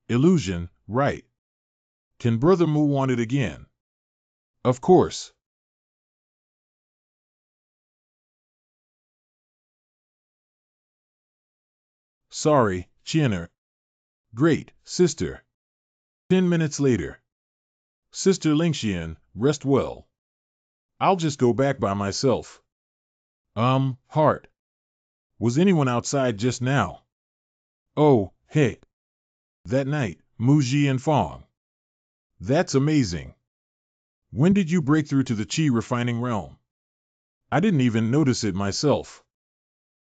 Illusion, right. Can Brother Moo want it again? Of course. Sorry, Chinner. Great, sister. 10 minutes later. Sister Lingxian, rest well. I'll just go back by myself. Heart. Was anyone outside just now? Oh, hey. That night, Muji and Fong. That's amazing. When did you break through to the Qi refining realm? I didn't even notice it myself.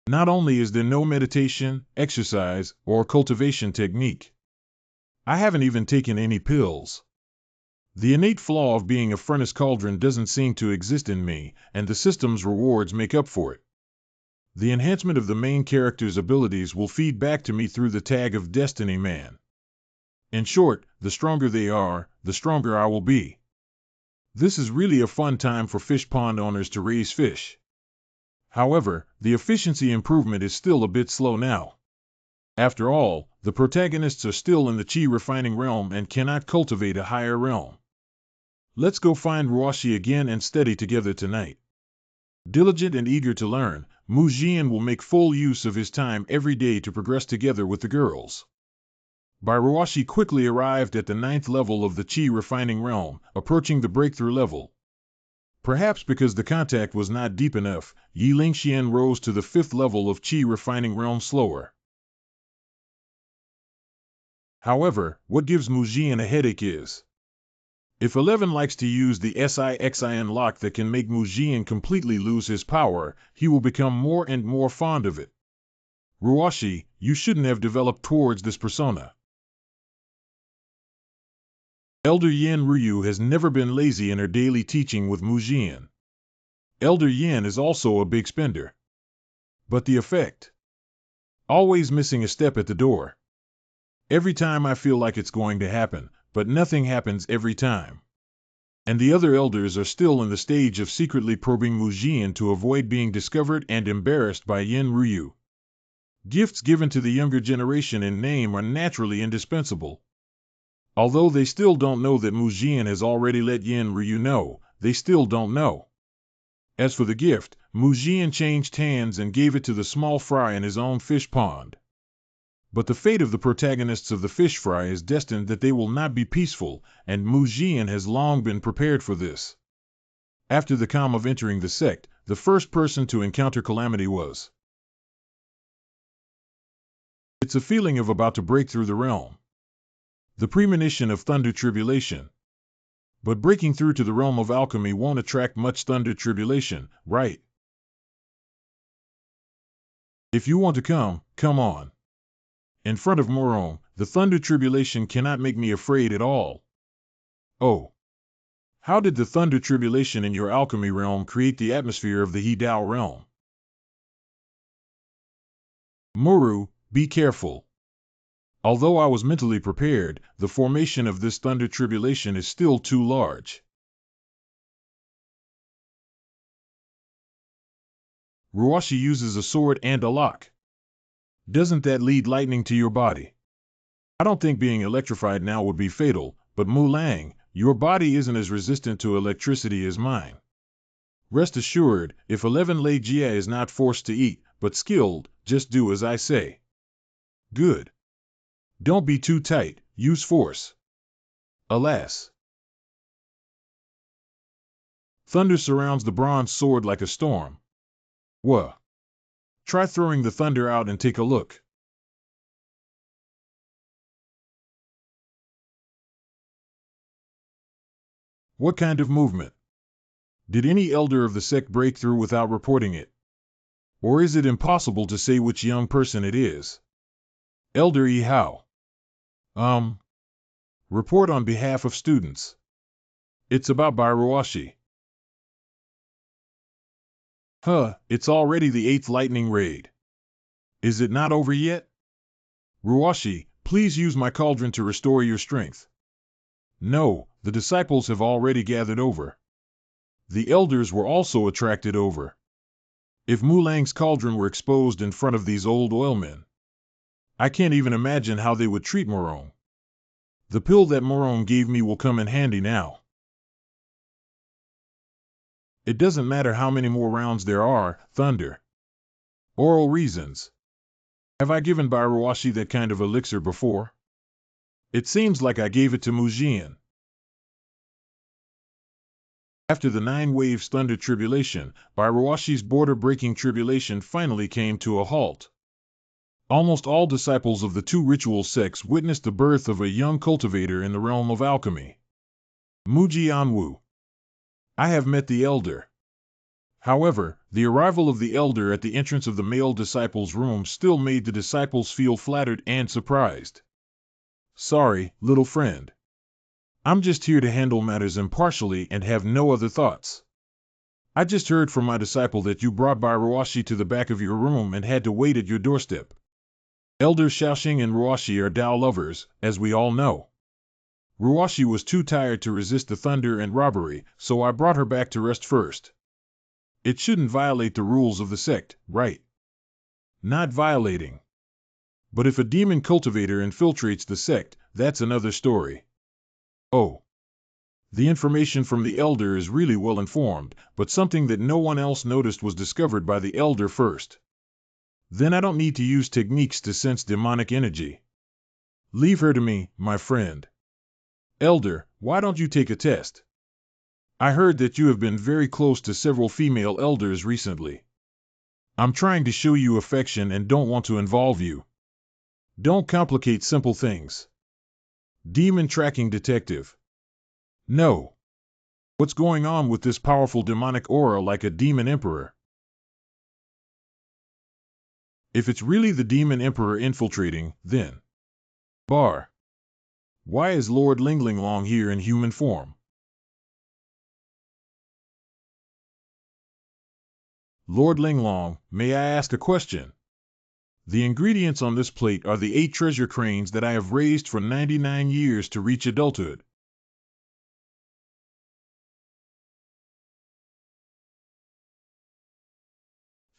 Not only is there no meditation, exercise, or cultivation technique, I haven't even taken any pills. The innate flaw of being a furnace cauldron doesn't seem to exist in me, and the system's rewards make up for it. The enhancement of the main character's abilities will feed back to me through the tag of Destiny Man. In short, the stronger they are, the stronger I will be. This is really a fun time for fish pond owners to raise fish. However, the efficiency improvement is still a bit slow now. After all, the protagonists are still in the Qi refining realm and cannot cultivate a higher realm. Let's go find Ruashi again and study together tonight. Diligent and eager to learn, Mu Jian will make full use of his time every day to progress together with the girls. Ruashi quickly arrived at the 9th level of the Qi refining realm, approaching the breakthrough level. Perhaps because the contact was not deep enough, Yi Lingxian rose to the 5th level of Qi refining realm slower. However, what gives Mu Jian a headache is, if 11 likes to use the SIXIN lock that can make Mu Jian completely lose his power, he will become more and more fond of it. Ruashi, you shouldn't have developed towards this persona. Elder Yin Ryu has never been lazy in her daily teaching with Mu Jian. Elder Yin is also a big spender. But the effect? Always missing a step at the door. Every time I feel like it's going to happen, but nothing happens every time. And the other elders are still in the stage of secretly probing Mu Jian to avoid being discovered and embarrassed by Yin Ryu. Gifts given to the younger generation in name are naturally indispensable. Although they still don't know that Mu Jian has already let Yin Ryu know, they still don't know. As for the gift, Mu Jian changed hands and gave it to the small fry in his own fish pond. But the fate of the protagonists of the fish fry is destined that they will not be peaceful, and Mu Jian has long been prepared for this. After the calm of entering the sect, the first person to encounter calamity was. It's a feeling of about to break through the realm. The premonition of thunder tribulation. But breaking through to the realm of alchemy won't attract much thunder tribulation, right? If you want to come, come on. In front of Moron, the thunder tribulation cannot make me afraid at all. Oh. How did the thunder tribulation in your alchemy realm create the atmosphere of the He Dao realm? Muru, be careful. Although I was mentally prepared, the formation of this thunder tribulation is still too large. Ruashi uses a sword and a lock. Doesn't that lead lightning to your body? I don't think being electrified now would be fatal, but Mu Lang, your body isn't as resistant to electricity as mine. Rest assured, if 11 Lei Jia is not forced to eat, but skilled, just do as I say. Good. Don't be too tight, use force. Alas. Thunder surrounds the bronze sword like a storm. Wha? Try throwing the thunder out and take a look. What kind of movement? Did any elder of the sect break through without reporting it? Or is it impossible to say which young person it is? Elder E. How? Report on behalf of students. It's about Bairuashi. It's already the 8th lightning raid. Is it not over yet? Ruashi, please use my cauldron to restore your strength. No, the disciples have already gathered over. The elders were also attracted over. If Mulang's cauldron were exposed in front of these old oilmen, I can't even imagine how they would treat Morong. The pill that Morong gave me will come in handy now. It doesn't matter how many more rounds there are, Thunder. Oral reasons. Have I given Bairuashi that kind of elixir before? It seems like I gave it to Mujian. After the 9 waves thunder tribulation, Bairuashi's border-breaking tribulation finally came to a halt. Almost all disciples of the 2 ritual sects witnessed the birth of a young cultivator in the realm of alchemy. Mujianwu. I have met the elder. However, the arrival of the elder at the entrance of the male disciples' room still made the disciples feel flattered and surprised. Sorry, little friend. I'm just here to handle matters impartially and have no other thoughts. I just heard from my disciple that you brought Bairuashi to the back of your room and had to wait at your doorstep. Elder Xiaoxing and Ruashi are Dao lovers, as we all know. Ruashi was too tired to resist the thunder and robbery, so I brought her back to rest first. It shouldn't violate the rules of the sect, right? Not violating. But if a demon cultivator infiltrates the sect, that's another story. Oh. The information from the elder is really well informed, but something that no one else noticed was discovered by the elder first. Then I don't need to use techniques to sense demonic energy. Leave her to me, my friend. Elder, why don't you take a test? I heard that you have been very close to several female elders recently. I'm trying to show you affection and don't want to involve you. Don't complicate simple things. Demon tracking detective. No. What's going on with this powerful demonic aura like a demon emperor? If it's really the demon emperor infiltrating, then... Bar. Why is Lord Linglinglong here in human form? Lord Linglong, may I ask a question? The ingredients on this plate are the 8 treasure cranes that I have raised for 99 years to reach adulthood.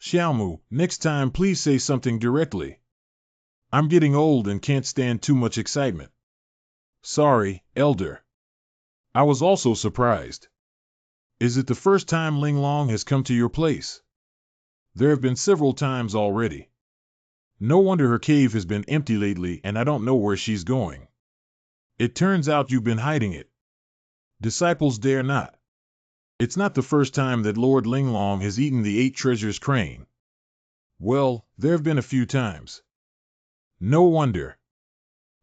Xiaomu, next time please say something directly. I'm getting old and can't stand too much excitement. Sorry, Elder. I was also surprised. Is it the first time Linglong has come to your place? There have been several times already. No wonder her cave has been empty lately and I don't know where she's going. It turns out you've been hiding it. Disciples dare not. It's not the first time that Lord Linglong has eaten the 8 treasures crane. Well, there have been a few times. No wonder.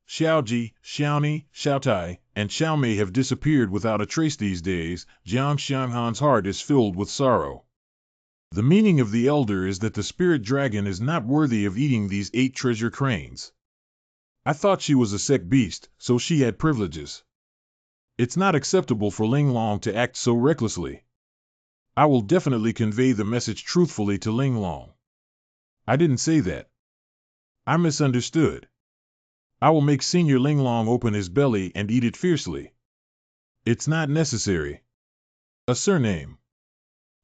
Xiaoji, Xiaoni, Xiaotai, and Xiaomei have disappeared without a trace these days. Jiang Xianghan's heart is filled with sorrow. The meaning of the elder is that the spirit dragon is not worthy of eating these 8 treasure cranes. I thought she was a sect beast, so she had privileges. It's not acceptable for Linglong to act so recklessly. I will definitely convey the message truthfully to Linglong. I didn't say that. I misunderstood. I will make Senior Linglong open his belly and eat it fiercely. It's not necessary. A surname.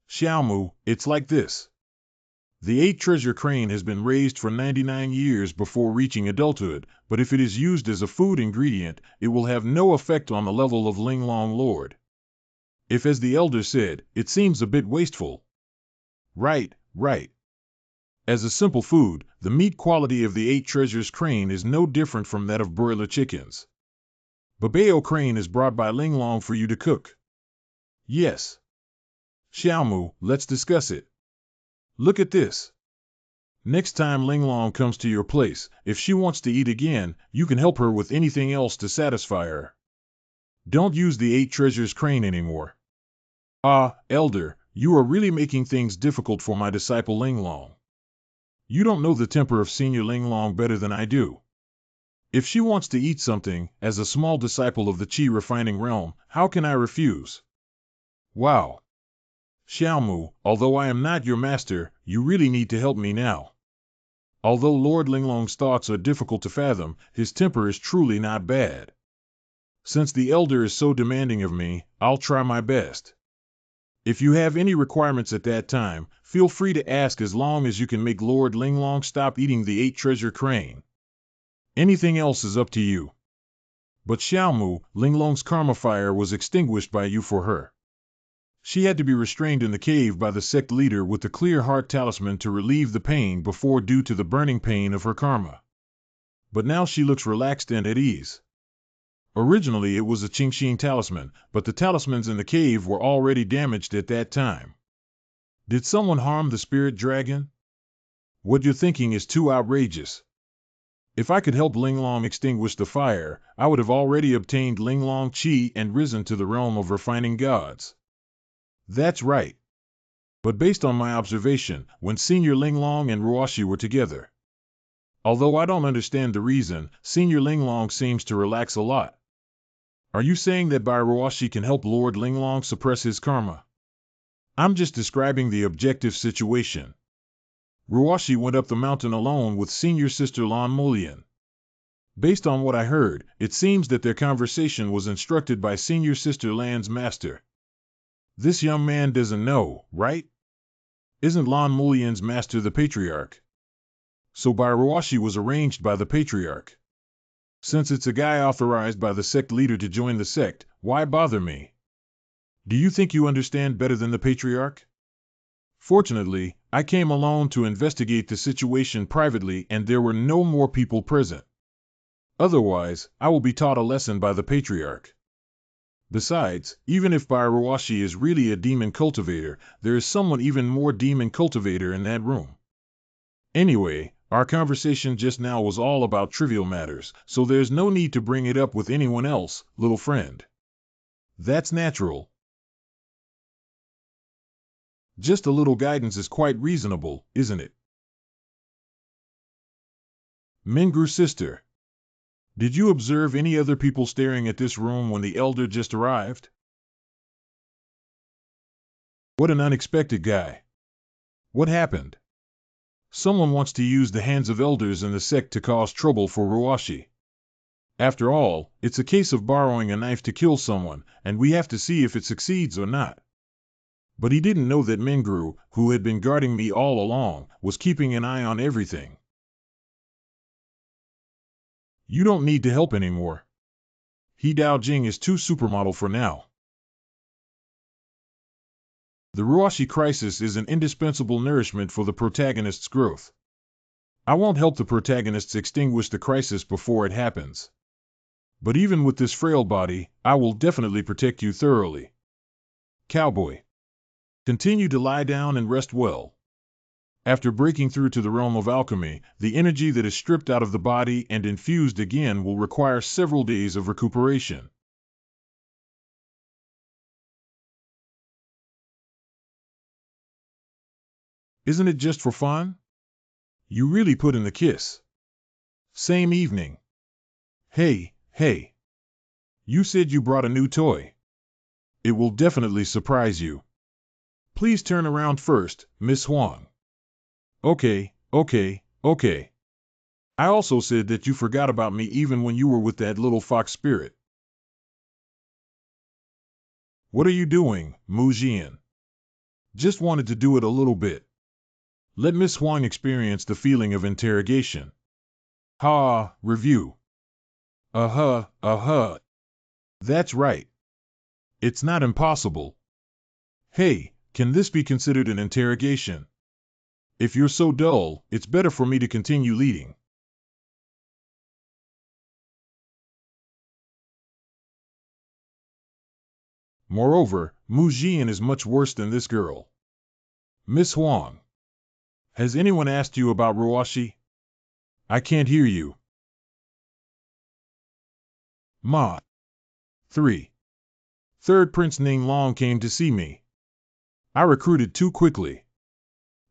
Xiaomu, it's like this. The 8 treasure crane has been raised for 99 years before reaching adulthood, but if it is used as a food ingredient, it will have no effect on the level of Linglong Lord. If, as the elder said, it seems a bit wasteful. Right, right. As a simple food, the meat quality of the 8 treasures crane is no different from that of broiler chickens. Babeo crane is brought by Linglong for you to cook. Yes. Xiaomu, let's discuss it. Look at this. Next time Linglong comes to your place, if she wants to eat again, you can help her with anything else to satisfy her. Don't use the 8 treasures crane anymore. Ah, elder, you are really making things difficult for my disciple Linglong. You don't know the temper of Senior Linglong better than I do. If she wants to eat something, as a small disciple of the Qi refining realm, how can I refuse? Wow. Xiaomu, although I am not your master, you really need to help me now. Although Lord Linglong's thoughts are difficult to fathom, his temper is truly not bad. Since the elder is so demanding of me, I'll try my best. If you have any requirements at that time, feel free to ask as long as you can make Lord Linglong stop eating the 8 treasure crane. Anything else is up to you. But Xiaomu, Linglong's karma fire was extinguished by you for her. She had to be restrained in the cave by the sect leader with the clear heart talisman to relieve the pain before due to the burning pain of her karma. But now she looks relaxed and at ease. Originally it was a Qingxing talisman, but the talismans in the cave were already damaged at that time. Did someone harm the spirit dragon? What you're thinking is too outrageous. If I could help Linglong extinguish the fire, I would have already obtained Linglong Qi and risen to the realm of refining gods. That's right. But based on my observation, when Senior Linglong and Ruoshi were together. Although I don't understand the reason, Senior Linglong seems to relax a lot. Are you saying that by Ruoshi can help Lord Linglong suppress his karma? I'm just describing the objective situation. Ruoshi went up the mountain alone with senior sister Lan Mulian. Based on what I heard, it seems that their conversation was instructed by senior sister Lan's master. This young man doesn't know, right? Isn't Lan Mulian's master the patriarch? So Ruoshi was arranged by the patriarch. Since it's a guy authorized by the sect leader to join the sect, why bother me? Do you think you understand better than the patriarch? Fortunately, I came alone to investigate the situation privately and there were no more people present. Otherwise, I will be taught a lesson by the patriarch. Besides, even if Ruoshi is really a demon cultivator, there is someone even more demon cultivator in that room. Anyway, our conversation just now was all about trivial matters, so there's no need to bring it up with anyone else, little friend. That's natural. Just a little guidance is quite reasonable, isn't it? Mingru's sister. Did you observe any other people staring at this room when the elder just arrived? What an unexpected guy. What happened? Someone wants to use the hands of elders in the sect to cause trouble for Ruoshi. After all, it's a case of borrowing a knife to kill someone, and we have to see if it succeeds or not. But he didn't know that Mingru, who had been guarding me all along, was keeping an eye on everything. You don't need to help anymore. He Dao Jing is too supermodel for now. The Ruoshi crisis is an indispensable nourishment for the protagonist's growth. I won't help the protagonists extinguish the crisis before it happens. But even with this frail body, I will definitely protect you thoroughly. Cowboy. Continue to lie down and rest well. After breaking through to the realm of alchemy, the energy that is stripped out of the body and infused again will require several days of recuperation. Isn't it just for fun? You really put in the kiss. Same evening. Hey. You said you brought a new toy. It will definitely surprise you. Please turn around first, Miss Huang. Okay. I also said that you forgot about me even when you were with that little fox spirit. What are you doing, Mu Jian? Just wanted to do it a little bit. Let Miss Huang experience the feeling of interrogation. Ha, review. That's right. It's not impossible. Hey, can this be considered an interrogation? If you're so dull, it's better for me to continue leading. Moreover, Mu Jian is much worse than this girl. Miss Huang, has anyone asked you about Ruoshi? I can't hear you. Ma. 3. Third Prince Ning Long came to see me. I recruited too quickly.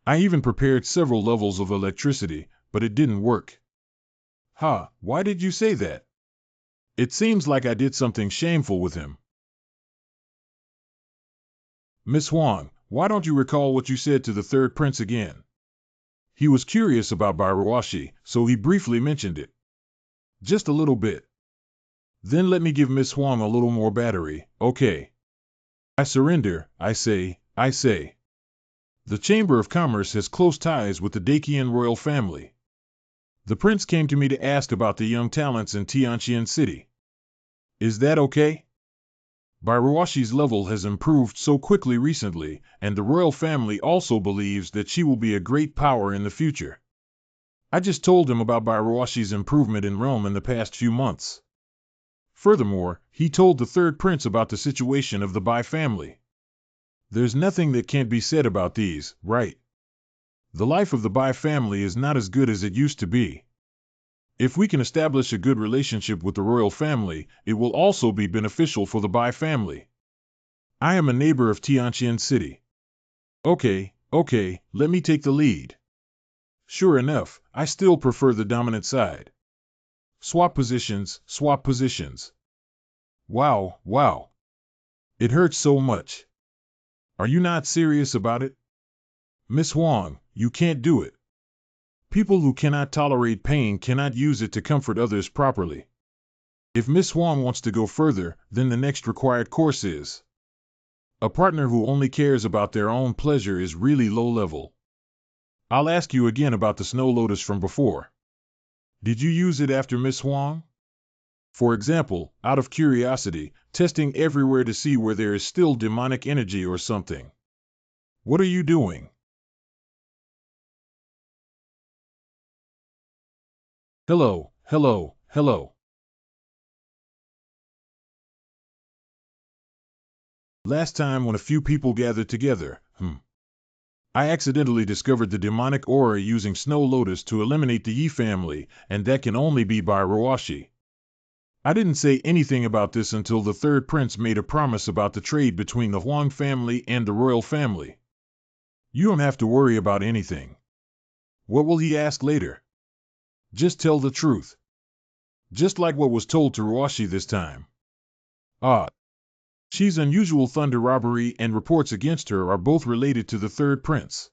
I even prepared several levels of electricity, but it didn't work. Ha, why did you say that? It seems like I did something shameful with him. Miss Huang, why don't you recall what you said to the third prince again? He was curious about Bairuashi, so he briefly mentioned it. Just a little bit. Then let me give Miss Huang a little more battery, okay? I surrender, I say. The Chamber of Commerce has close ties with the Dakian royal family. The prince came to me to ask about the young talents in Tianqian City. Is that okay? Bairuashi's level has improved so quickly recently, and the royal family also believes that she will be a great power in the future. I just told him about Bairuashi's improvement in realm in the past few months. Furthermore, he told the third prince about the situation of the Bai family. There's nothing that can't be said about these, right? The life of the Bai family is not as good as it used to be. If we can establish a good relationship with the royal family, it will also be beneficial for the Bai family. I am a neighbor of Tianqian City. Okay, let me take the lead. Sure enough, I still prefer the dominant side. Swap positions. Wow. It hurts so much. Are you not serious about it? Miss Huang, you can't do it. People who cannot tolerate pain cannot use it to comfort others properly. If Miss Huang wants to go further, then the next required course is. A partner who only cares about their own pleasure is really low level. I'll ask you again about the snow lotus from before. Did you use it after Miss Huang? For example, out of curiosity, testing everywhere to see where there is still demonic energy or something. What are you doing? Hello. Last time when a few people gathered together, I accidentally discovered the demonic aura using Snow Lotus to eliminate the Yi family, and that can only be by Ruoshi. I didn't say anything about this until the third prince made a promise about the trade between the Huang family and the royal family. You don't have to worry about anything. What will he ask later? Just tell the truth. Just like what was told to Ruoshi this time. She's unusual thunder robbery and reports against her are both related to the third prince.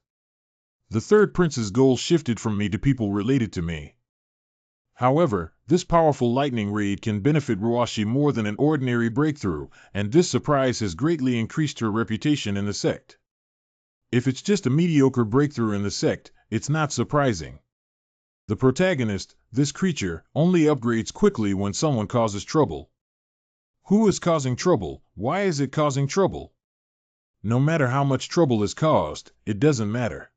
The third prince's goal shifted from me to people related to me. However, this powerful lightning raid can benefit Ruoshi more than an ordinary breakthrough, and this surprise has greatly increased her reputation in the sect. If it's just a mediocre breakthrough in the sect, it's not surprising. The protagonist, this creature, only upgrades quickly when someone causes trouble. Who is causing trouble? Why is it causing trouble? No matter how much trouble is caused, it doesn't matter.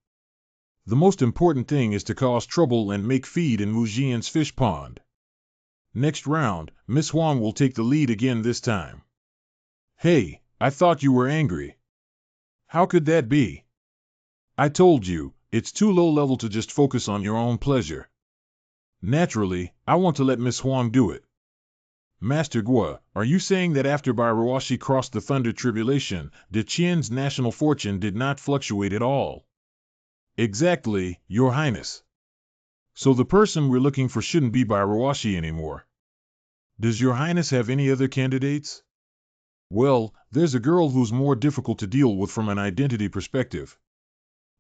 The most important thing is to cause trouble and make feed in Mu Jian's fish pond. Next round, Miss Huang will take the lead again this time. Hey, I thought you were angry. How could that be? I told you, it's too low level to just focus on your own pleasure. Naturally, I want to let Miss Huang do it. Master Gua, are you saying that after Bairuashi crossed the Thunder Tribulation, De Qian's national fortune did not fluctuate at all? Exactly, Your Highness. So the person we're looking for shouldn't be Bairuashi anymore. Does Your Highness have any other candidates? Well, there's a girl who's more difficult to deal with from an identity perspective.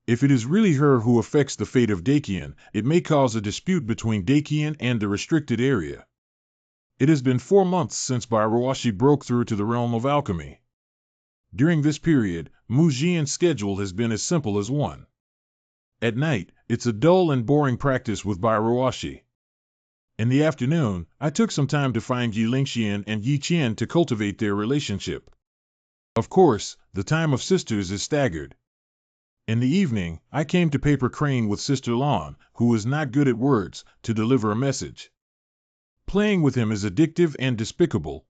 If it is really her who affects the fate of Dakian, it may cause a dispute between Dakian and the restricted area. It has been 4 months since Bairuashi broke through to the realm of alchemy. During this period, Mu Jian's schedule has been as simple as one. At night, it's a dull and boring practice with Bairuashi. In the afternoon, I took some time to find Yi Lingxian and Yi Qian to cultivate their relationship. Of course, the time of sisters is staggered. In the evening, I came to Paper Crane with Sister Lawn, who is not good at words, to deliver a message. Playing with him is addictive and despicable.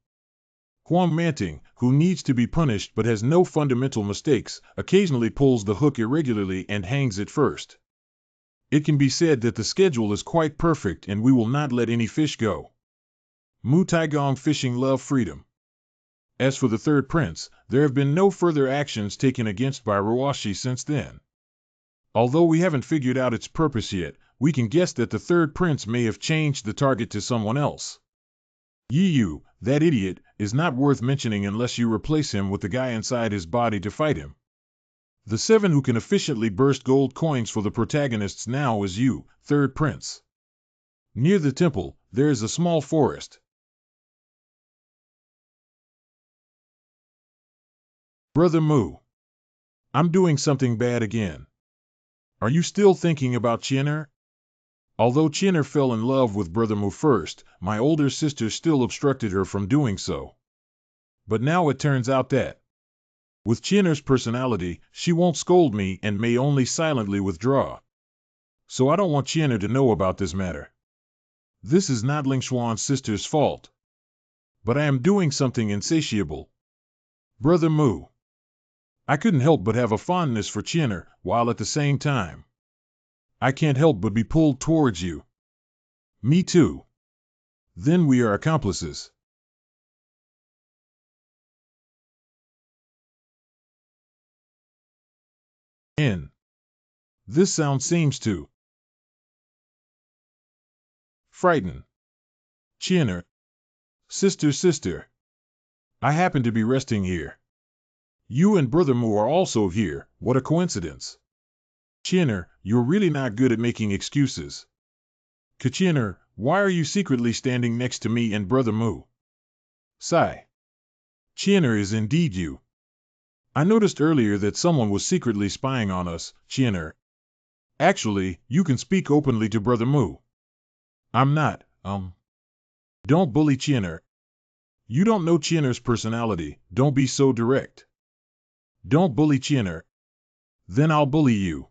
Juan Manting, who needs to be punished but has no fundamental mistakes, occasionally pulls the hook irregularly and hangs it first. It can be said that the schedule is quite perfect and we will not let any fish go. Mu Taigong fishing love freedom. As for the third prince, there have been no further actions taken against by Ruashi since then. Although we haven't figured out its purpose yet, we can guess that the third prince may have changed the target to someone else. Yu, that idiot, is not worth mentioning unless you replace him with the guy inside his body to fight him. The 7 who can efficiently burst gold coins for the protagonists now is you, third prince. Near the temple, there is a small forest. Brother Mu. I'm doing something bad again. Are you still thinking about Chiener? Although Chiener fell in love with Brother Mu first, my older sister still obstructed her from doing so. But now it turns out that, with Chiener's personality, she won't scold me and may only silently withdraw. So I don't want Chiener to know about this matter. This is not Ling Xuan's sister's fault. But I am doing something insatiable. Brother Mu. I couldn't help but have a fondness for Chiener, while at the same time, I can't help but be pulled towards you. Me too. Then we are accomplices. N. This sound seems to frighten. Chiener. Sister. I happen to be resting here. You and Brother Mu are also here, what a coincidence. Chiener, you're really not good at making excuses. Chiener, why are you secretly standing next to me and Brother Mu? Sigh. Chiener is indeed you. I noticed earlier that someone was secretly spying on us, Chiener. Actually, you can speak openly to Brother Mu. I'm not, Don't bully Chiener. You don't know Chiener's personality, don't be so direct. Don't bully Chiener. Then I'll bully you.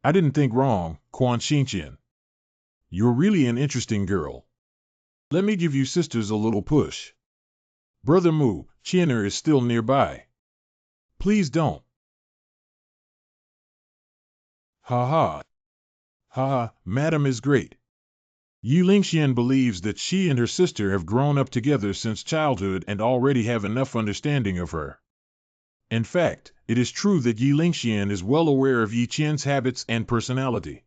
I didn't think wrong, Quan Xinqian. You're really an interesting girl. Let me give you sisters a little push. Brother Mu, Chiener is still nearby. Please don't. Ha ha. Ha ha, Madam is great. Yu Lingxian believes that she and her sister have grown up together since childhood and already have enough understanding of her. In fact, it is true that Yi Lingxian is well aware of Yi Qian's habits and personality.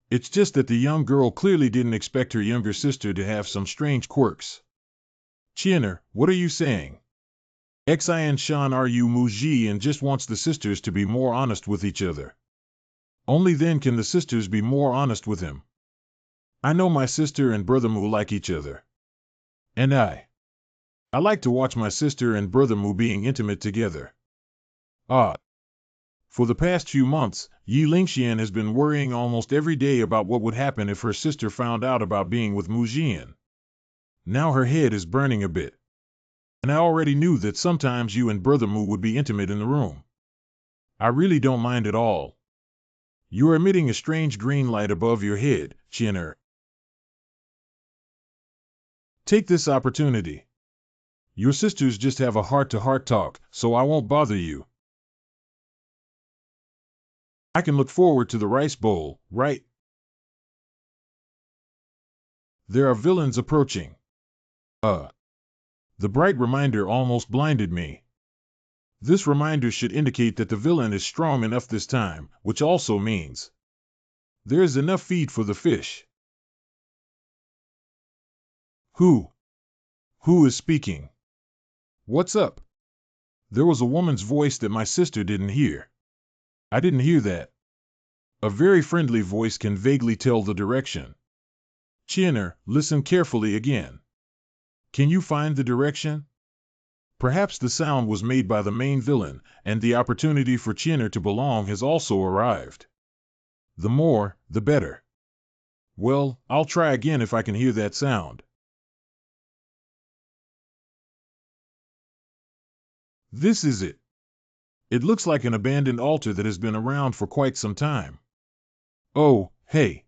It's just that the young girl clearly didn't expect her younger sister to have some strange quirks. Chiener, what are you saying? Xian Shan Ru Mu Ji and just wants the sisters to be more honest with each other. Only then can the sisters be more honest with him. I know my sister and Brother Mu like each other. And I like to watch my sister and Brother Mu being intimate together. For the past few months, Yi Lingxian has been worrying almost every day about what would happen if her sister found out about being with Mu Jian. Now her head is burning a bit. And I already knew that sometimes you and Brother Mu would be intimate in the room. I really don't mind at all. You are emitting a strange green light above your head, Chiener. Take this opportunity. Your sisters just have a heart-to-heart talk, so I won't bother you. I can look forward to the rice bowl, right? There are villains approaching. The bright reminder almost blinded me. This reminder should indicate that the villain is strong enough this time, which also means there is enough feed for the fish. Who is speaking? What's up? There was a woman's voice that my sister didn't hear. I didn't hear that. A very friendly voice can vaguely tell the direction. Chiener, listen carefully again. Can you find the direction? Perhaps the sound was made by the main villain, and the opportunity for Chiener to belong has also arrived. The more, the better. Well, I'll try again if I can hear that sound. This is it. It looks like an abandoned altar that has been around for quite some time. Oh, hey.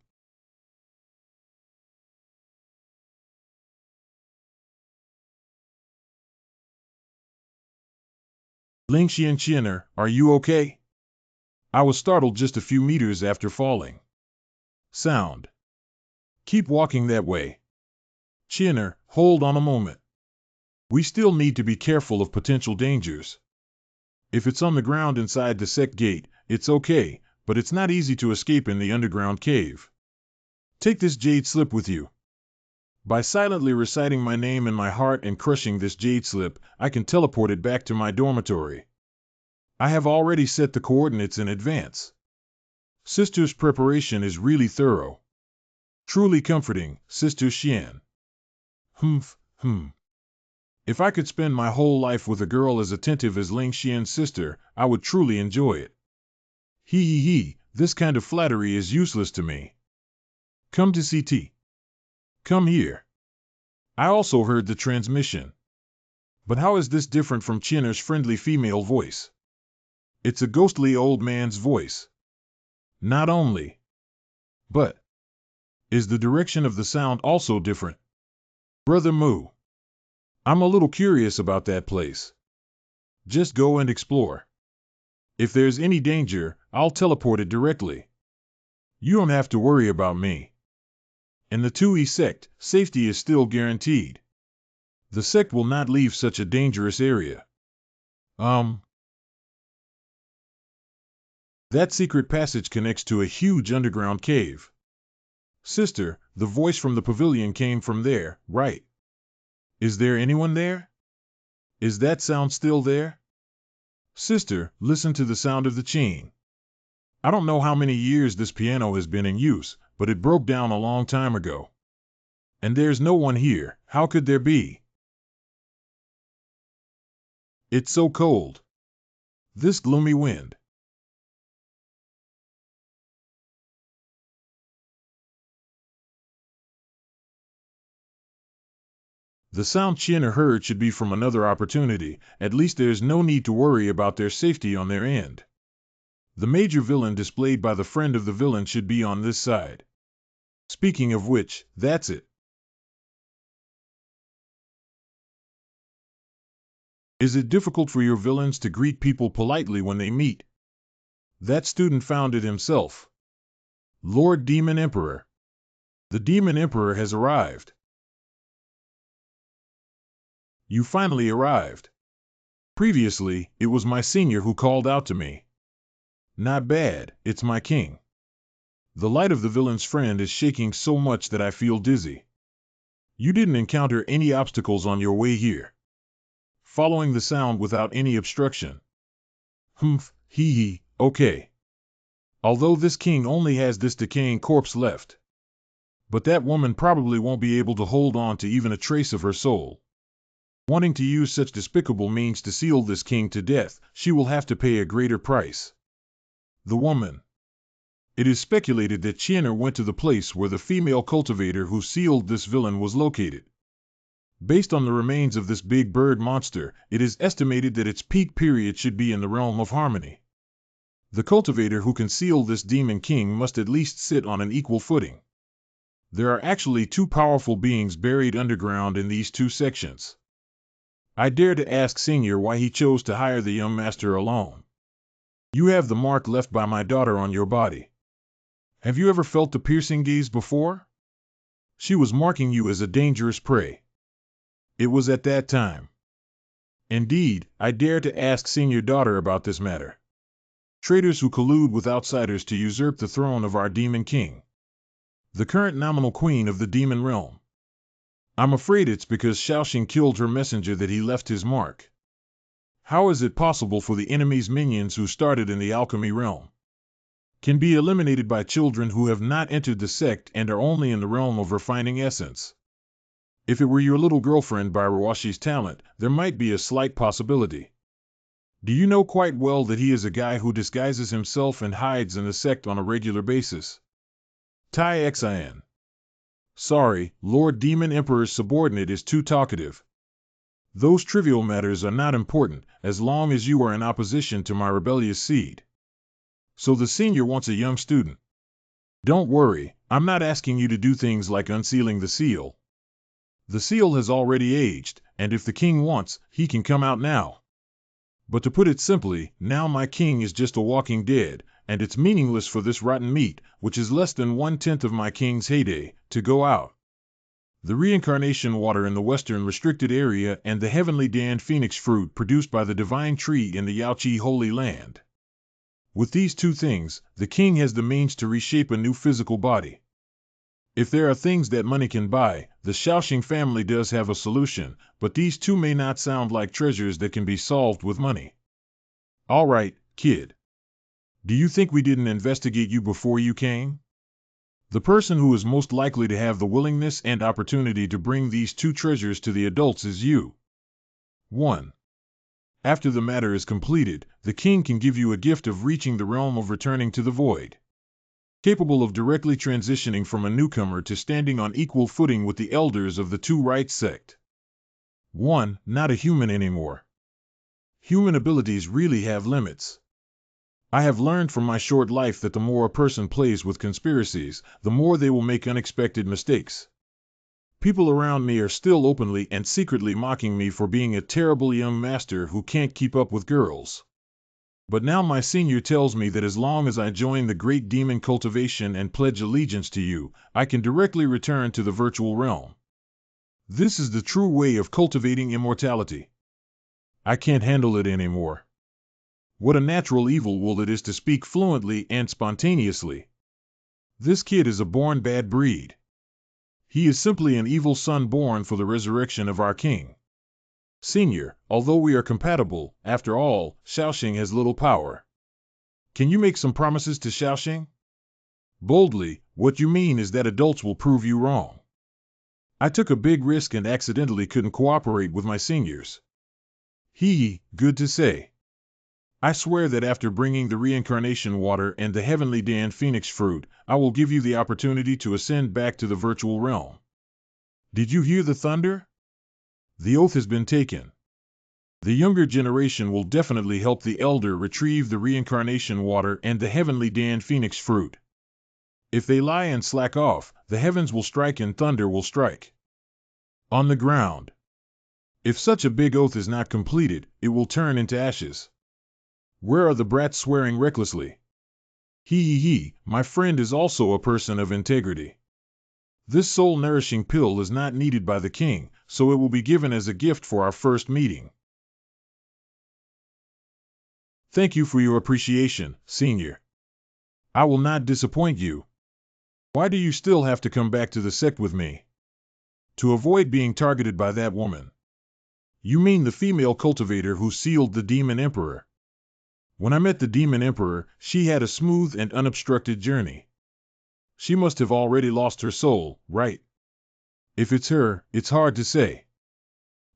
Ling Xian'er, are you okay? I was startled just a few meters after falling. Sound. Keep walking that way. Qian'er, hold on a moment. We still need to be careful of potential dangers. If it's on the ground inside the sect gate, it's okay, but it's not easy to escape in the underground cave. Take this jade slip with you. By silently reciting my name in my heart and crushing this jade slip, I can teleport it back to my dormitory. I have already set the coordinates in advance. Sister's preparation is really thorough. Truly comforting, Sister Xian. Humph. If I could spend my whole life with a girl as attentive as Ling Xian's sister, I would truly enjoy it. He, this kind of flattery is useless to me. Come to CT. Come here. I also heard the transmission. But how is this different from Qian'er's friendly female voice? It's a ghostly old man's voice. Not only, but is the direction of the sound also different? Brother Mu, I'm a little curious about that place. Just go and explore. If there's any danger, I'll teleport it directly. You don't have to worry about me. In the 2E sect, safety is still guaranteed. The sect will not leave such a dangerous area. That secret passage connects to a huge underground cave. Sister, the voice from the pavilion came from there, right? Is there anyone there? Is that sound still there? Sister, listen to the sound of the chain. I don't know how many years this piano has been in use, but it broke down a long time ago. And there's no one here. How could there be? It's so cold. This gloomy wind. The sound Qian'er heard should be from another opportunity. At least there's no need to worry about their safety on their end. The major villain displayed by the friend of the villain should be on this side. Speaking of which, that's it. Is it difficult for your villains to greet people politely when they meet? That student found it himself. Lord Demon Emperor. The Demon Emperor has arrived. You finally arrived. Previously, it was my senior who called out to me. Not bad, it's my king. The light of the villain's friend is shaking so much that I feel dizzy. You didn't encounter any obstacles on your way here. Following the sound without any obstruction. Humph, okay. Although this king only has this decaying corpse left. But that woman probably won't be able to hold on to even a trace of her soul. Wanting to use such despicable means to seal this king to death, she will have to pay a greater price. The woman. It is speculated that Qian'er went to the place where the female cultivator who sealed this villain was located. Based on the remains of this big bird monster, it is estimated that its peak period should be in the realm of harmony. The cultivator who can seal this demon king must at least sit on an equal footing. There are actually two powerful beings buried underground in these two sections. I dare to ask Senior why he chose to hire the young master alone. You have the mark left by my daughter on your body. Have you ever felt the piercing gaze before? She was marking you as a dangerous prey. It was at that time. Indeed, I dare to ask Senior daughter about this matter. Traitors who collude with outsiders to usurp the throne of our demon king. The current nominal queen of the demon realm. I'm afraid it's because Shaoxing killed her messenger that he left his mark. How is it possible for the enemy's minions who started in the alchemy realm can be eliminated by children who have not entered the sect and are only in the realm of refining essence? If it were your little girlfriend by Rawashi's talent, there might be a slight possibility. Do you know quite well that he is a guy who disguises himself and hides in the sect on a regular basis? Tai Xin. Sorry, Lord Demon Emperor's subordinate is too talkative. Those trivial matters are not important, as long as you are in opposition to my rebellious seed. So the senior wants a young student. Don't worry, I'm not asking you to do things like unsealing the seal. The seal has already aged, and if the king wants, he can come out now. But to put it simply, now my king is just a walking dead, and it's meaningless for this rotten meat, which is less than 1/10 of my king's heyday, to go out. The reincarnation water in the western restricted area and the heavenly Dan phoenix fruit produced by the divine tree in the Yaoqi holy land. With these two things, the king has the means to reshape a new physical body. If there are things that money can buy, the Shaoxing family does have a solution, but these two may not sound like treasures that can be solved with money. All right, kid. Do you think we didn't investigate you before you came? The person who is most likely to have the willingness and opportunity to bring these two treasures to the adults is you. 1. After the matter is completed, the king can give you a gift of reaching the realm of returning to the void, capable of directly transitioning from a newcomer to standing on equal footing with the elders of the two right sect. 1. Not a human anymore. Human abilities really have limits. I have learned from my short life that the more a person plays with conspiracies, the more they will make unexpected mistakes. People around me are still openly and secretly mocking me for being a terrible young master who can't keep up with girls. But now my senior tells me that as long as I join the great demon cultivation and pledge allegiance to you, I can directly return to the virtual realm. This is the true way of cultivating immortality. I can't handle it anymore. What a natural evil wool it is to speak fluently and spontaneously. This kid is a born bad breed. He is simply an evil son born for the resurrection of our king. Senior, although we are compatible, after all, Shaoxing has little power. Can you make some promises to Shaoxing? Boldly, what you mean is that adults will prove you wrong. I took a big risk and accidentally couldn't cooperate with my seniors. Good to say. I swear that after bringing the reincarnation water and the heavenly Dan phoenix fruit, I will give you the opportunity to ascend back to the virtual realm. Did you hear the thunder? The oath has been taken. The younger generation will definitely help the elder retrieve the reincarnation water and the heavenly Dan phoenix fruit. If they lie and slack off, the heavens will strike and thunder will strike. On the ground. If such a big oath is not completed, it will turn into ashes. Where are the brats swearing recklessly? My friend is also a person of integrity. This soul-nourishing pill is not needed by the king, so it will be given as a gift for our first meeting. Thank you for your appreciation, senior. I will not disappoint you. Why do you still have to come back to the sect with me? To avoid being targeted by that woman. You mean the female cultivator who sealed the Demon Emperor? When I met the Demon Emperor, she had a smooth and unobstructed journey. She must have already lost her soul, right? If it's her, it's hard to say.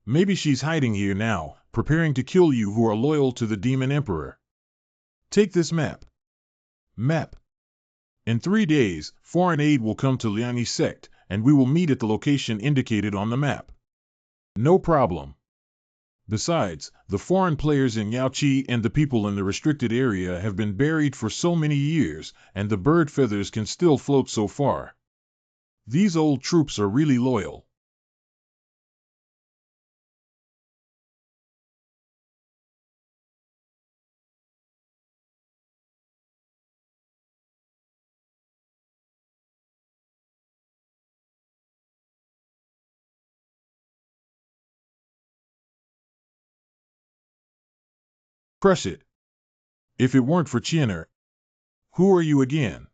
Maybe she's hiding here now, preparing to kill you who are loyal to the Demon Emperor. Take this map. Map. In 3 days, foreign aid will come to Liangyi sect, and we will meet at the location indicated on the map. No problem. Besides, the foreign players in Yaoqi and the people in the restricted area have been buried for so many years, and the bird feathers can still float so far. These old troops are really loyal. Crush it. If it weren't for Chiener. Who are you again?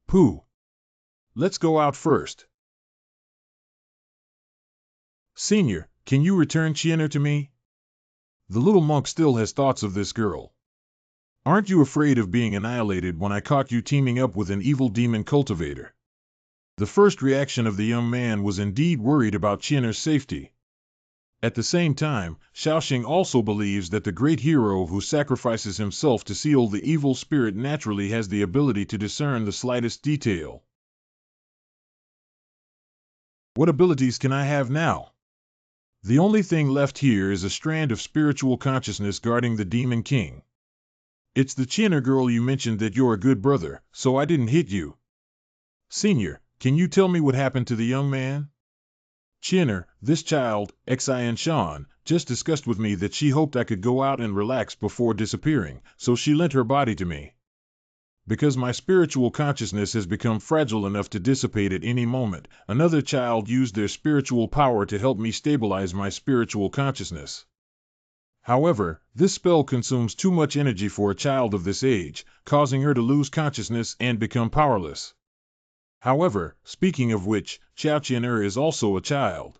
Pooh. Let's go out first. Senior, can you return Chiener to me? The little monk still has thoughts of this girl. Aren't you afraid of being annihilated when I caught you teaming up with an evil demon cultivator? The first reaction of the young man was indeed worried about Chiener's safety. At the same time, Shaoxing also believes that the great hero who sacrifices himself to seal the evil spirit naturally has the ability to discern the slightest detail. What abilities can I have now? The only thing left here is a strand of spiritual consciousness guarding the Demon King. It's the Chinner girl you mentioned that you're a good brother, so I didn't hit you. Senior, can you tell me what happened to the young man? Chinner, this child, Xin Shan, just discussed with me that she hoped I could go out and relax before disappearing, so she lent her body to me. Because my spiritual consciousness has become fragile enough to dissipate at any moment, another child used their spiritual power to help me stabilize my spiritual consciousness. However, this spell consumes too much energy for a child of this age, causing her to lose consciousness and become powerless. However, speaking of which, Xiao Qian'er is also a child.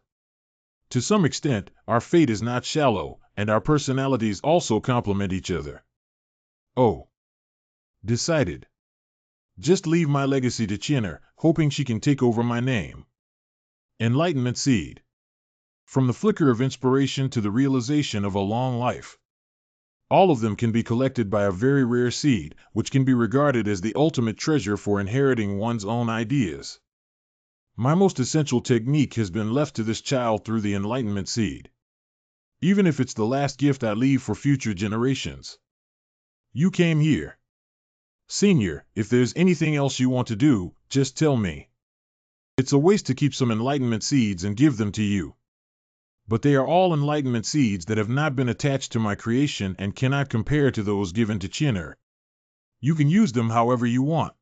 To some extent, our fate is not shallow, and our personalities also complement each other. Oh. Decided. Just leave my legacy to Qian'er, hoping she can take over my name. Enlightenment Seed. From the flicker of inspiration to the realization of a long life. All of them can be collected by a very rare seed, which can be regarded as the ultimate treasure for inheriting one's own ideas. My most essential technique has been left to this child through the Enlightenment Seed. Even if it's the last gift I leave for future generations. You came here. Senior, if there's anything else you want to do, just tell me. It's a waste to keep some Enlightenment Seeds and give them to you. But they are all Enlightenment Seeds that have not been attached to my creation and cannot compare to those given to Qian'er. You can use them however you want.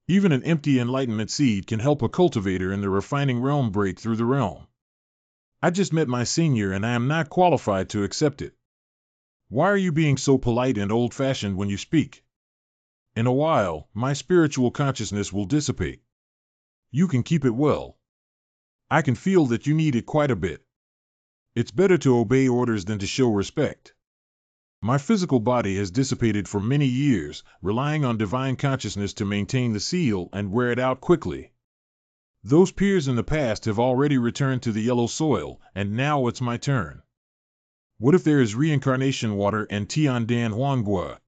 Even an empty Enlightenment Seed can help a cultivator in the refining realm break through the realm. I just met my senior and I am not qualified to accept it. Why are you being so polite and old-fashioned when you speak? In a while, my spiritual consciousness will dissipate. You can keep it well. I can feel that you need it quite a bit. It's better to obey orders than to show respect. My physical body has dissipated for many years, relying on divine consciousness to maintain the seal and wear it out quickly. Those peers in the past have already returned to the yellow soil, and now it's my turn. What if there is reincarnation water and Tiandan Huanghua?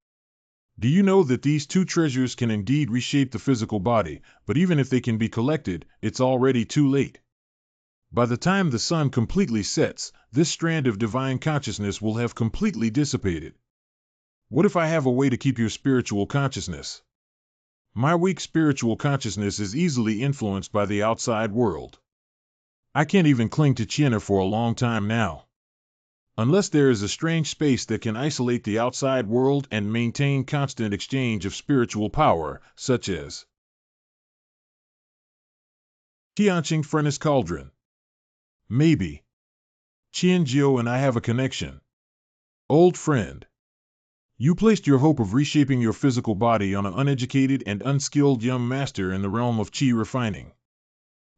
Do you know that these two treasures can indeed reshape the physical body, but even if they can be collected, it's already too late. By the time the sun completely sets, this strand of divine consciousness will have completely dissipated. What if I have a way to keep your spiritual consciousness? My weak spiritual consciousness is easily influenced by the outside world. I can't even cling to Qian'er for a long time now. Unless there is a strange space that can isolate the outside world and maintain constant exchange of spiritual power, such as Tianqing Furnace Cauldron. Maybe. Qianjiu and I have a connection. Old friend. You placed your hope of reshaping your physical body on an uneducated and unskilled young master in the realm of qi refining.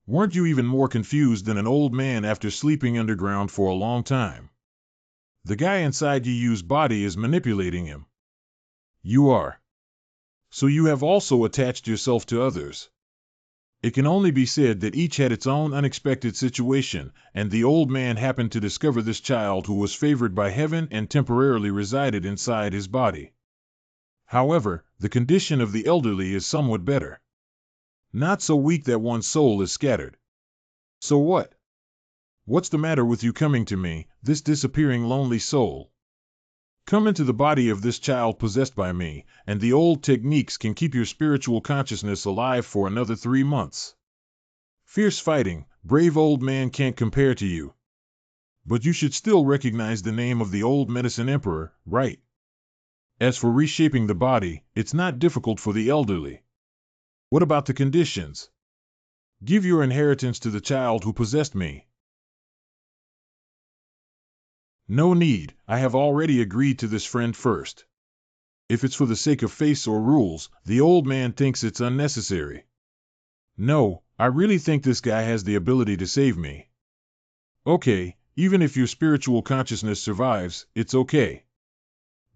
Weren't you even more confused than an old man after sleeping underground for a long time? The guy inside Yu's body is manipulating him. You are. So you have also attached yourself to others. It can only be said that each had its own unexpected situation, and the old man happened to discover this child who was favored by heaven and temporarily resided inside his body. However, the condition of the elderly is somewhat better. Not so weak that one's soul is scattered. So what? What's the matter with you coming to me, this disappearing lonely soul? Come into the body of this child possessed by me, and the old techniques can keep your spiritual consciousness alive for another 3 months. Fierce fighting, brave old man can't compare to you. But you should still recognize the name of the old medicine emperor, right? As for reshaping the body, it's not difficult for the elderly. What about the conditions? Give your inheritance to the child who possessed me. No need, I have already agreed to this friend first. If it's for the sake of face or rules, the old man thinks it's unnecessary. No, I really think this guy has the ability to save me. Okay, even if your spiritual consciousness survives, it's okay.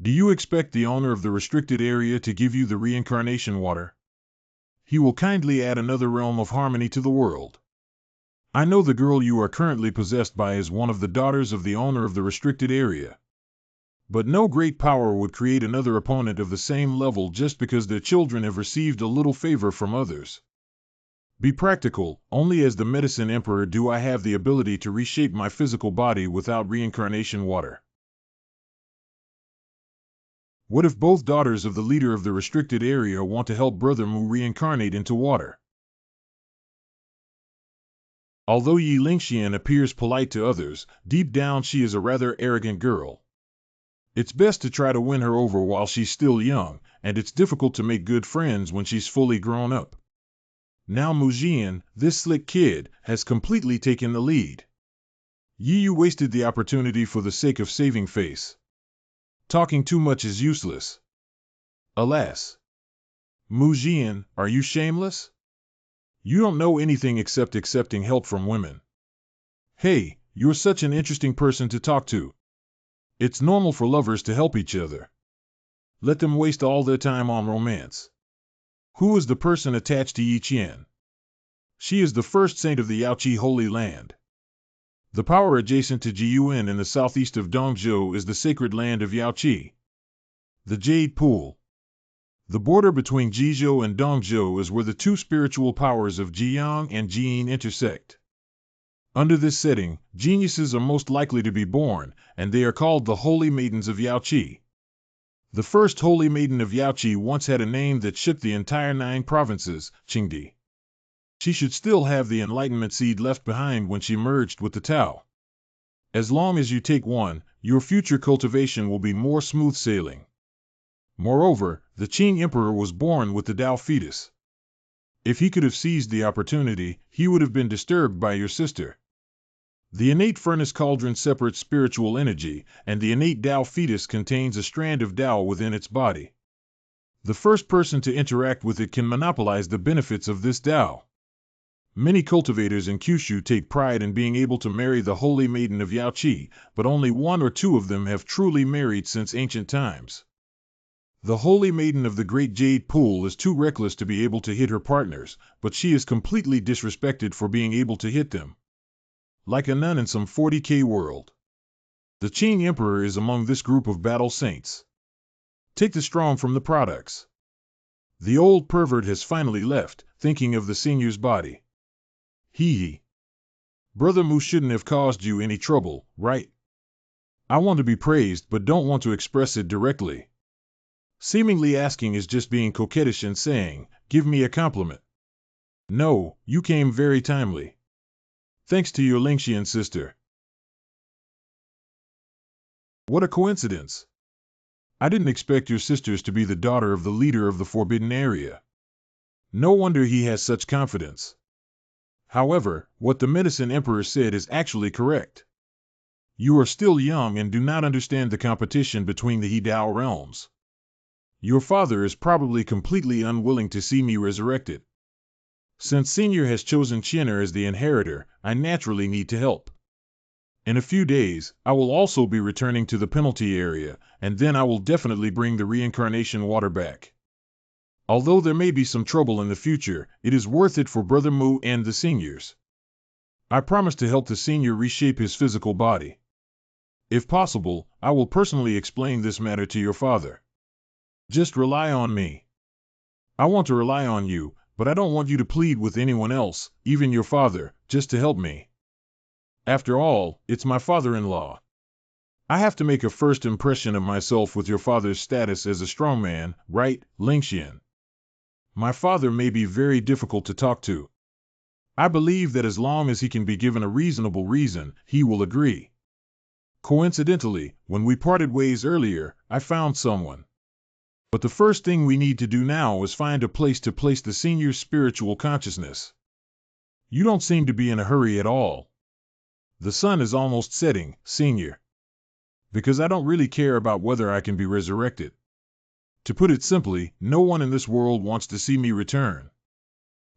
Do you expect the owner of the restricted area to give you the reincarnation water? He will kindly add another realm of harmony to the world. I know the girl you are currently possessed by is one of the daughters of the owner of the restricted area. But no great power would create another opponent of the same level just because their children have received a little favor from others. Be practical. Only as the Medicine Emperor do I have the ability to reshape my physical body without reincarnation water. What if both daughters of the leader of the restricted area want to help Brother Mu reincarnate into water? Although Yi Lingxian appears polite to others, deep down she is a rather arrogant girl. It's best to try to win her over while she's still young, and it's difficult to make good friends when she's fully grown up. Now Mu Jian, this slick kid, has completely taken the lead. Yi Yu wasted the opportunity for the sake of saving face. Talking too much is useless. Alas. Mu Jian, are you shameless? You don't know anything except accepting help from women. Hey, you're such an interesting person to talk to. It's normal for lovers to help each other. Let them waste all their time on romance. Who is the person attached to Yi Qian? She is the first saint of the Yaoqi Holy Land. The power adjacent to Jiyuan in the southeast of Dongzhou is the sacred land of Yaoqi. The Jade Pool. The border between Jizhou and Dongzhou is where the two spiritual powers of Jiyang and Jiyin intersect. Under this setting, geniuses are most likely to be born, and they are called the Holy Maidens of Yaoqi. The first Holy Maiden of Yaoqi once had a name that shook the entire 9 provinces, Qingdi. She should still have the enlightenment seed left behind when she merged with the Tao. As long as you take one, your future cultivation will be more smooth sailing. Moreover, the Qing Emperor was born with the Tao fetus. If he could have seized the opportunity, he would have been disturbed by your sister. The innate furnace cauldron separates spiritual energy, and the innate Tao fetus contains a strand of Tao within its body. The first person to interact with it can monopolize the benefits of this Tao. Many cultivators in Kyushu take pride in being able to marry the Holy Maiden of Yaoqi, but only 1 or 2 of them have truly married since ancient times. The Holy Maiden of the Great Jade Pool is too reckless to be able to hit her partners, but she is completely disrespected for being able to hit them. Like a nun in some 40K world. The Qing Emperor is among this group of battle saints. Take the strong from the products. The old pervert has finally left, thinking of the senior's body. Hee. Brother Mu shouldn't have caused you any trouble, right? I want to be praised but don't want to express it directly. Seemingly asking is just being coquettish and saying, give me a compliment. No, you came very timely. Thanks to your Lingxian sister. What a coincidence. I didn't expect your sisters to be the daughter of the leader of the Forbidden Area. No wonder he has such confidence. However, what the Medicine Emperor said is actually correct. You are still young and do not understand the competition between the He-Dao realms. Your father is probably completely unwilling to see me resurrected. Since Senior has chosen Qin'er as the inheritor, I naturally need to help. In a few days, I will also be returning to the penalty area, and then I will definitely bring the reincarnation water back. Although there may be some trouble in the future, it is worth it for Brother Mu and the seniors. I promise to help the senior reshape his physical body. If possible, I will personally explain this matter to your father. Just rely on me. I want to rely on you, but I don't want you to plead with anyone else, even your father, just to help me. After all, it's my father-in-law. I have to make a first impression of myself with your father's status as a strongman, right, Lingxian? My father may be very difficult to talk to. I believe that as long as he can be given a reasonable reason, he will agree. Coincidentally, when we parted ways earlier, I found someone. But the first thing we need to do now is find a place to place the senior's spiritual consciousness. You don't seem to be in a hurry at all. The sun is almost setting, senior. Because I don't really care about whether I can be resurrected. To put it simply, no one in this world wants to see me return.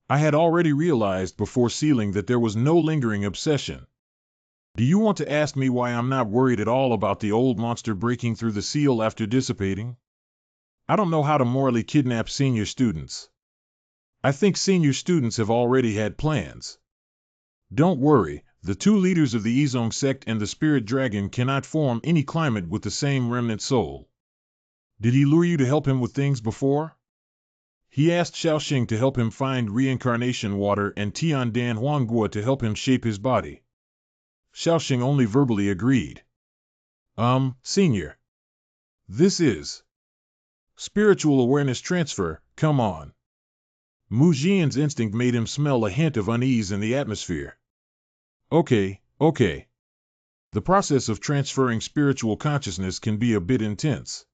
I had already realized before sealing that there was no lingering obsession. Do you want to ask me why I'm not worried at all about the old monster breaking through the seal after dissipating? I don't know how to morally kidnap senior students. I think senior students have already had plans. Don't worry, the two leaders of the Izong sect and the spirit dragon cannot form any climate with the same remnant soul. Did he lure you to help him with things before? He asked Xiaoxing to help him find reincarnation water and Tian Dan Huanghua to help him shape his body. Xiaoxing only verbally agreed. Senior. This is spiritual awareness transfer, come on. Mu Jian's instinct made him smell a hint of unease in the atmosphere. Okay. The process of transferring spiritual consciousness can be a bit intense.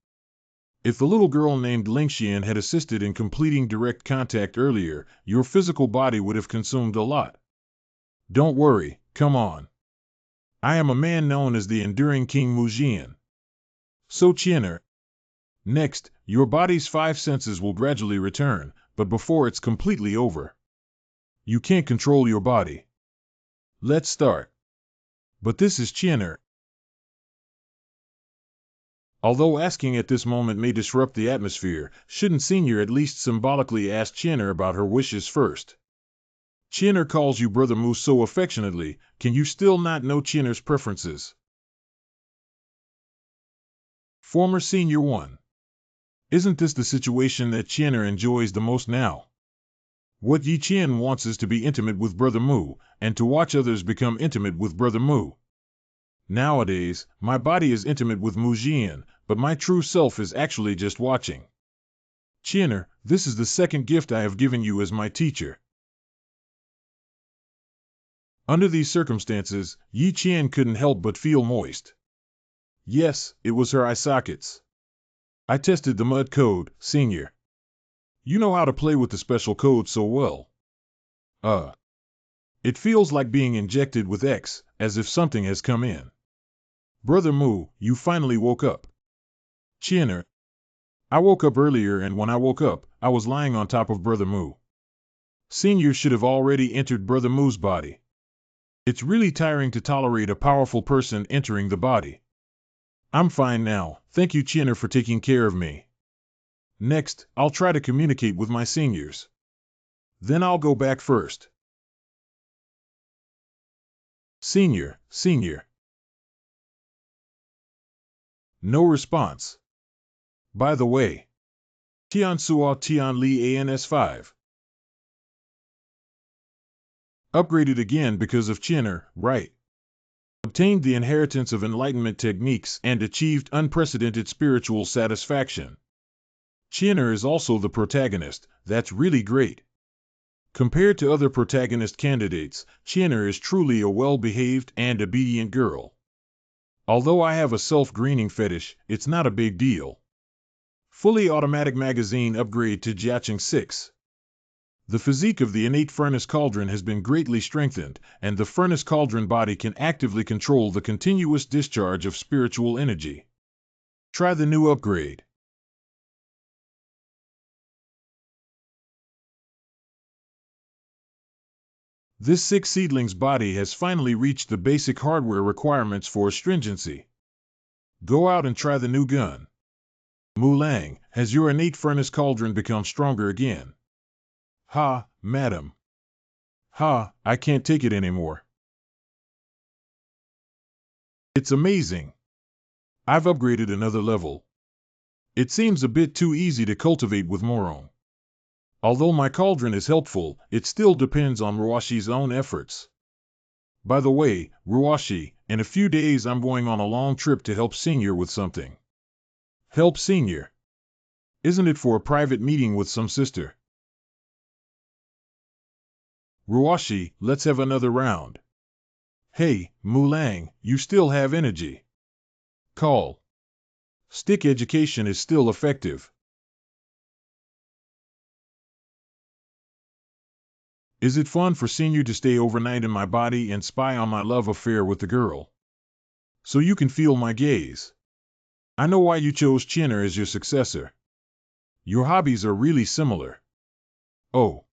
If the little girl named Lingxian had assisted in completing direct contact earlier, your physical body would have consumed a lot. Don't worry, come on. I am a man known as the Enduring King Mu Jian. So Qianer. Next, your body's 5 senses will gradually return, but before it's completely over. You can't control your body. Let's start. But this is Qianer. Although asking at this moment may disrupt the atmosphere, shouldn't Senior at least symbolically ask Qianer about her wishes first? Qianer calls you Brother Mu so affectionately, can you still not know Qianer's preferences? Former Senior 1. Isn't this the situation that Qianer enjoys the most now? What Yi Qian wants is to be intimate with Brother Mu, and to watch others become intimate with Brother Mu. Nowadays, my body is intimate with Mu Jian, but my true self is actually just watching. Qianer, this is the second gift I have given you as my teacher. Under these circumstances, Yi Qian couldn't help but feel moist. Yes, it was her eye sockets. I tested the mud code, Senior. You know how to play with the special code so well. It feels like being injected with X, as if something has come in. Brother Mu, you finally woke up. Qianer. I woke up earlier, and when I woke up, I was lying on top of Brother Mu. Senior should have already entered Brother Mu's body. It's really tiring to tolerate a powerful person entering the body. I'm fine now, thank you Qianer for taking care of me. Next, I'll try to communicate with my seniors. Then I'll go back first. Senior. No response. By the way. Tian Suo Tian Li ANS5. Upgraded again because of Qianer, right? Obtained the inheritance of enlightenment techniques and achieved unprecedented spiritual satisfaction. Qianer is also the protagonist, that's really great. Compared to other protagonist candidates, Qianer is truly a well-behaved and obedient girl. Although I have a self-greening fetish, it's not a big deal. Fully automatic magazine upgrade to Jiaqing 6. The physique of the innate furnace cauldron has been greatly strengthened, and the furnace cauldron body can actively control the continuous discharge of spiritual energy. Try the new upgrade. This 6 seedling's body has finally reached the basic hardware requirements for astringency. Go out and try the new gun. Mulang, has your innate furnace cauldron become stronger again? Ha, madam. Ha, I can't take it anymore. It's amazing. I've upgraded another level. It seems a bit too easy to cultivate with Morong. Although my cauldron is helpful, it still depends on Ruashi's own efforts. By the way, Ruashi, in a few days I'm going on a long trip to help Senior with something. Help Senior? Isn't it for a private meeting with some sister? Ruashi, let's have another round. Hey, Mulang, you still have energy. Call. Stick education is still effective. Is it fun for Senior to stay overnight in my body and spy on my love affair with the girl? So you can feel my gaze. I know why you chose Qianer as your successor. Your hobbies are really similar. Oh.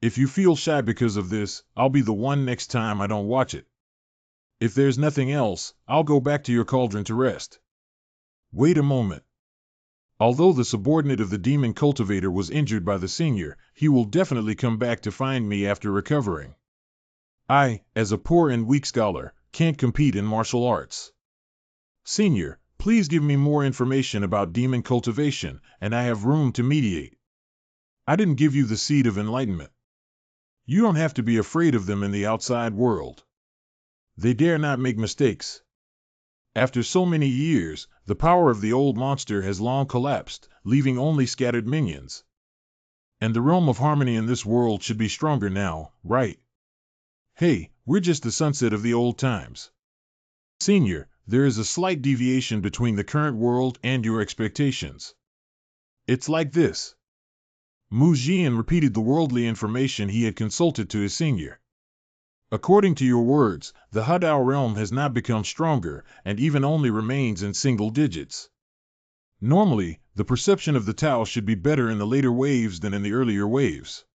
If you feel shy because of this, I'll be the one next time I don't watch it. If there's nothing else, I'll go back to your cauldron to rest. Wait a moment. Although the subordinate of the demon cultivator was injured by the senior, he will definitely come back to find me after recovering. I, as a poor and weak scholar, can't compete in martial arts. Senior, please give me more information about demon cultivation, and I have room to mediate. I didn't give you the seed of enlightenment. You don't have to be afraid of them in the outside world. They dare not make mistakes. After so many years, the power of the old monster has long collapsed, leaving only scattered minions. And the realm of harmony in this world should be stronger now, right? Hey, we're just the sunset of the old times. Senior, there is a slight deviation between the current world and your expectations. It's like this. Mu Jian repeated the worldly information he had consulted to his senior. According to your words, the Hadao realm has not become stronger, and even only remains in single digits. Normally, the perception of the Tao should be better in the later waves than in the earlier waves.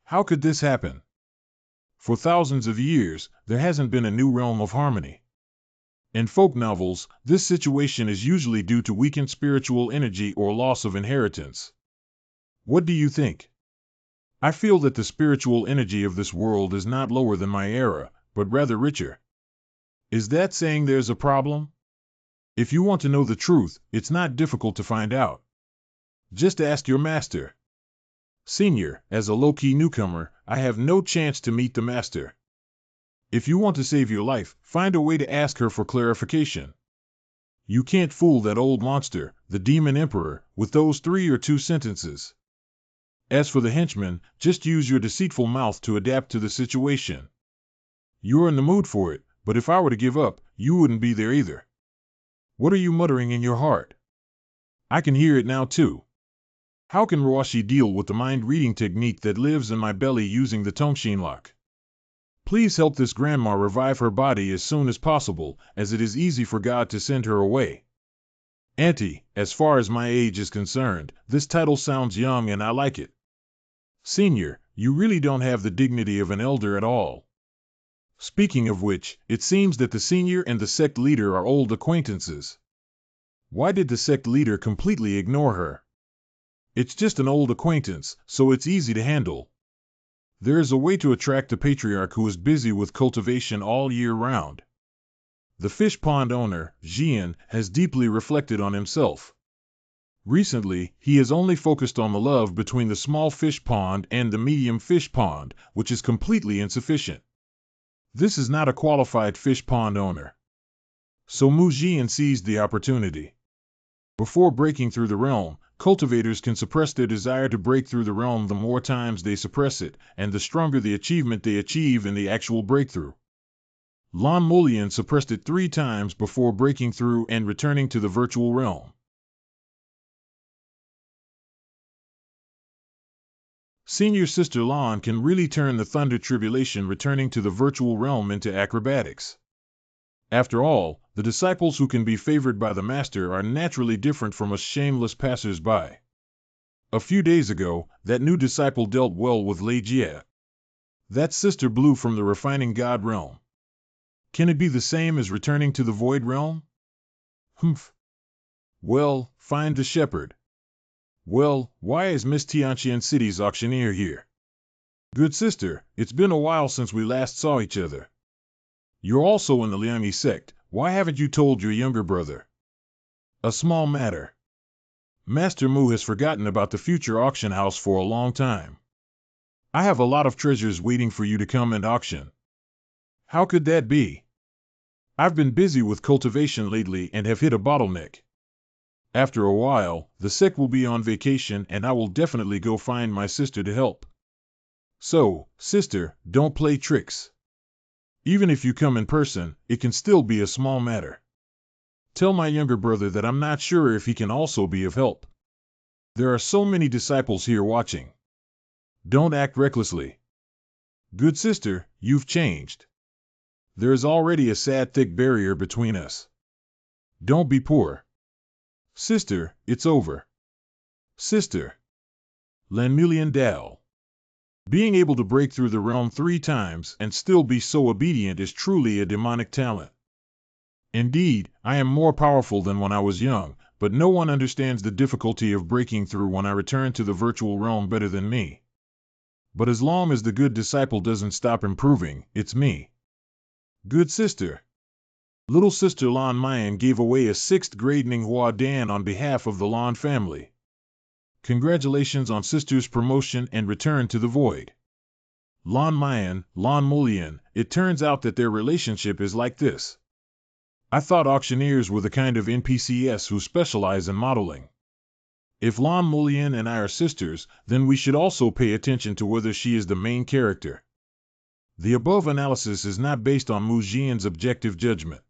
How could this happen? For thousands of years, there hasn't been a new realm of harmony. In folk novels, this situation is usually due to weakened spiritual energy or loss of inheritance. What do you think? I feel that the spiritual energy of this world is not lower than my era, but rather richer. Is that saying there's a problem? If you want to know the truth, it's not difficult to find out. Just ask your master. Senior, as a low-key newcomer, I have no chance to meet the master. If you want to save your life, find a way to ask her for clarification. You can't fool that old monster, the demon emperor, with those 3 or 2 sentences. As for the henchman, just use your deceitful mouth to adapt to the situation. You're in the mood for it, but if I were to give up, you wouldn't be there either. What are you muttering in your heart? I can hear it now too. How can Roashi deal with the mind-reading technique that lives in my belly using the Tomshin lock? Please help this grandma revive her body as soon as possible, as it is easy for God to send her away. Auntie, as far as my age is concerned, this title sounds young and I like it. Senior, you really don't have the dignity of an elder at all. Speaking of which, it seems that the senior and the sect leader are old acquaintances. Why did the sect leader completely ignore her? It's just an old acquaintance, so it's easy to handle. There is a way to attract the patriarch who is busy with cultivation all year round. The fish pond owner, Jian, has deeply reflected on himself. Recently, he has only focused on the love between the small fish pond and the medium fish pond, which is completely insufficient. This is not a qualified fish pond owner. So Mu Jian seized the opportunity. Before breaking through the realm, cultivators can suppress their desire to break through the realm. The more times they suppress it, and the stronger the achievement they achieve in the actual breakthrough. Lan Molian suppressed it 3 times before breaking through and returning to the virtual realm. Senior Sister Lan can really turn the thunder tribulation returning to the virtual realm into acrobatics. After all, the disciples who can be favored by the master are naturally different from us shameless passers-by. A few days ago, that new disciple dealt well with Lei Jie. That sister blew from the refining God realm. Can it be the same as returning to the void realm? Humph. Well, find the shepherd. Well, why is Miss Tianqian City's auctioneer here? Good sister, it's been a while since we last saw each other. You're also in the Liang sect, why haven't you told your younger brother? A small matter. Master Mu has forgotten about the future auction house for a long time. I have a lot of treasures waiting for you to come and auction. How could that be? I've been busy with cultivation lately and have hit a bottleneck. After a while, the sect will be on vacation and I will definitely go find my sister to help. So, sister, don't play tricks. Even if you come in person, it can still be a small matter. Tell my younger brother that I'm not sure if he can also be of help. There are so many disciples here watching. Don't act recklessly. Good sister, you've changed. There is already a sad thick barrier between us. Don't be poor. Sister, it's over. Sister. Lanmulian Dal. Being able to break through the realm 3 times and still be so obedient is truly a demonic talent. Indeed, I am more powerful than when I was young, but no one understands the difficulty of breaking through when I return to the virtual realm better than me. But as long as the good disciple doesn't stop improving, it's me. Good sister. Little sister Lan Mayan gave away a 6th grade MANHUA Dan on behalf of the Lan family. Congratulations on sister's promotion and return to the void. Lan Mayan, Lan Mulian, it turns out that their relationship is like this. I thought auctioneers were the kind of NPCs who specialize in modeling. If Lan Mulian and I are sisters, then we should also pay attention to whether she is the main character. The above analysis is not based on Mu Jian's objective judgment.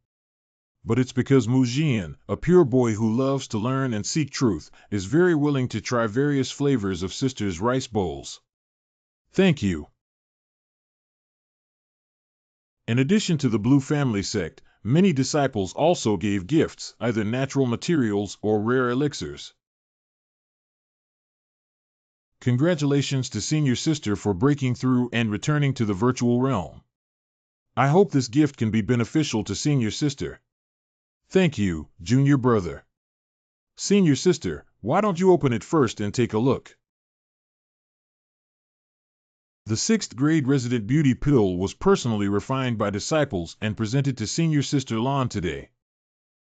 But it's because Mu Jian, a pure boy who loves to learn and seek truth, is very willing to try various flavors of sister's rice bowls. Thank you. In addition to the Blue family sect, many disciples also gave gifts, either natural materials or rare elixirs. Congratulations to senior sister for breaking through and returning to the virtual realm. I hope this gift can be beneficial to senior sister. Thank you, junior brother. Senior sister, why don't you open it first and take a look? The 6th grade resident beauty pill was personally refined by disciples and presented to senior sister Lan today.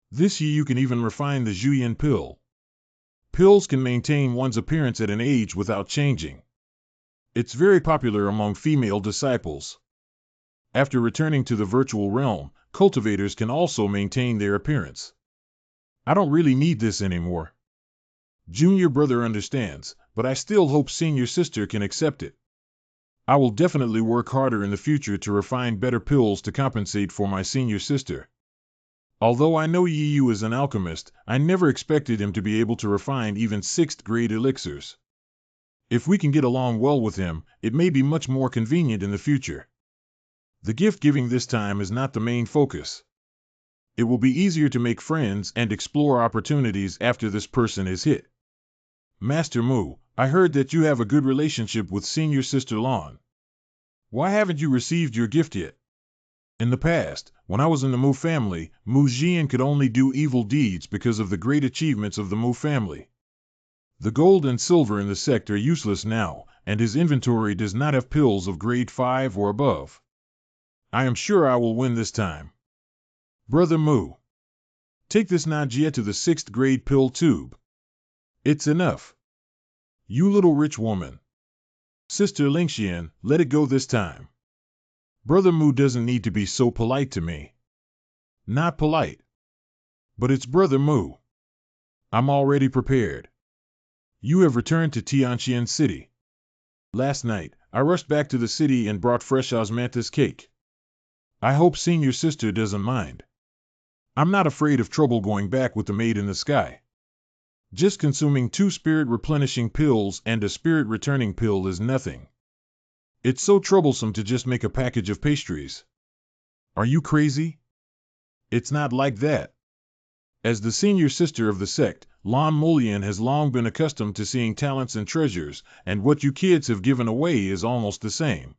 This year you can even refine the Juyin pill. Pills can maintain one's appearance at an age without changing. It's very popular among female disciples. After returning to the virtual realm, cultivators can also maintain their appearance. I don't really need this anymore. Junior brother understands, but I still hope senior sister can accept it. I will definitely work harder in the future to refine better pills to compensate for my senior sister. Although I know Yu is an alchemist, I never expected him to be able to refine even 6th grade elixirs. If we can get along well with him, it may be much more convenient in the future. The gift giving this time is not the main focus. It will be easier to make friends and explore opportunities after this person is hit. Master Mu, I heard that you have a good relationship with senior sister Lan. Why haven't you received your gift yet? In the past, when I was in the Mu family, Mu Jian could only do evil deeds because of the great achievements of the Mu family. The gold and silver in the sect are useless now, and his inventory does not have pills of grade 5 or above. I am sure I will win this time. Brother Mu, take this Najia to the 6th grade pill tube. It's enough. You little rich woman. Sister Lingxian, let it go this time. Brother Mu doesn't need to be so polite to me. Not polite. But it's Brother Mu. I'm already prepared. You have returned to Tianqian City. Last night, I rushed back to the city and brought fresh osmanthus cake. I hope senior sister doesn't mind. I'm not afraid of trouble going back with the maid in the sky. Just consuming 2 spirit replenishing pills and a spirit returning pill is nothing. It's so troublesome to just make a package of pastries. Are you crazy? It's not like that. As the senior sister of the sect, Lan Mulian has long been accustomed to seeing talents and treasures, and what you kids have given away is almost the same.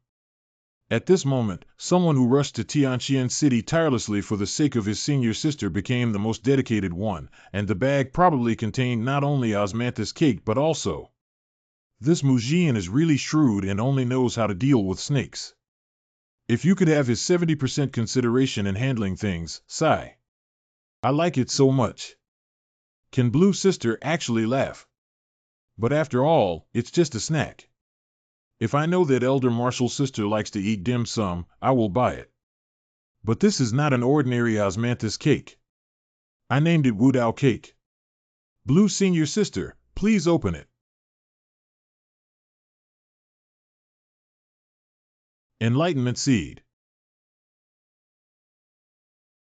At this moment, someone who rushed to Tianqian City tirelessly for the sake of his senior sister became the most dedicated one, and the bag probably contained not only osmanthus cake but also. This Mu Jian is really shrewd and only knows how to deal with snakes. If you could have his 70% consideration in handling things, sigh. I like it so much. Can Blue Sister actually laugh? But after all, it's just a snack. If I know that Elder Marshall's sister likes to eat dim sum, I will buy it. But this is not an ordinary osmanthus cake. I named it Wudao cake. Blue Senior Sister, please open it. Enlightenment Seed.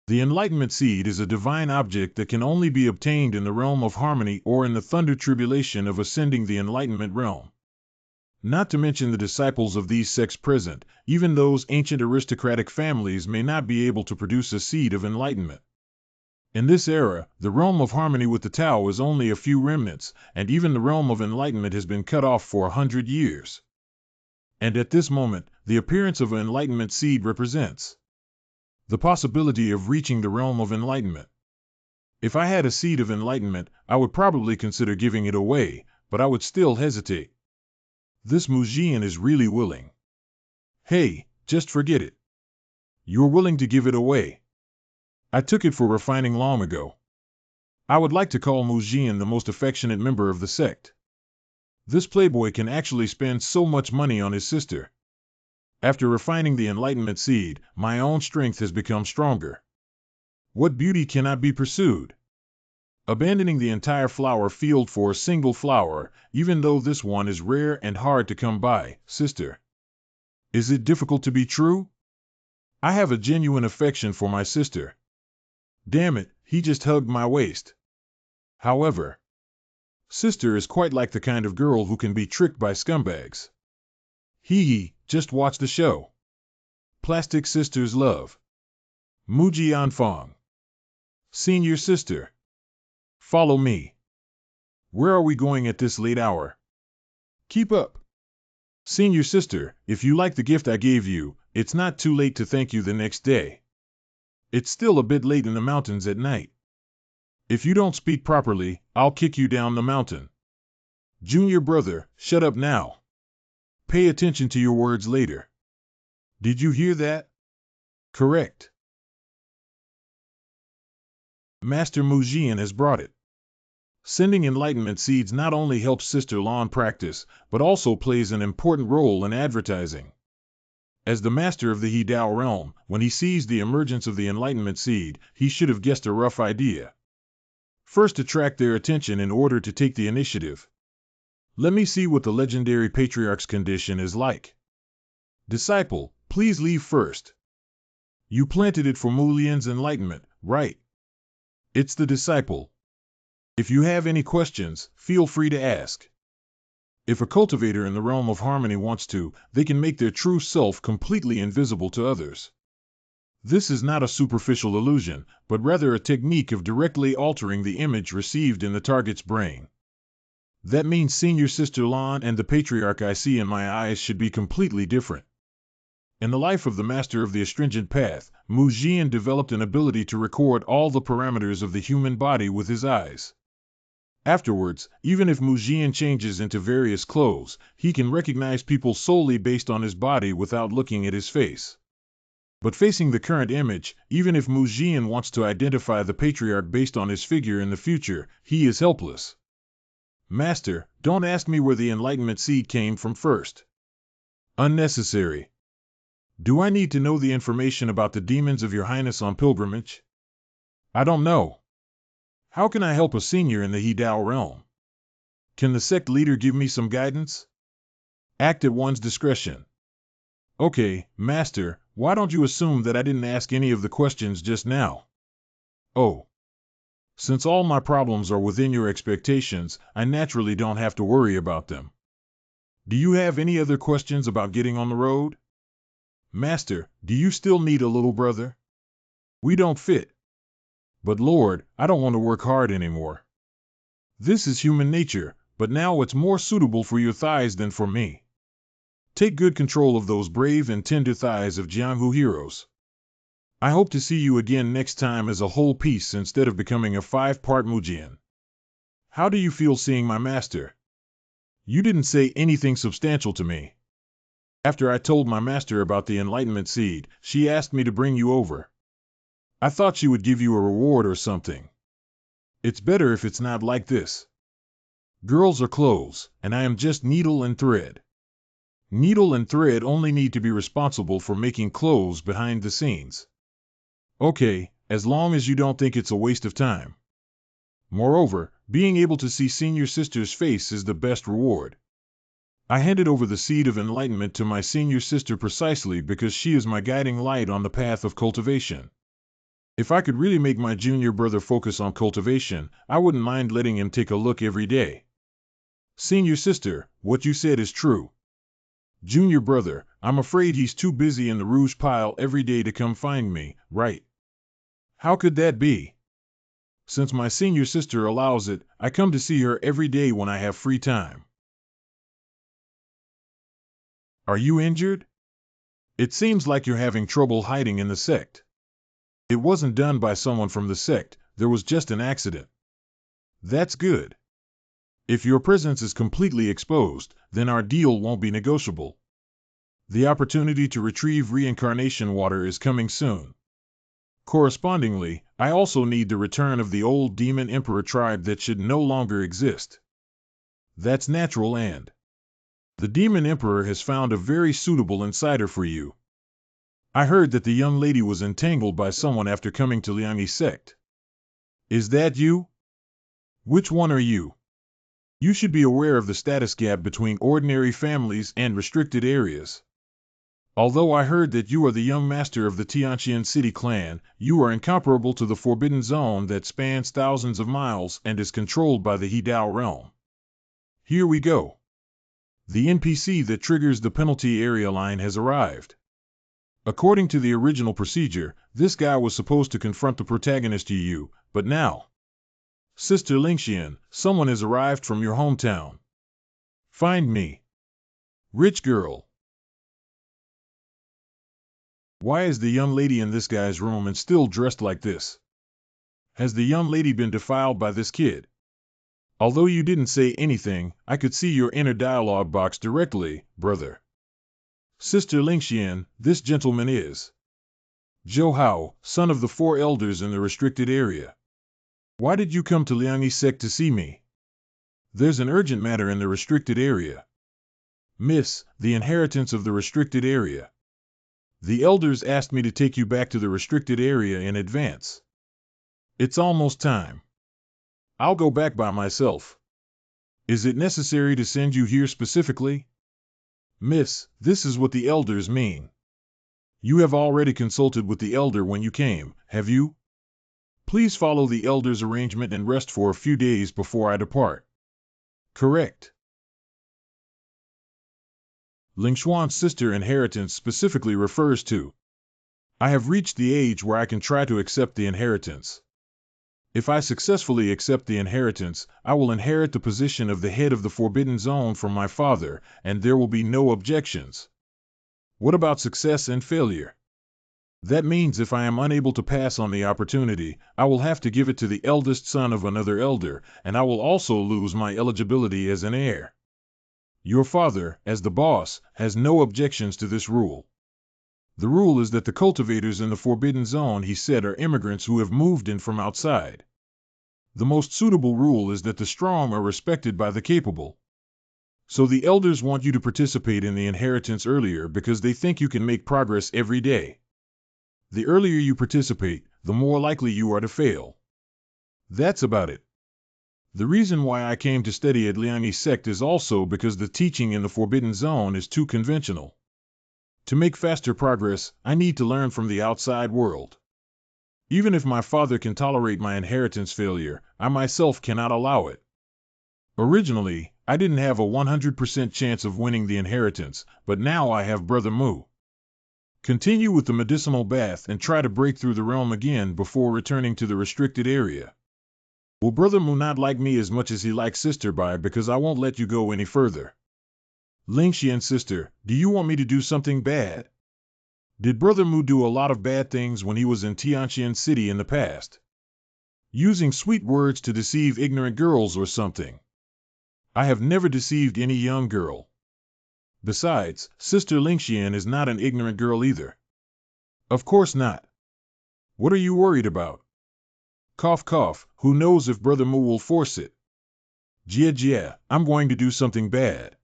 The Enlightenment Seed is a divine object that can only be obtained in the realm of harmony or in the thunder tribulation of ascending the enlightenment realm. Not to mention the disciples of these sects present, even those ancient aristocratic families may not be able to produce a seed of enlightenment. In this era, the realm of harmony with the Tao is only a few remnants, and even the realm of enlightenment has been cut off for 100 years. And at this moment, the appearance of an enlightenment seed represents the possibility of reaching the realm of enlightenment. If I had a seed of enlightenment, I would probably consider giving it away, but I would still hesitate. This Mujian is really willing. Hey, just forget it. You're willing to give it away. I took it for refining long ago. I would like to call Mujian the most affectionate member of the sect. This playboy can actually spend so much money on his sister. After refining the enlightenment seed, my own strength has become stronger. What beauty cannot be pursued? Abandoning the entire flower field for a single flower, even though this one is rare and hard to come by, sister. Is it difficult to be true? I have a genuine affection for my sister. Damn it, he just hugged my waist. However, sister is quite like the kind of girl who can be tricked by scumbags. Hee, just watch the show. Plastic Sisters Love. Mujian Fong. Senior Sister. Follow me. Where are we going at this late hour? Keep up. Senior Sister, if you like the gift I gave you, it's not too late to thank you the next day. It's still a bit late in the mountains at night. If you don't speak properly, I'll kick you down the mountain. Junior brother, shut up now. Pay attention to your words later. Did you hear that? Correct. Master Mujian has brought it. Sending enlightenment seeds not only helps Sister Lan practice, but also plays an important role in advertising. As the master of the He Dao realm, when he sees the emergence of the enlightenment seed, he should have guessed a rough idea. First, attract their attention in order to take the initiative. Let me see what the legendary patriarch's condition is like. Disciple, please leave first. You planted it for Mulian's enlightenment, right? It's the disciple. If you have any questions, feel free to ask. If a cultivator in the realm of harmony wants to, they can make their true self completely invisible to others. This is not a superficial illusion, but rather a technique of directly altering the image received in the target's brain. That means Senior Sister Lan and the patriarch I see in my eyes should be completely different. In the life of the master of the astringent path, Mujian developed an ability to record all the parameters of the human body with his eyes. Afterwards, even if Mujian changes into various clothes, he can recognize people solely based on his body without looking at his face. But facing the current image, even if Mujian wants to identify the patriarch based on his figure in the future, he is helpless. Master, don't ask me where the enlightenment seed came from first. Unnecessary. Do I need to know the information about the demons of your highness on pilgrimage? I don't know. How can I help a senior in the He Dao realm? Can the sect leader give me some guidance? Act at one's discretion. Okay, Master, why don't you assume that I didn't ask any of the questions just now? Oh. Since all my problems are within your expectations, I naturally don't have to worry about them. Do you have any other questions about getting on the road? Master, do you still need a little brother? We don't fit. But Lord, I don't want to work hard anymore. This is human nature, but now it's more suitable for your thighs than for me. Take good control of those brave and tender thighs of Jianghu heroes. I hope to see you again next time as a whole piece instead of becoming a 5-part Mujian. How do you feel seeing my master? You didn't say anything substantial to me. After I told my master about the enlightenment seed, she asked me to bring you over. I thought she would give you a reward or something. It's better if it's not like this. Girls are clothes, and I am just needle and thread. Needle and thread only need to be responsible for making clothes behind the scenes. Okay, as long as you don't think it's a waste of time. Moreover, being able to see Senior Sister's face is the best reward. I handed over the seed of enlightenment to my Senior Sister precisely because she is my guiding light on the path of cultivation. If I could really make my junior brother focus on cultivation, I wouldn't mind letting him take a look every day. Senior Sister, what you said is true. Junior brother, I'm afraid he's too busy in the rouge pile every day to come find me, right? How could that be? Since my senior sister allows it, I come to see her every day when I have free time. Are you injured? It seems like you're having trouble hiding in the sect. It wasn't done by someone from the sect, there was just an accident. That's good. If your presence is completely exposed, then our deal won't be negotiable. The opportunity to retrieve reincarnation water is coming soon. Correspondingly, I also need the return of the old demon emperor tribe that should no longer exist. That's natural, and the demon emperor has found a very suitable insider for you. I heard that the young lady was entangled by someone after coming to Liang's sect. Is that you? Which one are you? You should be aware of the status gap between ordinary families and restricted areas. Although I heard that you are the young master of the Tianqian City clan, you are incomparable to the Forbidden Zone that spans thousands of miles and is controlled by the Hidao realm. Here we go. The NPC that triggers the penalty area line has arrived. According to the original procedure, this guy was supposed to confront the protagonist Yu, but now, Sister Lingxian, someone has arrived from your hometown. Find me. Rich girl. Why is the young lady in this guy's room and still dressed like this? Has the young lady been defiled by this kid? Although you didn't say anything, I could see your inner dialogue box directly, brother. Sister Lingxian, this gentleman is Zhou Hao, son of the 4 elders in the restricted area. Why did you come to Liang's sect to see me? There's an urgent matter in the restricted area. Miss, the inheritance of the restricted area. The elders asked me to take you back to the restricted area in advance. It's almost time. I'll go back by myself. Is it necessary to send you here specifically? Miss, this is what the elders mean. You have already consulted with the elder when you came, have you? Please follow the elder's arrangement and rest for a few days before I depart. Correct. Lingshuan's sister inheritance specifically refers to. I have reached the age where I can try to accept the inheritance. If I successfully accept the inheritance, I will inherit the position of the head of the Forbidden Zone from my father, and there will be no objections. What about success and failure? That means if I am unable to pass on the opportunity, I will have to give it to the eldest son of another elder, and I will also lose my eligibility as an heir. Your father, as the boss, has no objections to this rule. The rule is that the cultivators in the Forbidden Zone, he said, are immigrants who have moved in from outside. The most suitable rule is that the strong are respected by the capable. So the elders want you to participate in the inheritance earlier because they think you can make progress every day. The earlier you participate, the more likely you are to fail. That's about it. The reason why I came to study at Liang's sect is also because the teaching in the Forbidden Zone is too conventional. To make faster progress, I need to learn from the outside world. Even if my father can tolerate my inheritance failure, I myself cannot allow it. Originally, I didn't have a 100% chance of winning the inheritance, but now I have Brother Mu. Continue with the medicinal bath and try to break through the realm again before returning to the restricted area. Will Brother Mu not like me as much as he likes Sister Bai because I won't let you go any further? Lingxian sister, do you want me to do something bad? Did Brother Mu do a lot of bad things when he was in Tianqian City in the past? Using sweet words to deceive ignorant girls or something? I have never deceived any young girl. Besides, Sister Lingxian is not an ignorant girl either. Of course not. What are you worried about? Cough cough, who knows if Brother Mu will force it? Jia, I'm going to do something bad.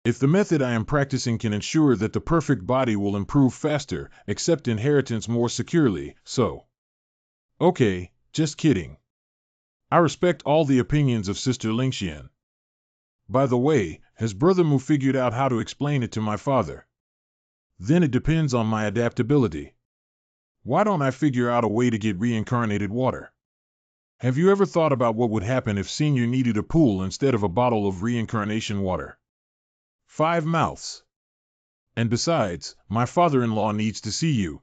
If the method I am practicing can ensure that the perfect body will improve faster, accept inheritance more securely, so. Okay, just kidding. I respect all the opinions of Sister Lingxian. By the way, has Brother Mu figured out how to explain it to my father? Then it depends on my adaptability. Why don't I figure out a way to get reincarnated water? Have you ever thought about what would happen if Senior needed a pool instead of a bottle of reincarnation water? 5 mouths. And besides, my father-in-law needs to see you.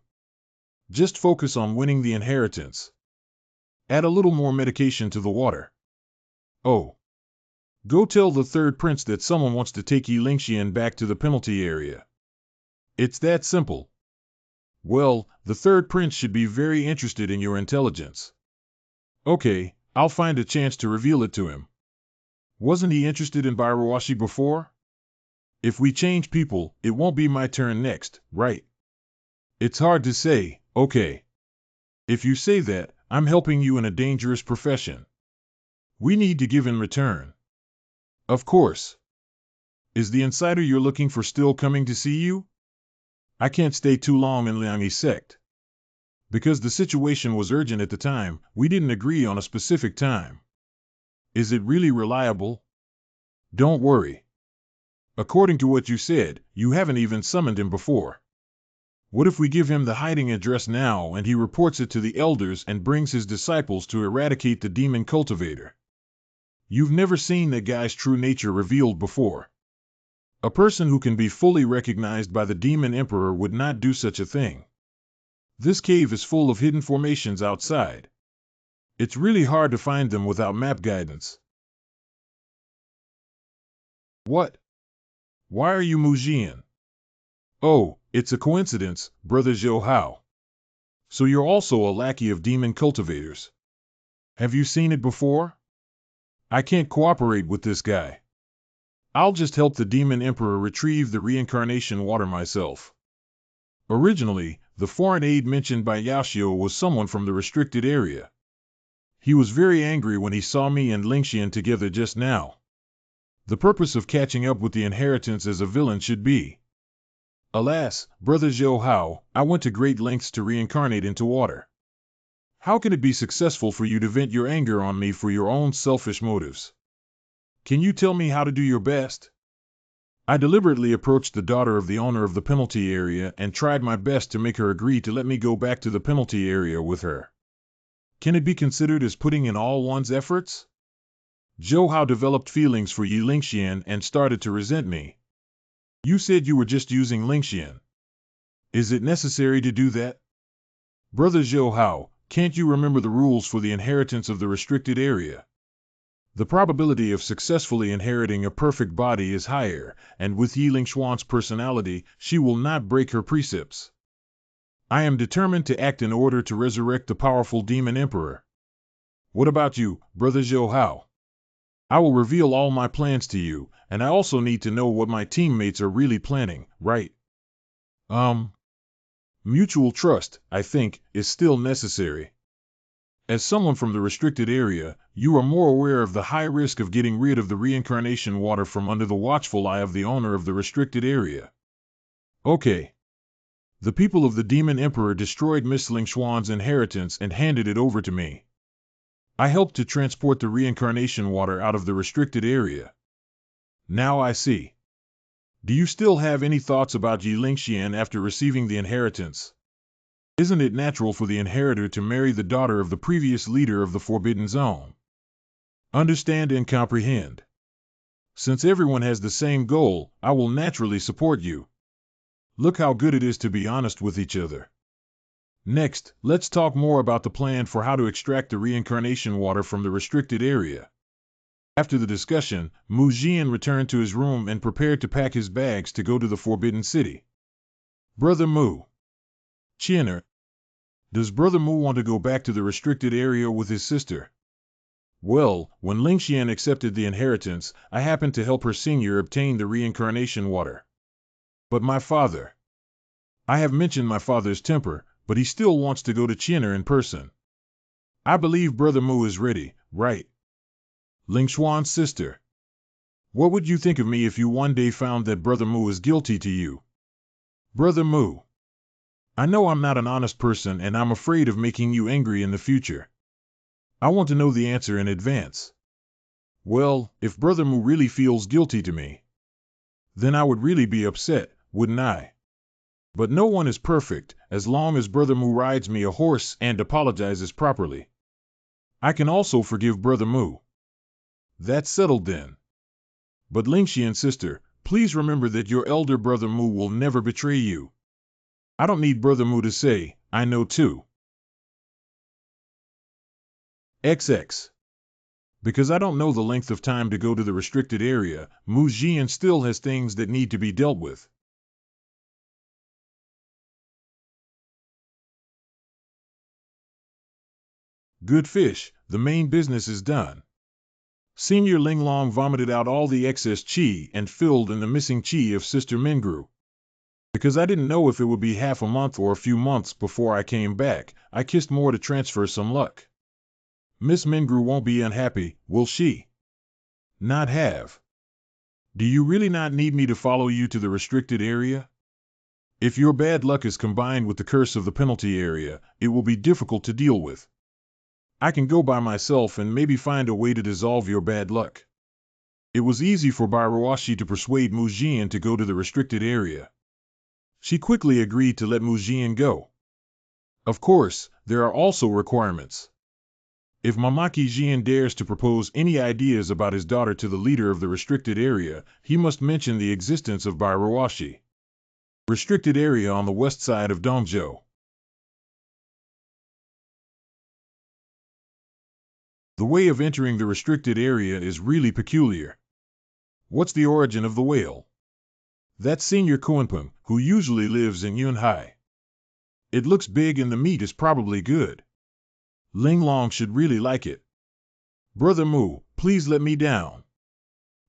Just focus on winning the inheritance. Add a little more medication to the water. Oh. Go tell the third prince that someone wants to take Yi Lingxian back to the penalty area. It's that simple. Well, the third prince should be very interested in your intelligence. Okay, I'll find a chance to reveal it to him. Wasn't he interested in Birawashi before? If we change people, it won't be my turn next, right? It's hard to say. Okay. If you say that, I'm helping you in a dangerous profession. We need to give in return. Of course. Is the insider you're looking for still coming to see you? I can't stay too long in Liang's sect. Because the situation was urgent at the time, we didn't agree on a specific time. Is it really reliable? Don't worry. According to what you said, you haven't even summoned him before. What if we give him the hiding address now and he reports it to the elders and brings his disciples to eradicate the demon cultivator? You've never seen that guy's true nature revealed before. A person who can be fully recognized by the demon emperor would not do such a thing. This cave is full of hidden formations outside. It's really hard to find them without map guidance. What? Why are you Mujian? Oh, it's a coincidence, Brother Zhou Hao. So you're also a lackey of demon cultivators. Have you seen it before? I can't cooperate with this guy. I'll just help the demon emperor retrieve the reincarnation water myself. Originally, the foreign aide mentioned by Yaoxiu was someone from the restricted area. He was very angry when he saw me and Lingxian together just now. The purpose of catching up with the inheritance as a villain should be. Alas, Brother Zhou Hao, I went to great lengths to reincarnate into water. How can it be successful for you to vent your anger on me for your own selfish motives? Can you tell me how to do your best? I deliberately approached the daughter of the owner of the penalty area and tried my best to make her agree to let me go back to the penalty area with her. Can it be considered as putting in all one's efforts? Zhou Hao developed feelings for Yi Lingxian and started to resent me. You said you were just using Lingxian. Is it necessary to do that? Brother Zhou Hao, can't you remember the rules for the inheritance of the restricted area? The probability of successfully inheriting a perfect body is higher, and with Yi Lingxuan's personality, she will not break her precepts. I am determined to act in order to resurrect the powerful demon emperor. What about you, Brother Zhou Hao? I will reveal all my plans to you, and I also need to know what my teammates are really planning, right? Mutual trust, I think, is still necessary. As someone from the restricted area, you are more aware of the high risk of getting rid of the reincarnation water from under the watchful eye of the owner of the restricted area. Okay. The people of the Demon Emperor destroyed Miss Lingxuan's inheritance and handed it over to me. I helped to transport the reincarnation water out of the restricted area. Now I see. Do you still have any thoughts about Yi Lingxian after receiving the inheritance? Isn't it natural for the inheritor to marry the daughter of the previous leader of the Forbidden Zone? Understand and comprehend. Since everyone has the same goal, I will naturally support you. Look how good it is to be honest with each other. Next, let's talk more about the plan for how to extract the reincarnation water from the restricted area. After the discussion, Mu Jian returned to his room and prepared to pack his bags to go to the Forbidden City. Brother Mu. Qianer. Does Brother Mu want to go back to the restricted area with his sister? Well, when Lingxian accepted the inheritance, I happened to help her senior obtain the reincarnation water. But my father. I have mentioned my father's temper, but he still wants to go to Qianer in person. I believe Brother Mu is ready, right? Lingxuan's sister. What would you think of me if you one day found that Brother Mu is guilty to you? Brother Mu. I know I'm not an honest person and I'm afraid of making you angry in the future. I want to know the answer in advance. Well, if Brother Mu really feels guilty to me, then I would really be upset, wouldn't I? But no one is perfect, as long as Brother Mu rides me a horse and apologizes properly. I can also forgive Brother Mu. That's settled then. But Lingxian sister, please remember that your elder Brother Mu will never betray you. I don't need Brother Mu to say, I know too. XX. Because I don't know the length of time to go to the restricted area, Mu Jian still has things that need to be dealt with. Good fish, the main business is done. Senior Linglong vomited out all the excess qi and filled in the missing qi of Sister Mingru. Because I didn't know if it would be half a month or a few months before I came back, I kissed more to transfer some luck. Miss Mingru won't be unhappy, will she? Not have. Do you really not need me to follow you to the restricted area? If your bad luck is combined with the curse of the penalty area, it will be difficult to deal with. I can go by myself and maybe find a way to dissolve your bad luck. It was easy for Bairuashi to persuade Mujian to go to the restricted area. She quickly agreed to let Mujian go. Of course, there are also requirements. If Mamaki Jian dares to propose any ideas about his daughter to the leader of the restricted area, he must mention the existence of Bairuashi. Restricted area on the west side of Dongzhou. The way of entering the restricted area is really peculiar. What's the origin of the whale? That's Senior Kuanpeng, who usually lives in Yunhai. It looks big and the meat is probably good. Linglong should really like it. Brother Mu, please let me down.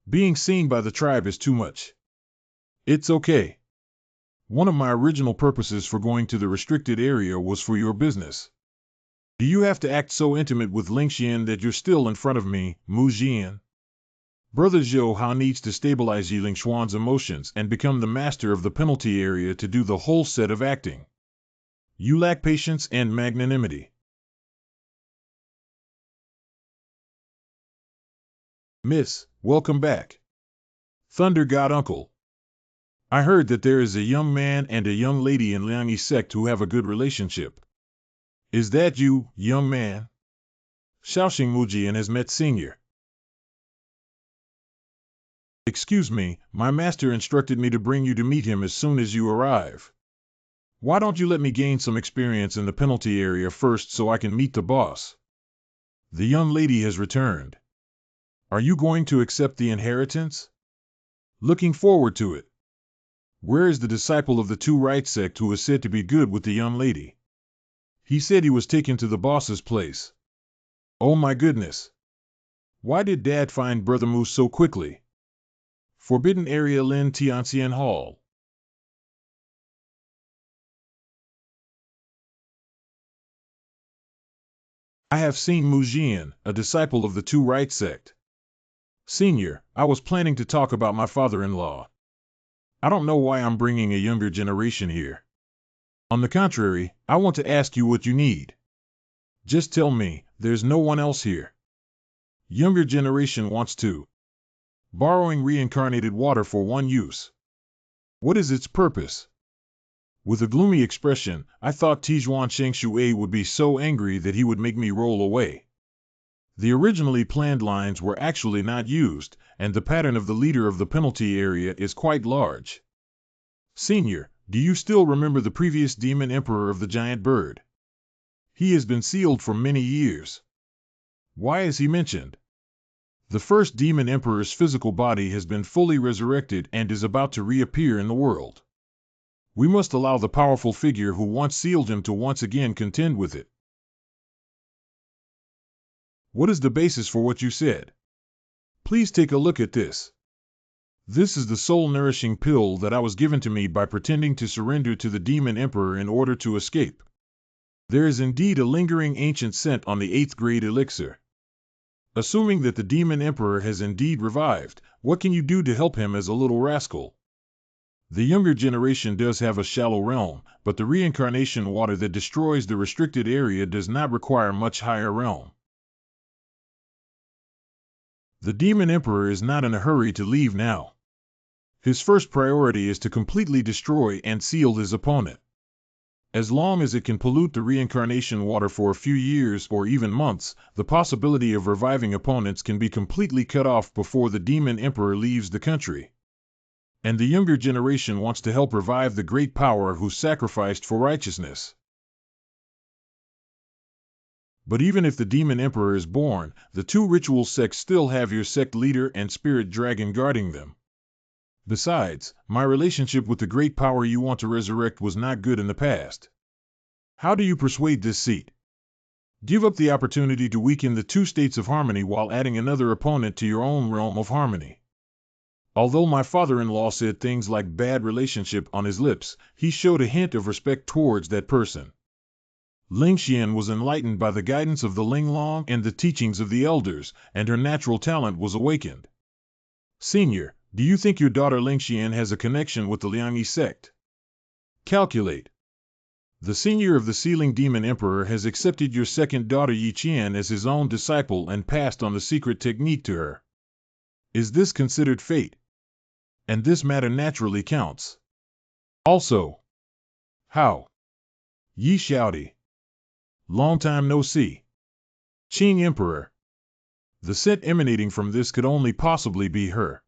Being seen by the tribe is too much. It's okay. One of my original purposes for going to the restricted area was for your business. Do you have to act so intimate with Lingxian that you're still in front of me, Mu Jian? Brother Zhou Hao needs to stabilize Yiling Xuan's emotions and become the master of the penalty area to do the whole set of acting. You lack patience and magnanimity. Miss, welcome back. Thunder God Uncle. I heard that there is a young man and a young lady in Liangyi sect who have a good relationship. Is that you, young man? Shaoxing Mujian has met Senior. Excuse me, my master instructed me to bring you to meet him as soon as you arrive. Why don't you let me gain some experience in the penalty area first so I can meet the boss? The young lady has returned. Are you going to accept the inheritance? Looking forward to it. Where is the disciple of the Two Right sect who is said to be good with the young lady? He said he was taken to the boss's place. Oh my goodness. Why did Dad find Brother Moose so quickly? Forbidden Area Lin Tianxian Hall. I have seen Mujian, a disciple of the Two Right sect. Senior, I was planning to talk about my father-in-law. I don't know why I'm bringing a younger generation here. On the contrary, I want to ask you what you need. Just tell me, there's no one else here. Younger generation wants to. Borrowing reincarnated water for one use. What is its purpose? With a gloomy expression, I thought Tijuan Shengshui would be so angry that he would make me roll away. The originally planned lines were actually not used, and the pattern of the leader of the penalty area is quite large. Senior, do you still remember the previous demon emperor of the giant bird? He has been sealed for many years. Why is he mentioned? The first demon emperor's physical body has been fully resurrected and is about to reappear in the world. We must allow the powerful figure who once sealed him to once again contend with it. What is the basis for what you said? Please take a look at this. This is the soul-nourishing pill that I was given to me by pretending to surrender to the demon emperor in order to escape. There is indeed a lingering ancient scent on the 8th grade elixir. Assuming that the demon emperor has indeed revived, what can you do to help him as a little rascal? The younger generation does have a shallow realm, but the reincarnation water that destroys the restricted area does not require much higher realm. The demon emperor is not in a hurry to leave now. His first priority is to completely destroy and seal his opponent. As long as it can pollute the reincarnation water for a few years or even months, the possibility of reviving opponents can be completely cut off before the demon emperor leaves the country. And the younger generation wants to help revive the great power who sacrificed for righteousness. But even if the demon emperor is born, the two ritual sects still have your sect leader and spirit dragon guarding them. Besides, my relationship with the great power you want to resurrect was not good in the past. How do you persuade this seat? Give up the opportunity to weaken the two states of harmony while adding another opponent to your own realm of harmony. Although my father-in-law said things like bad relationship on his lips, he showed a hint of respect towards that person. Ling Xian was enlightened by the guidance of the Ling Long and the teachings of the elders, and her natural talent was awakened. Senior, do you think your daughter Ling Xian has a connection with the Liangyi sect? Calculate. The senior of the Sealing Demon Emperor has accepted your second daughter Yi Qian as his own disciple and passed on the secret technique to her. Is this considered fate? And this matter naturally counts. Also, how? Yi Xiaodi. Long time no see. Qing Emperor. The scent emanating from this could only possibly be her.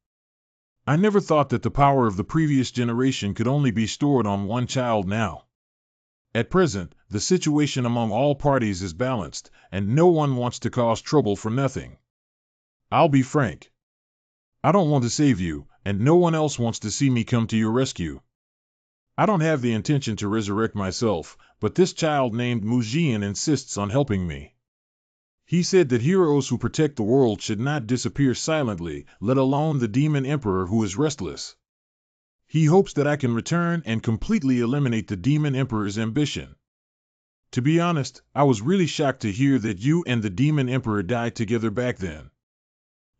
I never thought that the power of the previous generation could only be stored on one child now. At present, the situation among all parties is balanced, and no one wants to cause trouble for nothing. I'll be frank. I don't want to save you, and no one else wants to see me come to your rescue. I don't have the intention to resurrect myself, but this child named Mu Jian insists on helping me. He said that heroes who protect the world should not disappear silently, let alone the demon emperor who is restless. He hopes that I can return and completely eliminate the demon emperor's ambition. To be honest, I was really shocked to hear that you and the demon emperor died together back then.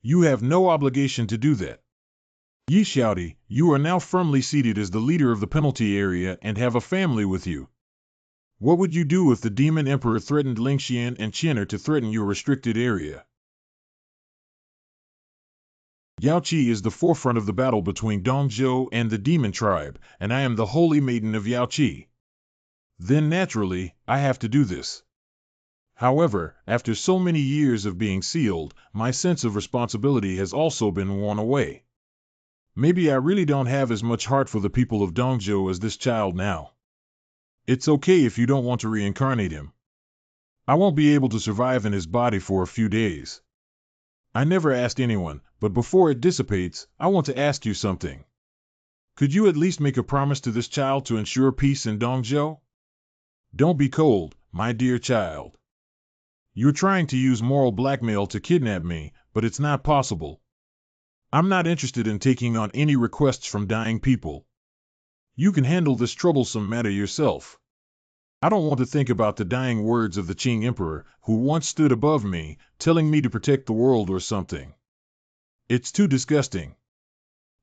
You have no obligation to do that. Yi Xiaodi, you are now firmly seated as the leader of the penalty area and have a family with you. What would you do if the demon emperor threatened Ling Xian and Qin'er to threaten your restricted area? Yao Qi is the forefront of the battle between Dongzhou and the demon tribe, and I am the holy maiden of Yao Qi. Then naturally, I have to do this. However, after so many years of being sealed, my sense of responsibility has also been worn away. Maybe I really don't have as much heart for the people of Dongzhou as this child now. It's okay if you don't want to reincarnate him. I won't be able to survive in his body for a few days. I never asked anyone, but before it dissipates, I want to ask you something. Could you at least make a promise to this child to ensure peace in Dongzhou? Don't be cold, my dear child. You're trying to use moral blackmail to kidnap me, but it's not possible. I'm not interested in taking on any requests from dying people. You can handle this troublesome matter yourself. I don't want to think about the dying words of the Qing Emperor, who once stood above me, telling me to protect the world or something. It's too disgusting.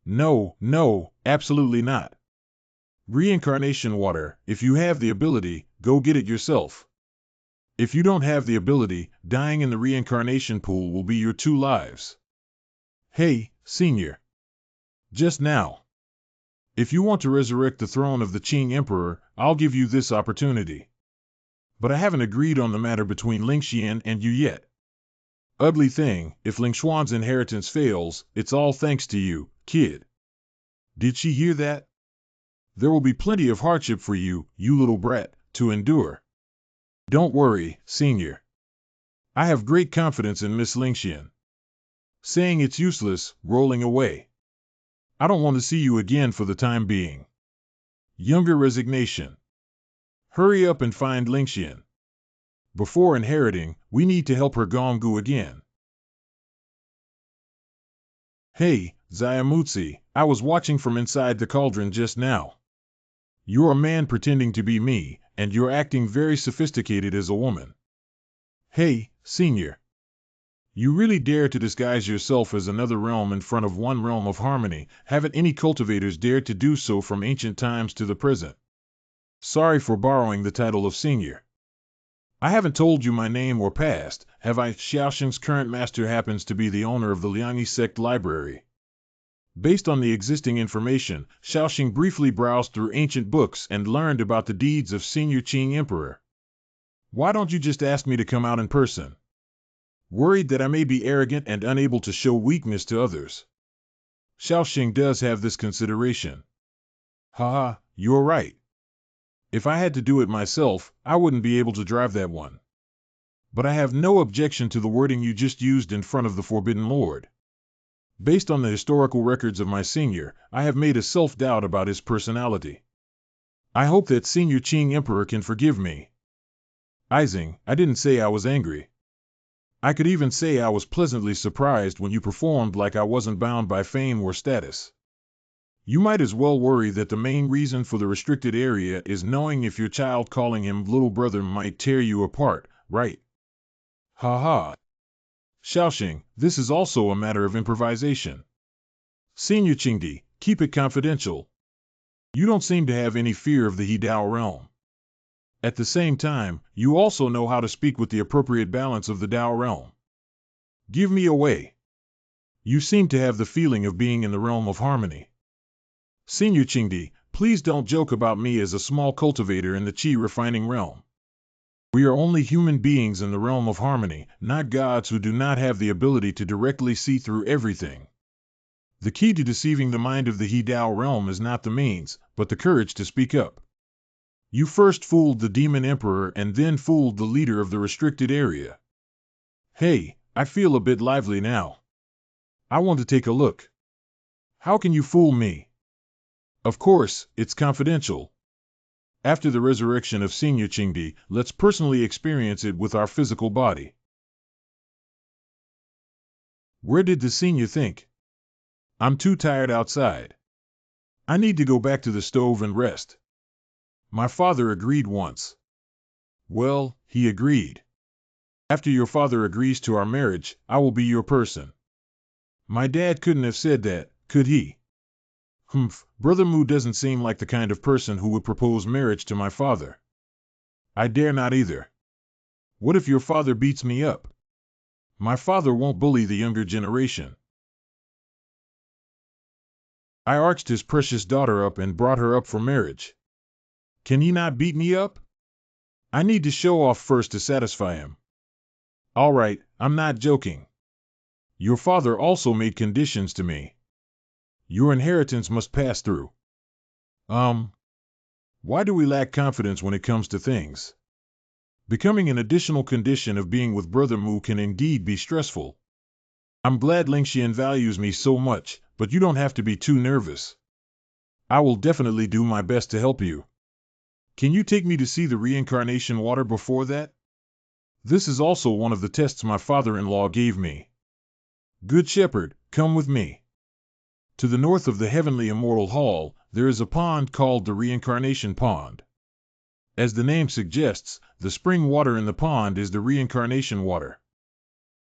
No, no, absolutely not. Reincarnation water, if you have the ability, go get it yourself. If you don't have the ability, dying in the reincarnation pool will be your 2 lives. Hey, Senior. Just now. If you want to resurrect the throne of the Qing Emperor, I'll give you this opportunity. But I haven't agreed on the matter between Ling Xian and you yet. Ugly thing, if Ling Xuan's inheritance fails, it's all thanks to you, kid. Did she hear that? There will be plenty of hardship for you, you little brat, to endure. Don't worry, Senior. I have great confidence in Miss Ling Xian. Saying it's useless, rolling away. I don't want to see you again for the time being. Younger resignation. Hurry up and find Ling Xian. Before inheriting, we need to help her Gonggu again. Hey, Zayamutsi, I was watching from inside the cauldron just now. You're a man pretending to be me, and you're acting very sophisticated as a woman. Hey, Senior. You really dare to disguise yourself as another realm in front of one realm of harmony. Haven't any cultivators dared to do so from ancient times to the present? Sorry for borrowing the title of Senior. I haven't told you my name or past, have I? Xiaoxing's current master happens to be the owner of the Liangyi sect library. Based on the existing information, Xiaoxing briefly browsed through ancient books and learned about the deeds of Senior Qing Emperor. Why don't you just ask me to come out in person? Worried that I may be arrogant and unable to show weakness to others. Xiaoxing does have this consideration. Haha, you're right. If I had to do it myself, I wouldn't be able to drive that one. But I have no objection to the wording you just used in front of the Forbidden Lord. Based on the historical records of my senior, I have made a self-doubt about his personality. I hope that Senior Qing Emperor can forgive me. Izing, I didn't say I was angry. I could even say I was pleasantly surprised when you performed like I wasn't bound by fame or status. You might as well worry that the main reason for the restricted area is knowing if your child calling him little brother might tear you apart, right? Ha ha. Xiaoxing, this is also a matter of improvisation. Senior Qingdi, keep it confidential. You don't seem to have any fear of the Hidao realm. At the same time, you also know how to speak with the appropriate balance of the Dao realm. Give me away. You seem to have the feeling of being in the realm of harmony. Senior Qingdi, please don't joke about me as a small cultivator in the Qi refining realm. We are only human beings in the realm of harmony, not gods who do not have the ability to directly see through everything. The key to deceiving the mind of the Hidao realm is not the means, but the courage to speak up. You first fooled the demon emperor and then fooled the leader of the restricted area. Hey, I feel a bit lively now. I want to take a look. How can you fool me? Of course, it's confidential. After the resurrection of Senior Qingdi, let's personally experience it with our physical body. Where did the senior think? I'm too tired outside. I need to go back to the stove and rest. My father agreed once. Well, he agreed. After your father agrees to our marriage, I will be your person. My dad couldn't have said that, could he? Humph, Brother Mu doesn't seem like the kind of person who would propose marriage to my father. I dare not either. What if your father beats me up? My father won't bully the younger generation. I arched his precious daughter up and brought her up for marriage. Can he not beat me up? I need to show off first to satisfy him. All right, I'm not joking. Your father also made conditions to me. Your inheritance must pass through. Why do we lack confidence when it comes to things? Becoming an additional condition of being with Brother Mu can indeed be stressful. I'm glad Lingxian values me so much, but you don't have to be too nervous. I will definitely do my best to help you. Can you take me to see the reincarnation water before that? This is also one of the tests my father-in-law gave me. Good Shepherd, come with me. To the north of the Heavenly Immortal Hall, there is a pond called the Reincarnation Pond. As the name suggests, the spring water in the pond is the reincarnation water.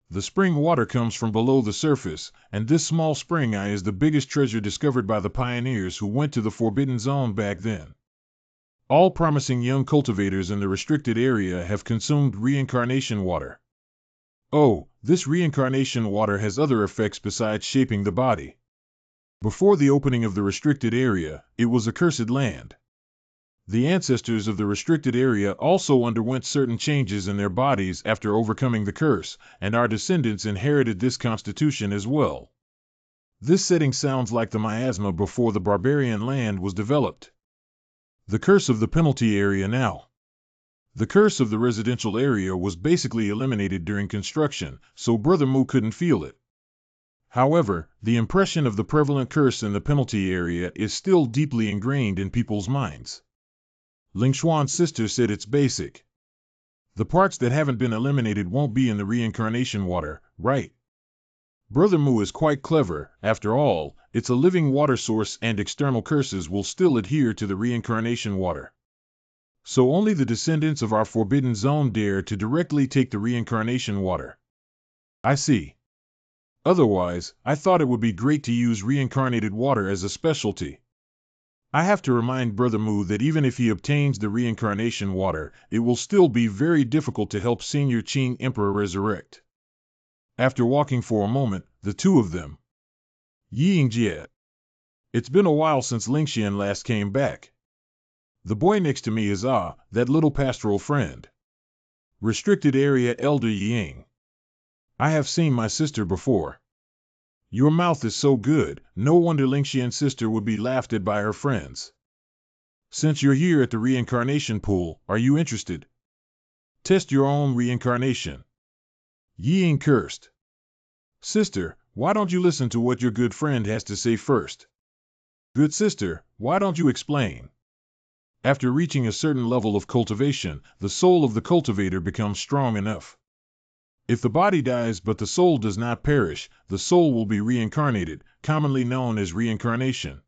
The spring water comes from below the surface, and this small spring eye is the biggest treasure discovered by the pioneers who went to the Forbidden Zone back then. All promising young cultivators in the restricted area have consumed reincarnation water. Oh, this reincarnation water has other effects besides shaping the body. Before the opening of the restricted area, it was a cursed land. The ancestors of the restricted area also underwent certain changes in their bodies after overcoming the curse, and our descendants inherited this constitution as well. This setting sounds like the miasma before the barbarian land was developed. The curse of the penalty area now. The curse of the residential area was basically eliminated during construction, so Brother Mu couldn't feel it. However, the impression of the prevalent curse in the penalty area is still deeply ingrained in people's minds. Ling Xuan's sister said it's basic. The parts that haven't been eliminated won't be in the reincarnation water, right? Brother Mu is quite clever. After all, it's a living water source and external curses will still adhere to the reincarnation water. So only the descendants of our Forbidden Zone dare to directly take the reincarnation water. I see. Otherwise, I thought it would be great to use reincarnated water as a specialty. I have to remind Brother Mu that even if he obtains the reincarnation water, it will still be very difficult to help Senior Qing Emperor resurrect. After walking for a moment, the two of them. Yingjie. It's been a while since Lingxian last came back. The boy next to me is that little pastoral friend. Restricted Area Elder Ying. I have seen my sister before. Your mouth is so good, no wonder Lingxian's sister would be laughed at by her friends. Since you're here at the reincarnation pool, are you interested? Test your own reincarnation. Ying cursed. Sister, why don't you listen to what your good friend has to say first? Good sister, why don't you explain? After reaching a certain level of cultivation, the soul of the cultivator becomes strong enough. If the body dies but the soul does not perish, the soul will be reincarnated, commonly known as reincarnation.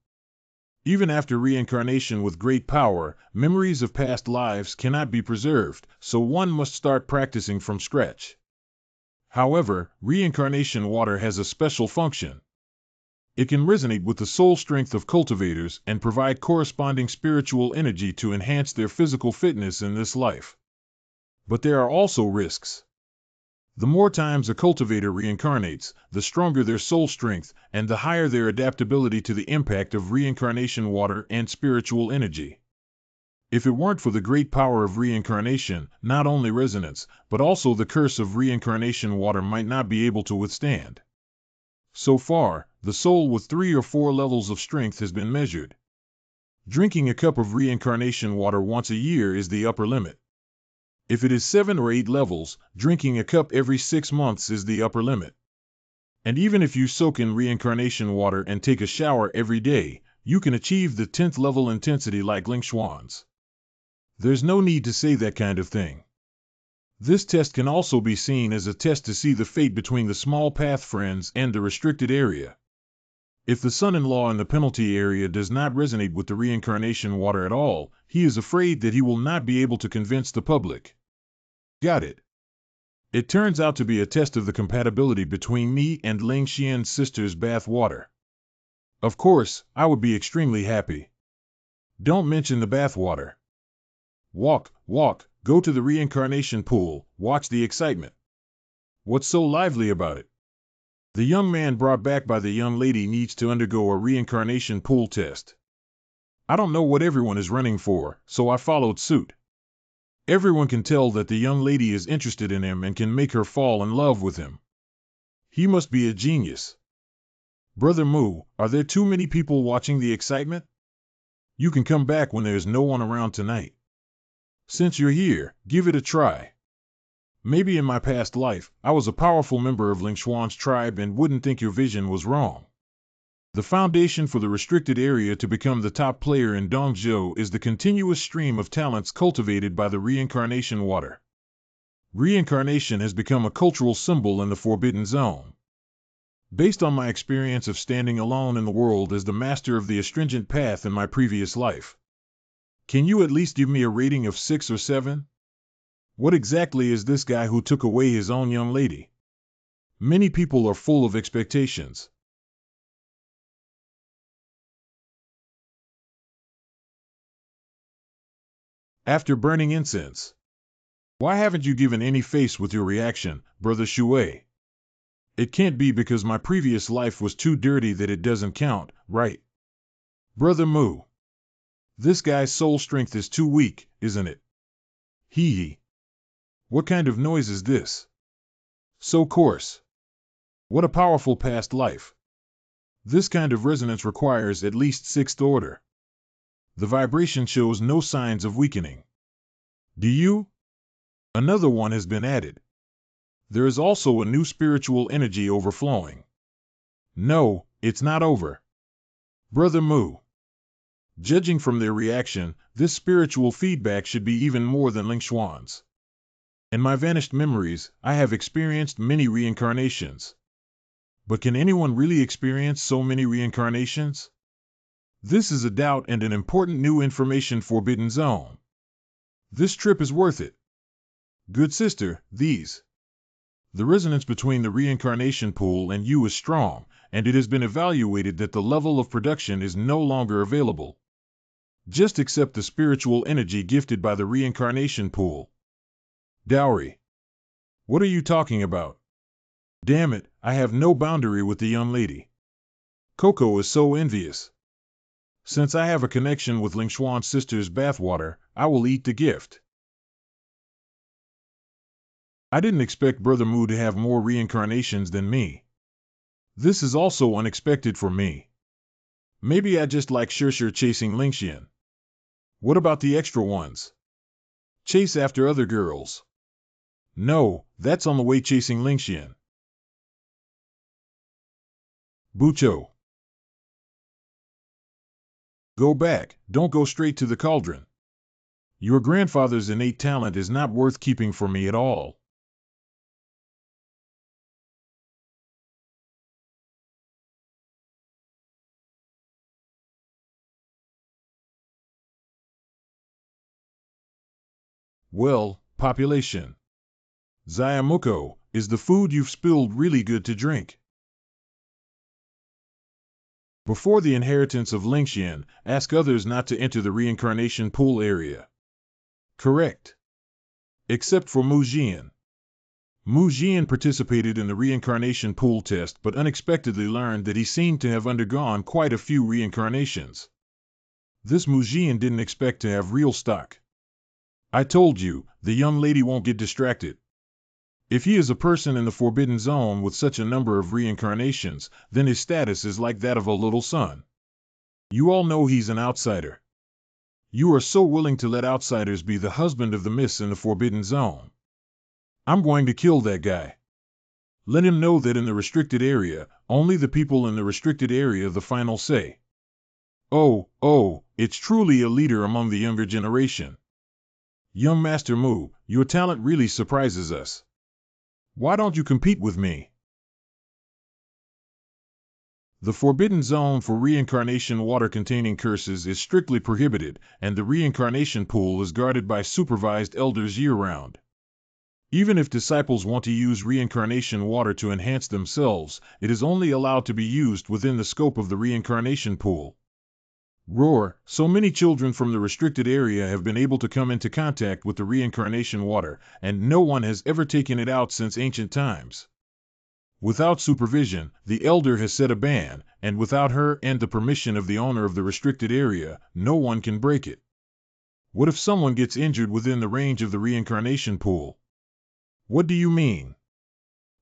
Even after reincarnation with great power, memories of past lives cannot be preserved, so one must start practicing from scratch. However, reincarnation water has a special function. It can resonate with the soul strength of cultivators and provide corresponding spiritual energy to enhance their physical fitness in this life. But there are also risks. The more times a cultivator reincarnates, the stronger their soul strength and the higher their adaptability to the impact of reincarnation water and spiritual energy. If it weren't for the great power of reincarnation, not only resonance, but also the curse of reincarnation water might not be able to withstand. So far, the soul with 3 or 4 levels of strength has been measured. Drinking a cup of reincarnation water once a year is the upper limit. If it is 7 or 8 levels, drinking a cup every 6 months is the upper limit. And even if you soak in reincarnation water and take a shower every day, you can achieve the 10th level intensity like Ling Xuan's. There's no need to say that kind of thing. This test can also be seen as a test to see the fate between the small path friends and the restricted area. If the son-in-law in the penalty area does not resonate with the reincarnation water at all, he is afraid that he will not be able to convince the public. Got it. It turns out to be a test of the compatibility between me and Ling Xian's sister's bath water. Of course, I would be extremely happy. Don't mention the bath water. Walk, go to the reincarnation pool, watch the excitement. What's so lively about it? The young man brought back by the young lady needs to undergo a reincarnation pool test. I don't know what everyone is running for, so I followed suit. Everyone can tell that the young lady is interested in him and can make her fall in love with him. He must be a genius. Brother Mu, are there too many people watching the excitement? You can come back when there's no one around tonight. Since you're here, give it a try. Maybe in my past life, I was a powerful member of Ling Xuan's tribe and wouldn't think your vision was wrong. The foundation for the restricted area to become the top player in Dongzhou is the continuous stream of talents cultivated by the reincarnation water. Reincarnation has become a cultural symbol in the Forbidden Zone. Based on my experience of standing alone in the world as the master of the astringent path in my previous life, can you at least give me a rating of 6 or 7? What exactly is this guy who took away his own young lady? Many people are full of expectations. After burning incense. Why haven't you given any face with your reaction, Brother Shui? It can't be because my previous life was too dirty that it doesn't count, right? Brother Mu. This guy's soul strength is too weak, isn't it? Hee. What kind of noise is this? So coarse. What a powerful past life. This kind of resonance requires at least 6th order. The vibration shows no signs of weakening. Do you? Another one has been added. There is also a new spiritual energy overflowing. No, it's not over. Brother Mu. Judging from their reaction, this spiritual feedback should be even more than Ling Xuan's. In my vanished memories, I have experienced many reincarnations. But can anyone really experience so many reincarnations? This is a doubt and an important new information Forbidden Zone. This trip is worth it. Good sister, these. The resonance between the reincarnation pool and you is strong, and it has been evaluated that the level of production is no longer available. Just accept the spiritual energy gifted by the reincarnation pool. Dowry. What are you talking about? Damn it, I have no boundary with the young lady. Coco is so envious. Since I have a connection with Ling Xuan's sister's bathwater, I will eat the gift. I didn't expect Brother Mu to have more reincarnations than me. This is also unexpected for me. Maybe I just like Shirshir chasing Lingxian. What about the extra ones? Chase after other girls. No, that's on the way chasing Lingxian. Bucho. Go back, don't go straight to the cauldron. Your grandfather's innate talent is not worth keeping for me at all. Well, population. Zayamuko, is the food you've spilled really good to drink? Before the inheritance of Lingxian, ask others not to enter the reincarnation pool area. Correct. Except for Mu Jian. Mu Jian participated in the reincarnation pool test but unexpectedly learned that he seemed to have undergone quite a few reincarnations. This Mu Jian didn't expect to have real stock. I told you, the young lady won't get distracted. If he is a person in the Forbidden Zone with such a number of reincarnations, then his status is like that of a little son. You all know he's an outsider. You are so willing to let outsiders be the husband of the miss in the Forbidden Zone. I'm going to kill that guy. Let him know that in the restricted area, only the people in the restricted area have the final say. Oh, it's truly a leader among the younger generation. Young Master Mu, your talent really surprises us. Why don't you compete with me? The Forbidden Zone for reincarnation water-containing curses is strictly prohibited, and the reincarnation pool is guarded by supervised elders year-round. Even if disciples want to use reincarnation water to enhance themselves, it is only allowed to be used within the scope of the reincarnation pool. Roar, so many children from the restricted area have been able to come into contact with the reincarnation water, and no one has ever taken it out since ancient times. Without supervision, the elder has set a ban, and without her and the permission of the owner of the restricted area, no one can break it. What if someone gets injured within the range of the reincarnation pool? What do you mean?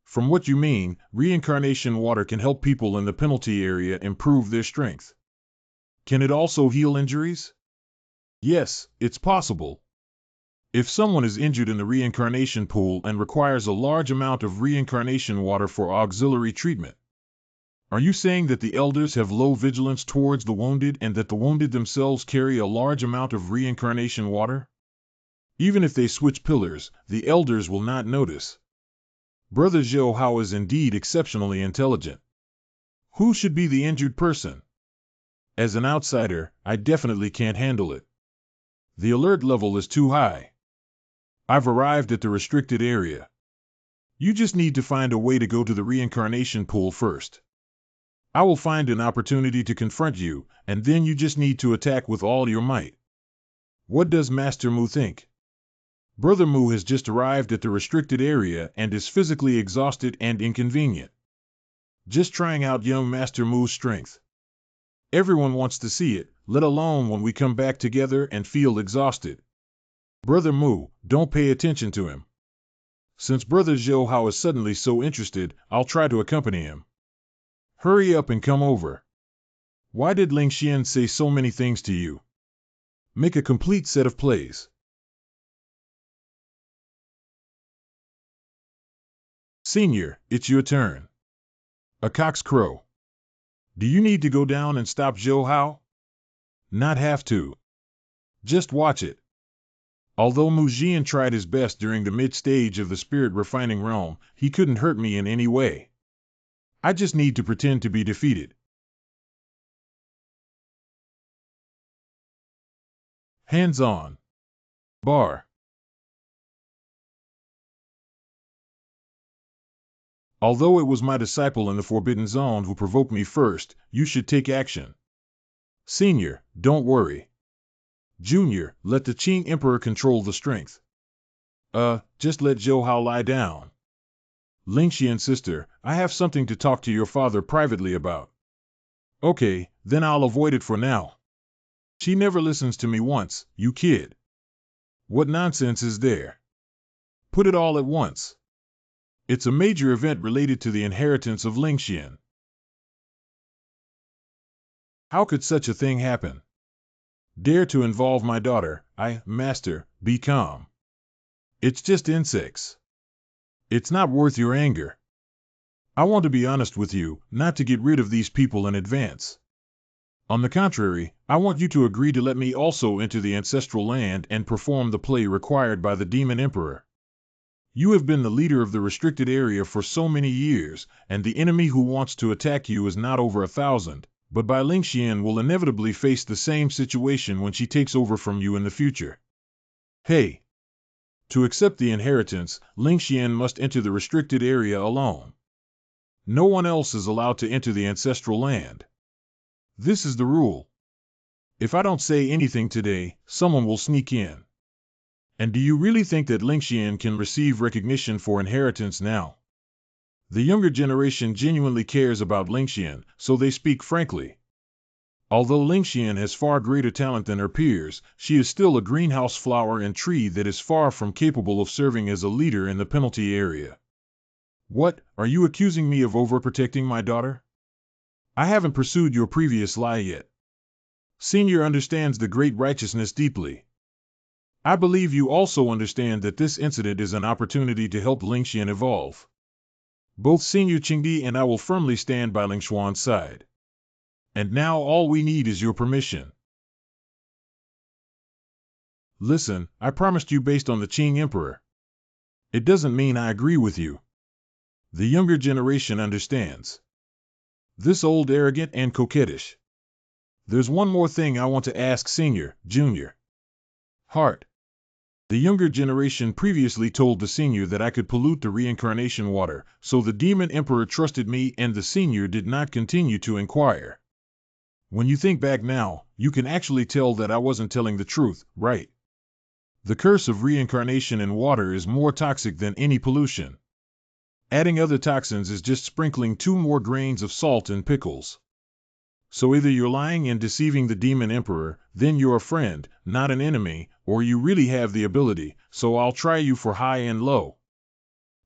From what you mean, reincarnation water can help people in the penalty area improve their strength. Can it also heal injuries? Yes, it's possible. If someone is injured in the reincarnation pool and requires a large amount of reincarnation water for auxiliary treatment. Are you saying that the elders have low vigilance towards the wounded and that the wounded themselves carry a large amount of reincarnation water? Even if they switch pillars, the elders will not notice. Brother Zhou Hao is indeed exceptionally intelligent. Who should be the injured person? As an outsider, I definitely can't handle it. The alert level is too high. I've arrived at the restricted area. You just need to find a way to go to the reincarnation pool first. I will find an opportunity to confront you, and then you just need to attack with all your might. What does Master Mu think? Brother Mu has just arrived at the restricted area and is physically exhausted and inconvenient. Just trying out young Master Mu's strength. Everyone wants to see it, let alone when we come back together and feel exhausted. Brother Mu, don't pay attention to him. Since Brother Zhou Hao is suddenly so interested, I'll try to accompany him. Hurry up and come over. Why did Ling Xian say so many things to you? Make a complete set of plays. Senior, it's your turn. A cock's crow. Do you need to go down and stop Zhou Hao? Not have to. Just watch it. Although Mu Jian tried his best during the mid-stage of the spirit refining realm, he couldn't hurt me in any way. I just need to pretend to be defeated. Hands on. Bar. Although it was my disciple in the Forbidden Zone who provoked me first, you should take action. Senior, don't worry. Junior, let the Qing Emperor control the strength. Just let Zhou Hao lie down. Lingxian sister, I have something to talk to your father privately about. Okay, then I'll avoid it for now. She never listens to me once, you kid. What nonsense is there? Put it all at once. It's a major event related to the inheritance of Lingxian. How could such a thing happen? Dare to involve my daughter, Master, be calm. It's just insects. It's not worth your anger. I want to be honest with you, not to get rid of these people in advance. On the contrary, I want you to agree to let me also enter the ancestral land and perform the play required by the Demon Emperor. You have been the leader of the restricted area for so many years, and the enemy who wants to attack you is not over 1,000, but Bai Lingxian will inevitably face the same situation when she takes over from you in the future. Hey! To accept the inheritance, Lingxian must enter the restricted area alone. No one else is allowed to enter the ancestral land. This is the rule. If I don't say anything today, someone will sneak in. And do you really think that Lingxian can receive recognition for inheritance now? The younger generation genuinely cares about Lingxian, so they speak frankly. Although Lingxian has far greater talent than her peers, she is still a greenhouse flower and tree that is far from capable of serving as a leader in the penalty area. What, are you accusing me of overprotecting my daughter? I haven't pursued your previous lie yet. Senior understands the great righteousness deeply. I believe you also understand that this incident is an opportunity to help Lingxian evolve. Both Senior Qingdi and I will firmly stand by Lingshuan's side. And now all we need is your permission. Listen, I promised you based on the Qing Emperor. It doesn't mean I agree with you. The younger generation understands. This old arrogant and coquettish. There's one more thing I want to ask Senior, Junior. Heart. The younger generation previously told the Senior that I could pollute the reincarnation water, so the Demon Emperor trusted me and the Senior did not continue to inquire. When you think back now, you can actually tell that I wasn't telling the truth, right? The curse of reincarnation in water is more toxic than any pollution. Adding other toxins is just sprinkling 2 more grains of salt in pickles. So either you're lying and deceiving the Demon Emperor, then you're a friend, not an enemy, or you really have the ability, so I'll try you for high and low.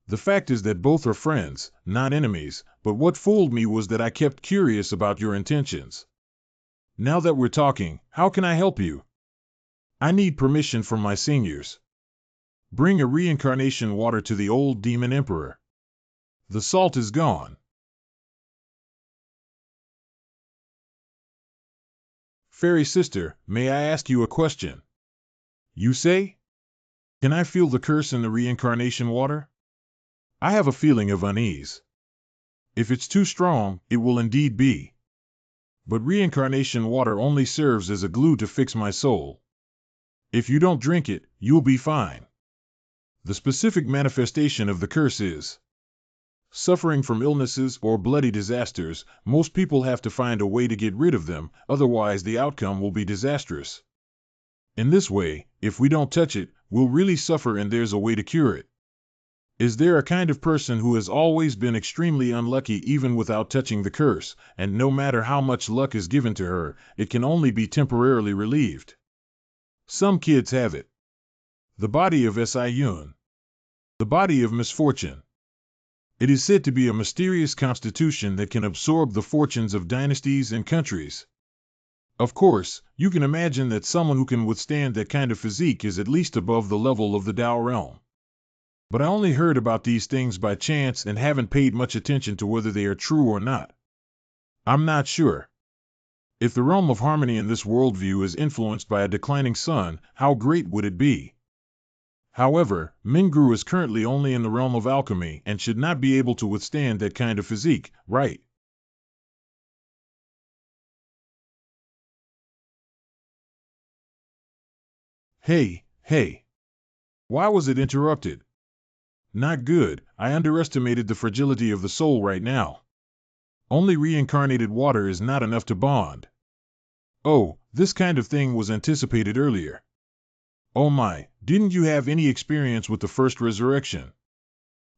The fact is that both are friends, not enemies, but what fooled me was that I kept curious about your intentions. Now that we're talking, how can I help you? I need permission from my seniors. Bring a reincarnation water to the old Demon Emperor. The salt is gone. Fairy sister, may I ask you a question? You say? Can I feel the curse in the reincarnation water? I have a feeling of unease. If it's too strong, it will indeed be. But reincarnation water only serves as a glue to fix my soul. If you don't drink it, you'll be fine. The specific manifestation of the curse is suffering from illnesses or bloody disasters. Most people have to find a way to get rid of them, otherwise the outcome will be disastrous. In this way, if we don't touch it, we'll really suffer and there's a way to cure it. Is there a kind of person who has always been extremely unlucky even without touching the curse, and no matter how much luck is given to her, it can only be temporarily relieved? Some kids have it. The body of Siyun. The body of misfortune. It is said to be a mysterious constitution that can absorb the fortunes of dynasties and countries. Of course, you can imagine that someone who can withstand that kind of physique is at least above the level of the Tao realm. But I only heard about these things by chance and haven't paid much attention to whether they are true or not. I'm not sure. If the realm of harmony in this worldview is influenced by a declining sun, how great would it be? Mingru is currently only in the realm of alchemy and should not be able to withstand that kind of physique, right? Hey. Why was it interrupted? Not good, I underestimated the fragility of the soul right now. Only reincarnated water is not enough to bond. Oh, this kind of thing was anticipated earlier. Oh my, didn't you have any experience with the first resurrection?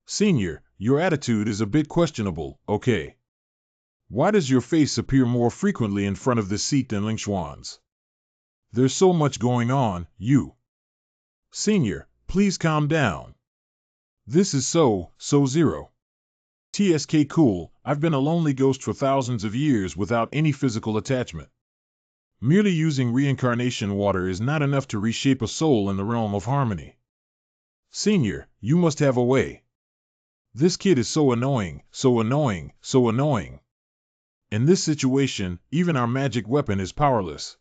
Senior, your attitude is a bit questionable, okay? Why does your face appear more frequently in front of this seat than Lingshuan's? There's so much going on, you. Senior, please calm down. This is so zero. TSK cool, I've been a lonely ghost for thousands of years without any physical attachment. Merely using reincarnation water is not enough to reshape a soul in the realm of harmony. Senior, you must have a way. This kid is so annoying. In this situation, even our magic weapon is powerless.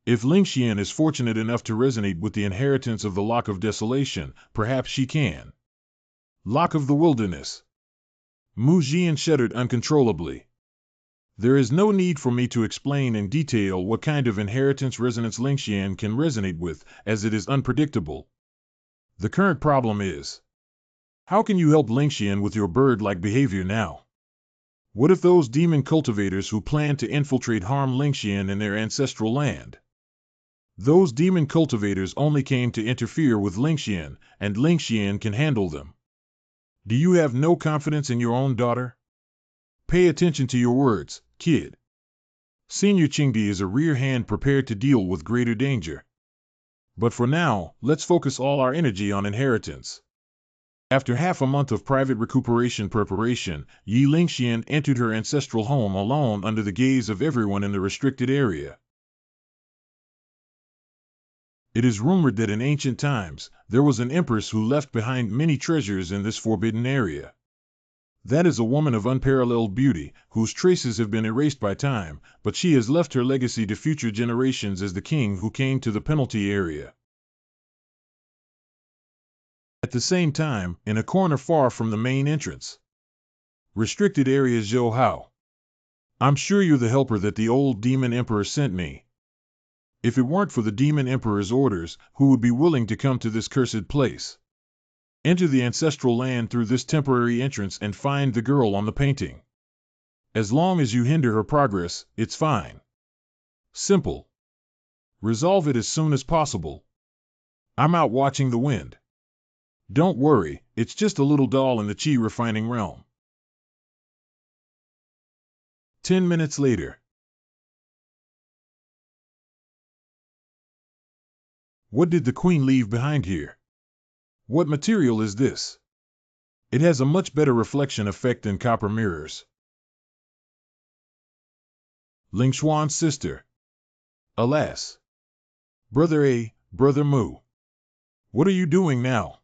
If Lingxian is fortunate enough to resonate with the inheritance of the Lock of Desolation, perhaps she can. Lock of the Wilderness. Mu Jian shuddered uncontrollably. There is no need for me to explain in detail what kind of inheritance resonance Lingxian can resonate with, as it is unpredictable. The current problem is, how can you help Lingxian with your bird-like behavior now? What if those demon cultivators who plan to infiltrate harm Lingxian in their ancestral land? Those demon cultivators only came to interfere with Lingxian, and Lingxian can handle them. Do you have no confidence in your own daughter? Pay attention to your words, kid. Senior Qingdi is a rear hand prepared to deal with greater danger. But for now, let's focus all our energy on inheritance. After half a month of private recuperation preparation, Yi Lingxian entered her ancestral home alone under the gaze of everyone in the restricted area. It is rumored that in ancient times, there was an empress who left behind many treasures in this forbidden area. That is a woman of unparalleled beauty, whose traces have been erased by time, but she has left her legacy to future generations as the king who came to the penalty area. At the same time, in a corner far from the main entrance. Restricted area Zhou Hao. I'm sure you're the helper that the old demon emperor sent me. If it weren't for the demon emperor's orders, who would be willing to come to this cursed place? Enter the ancestral land through this temporary entrance and find the girl on the painting. As long as you hinder her progress, it's fine. Simple. Resolve it as soon as possible. I'm out watching the wind. Don't worry, it's just a little doll in the Qi refining realm. 10 minutes later. What did the queen leave behind here? What material is this? It has a much better reflection effect than copper mirrors. Ling Xuan's sister. Alas. Brother A, Brother Mu. What are you doing now?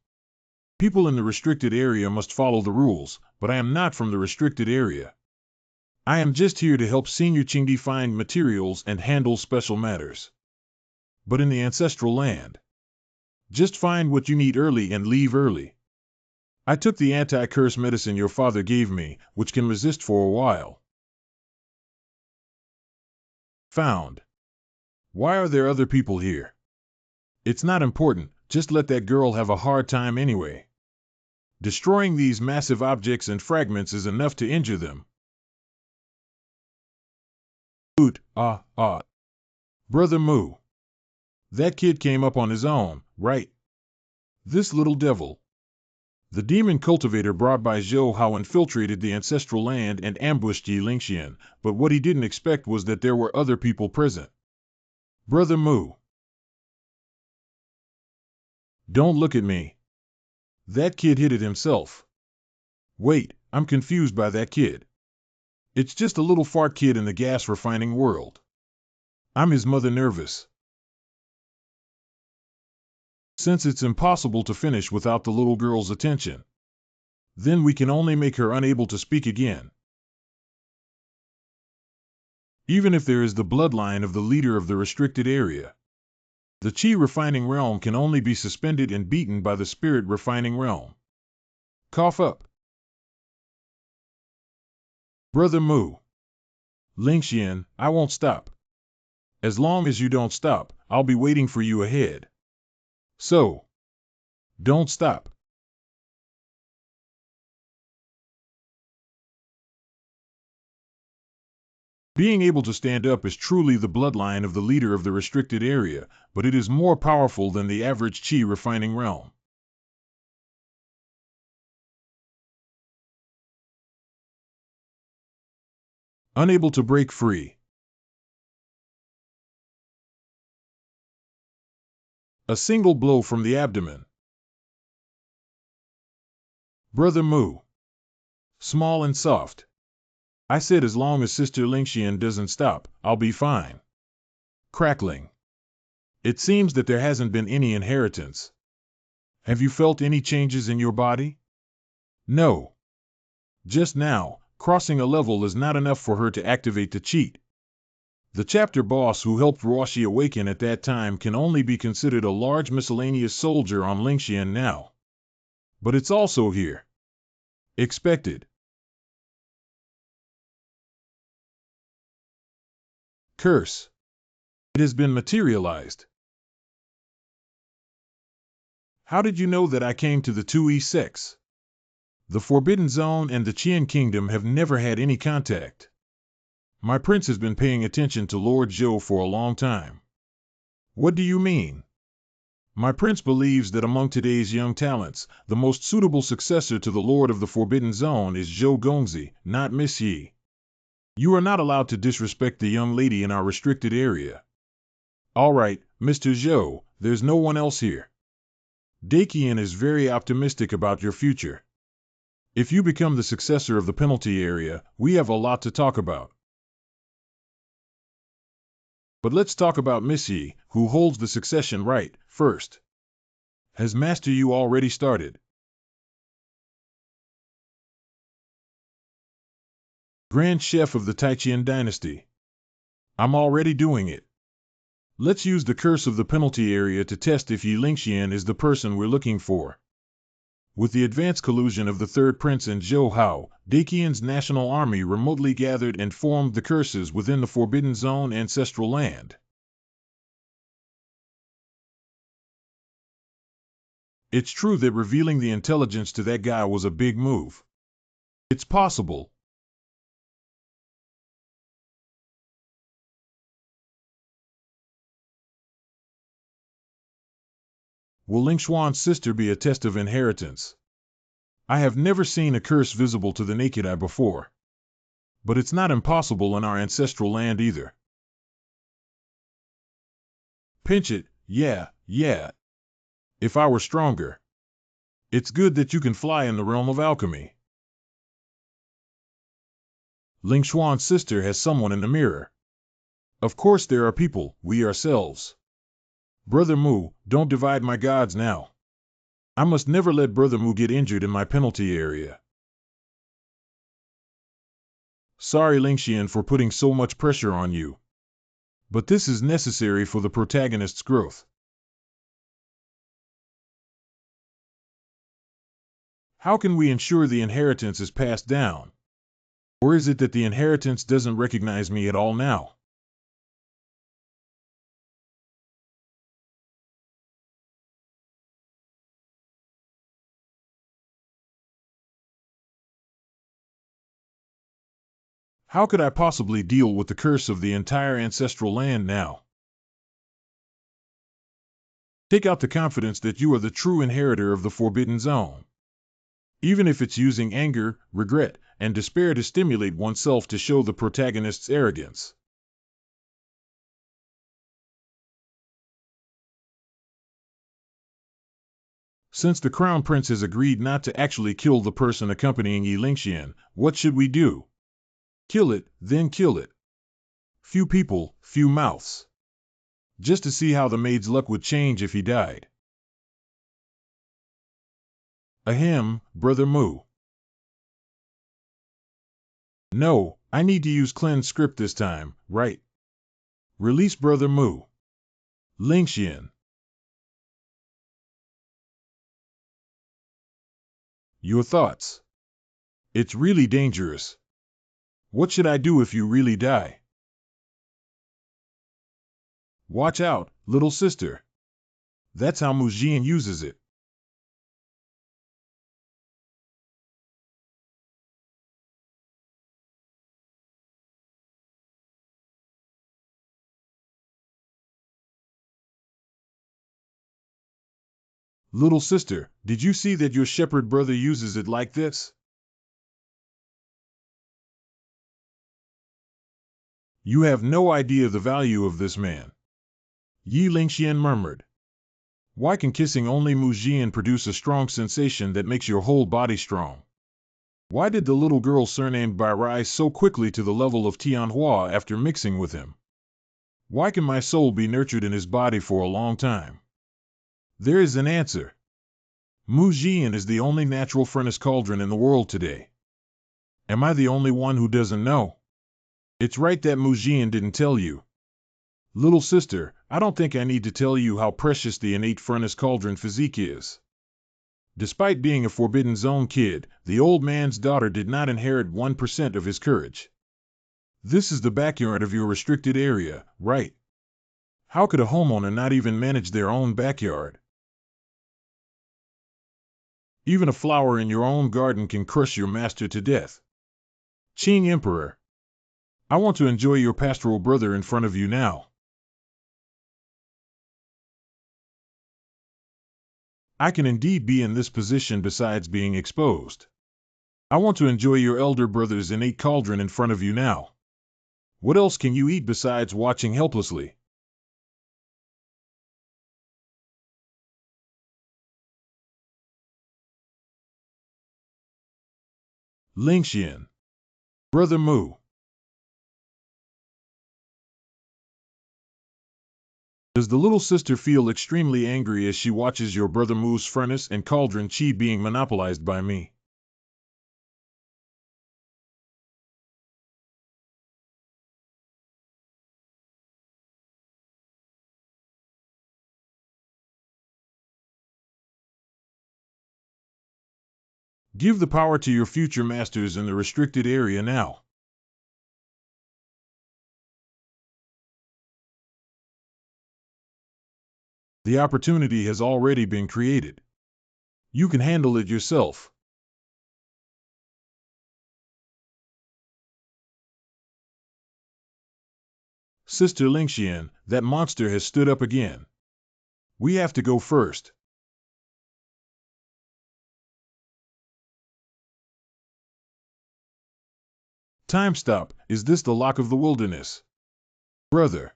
People in the restricted area must follow the rules, but I am not from the restricted area. I am just here to help Senior Qingdi find materials and handle special matters. But in the ancestral land, just find what you need early and leave early. I took the anti-curse medicine your father gave me, which can resist for a while. Found. Why are there other people here? It's not important, just let that girl have a hard time anyway. Destroying these massive objects and fragments is enough to injure them. Brother Mu. That kid came up on his own, right? This little devil. The demon cultivator brought by Zhou Hao infiltrated the ancestral land and ambushed Yi Lingxian, but what he didn't expect was that there were other people present. Brother Mu. Don't look at me. That kid hit it himself. Wait, I'm confused by that kid. It's just a little fart kid in the gas refining world. I'm his mother nervous. Since it's impossible to finish without the little girl's attention, then we can only make her unable to speak again. Even if there is the bloodline of the leader of the restricted area, the Qi refining realm can only be suspended and beaten by the spirit refining realm. Cough up. Brother Mu. Lingxian, I won't stop. As long as you don't stop, I'll be waiting for you ahead. So, don't stop. Being able to stand up is truly the bloodline of the leader of the restricted area, but it is more powerful than the average Qi refining realm. Unable to break free. A single blow from the abdomen. Brother Mu. Small and soft. I said as long as Sister Lingxian doesn't stop, I'll be fine. Crackling. It seems that there hasn't been any inheritance. Have you felt any changes in your body? No. Just now, Crossing a level is not enough for her to activate the cheat. The chapter boss who helped Roshi awaken at that time can only be considered a large miscellaneous soldier on Lingxian now. But it's also here. Expected. Curse. It has been materialized. How did you know that I came to the 2E6? The Forbidden Zone and the Qian Kingdom have never had any contact. My prince has been paying attention to Lord Zhou for a long time. What do you mean? My prince believes that among today's young talents, the most suitable successor to the Lord of the Forbidden Zone is Zhou Gongzi, not Miss Yi. You are not allowed to disrespect the young lady in our restricted area. All right, Mr. Zhou, there's no one else here. Dakian is very optimistic about your future. If you become the successor of the penalty area, we have a lot to talk about. But let's talk about Miss Yi, who holds the succession right, first. Has Master Yu already started? Grand Chef of the Taiqian dynasty. I'm already doing it. Let's use the curse of the penalty area to test if Yi Lingxian is the person we're looking for. With the advanced collusion of the third prince and Zhou Hao, Dakian's national army remotely gathered and formed the curses within the Forbidden Zone ancestral land. It's true that revealing the intelligence to that guy was a big move. It's possible. Will Lingshuan's sister be a test of inheritance? I have never seen a curse visible to the naked eye before. But it's not impossible in our ancestral land either. Pinch it, yeah. If I were stronger. It's good that you can fly in the realm of alchemy. Lingshuan's sister has someone in the mirror. Of course there are people, we ourselves. Brother Mu, don't divide my gods now. I must never let Brother Mu get injured in my penalty area. Sorry Lingxian for putting so much pressure on you. But this is necessary for the protagonist's growth. How can we ensure the inheritance is passed down? Or is it that the inheritance doesn't recognize me at all now? How could I possibly deal with the curse of the entire ancestral land now? Take out the confidence that you are the true inheritor of the Forbidden Zone. Even if it's using anger, regret, and despair to stimulate oneself to show the protagonist's arrogance. Since the Crown Prince has agreed not to actually kill the person accompanying Yi Lingxian, what should we do? Kill it, then kill it. Few people, few mouths. Just to see how the maid's luck would change if he died. Ahem, Brother Mu. No, I need to use cleanse script this time, right? Release Brother Mu. Lingxian. Your thoughts. It's really dangerous. What should I do if you really die? Watch out, little sister. That's how Mu Jian uses it. Little sister, did you see that your shepherd brother uses it like this? You have no idea the value of this man. Yi Lingxian murmured. Why can kissing only Mu Jian produce a strong sensation that makes your whole body strong? Why did the little girl surnamed Bai rise so quickly to the level of Tianhua after mixing with him? Why can my soul be nurtured in his body for a long time? There is an answer. Mu Jian is the only natural furnace cauldron in the world today. Am I the only one who doesn't know? It's right that Mujin didn't tell you. Little sister, I don't think I need to tell you how precious the innate furnace cauldron physique is. Despite being a Forbidden Zone kid, the old man's daughter did not inherit 1% of his courage. This is the backyard of your restricted area, right? How could a homeowner not even manage their own backyard? Even a flower in your own garden can crush your master to death. Qing Emperor, I want to enjoy your pastoral brother in front of you now. I can indeed be in this position besides being exposed. I want to enjoy your elder brother's innate cauldron in front of you now. What else can you eat besides watching helplessly? Lingxian. Brother Mu. Does the little sister feel extremely angry as she watches your brother Mu's furnace and cauldron chi being monopolized by me? Give the power to your future masters in the restricted area now. The opportunity has already been created. You can handle it yourself. Sister Lingxian, that monster has stood up again. We have to go first. Time stop, is this the lock of the wilderness? Brother,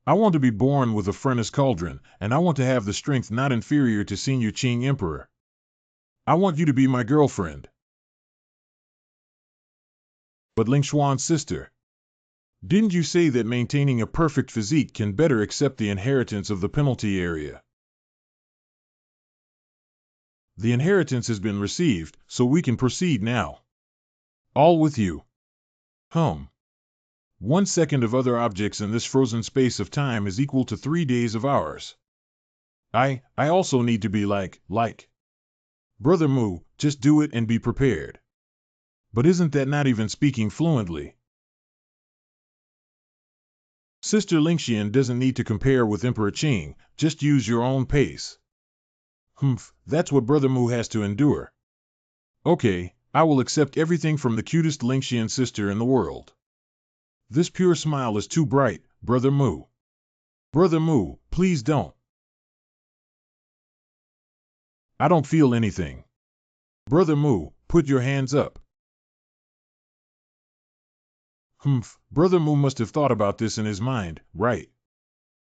I want to be born with a furnace cauldron, and I want to have the strength not inferior to Senior Qing Emperor. I want you to be my girlfriend. But Lingshuan's sister, didn't you say that maintaining a perfect physique can better accept the inheritance of the penalty area? The inheritance has been received, so we can proceed now. All with you. 1 second of other objects in this frozen space of time is equal to 3 days of ours. I also need to be like. Brother Mu, just do it and be prepared. But isn't that not even speaking fluently? Sister Lingxian doesn't need to compare with Emperor Qing, just use your own pace. That's what Brother Mu has to endure. Okay, I will accept everything from the cutest Lingxian sister in the world. This pure smile is too bright, Brother Mu. Brother Mu, please don't. I don't feel anything. Brother Mu, put your hands up. Brother Mu must have thought about this in his mind, right?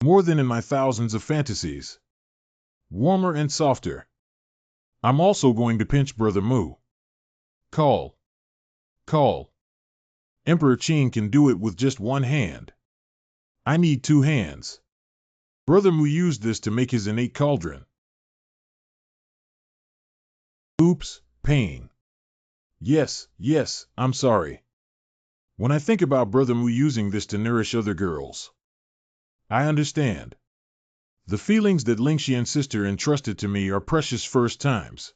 More than in my thousands of fantasies. Warmer and softer. I'm also going to pinch Brother Mu. Call. Emperor Qing can do it with just one hand. I need 2 hands. Brother Mu used this to make his innate cauldron. Oops, pain. Yes, I'm sorry. When I think about Brother Mu using this to nourish other girls, I understand. The feelings that Lingxian's sister entrusted to me are precious first times.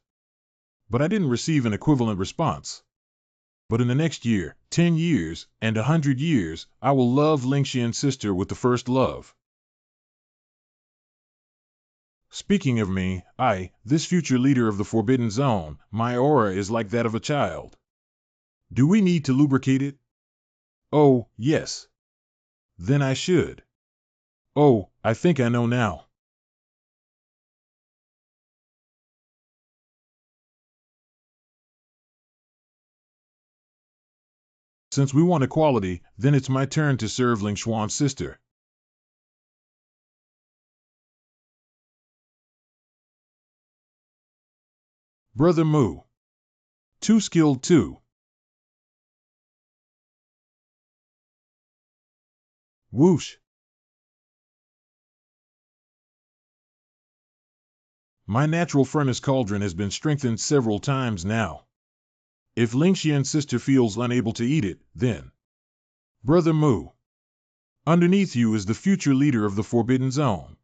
But I didn't receive an equivalent response. But in the next year, 10 years, and 100 years, I will love Lingxian's sister with the first love. Speaking of me, this future leader of the Forbidden Zone, my aura is like that of a child. Do we need to lubricate it? Oh, yes. Then I should. Oh, I think I know now. Since we want equality, then it's my turn to serve Lingshuan's sister. Brother Mu. Too skilled too. Whoosh. My natural furnace cauldron has been strengthened several times now. If Lingxian's sister feels unable to eat it, then Brother Mu, underneath you is the future leader of the Forbidden Zone.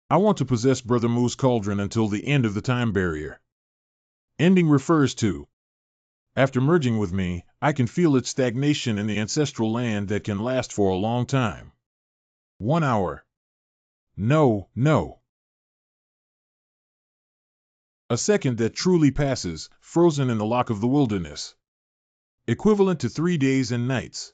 I want to possess Brother Mu's cauldron until the end of the time barrier. Ending refers to, after merging with me, I can feel its stagnation in the ancestral land that can last for a long time. 1 hour. No, no. A second that truly passes, frozen in the lock of the wilderness. Equivalent to 3 days and nights.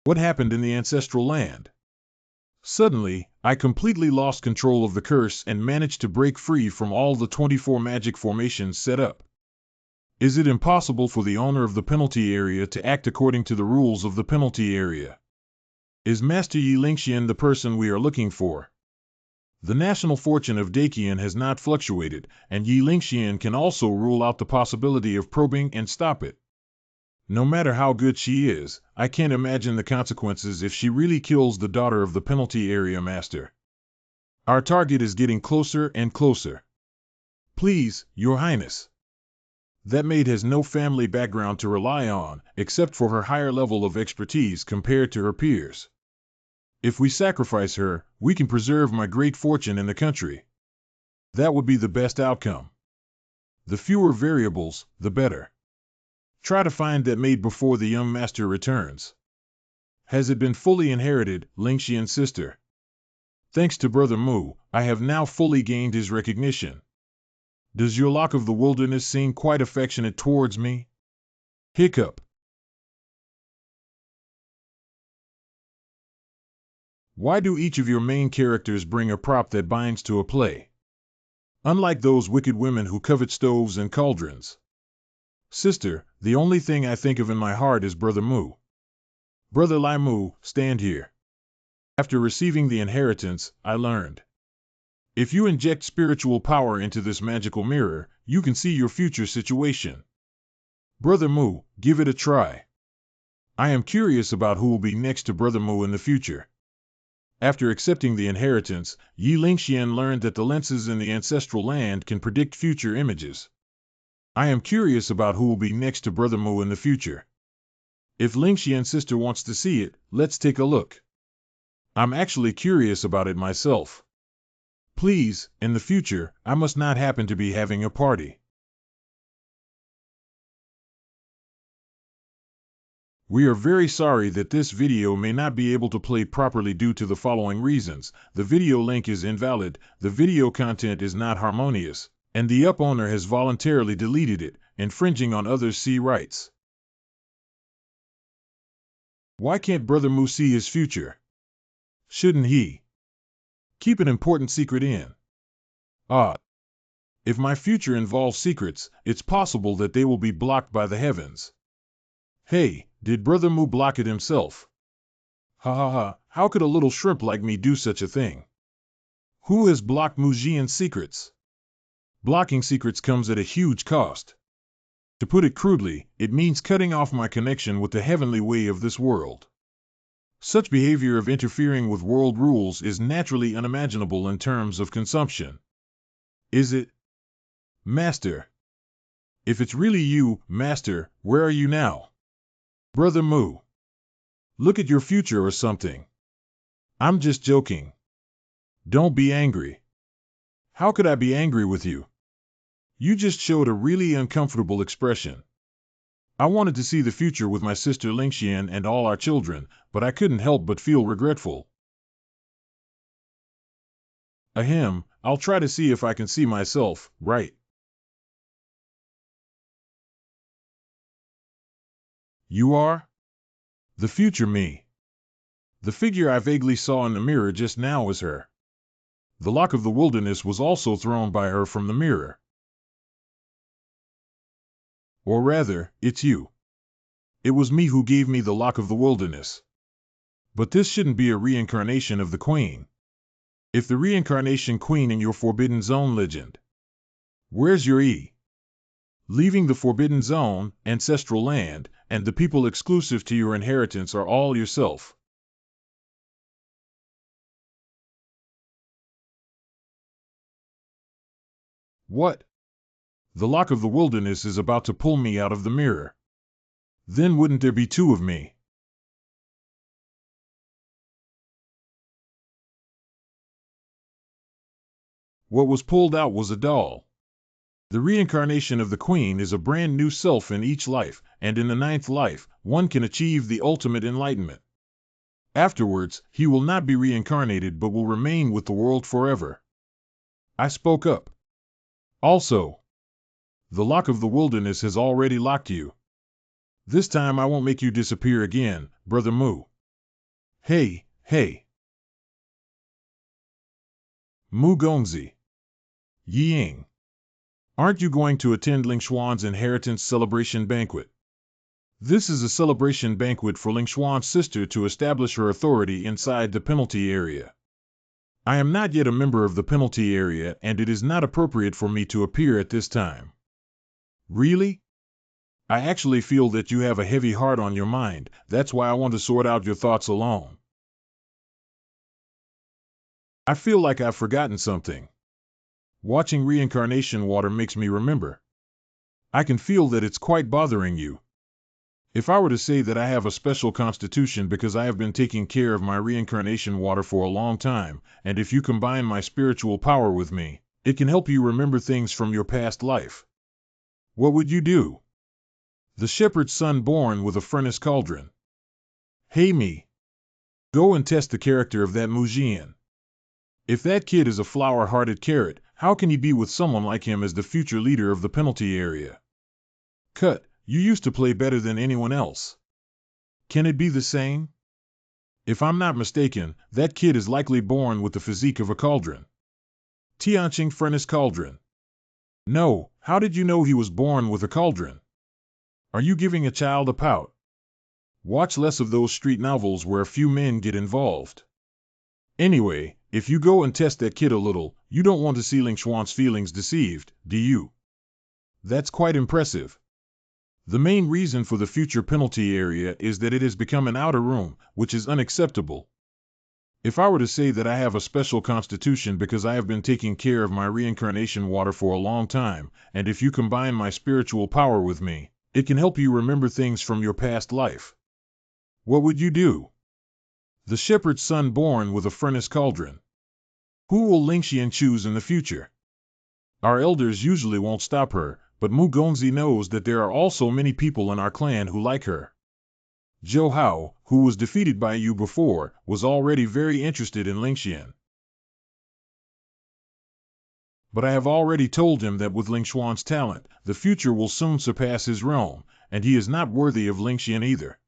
What happened in the ancestral land? Suddenly, I completely lost control of the curse and managed to break free from all the 24 magic formations set up. Is it impossible for the owner of the penalty area to act according to the rules of the penalty area? Is Master Yi Lingxian the person we are looking for? The national fortune of Dakian has not fluctuated, and Yi Lingxian can also rule out the possibility of probing and stop it. No matter how good she is, I can't imagine the consequences if she really kills the daughter of the penalty area master. Our target is getting closer and closer. Please, Your Highness. That maid has no family background to rely on, except for her higher level of expertise compared to her peers. If we sacrifice her, we can preserve my great fortune in the country. That would be the best outcome. The fewer variables, the better. Try to find that maid before the young master returns. Has it been fully inherited, Lingxian's sister? Thanks to Brother Mu, I have now fully gained his recognition. Does your lock of the wilderness seem quite affectionate towards me? Hiccup. Why do each of your main characters bring a prop that binds to a play? Unlike those wicked women who covet stoves and cauldrons. Sister, the only thing I think of in my heart is Brother Mu. Brother Lai Mu, stand here. After receiving the inheritance, I learned. If you inject spiritual power into this magical mirror, you can see your future situation. Brother Mu, give it a try. I am curious about who will be next to Brother Mu in the future. After accepting the inheritance, Yi Lingxian learned that the lenses in the ancestral land can predict future images. I am curious about who will be next to Brother Mu in the future. If Lingxian's sister wants to see it, let's take a look. I'm actually curious about it myself. Please, in the future, I must not happen to be having a party. We are very sorry that this video may not be able to play properly due to the following reasons. The video link is invalid, the video content is not harmonious, and the owner has voluntarily deleted it, infringing on others' C rights. Why can't Brother Mu see his future? Shouldn't he keep an important secret in? If my future involves secrets, it's possible that they will be blocked by the heavens. Hey, did Brother Mu block it himself? Ha ha ha, how could a little shrimp like me do such a thing? Who has blocked Mujian's secrets? Blocking secrets comes at a huge cost. To put it crudely, it means cutting off my connection with the heavenly way of this world. Such behavior of interfering with world rules is naturally unimaginable in terms of consumption. Is it? Master. If it's really you, Master, where are you now? Brother Mu. Look at your future or something. I'm just joking. Don't be angry. How could I be angry with you? You just showed a really uncomfortable expression. I wanted to see the future with my sister Lingxian and all our children, but I couldn't help but feel regretful. Ahem, I'll try to see if I can see myself, right? You are? The future me. The figure I vaguely saw in the mirror just now was her. The lock of the wilderness was also thrown by her from the mirror. Or rather, it's you. It was me who gave me the lock of the wilderness. But this shouldn't be a reincarnation of the queen. If the reincarnation queen in your Forbidden Zone legend. Where's your E? Leaving the Forbidden Zone, ancestral land, and the people exclusive to your inheritance are all yourself. What? The lock of the wilderness is about to pull me out of the mirror. Then wouldn't there be two of me? What was pulled out was a doll. The reincarnation of the queen is a brand new self in each life, and in the 9th life, one can achieve the ultimate enlightenment. Afterwards, he will not be reincarnated but will remain with the world forever. I spoke up. Also, the lock of the wilderness has already locked you. This time I won't make you disappear again, Brother Mu. Hey, hey. Mu Gongzi. Ying. Aren't you going to attend Ling Xuan's inheritance celebration banquet? This is a celebration banquet for Ling Xuan's sister to establish her authority inside the penalty area. I am not yet a member of the penalty area and it is not appropriate for me to appear at this time. Really? I actually feel that you have a heavy heart on your mind, that's why I want to sort out your thoughts alone. I feel like I've forgotten something. Watching reincarnation water makes me remember. I can feel that it's quite bothering you. If I were to say that I have a special constitution because I have been taking care of my reincarnation water for a long time, and if you combine my spiritual power with me, it can help you remember things from your past life. What would you do? The shepherd's son born with a furnace cauldron. Hey me. Go and test the character of that Mujian. If that kid is a flower-hearted carrot, how can he be with someone like him as the future leader of the penalty area? Cut, you used to play better than anyone else. Can it be the same? If I'm not mistaken, that kid is likely born with the physique of a cauldron. Tianqing furnace cauldron. No, how did you know he was born with a cauldron? Are you giving a child a pout? Watch less of those street novels where a few men get involved. Anyway, if you go and test that kid a little, you don't want to see Ling Xuan's feelings deceived, do you? That's quite impressive. The main reason for the future penalty area is that it has become an outer room, which is unacceptable. If I were to say that I have a special constitution because I have been taking care of my reincarnation water for a long time, and if you combine my spiritual power with me, it can help you remember things from your past life. What would you do? The shepherd's son born with a furnace cauldron. Who will Lingxian choose in the future? Our elders usually won't stop her, but Mu Gongzi knows that there are also many people in our clan who like her. Zhou Hao, who was defeated by you before, was already very interested in Lingxian. But I have already told him that with Ling Xuan's talent, the future will soon surpass his realm, and he is not worthy of Lingxian either.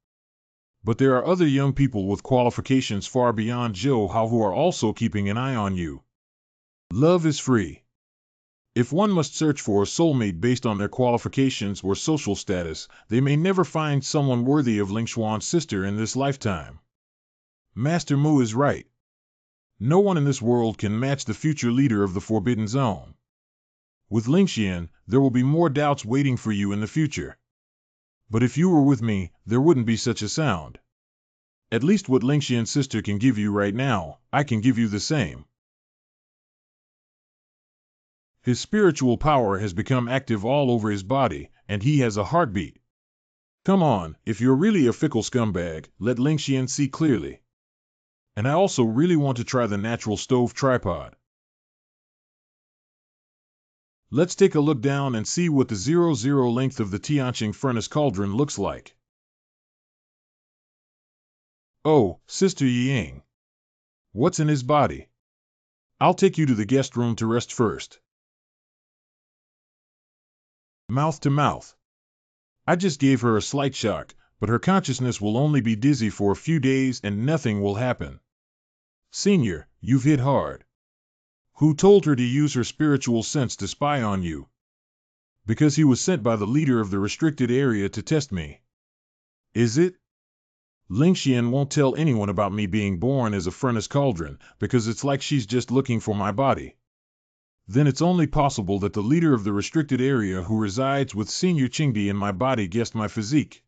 But there are other young people with qualifications far beyond Zhou Hao who are also keeping an eye on you. Love is free. If one must search for a soulmate based on their qualifications or social status, they may never find someone worthy of Ling Xuan's sister in this lifetime. Master Mu is right. No one in this world can match the future leader of the Forbidden Zone. With Lingxian, there will be more doubts waiting for you in the future. But if you were with me, there wouldn't be such a sound. At least what Lingxian's sister can give you right now, I can give you the same. His spiritual power has become active all over his body, and he has a heartbeat. Come on, if you're really a fickle scumbag, let Lingxian see clearly. And I also really want to try the natural stove tripod. Let's take a look down and see what the 00 length of the Tianqing furnace cauldron looks like. Oh, Sister Yang. What's in his body? I'll take you to the guest room to rest first. Mouth to mouth. I just gave her a slight shock, but her consciousness will only be dizzy for a few days and nothing will happen. Senior, you've hit hard. Who told her to use her spiritual sense to spy on you? Because he was sent by the leader of the restricted area to test me. Is it? Lingxian won't tell anyone about me being born as a furnace cauldron, because it's like she's just looking for my body. Then it's only possible that the leader of the restricted area who resides with Senior Qingdi in my body guessed my physique.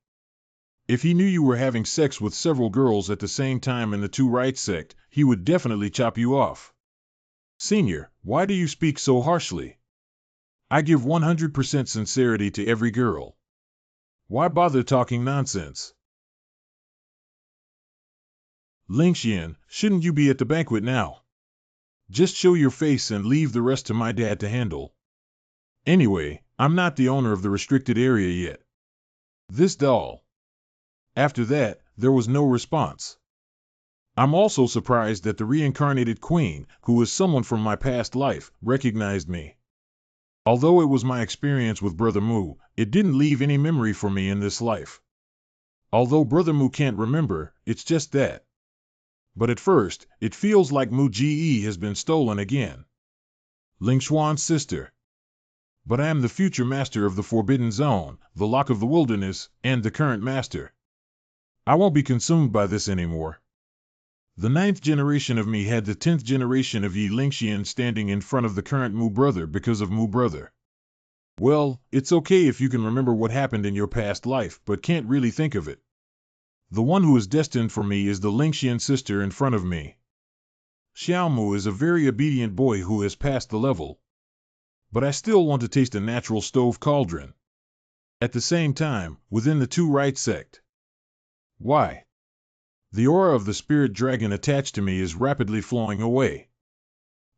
If he knew you were having sex with several girls at the same time in the Two Right sect, he would definitely chop you off. Senior, why do you speak so harshly? I give 100% sincerity to every girl. Why bother talking nonsense? Lingxian, shouldn't you be at the banquet now? Just show your face and leave the rest to my dad to handle. Anyway, I'm not the owner of the restricted area yet. This doll. After that, there was no response. I'm also surprised that the reincarnated queen, who was someone from my past life, recognized me. Although it was my experience with Brother Mu, it didn't leave any memory for me in this life. Although Brother Mu can't remember, it's just that. But at first, it feels like Mu Ji has been stolen again. Ling Xuan's sister. But I am the future master of the Forbidden Zone, the Lock of the Wilderness, and the current master. I won't be consumed by this anymore. The 9th generation of me had the 10th generation of Yi Lingxian standing in front of the current Mu brother because of Mu brother. Well, it's okay if you can remember what happened in your past life but can't really think of it. The one who is destined for me is the Lingxian sister in front of me. Xiaomu is a very obedient boy who has passed the level. But I still want to taste a natural stove cauldron. At the same time, within the Two Right sect. Why? The aura of the spirit dragon attached to me is rapidly flowing away.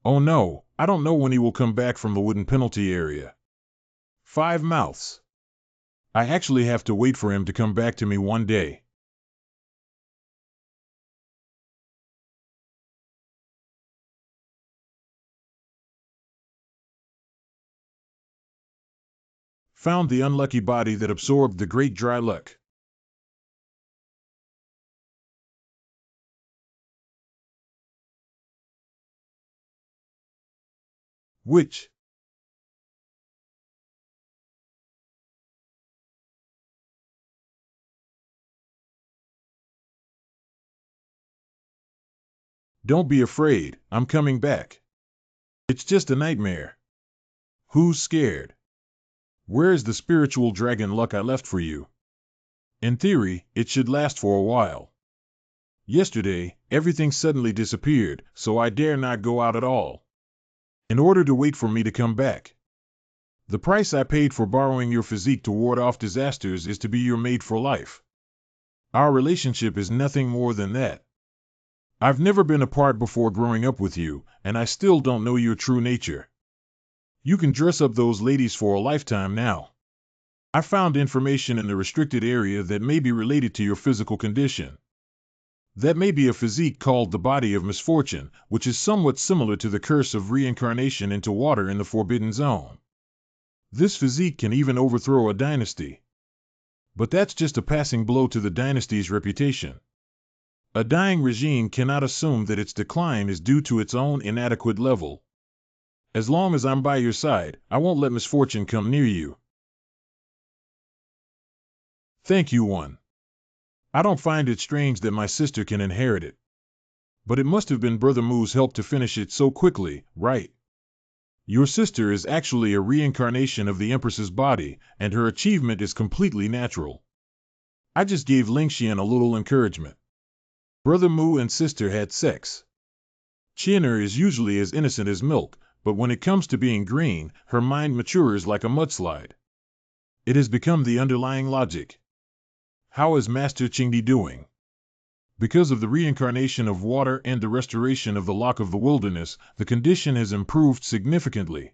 Oh no, I don't know when he will come back from the wooden penalty area. 5 mouths. I actually have to wait for him to come back to me one day. Found the unlucky body that absorbed the great dry luck. Which? Don't be afraid, I'm coming back. It's just a nightmare. Who's scared? Where is the spiritual dragon luck I left for you? In theory, it should last for a while. Yesterday, everything suddenly disappeared, so I dare not go out at all. In order to wait for me to come back. The price I paid for borrowing your physique to ward off disasters is to be your maid for life. Our relationship is nothing more than that. I've never been apart before growing up with you, and I still don't know your true nature. You can dress up those ladies for a lifetime now. I found information in the restricted area that may be related to your physical condition. That may be a physique called the body of misfortune, which is somewhat similar to the curse of reincarnation into water in the Forbidden Zone. This physique can even overthrow a dynasty. But that's just a passing blow to the dynasty's reputation. A dying regime cannot assume that its decline is due to its own inadequate level. As long as I'm by your side, I won't let misfortune come near you. Thank you, one. I don't find it strange that my sister can inherit it. But it must have been Brother Mu's help to finish it so quickly, right? Your sister is actually a reincarnation of the Empress's body, and her achievement is completely natural. I just gave Lingxian a little encouragement. Brother Mu and sister had sex. Qianer is usually as innocent as milk, but when it comes to being green, her mind matures like a mudslide. It has become the underlying logic. How is Master Qingdi doing? Because of the reincarnation of water and the restoration of the Lock of the Wilderness, the condition has improved significantly.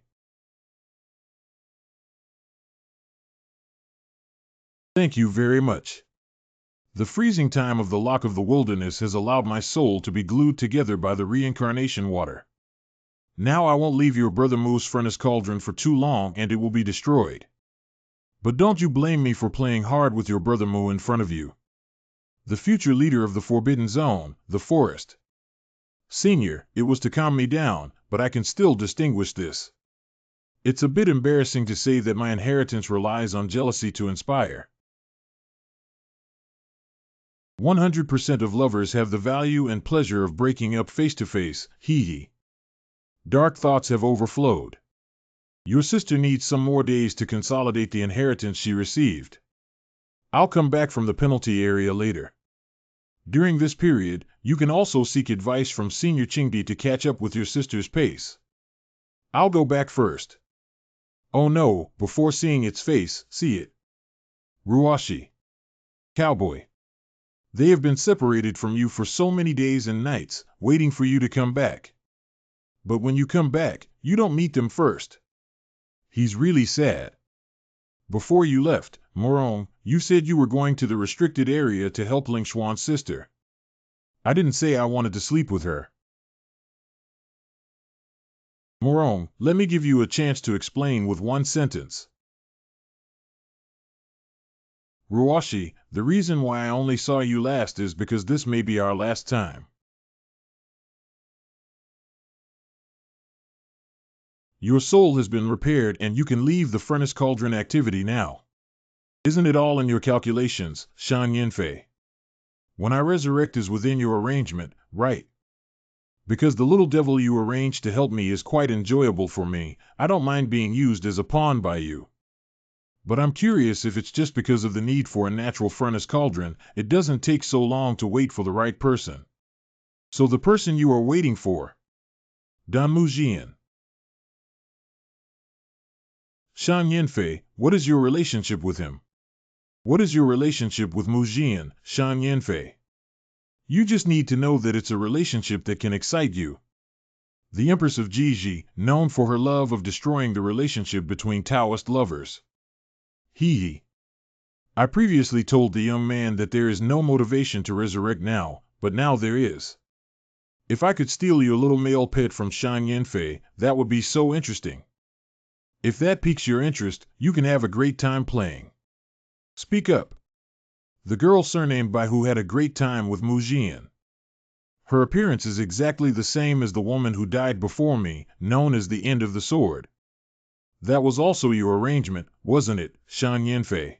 Thank you very much. The freezing time of the Lock of the Wilderness has allowed my soul to be glued together by the reincarnation water. Now I won't leave your brother Moo's furnace cauldron for too long and it will be destroyed. But don't you blame me for playing hard with your brother Moo in front of you, the future leader of the Forbidden Zone, the forest. Senior, it was to calm me down, but I can still distinguish this. It's a bit embarrassing to say that my inheritance relies on jealousy to inspire. 100% of lovers have the value and pleasure of breaking up face to face, hee hee. Dark thoughts have overflowed. Your sister needs some more days to consolidate the inheritance she received. I'll come back from the penalty area later. During this period, you can also seek advice from Senior Chingdi to catch up with your sister's pace. I'll go back first. Oh no, before seeing its face, see it. Ruashi. Cowboy. They have been separated from you for so many days and nights, waiting for you to come back. But when you come back, you don't meet them first. He's really sad. Before you left, Morong, you said you were going to the restricted area to help Ling Xuan's sister. I didn't say I wanted to sleep with her. Morong, let me give you a chance to explain with one sentence. Ruashi, the reason why I only saw you last is because this may be our last time. Your soul has been repaired and you can leave the furnace cauldron activity now. Isn't it all in your calculations, Shan Yinfei? When I resurrect is within your arrangement, right? Because the little devil you arranged to help me is quite enjoyable for me, I don't mind being used as a pawn by you. But I'm curious if it's just because of the need for a natural furnace cauldron, it doesn't take so long to wait for the right person. So the person you are waiting for. Dan Mujian. Shan Yinfei, what is your relationship with him? What is your relationship with Mujian, Shan Yinfei? You just need to know that it's a relationship that can excite you. The Empress of Jiji, known for her love of destroying the relationship between Taoist lovers. Hee hee. I previously told the young man that there is no motivation to resurrect now, but now there is. If I could steal your little male pet from Shan Yinfei, that would be so interesting. If that piques your interest, you can have a great time playing. Speak up. The girl surnamed Bai who had a great time with Mujian. Her appearance is exactly the same as the woman who died before me, known as the End of the Sword. That was also your arrangement, wasn't it, Shan Yinfei?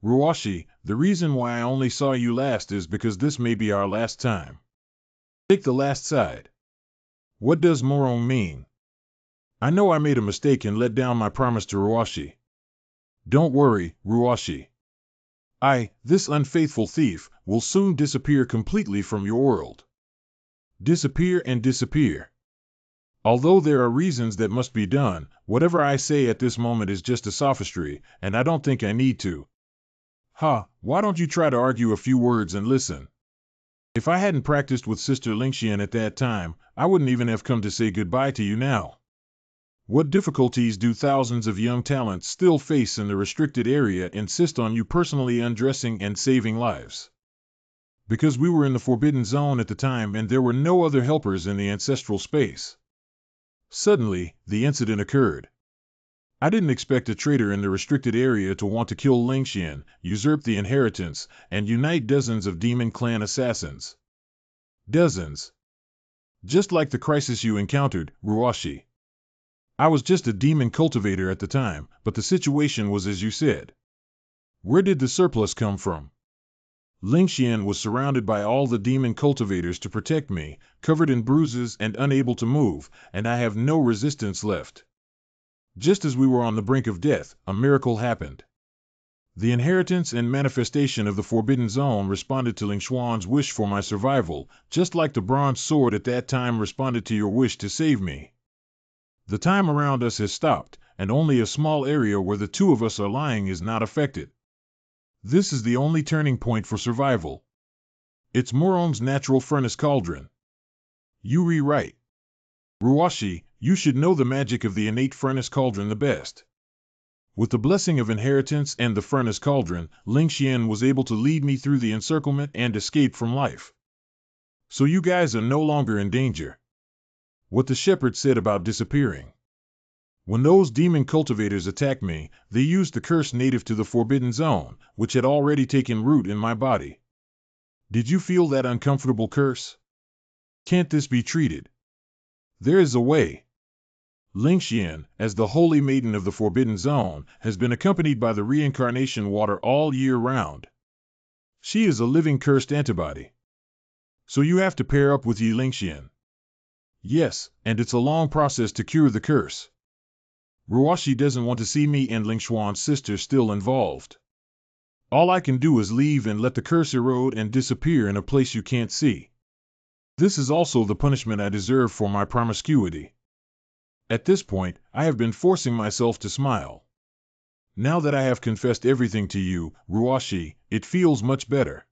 Ruashi, the reason why I only saw you last is because this may be our last time. Take the last side. What does Morong mean? I know I made a mistake and let down my promise to Ruashi. Don't worry, Ruashi. This unfaithful thief, will soon disappear completely from your world. Disappear and disappear. Although there are reasons that must be done, whatever I say at this moment is just a sophistry, and I don't think I need to. Why don't you try to argue a few words and listen? If I hadn't practiced with Sister Lingxian at that time, I wouldn't even have come to say goodbye to you now. What difficulties do thousands of young talents still face in the restricted area insist on you personally undressing and saving lives? Because we were in the Forbidden Zone at the time and there were no other helpers in the ancestral space. Suddenly, the incident occurred. I didn't expect a traitor in the restricted area to want to kill Lingxian, usurp the inheritance, and unite dozens of demon clan assassins. Dozens. Just like the crisis you encountered, Ruashi. I was just a demon cultivator at the time, but the situation was as you said. Where did the surplus come from? Lingxian was surrounded by all the demon cultivators to protect me, covered in bruises and unable to move, and I have no resistance left. Just as we were on the brink of death, a miracle happened. The inheritance and manifestation of the Forbidden Zone responded to Ling Xuan's wish for my survival, just like the bronze sword at that time responded to your wish to save me. The time around us has stopped, and only a small area where the two of us are lying is not affected. This is the only turning point for survival. It's Moron's natural furnace cauldron. You rewrite. Ruashi, you should know the magic of the innate furnace cauldron the best. With the blessing of inheritance and the furnace cauldron, Ling Xian was able to lead me through the encirclement and escape from life. So you guys are no longer in danger. What the shepherd said about disappearing. When those demon cultivators attacked me, they used the curse native to the Forbidden Zone, which had already taken root in my body. Did you feel that uncomfortable curse? Can't this be treated? There is a way. Ling Xian, as the holy maiden of the Forbidden Zone, has been accompanied by the reincarnation water all year round. She is a living cursed antibody. So you have to pair up with Yi Ling Xian. Yes, and it's a long process to cure the curse. Ruashi doesn't want to see me and Ling Xuan's sister still involved. All I can do is leave and let the curse erode and disappear in a place you can't see. This is also the punishment I deserve for my promiscuity. At this point, I have been forcing myself to smile. Now that I have confessed everything to you, Ruashi, it feels much better.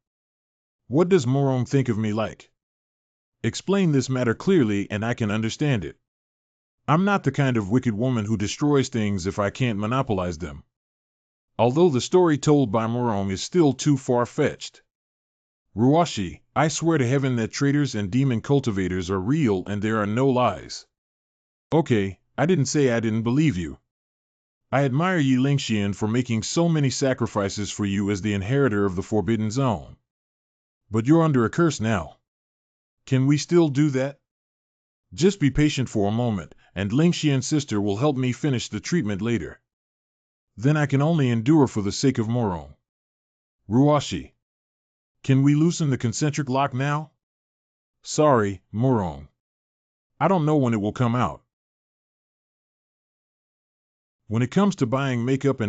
What does Morong think of me like? Explain this matter clearly and I can understand it. I'm not the kind of wicked woman who destroys things if I can't monopolize them. Although the story told by Morong is still too far-fetched. Ruashi, I swear to heaven that traitors and demon cultivators are real and there are no lies. Okay, I didn't say I didn't believe you. I admire Yi Ling Xian for making so many sacrifices for you as the inheritor of the Forbidden Zone. But you're under a curse now. Can we still do that? Just be patient for a moment, and Ling Xian's sister will help me finish the treatment later. Then I can only endure for the sake of Morong. Ruashi. Can we loosen the concentric lock now? Sorry, Morong. I don't know when it will come out. When it comes to buying makeup,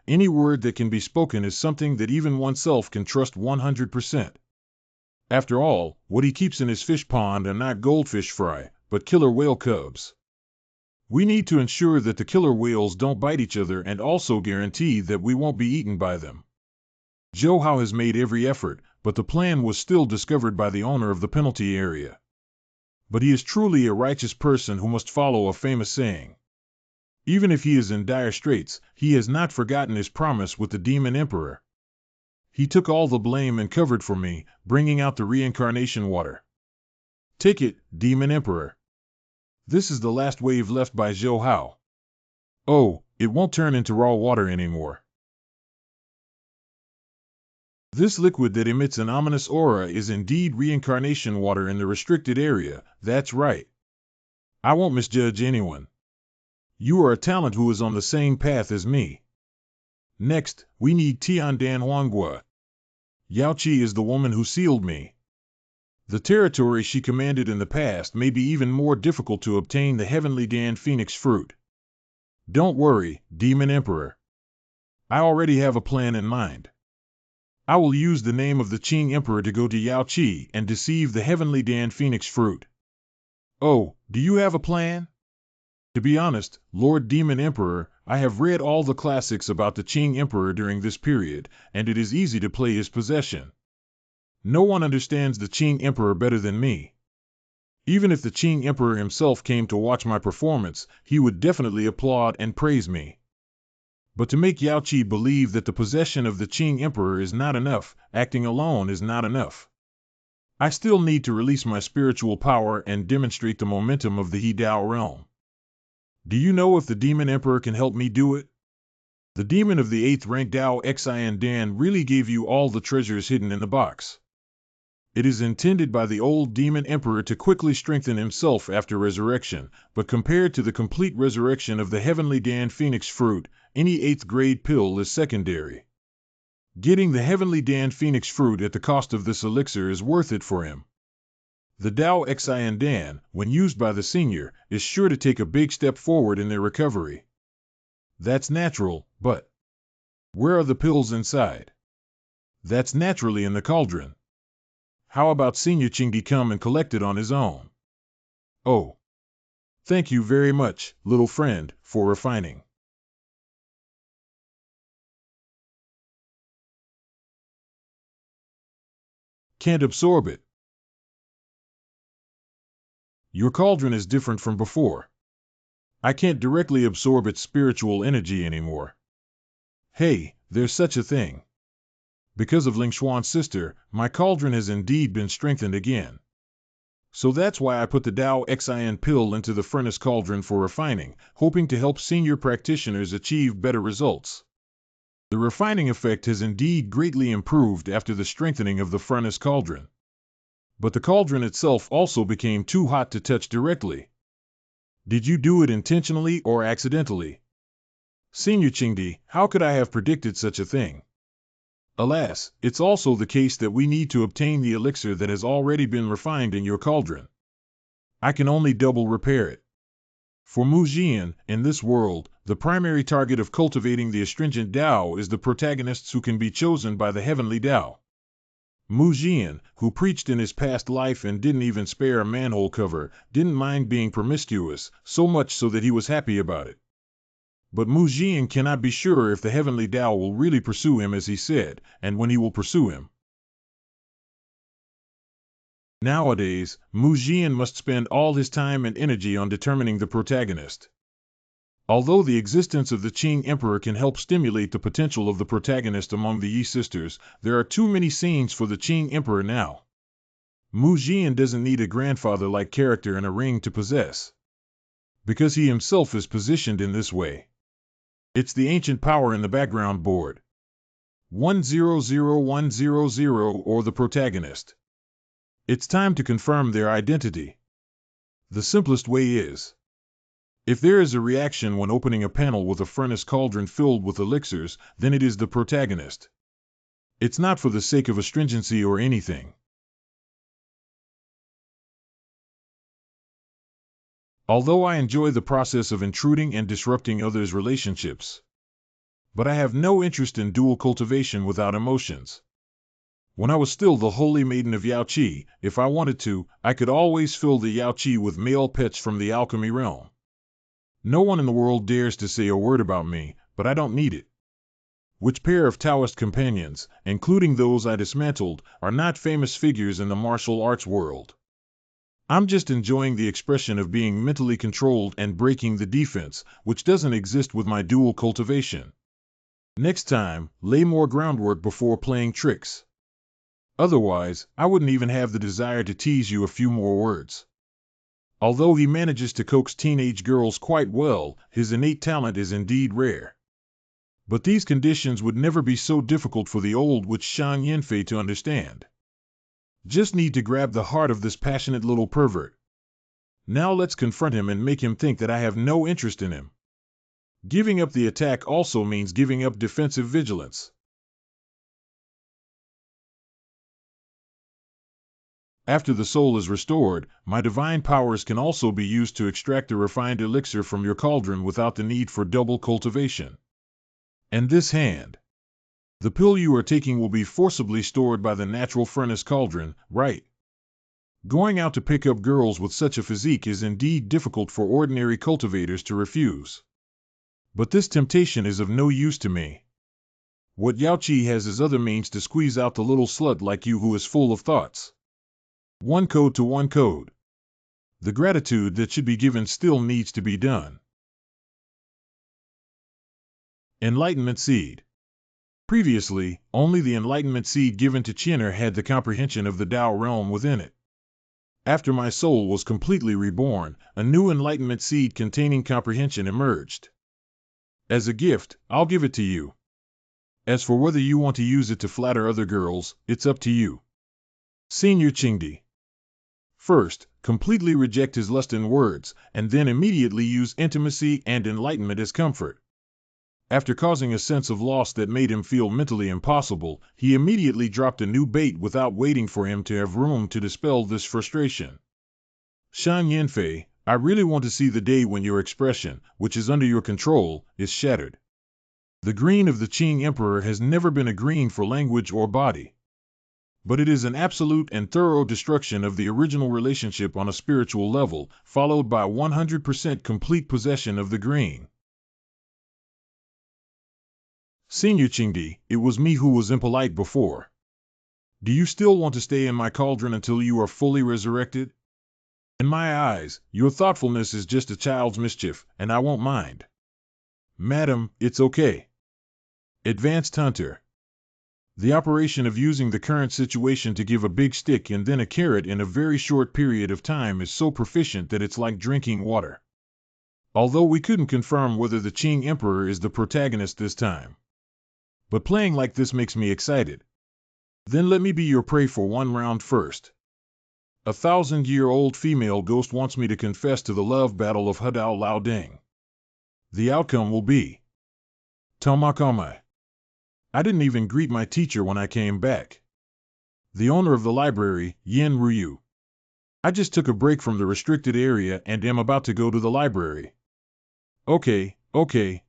any word that can be spoken is something that even oneself can trust 100%. After all, what he keeps in his fish pond are not goldfish fry, but killer whale cubs. We need to ensure that the killer whales don't bite each other and also guarantee that we won't be eaten by them. Zhou Hao has made every effort, but the plan was still discovered by the owner of the penalty area. But he is truly a righteous person who must follow a famous saying. Even if he is in dire straits, he has not forgotten his promise with the Demon Emperor. He took all the blame and covered for me, bringing out the reincarnation water. Take it, Demon Emperor. This is the last wave left by Zhou Hao. Oh, it won't turn into raw water anymore. This liquid that emits an ominous aura is indeed reincarnation water in the restricted area, that's right. I won't misjudge anyone. You are a talent who is on the same path as me. Next, we need Tiandan Huanghua. Yao Qi is the woman who sealed me. The territory she commanded in the past may be even more difficult to obtain the heavenly Dan Phoenix fruit. Don't worry, Demon Emperor. I already have a plan in mind. I will use the name of the Qing Emperor to go to Yao Qi and deceive the heavenly Dan Phoenix fruit. Oh, do you have a plan? To be honest, Lord Demon Emperor, I have read all the classics about the Qing Emperor during this period, and it is easy to play his possession. No one understands the Qing Emperor better than me. Even if the Qing Emperor himself came to watch my performance, he would definitely applaud and praise me. But to make Yao Qi believe that the possession of the Qing Emperor is not enough, acting alone is not enough. I still need to release my spiritual power and demonstrate the momentum of the He Dao realm. Do you know if the Demon Emperor can help me do it? The demon of the 8th rank Dao Xian Dan really gave you all the treasures hidden in the box. It is intended by the old Demon Emperor to quickly strengthen himself after resurrection, but compared to the complete resurrection of the heavenly Dan Phoenix fruit, any 8th grade pill is secondary. Getting the heavenly Dan Phoenix fruit at the cost of this elixir is worth it for him. The Dao Xian Dan, when used by the senior, is sure to take a big step forward in their recovery. That's natural, but where are the pills inside? That's naturally in the cauldron. How about Senior Qingdi come and collect it on his own? Oh. Thank you very much, little friend, for refining. Can't absorb it. Your cauldron is different from before. I can't directly absorb its spiritual energy anymore. Hey, there's such a thing. Because of Ling Xuan's sister, my cauldron has indeed been strengthened again. So that's why I put the Dao Xin pill into the furnace cauldron for refining, hoping to help senior practitioners achieve better results. The refining effect has indeed greatly improved after the strengthening of the furnace cauldron. But the cauldron itself also became too hot to touch directly. Did you do it intentionally or accidentally? Senior Qingdi, how could I have predicted such a thing? Alas, it's also the case that we need to obtain the elixir that has already been refined in your cauldron. I can only double repair it. For Mu Jian, in this world, the primary target of cultivating the astringent Dao is the protagonists who can be chosen by the heavenly Dao. Mu Jian, who preached in his past life and didn't even spare a manhole cover, didn't mind being promiscuous, so much so that he was happy about it. But Mu Jian cannot be sure if the heavenly Dao will really pursue him as he said, and when he will pursue him. Nowadays, Mu Jian must spend all his time and energy on determining the protagonist. Although the existence of the Qing Emperor can help stimulate the potential of the protagonist among the Yi sisters, there are too many scenes for the Qing Emperor now. Mu Jian doesn't need a grandfather-like character in a ring to possess, because he himself is positioned in this way. It's the ancient power in the background board. 100100 or the protagonist. It's time to confirm their identity. The simplest way is, if there is a reaction when opening a panel with a furnace cauldron filled with elixirs, then it is the protagonist. It's not for the sake of astringency or anything. Although I enjoy the process of intruding and disrupting others' relationships, but I have no interest in dual cultivation without emotions. When I was still the holy maiden of Yaoqi, if I wanted to, I could always fill the Yaoqi with male pets from the alchemy realm. No one in the world dares to say a word about me, but I don't need it. Which pair of Taoist companions, including those I dismantled, are not famous figures in the martial arts world? I'm just enjoying the expression of being mentally controlled and breaking the defense, which doesn't exist with my dual cultivation. Next time, lay more groundwork before playing tricks. Otherwise, I wouldn't even have the desire to tease you a few more words. Although he manages to coax teenage girls quite well, his innate talent is indeed rare. But these conditions would never be so difficult for the old witch Shan Yanfei to understand. Just need to grab the heart of this passionate little pervert. Now let's confront him and make him think that I have no interest in him. Giving up the attack also means giving up defensive vigilance. After the soul is restored, my divine powers can also be used to extract the refined elixir from your cauldron without the need for double cultivation. And this hand. The pill you are taking will be forcibly stored by the natural furnace cauldron, right? Going out to pick up girls with such a physique is indeed difficult for ordinary cultivators to refuse. But this temptation is of no use to me. What Yaoqi has is other means to squeeze out the little slut like you who is full of thoughts. One code to one code. The gratitude that should be given still needs to be done. Enlightenment Seed. Previously, only the enlightenment seed given to Qin'er had the comprehension of the Tao realm within it. After my soul was completely reborn, a new enlightenment seed containing comprehension emerged. As a gift, I'll give it to you. As for whether you want to use it to flatter other girls, it's up to you. Senior Qingdi. First, completely reject his lust in words, and then immediately use intimacy and enlightenment as comfort. After causing a sense of loss that made him feel mentally impossible, he immediately dropped a new bait without waiting for him to have room to dispel this frustration. Shan Yanfei, I really want to see the day when your expression, which is under your control, is shattered. The green of the Qing Emperor has never been a green for language or body. But it is an absolute and thorough destruction of the original relationship on a spiritual level, followed by 100% complete possession of the green. Senior Qingdi, it was me who was impolite before. Do you still want to stay in my cauldron until you are fully resurrected? In my eyes, your thoughtfulness is just a child's mischief, and I won't mind. Madam, it's okay. Advanced Hunter. The operation of using the current situation to give a big stick and then a carrot in a very short period of time is so proficient that it's like drinking water. Although we couldn't confirm whether the Qing Emperor is the protagonist this time. But playing like this makes me excited. Then let me be your prey for one round first. 1,000-year-old female ghost wants me to confess to the love battle of Hadao Lao Ding. The outcome will be Tomakomai. I didn't even greet my teacher when I came back. The owner of the library, Yin Ryu. I just took a break from the restricted area and am about to go to the library. Okay,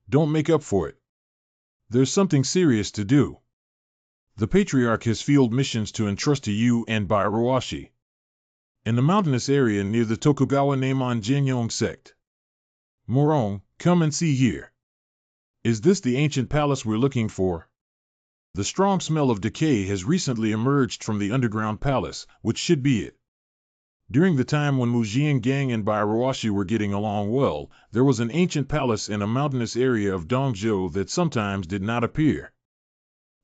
don't make up for it. There's something serious to do. The Patriarch has field missions to entrust to you and by Roashi. In the mountainous area near the Tokugawa Neimon Jinyong sect. Morong, come and see here. Is this the ancient palace we're looking for? The strong smell of decay has recently emerged from the underground palace, which should be it. During the time when Mujin Gang and Bairoashi were getting along well, there was an ancient palace in a mountainous area of Dongzhou that sometimes did not appear.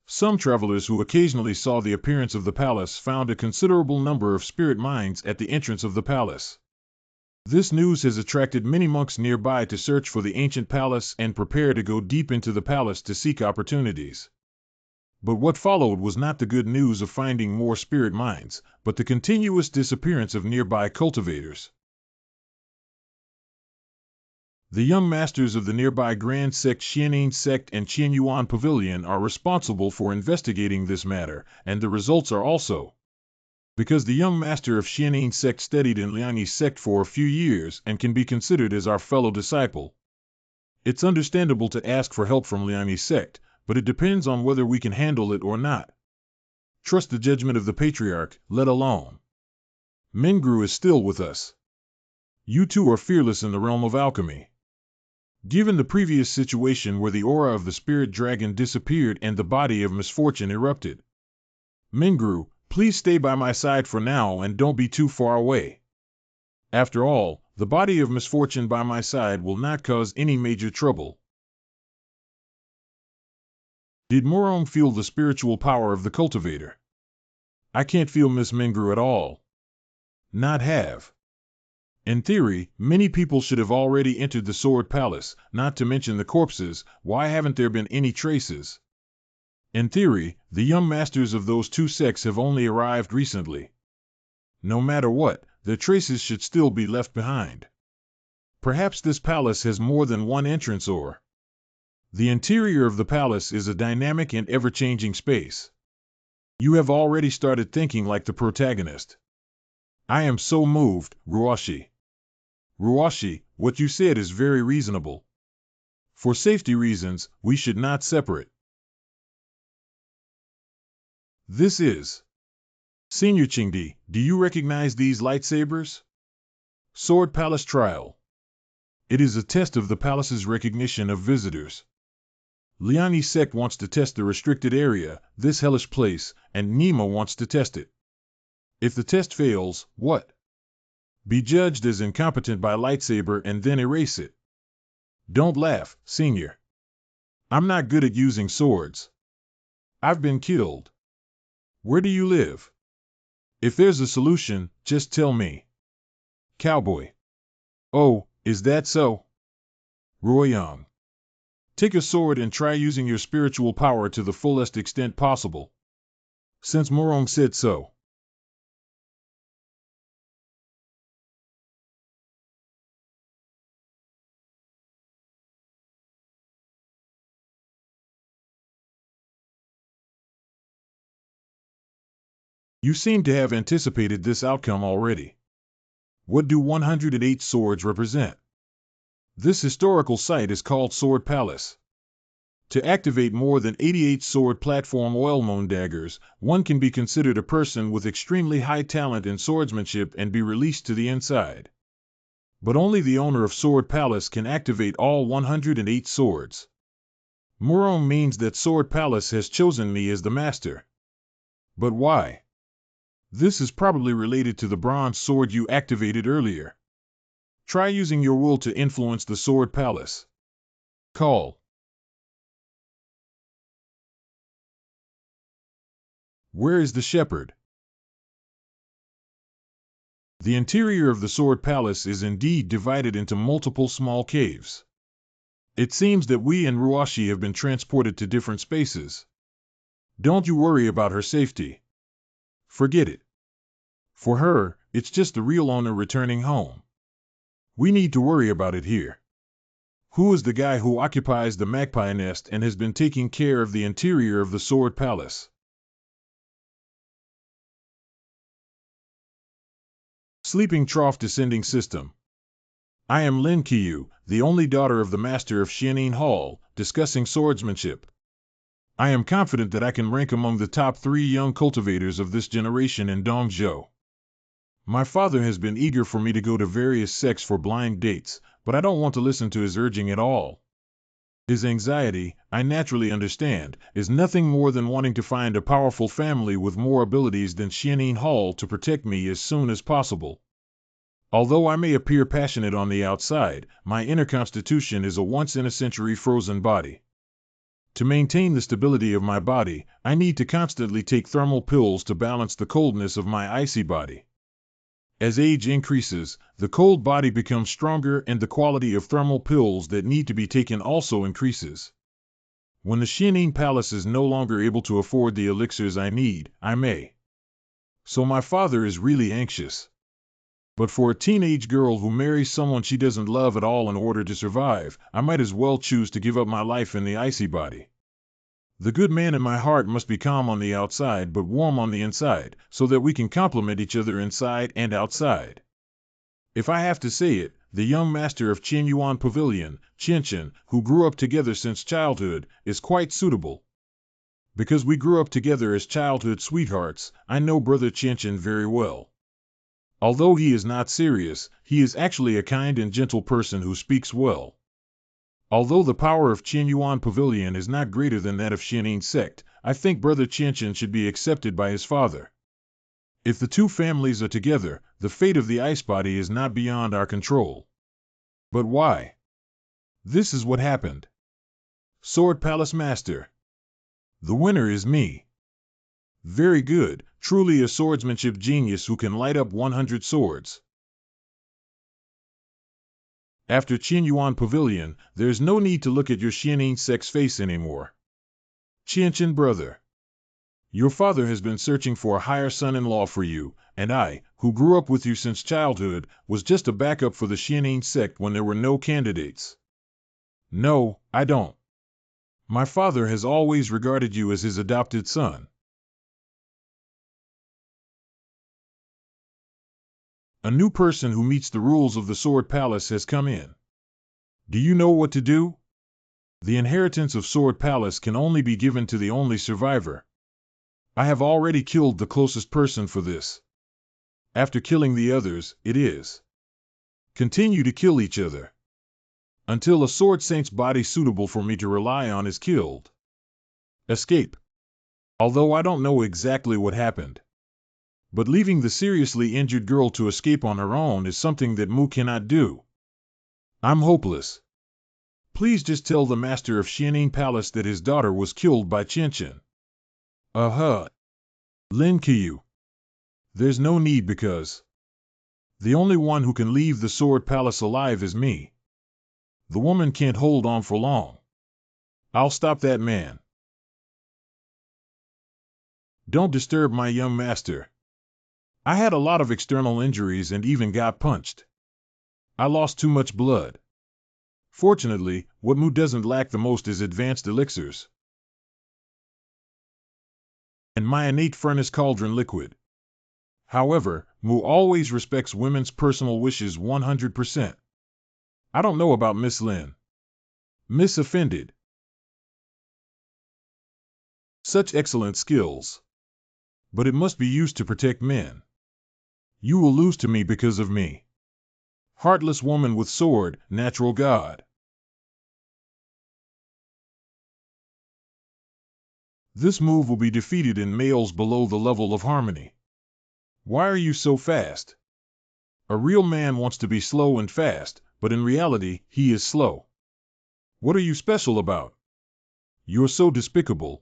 Some travelers who occasionally saw the appearance of the palace found a considerable number of spirit mines at the entrance of the palace. This news has attracted many monks nearby to search for the ancient palace and prepare to go deep into the palace to seek opportunities. But what followed was not the good news of finding more spirit mines, but the continuous disappearance of nearby cultivators. The young masters of the nearby Grand Sect Xianin Sect and Qianyuan Pavilion are responsible for investigating this matter, and the results are also. Because the young master of Xianin Sect studied in Liangyi Sect for a few years and can be considered as our fellow disciple. It's understandable to ask for help from Liangyi Sect, but it depends on whether we can handle it or not. Trust the judgment of the Patriarch, let alone. Mingru is still with us. You two are fearless in the realm of alchemy. Given the previous situation where the aura of the spirit dragon disappeared and the body of misfortune erupted. Mingru, please stay by my side for now and don't be too far away. After all, the body of misfortune by my side will not cause any major trouble. Did Morong feel the spiritual power of the cultivator? I can't feel Miss Mingru at all. Not have. In theory, many people should have already entered the Sword Palace, not to mention the corpses. Why haven't there been any traces? In theory, the young masters of those two sects have only arrived recently. No matter what, their traces should still be left behind. Perhaps this palace has more than one entrance or... The interior of the palace is a dynamic and ever-changing space. You have already started thinking like the protagonist. I am so moved, Ruashi. Ruashi, what you said is very reasonable. For safety reasons, we should not separate. This is... Senior Qingdi, do you recognize these lightsabers? Sword Palace Trial. It is a test of the palace's recognition of visitors. Liangyi Sect wants to test the restricted area, this hellish place, and Nima wants to test it. If the test fails, what? Be judged as incompetent by lightsaber and then erase it. Don't laugh, Senior. I'm not good at using swords. I've been killed. Where do you live? If there's a solution, just tell me. Cowboy. Oh, is that so? Royang. Take a sword and try using your spiritual power to the fullest extent possible. Since Morong said so. You seem to have anticipated this outcome already. What do 108 swords represent? This historical site is called Sword Palace. To activate more than 88 sword platform oil-moon daggers, one can be considered a person with extremely high talent in swordsmanship and be released to the inside. But only the owner of Sword Palace can activate all 108 swords. Morong means that Sword Palace has chosen me as the master. But why? This is probably related to the bronze sword you activated earlier. Try using your will to influence the Sword Palace. Call. Where is the shepherd? The interior of the Sword Palace is indeed divided into multiple small caves. It seems that we and Ruashi have been transported to different spaces. Don't you worry about her safety. Forget it. For her, it's just the real owner returning home. We need to worry about it here. Who is the guy who occupies the magpie nest and has been taking care of the interior of the Sword Palace? Sleeping Trough Descending System. I am Lin Qiyu, the only daughter of the master of Xianin Hall, discussing swordsmanship. I am confident that I can rank among the top 3 young cultivators of this generation in Dongzhou. My father has been eager for me to go to various sects for blind dates, but I don't want to listen to his urging at all. His anxiety, I naturally understand, is nothing more than wanting to find a powerful family with more abilities than Xianin Hall to protect me as soon as possible. Although I may appear passionate on the outside, my inner constitution is a once-in-a-century frozen body. To maintain the stability of my body, I need to constantly take thermal pills to balance the coldness of my icy body. As age increases, the cold body becomes stronger and the quality of thermal pills that need to be taken also increases. When the Xianin Palace is no longer able to afford the elixirs I need, I may. So my father is really anxious. But for a teenage girl who marries someone she doesn't love at all in order to survive, I might as well choose to give up my life in the icy body. The good man in my heart must be calm on the outside but warm on the inside, so that we can complement each other inside and outside. If I have to say it, the young master of Qianyuan Pavilion, Qianqian, who grew up together since childhood, is quite suitable. Because we grew up together as childhood sweethearts, I know brother Qianqian very well. Although he is not serious, he is actually a kind and gentle person who speaks well. Although the power of Qianyuan Pavilion is not greater than that of Xianin sect, I think brother Qianqian should be accepted by his father. If the two families are together, the fate of the ice body is not beyond our control. But why? This is what happened. Sword Palace Master. The winner is me. Very good, truly a swordsmanship genius who can light up 100 swords. After Qianyuan Pavilion, there's no need to look at your Xianin sect's face anymore. Qianqian brother. Your father has been searching for a higher son-in-law for you, and I, who grew up with you since childhood, was just a backup for the Xianin sect when there were no candidates. No, I don't. My father has always regarded you as his adopted son. A new person who meets the rules of the Sword Palace has come in. Do you know what to do? The inheritance of Sword Palace can only be given to the only survivor. I have already killed the closest person for this. After killing the others, it is. Continue to kill each other. Until a sword saint's body suitable for me to rely on is killed. Escape. Although I don't know exactly what happened. But leaving the seriously injured girl to escape on her own is something that Mu cannot do. I'm hopeless. Please just tell the master of Xianin Palace that his daughter was killed by Qianqian. Lin Qiyu. There's no need because the only one who can leave the Sword Palace alive is me. The woman can't hold on for long. I'll stop that man. Don't disturb my young master. I had a lot of external injuries and even got punched. I lost too much blood. Fortunately, what Mu doesn't lack the most is advanced elixirs. And my innate furnace cauldron liquid. However, Mu always respects women's personal wishes 100%. I don't know about Miss Lin. Miss offended. Such excellent skills. But it must be used to protect men. You will lose to me because of me. Heartless woman with sword, natural god. This move will be defeated in males below the level of harmony. Why are you so fast? A real man wants to be slow and fast, but in reality, he is slow. What are you special about? You're so despicable.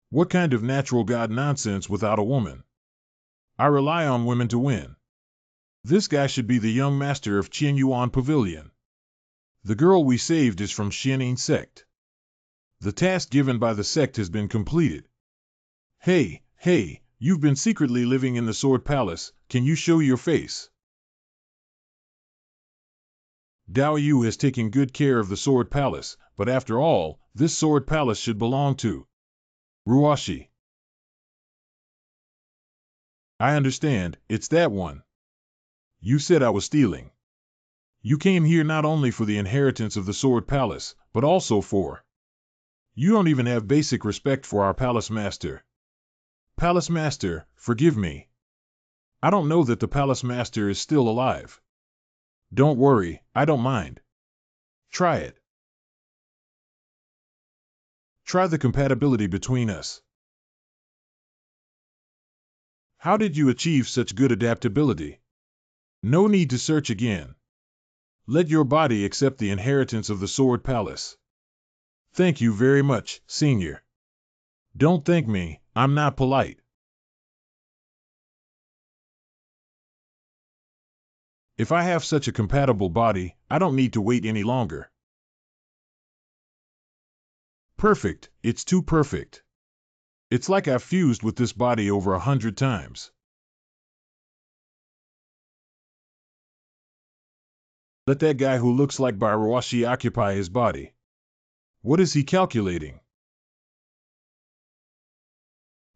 What kind of natural God nonsense without a woman? I rely on women to win. This guy should be the young master of Qianyuan Pavilion. The girl we saved is from Xianing sect. The task given by the sect has been completed. Hey, you've been secretly living in the Sword Palace, can you show your face? Dao Yu has taken good care of the Sword Palace, but after all, this Sword Palace should belong to Ruashi. I understand, it's that one. You said I was stealing. You came here not only for the inheritance of the Sword Palace, but also for... You don't even have basic respect for our Palace Master. Palace Master, forgive me. I don't know that the Palace Master is still alive. Don't worry, I don't mind. Try it. Try the compatibility between us. How did you achieve such good adaptability? No need to search again. Let your body accept the inheritance of the Sword Palace. Thank you very much, Senior. Don't thank me, I'm not polite. If I have such a compatible body, I don't need to wait any longer. Perfect, it's too perfect. It's like I've fused with this body over 100 times. Let that guy who looks like Bairuashi occupy his body. What is he calculating?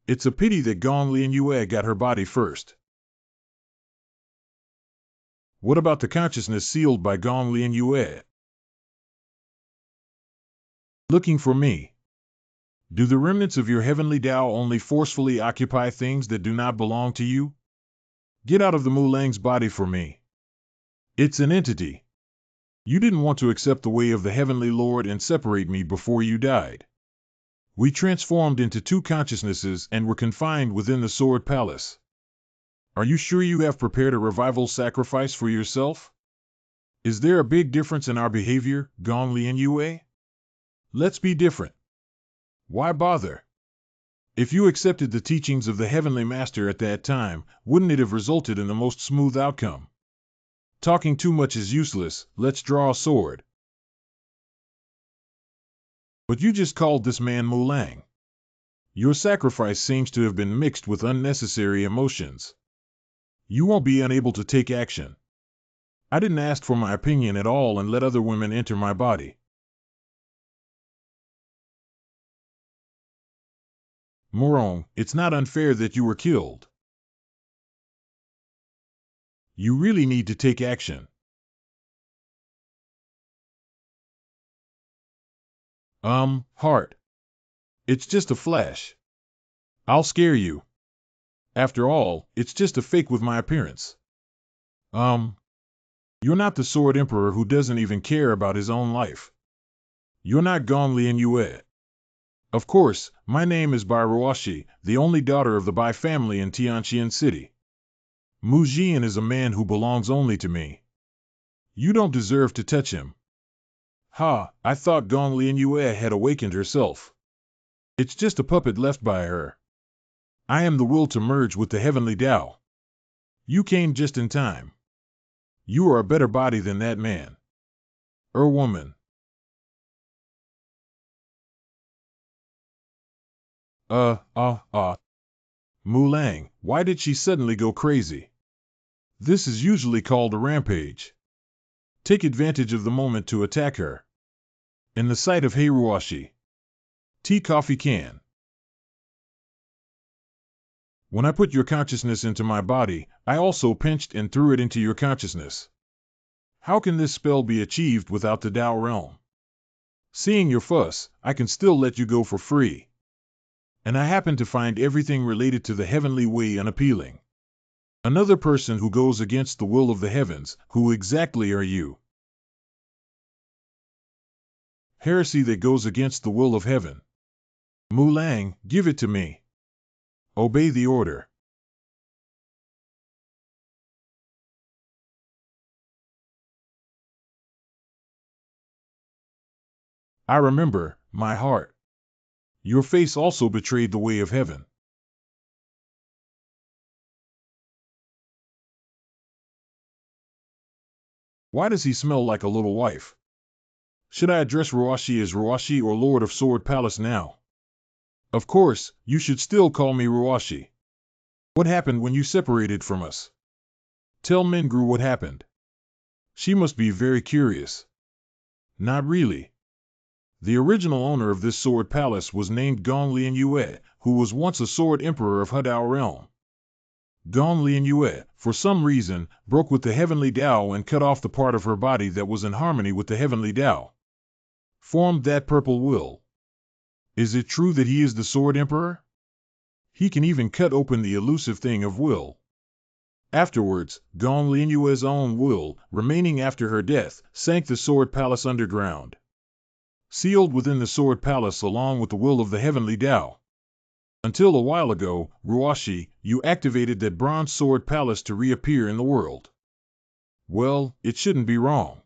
It's a pity that Gong Lianyue got her body first. What about the consciousness sealed by Gong Lianyue? Looking for me. Do the remnants of your heavenly Tao only forcefully occupy things that do not belong to you? Get out of the Mulang's body for me. It's an entity. You didn't want to accept the way of the Heavenly Lord and separate me before you died. We transformed into two consciousnesses and were confined within the Sword Palace. Are you sure you have prepared a revival sacrifice for yourself? Is there a big difference in our behavior, Gong Lianyue? Let's be different. Why bother? If you accepted the teachings of the Heavenly Master at that time, wouldn't it have resulted in the most smooth outcome? Talking too much is useless, let's draw a sword. But you just called this man Mulang. Your sacrifice seems to have been mixed with unnecessary emotions. You won't be unable to take action. I didn't ask for my opinion at all and let other women enter my body. Morong, it's not unfair that you were killed. You really need to take action. Heart. It's just a flash. I'll scare you. After all, it's just a fake with my appearance. You're not the Sword Emperor who doesn't even care about his own life. You're not Gong Lianyue. Of course, my name is Bairuashi, the only daughter of the Bai family in Tianqian City. Mu Jian is a man who belongs only to me. You don't deserve to touch him. Ha, I thought Gong Lianyue had awakened herself. It's just a puppet left by her. I am the will to merge with the heavenly Tao. You came just in time. You are a better body than that man. Woman. Mulang, why did she suddenly go crazy? This is usually called a rampage. Take advantage of the moment to attack her. In the sight of Heiruashi. Tea coffee can. When I put your consciousness into my body, I also pinched and threw it into your consciousness. How can this spell be achieved without the Tao realm? Seeing your fuss, I can still let you go for free. And I happen to find everything related to the heavenly way unappealing. Another person who goes against the will of the heavens, who exactly are you? Heresy that goes against the will of heaven. Mulang, give it to me. Obey the order. I remember, my heart. Your face also betrayed the way of heaven. Why does he smell like a little wife? Should I address Ruashi as Ruashi or Lord of Sword Palace now? Of course, you should still call me Ruashi. What happened when you separated from us? Tell Mingru what happened. She must be very curious. Not really. The original owner of this sword palace was named Gong Lian Yue, who was once a sword emperor of Hedao realm. Gong Lian Yue, for some reason, broke with the heavenly Tao and cut off the part of her body that was in harmony with the heavenly Tao. Formed that purple will. Is it true that he is the sword emperor? He can even cut open the elusive thing of will. Afterwards, Gong Lian Yue's own will, remaining after her death, sank the sword palace underground. Sealed within the sword palace along with the will of the heavenly Tao. Until a while ago, Ruashi, you activated that bronze sword palace to reappear in the world. Well, it shouldn't be wrong.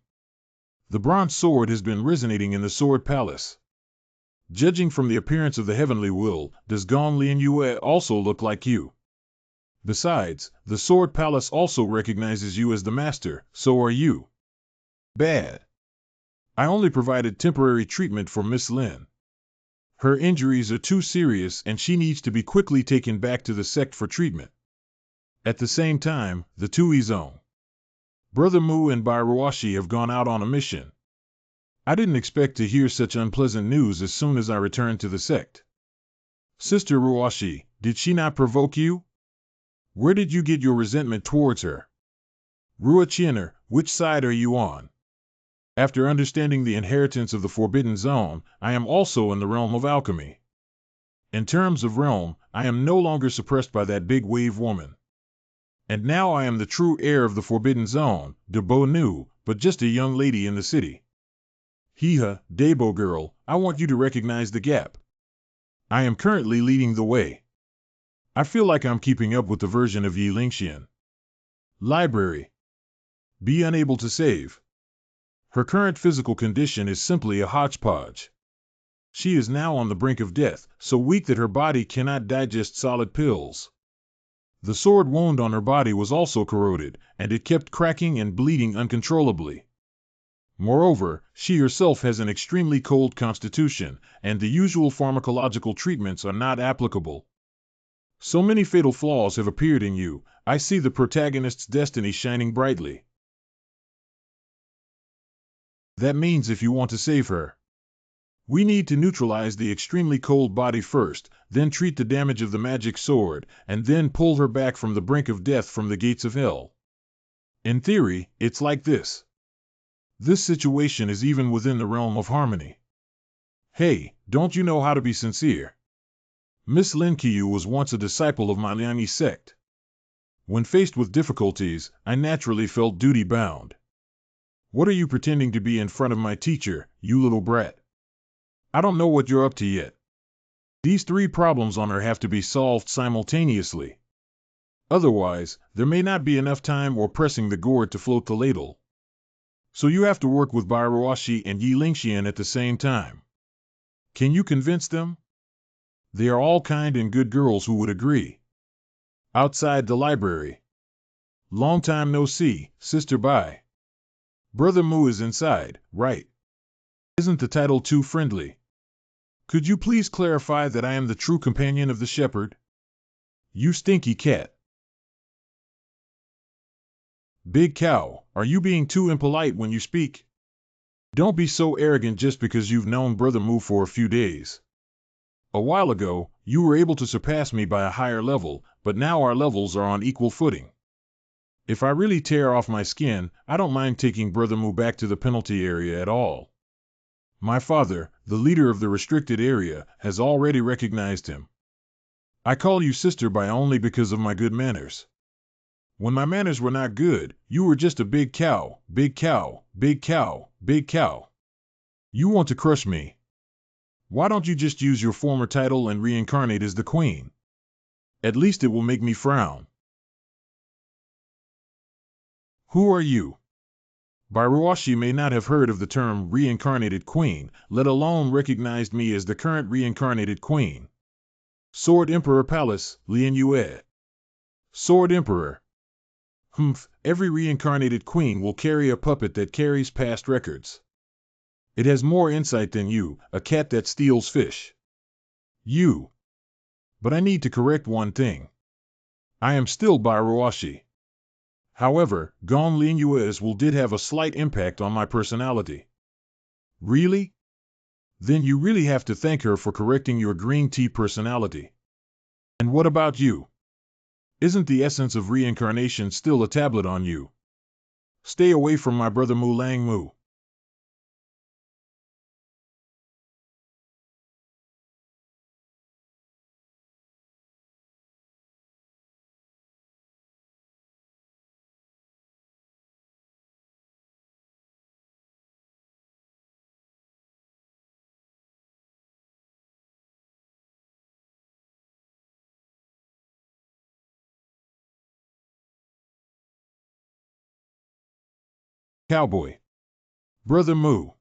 The bronze sword has been resonating in the sword palace. Judging from the appearance of the heavenly will, does Gong Lian Yue also look like you? Besides, the sword palace also recognizes you as the master, so are you. Bad. I only provided temporary treatment for Miss Lin. Her injuries are too serious and she needs to be quickly taken back to the sect for treatment. At the same time, the Tuizong, Brother Mu and Bai Ruashi have gone out on a mission. I didn't expect to hear such unpleasant news as soon as I returned to the sect. Sister Ruashi, did she not provoke you? Where did you get your resentment towards her? Ruachiener, which side are you on? After understanding the inheritance of the Forbidden Zone, I am also in the realm of alchemy. In terms of realm, I am no longer suppressed by that big wave woman. And now I am the true heir of the Forbidden Zone, Debo Nu, but just a young lady in the city. Hiha, Debo girl, I want you to recognize the gap. I am currently leading the way. I feel like I'm keeping up with the version of Yi Lingxian. Library. Be unable to save. Her current physical condition is simply a hodgepodge. She is now on the brink of death, so weak that her body cannot digest solid pills. The sword wound on her body was also corroded, and it kept cracking and bleeding uncontrollably. Moreover, she herself has an extremely cold constitution, and the usual pharmacological treatments are not applicable. So many fatal flaws have appeared in you, I see the protagonist's destiny shining brightly. That means if you want to save her, we need to neutralize the extremely cold body first, then treat the damage of the magic sword, and then pull her back from the brink of death from the gates of hell. In theory, it's like this. This situation is even within the realm of harmony. Hey, don't you know how to be sincere? Miss Lin Qiu was once a disciple of my Liangyi sect. When faced with difficulties, I naturally felt duty-bound. What are you pretending to be in front of my teacher, you little brat? I don't know what you're up to yet. These 3 problems on her have to be solved simultaneously. Otherwise, there may not be enough time or pressing the gourd to float the ladle. So you have to work with Bai Ruashi and Yi Lingxian at the same time. Can you convince them? They are all kind and good girls who would agree. Outside the library. Long time no see, Sister Bai. Brother Mu is inside, right? Isn't the title too friendly? Could you please clarify that I am the true companion of the shepherd? You stinky cat. Big cow, are you being too impolite when you speak? Don't be so arrogant just because you've known Brother Mu for a few days. A while ago, you were able to surpass me by a higher level, but now our levels are on equal footing. If I really tear off my skin, I don't mind taking Brother Mu back to the penalty area at all. My father, the leader of the restricted area, has already recognized him. I call you Sister Bai only because of my good manners. When my manners were not good, you were just a big cow, big cow, big cow, big cow. You want to crush me. Why don't you just use your former title and reincarnate as the queen? At least it will make me frown. Who are you? Bairuashi may not have heard of the term reincarnated queen, let alone recognized me as the current reincarnated queen. Sword Emperor Palace, Lien Yue. Sword Emperor. Humph, every reincarnated queen will carry a puppet that carries past records. It has more insight than you, a cat that steals fish. You. But I need to correct one thing. I am still Bairuashi. However, Gong Lin Yue's will did have a slight impact on my personality. Really? Then you really have to thank her for correcting your green tea personality. And what about you? Isn't the essence of reincarnation still a tablet on you? Stay away from my brother Mu Lang Mu. Cowboy. Brother Mu.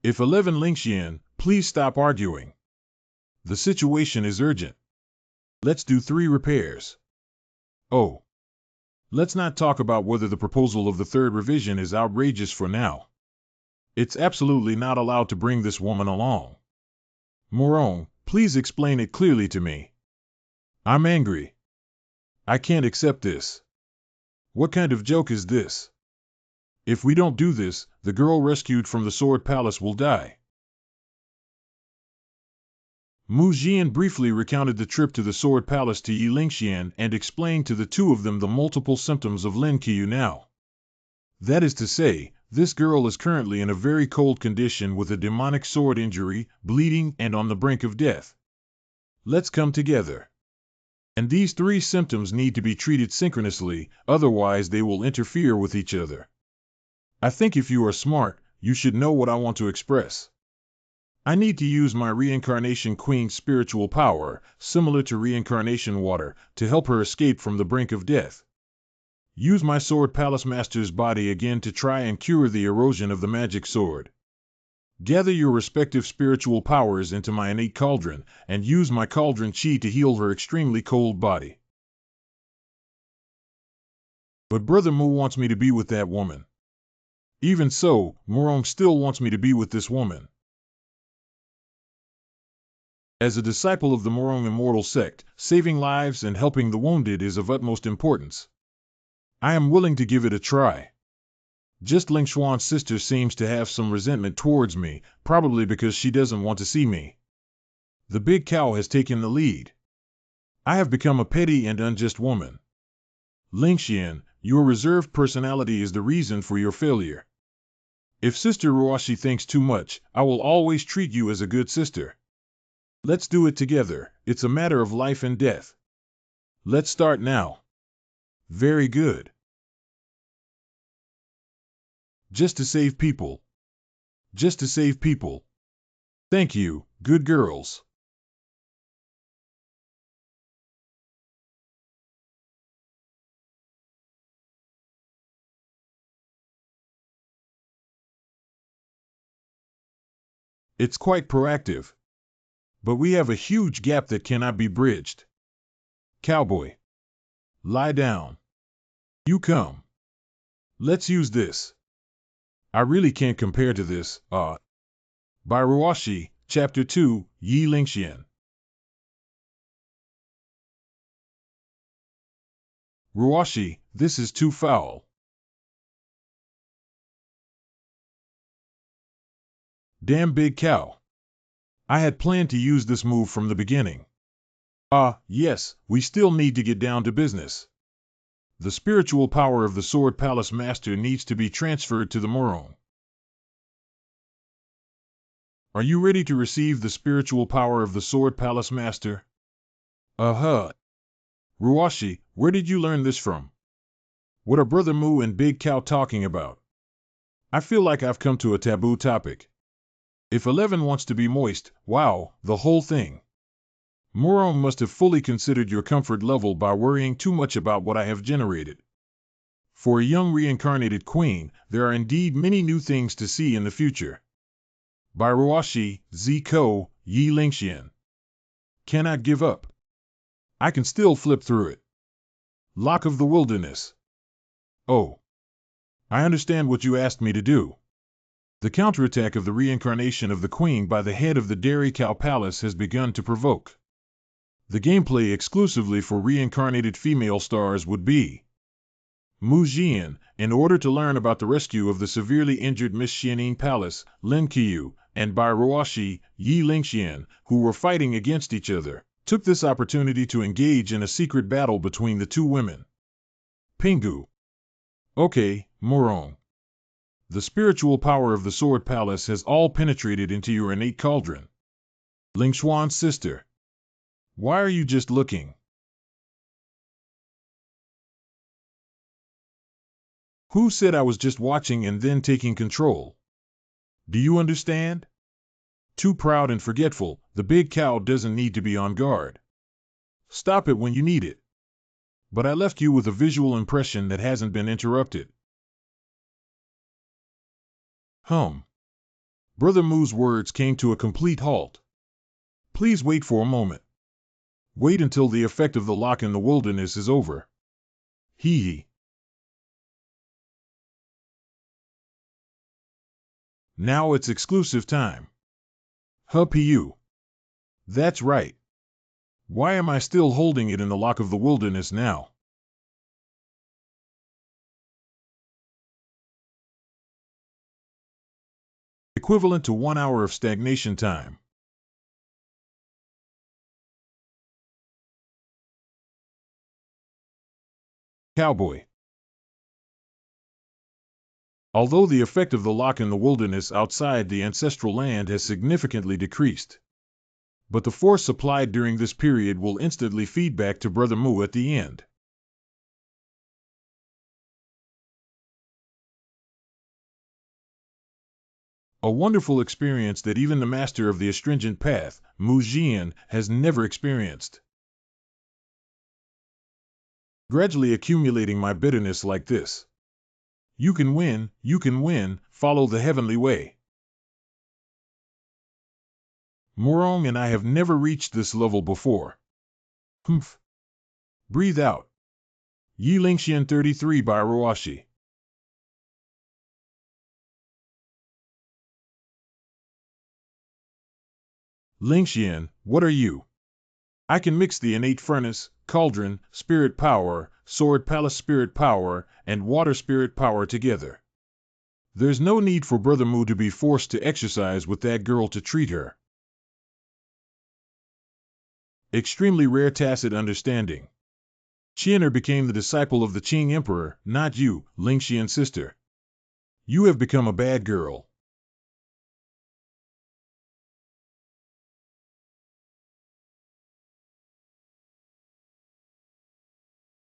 If 11 Lingxian, please stop arguing. The situation is urgent. Let's do 3 repairs. Oh. Let's not talk about whether the proposal of the 3rd revision is outrageous for now. It's absolutely not allowed to bring this woman along. Morong, please explain it clearly to me. I'm angry. I can't accept this. What kind of joke is this? If we don't do this, the girl rescued from the Sword Palace will die. Mu Jian briefly recounted the trip to the Sword Palace to Yi Lingxian and explained to the two of them the multiple symptoms of Lin Qiu now. That is to say, this girl is currently in a very cold condition with a demonic sword injury, bleeding, and on the brink of death. Let's come together. And these 3 symptoms need to be treated synchronously, otherwise they will interfere with each other. I think if you are smart, you should know what I want to express. I need to use my Reincarnation Queen's spiritual power, similar to Reincarnation Water, to help her escape from the brink of death. Use my Sword Palace Master's body again to try and cure the erosion of the magic sword. Gather your respective spiritual powers into my innate cauldron, and use my cauldron chi to heal her extremely cold body. But Brother Mu wants me to be with that woman. Even so, Morong still wants me to be with this woman. As a disciple of the Morong Immortal Sect, saving lives and helping the wounded is of utmost importance. I am willing to give it a try. Just Ling Xuan's sister seems to have some resentment towards me, probably because she doesn't want to see me. The big cow has taken the lead. I have become a petty and unjust woman. Lingxian, your reserved personality is the reason for your failure. If Sister Ruashi thinks too much, I will always treat you as a good sister. Let's do it together, it's a matter of life and death. Let's start now. Very good. Just to save people. Just to save people. Thank you, good girls. It's quite proactive. But we have a huge gap that cannot be bridged. Cowboy. Lie down. You come. Let's use this. I really can't compare to this, Bairuashi, Chapter 2, Yi Lingxian. Ruashi, this is too foul. Damn big cow. I had planned to use this move from the beginning. Yes, we still need to get down to business. The spiritual power of the Sword Palace Master needs to be transferred to the Morong. Are you ready to receive the spiritual power of the Sword Palace Master? Ruashi, where did you learn this from? What are Brother Mu and Big Cow talking about? I feel like I've come to a taboo topic. If 11 wants to be moist, wow, the whole thing. Murong must have fully considered your comfort level by worrying too much about what I have generated. For a young reincarnated queen, there are indeed many new things to see in the future. By Ruoshi Ziko Yi Lingxian. Cannot give up. I can still flip through it. Lock of the Wilderness. Oh. I understand what you asked me to do. The counterattack of the reincarnation of the queen by the head of the Dairy Cow Palace has begun to provoke. The gameplay exclusively for reincarnated female stars would be Mu Jian, in order to learn about the rescue of the severely injured Miss Xianing Palace, Lin Qiu, and Bai Ruoshi, Yi Lingxian, who were fighting against each other, took this opportunity to engage in a secret battle between the two women. Pingu. Okay, Murong. The spiritual power of the Sword Palace has all penetrated into your innate cauldron. Lingshuan's sister. Why are you just looking? Who said I was just watching and then taking control? Do you understand? Too proud and forgetful, the big cow doesn't need to be on guard. Stop it when you need it. But I left you with a visual impression that hasn't been interrupted. Brother Mu's words came to a complete halt. Please wait for a moment. Wait until the effect of the lock in the wilderness is over. Hee. Now it's exclusive time. Pu. That's right. Why am I still holding it in the lock of the wilderness now? Equivalent to 1 hour of stagnation time. Cowboy. Although the effect of the lock in the wilderness outside the ancestral land has significantly decreased, but the force supplied during this period will instantly feed back to Brother Mu at the end. A wonderful experience that even the master of the astringent path, Mu Jian, has never experienced. Gradually accumulating my bitterness like this. You can win, follow the heavenly way. Murong and I have never reached this level before. Humph. Breathe out. Yi Lingxian 33 by Ruoshi. Lingxian, what are you? I can mix the innate furnace, cauldron, spirit power, sword palace spirit power, and water spirit power together. There's no need for Brother Mu to be forced to exercise with that girl to treat her. Extremely rare tacit understanding. Qianer became the disciple of the Qing Emperor, not you, Lingxian's sister. You have become a bad girl.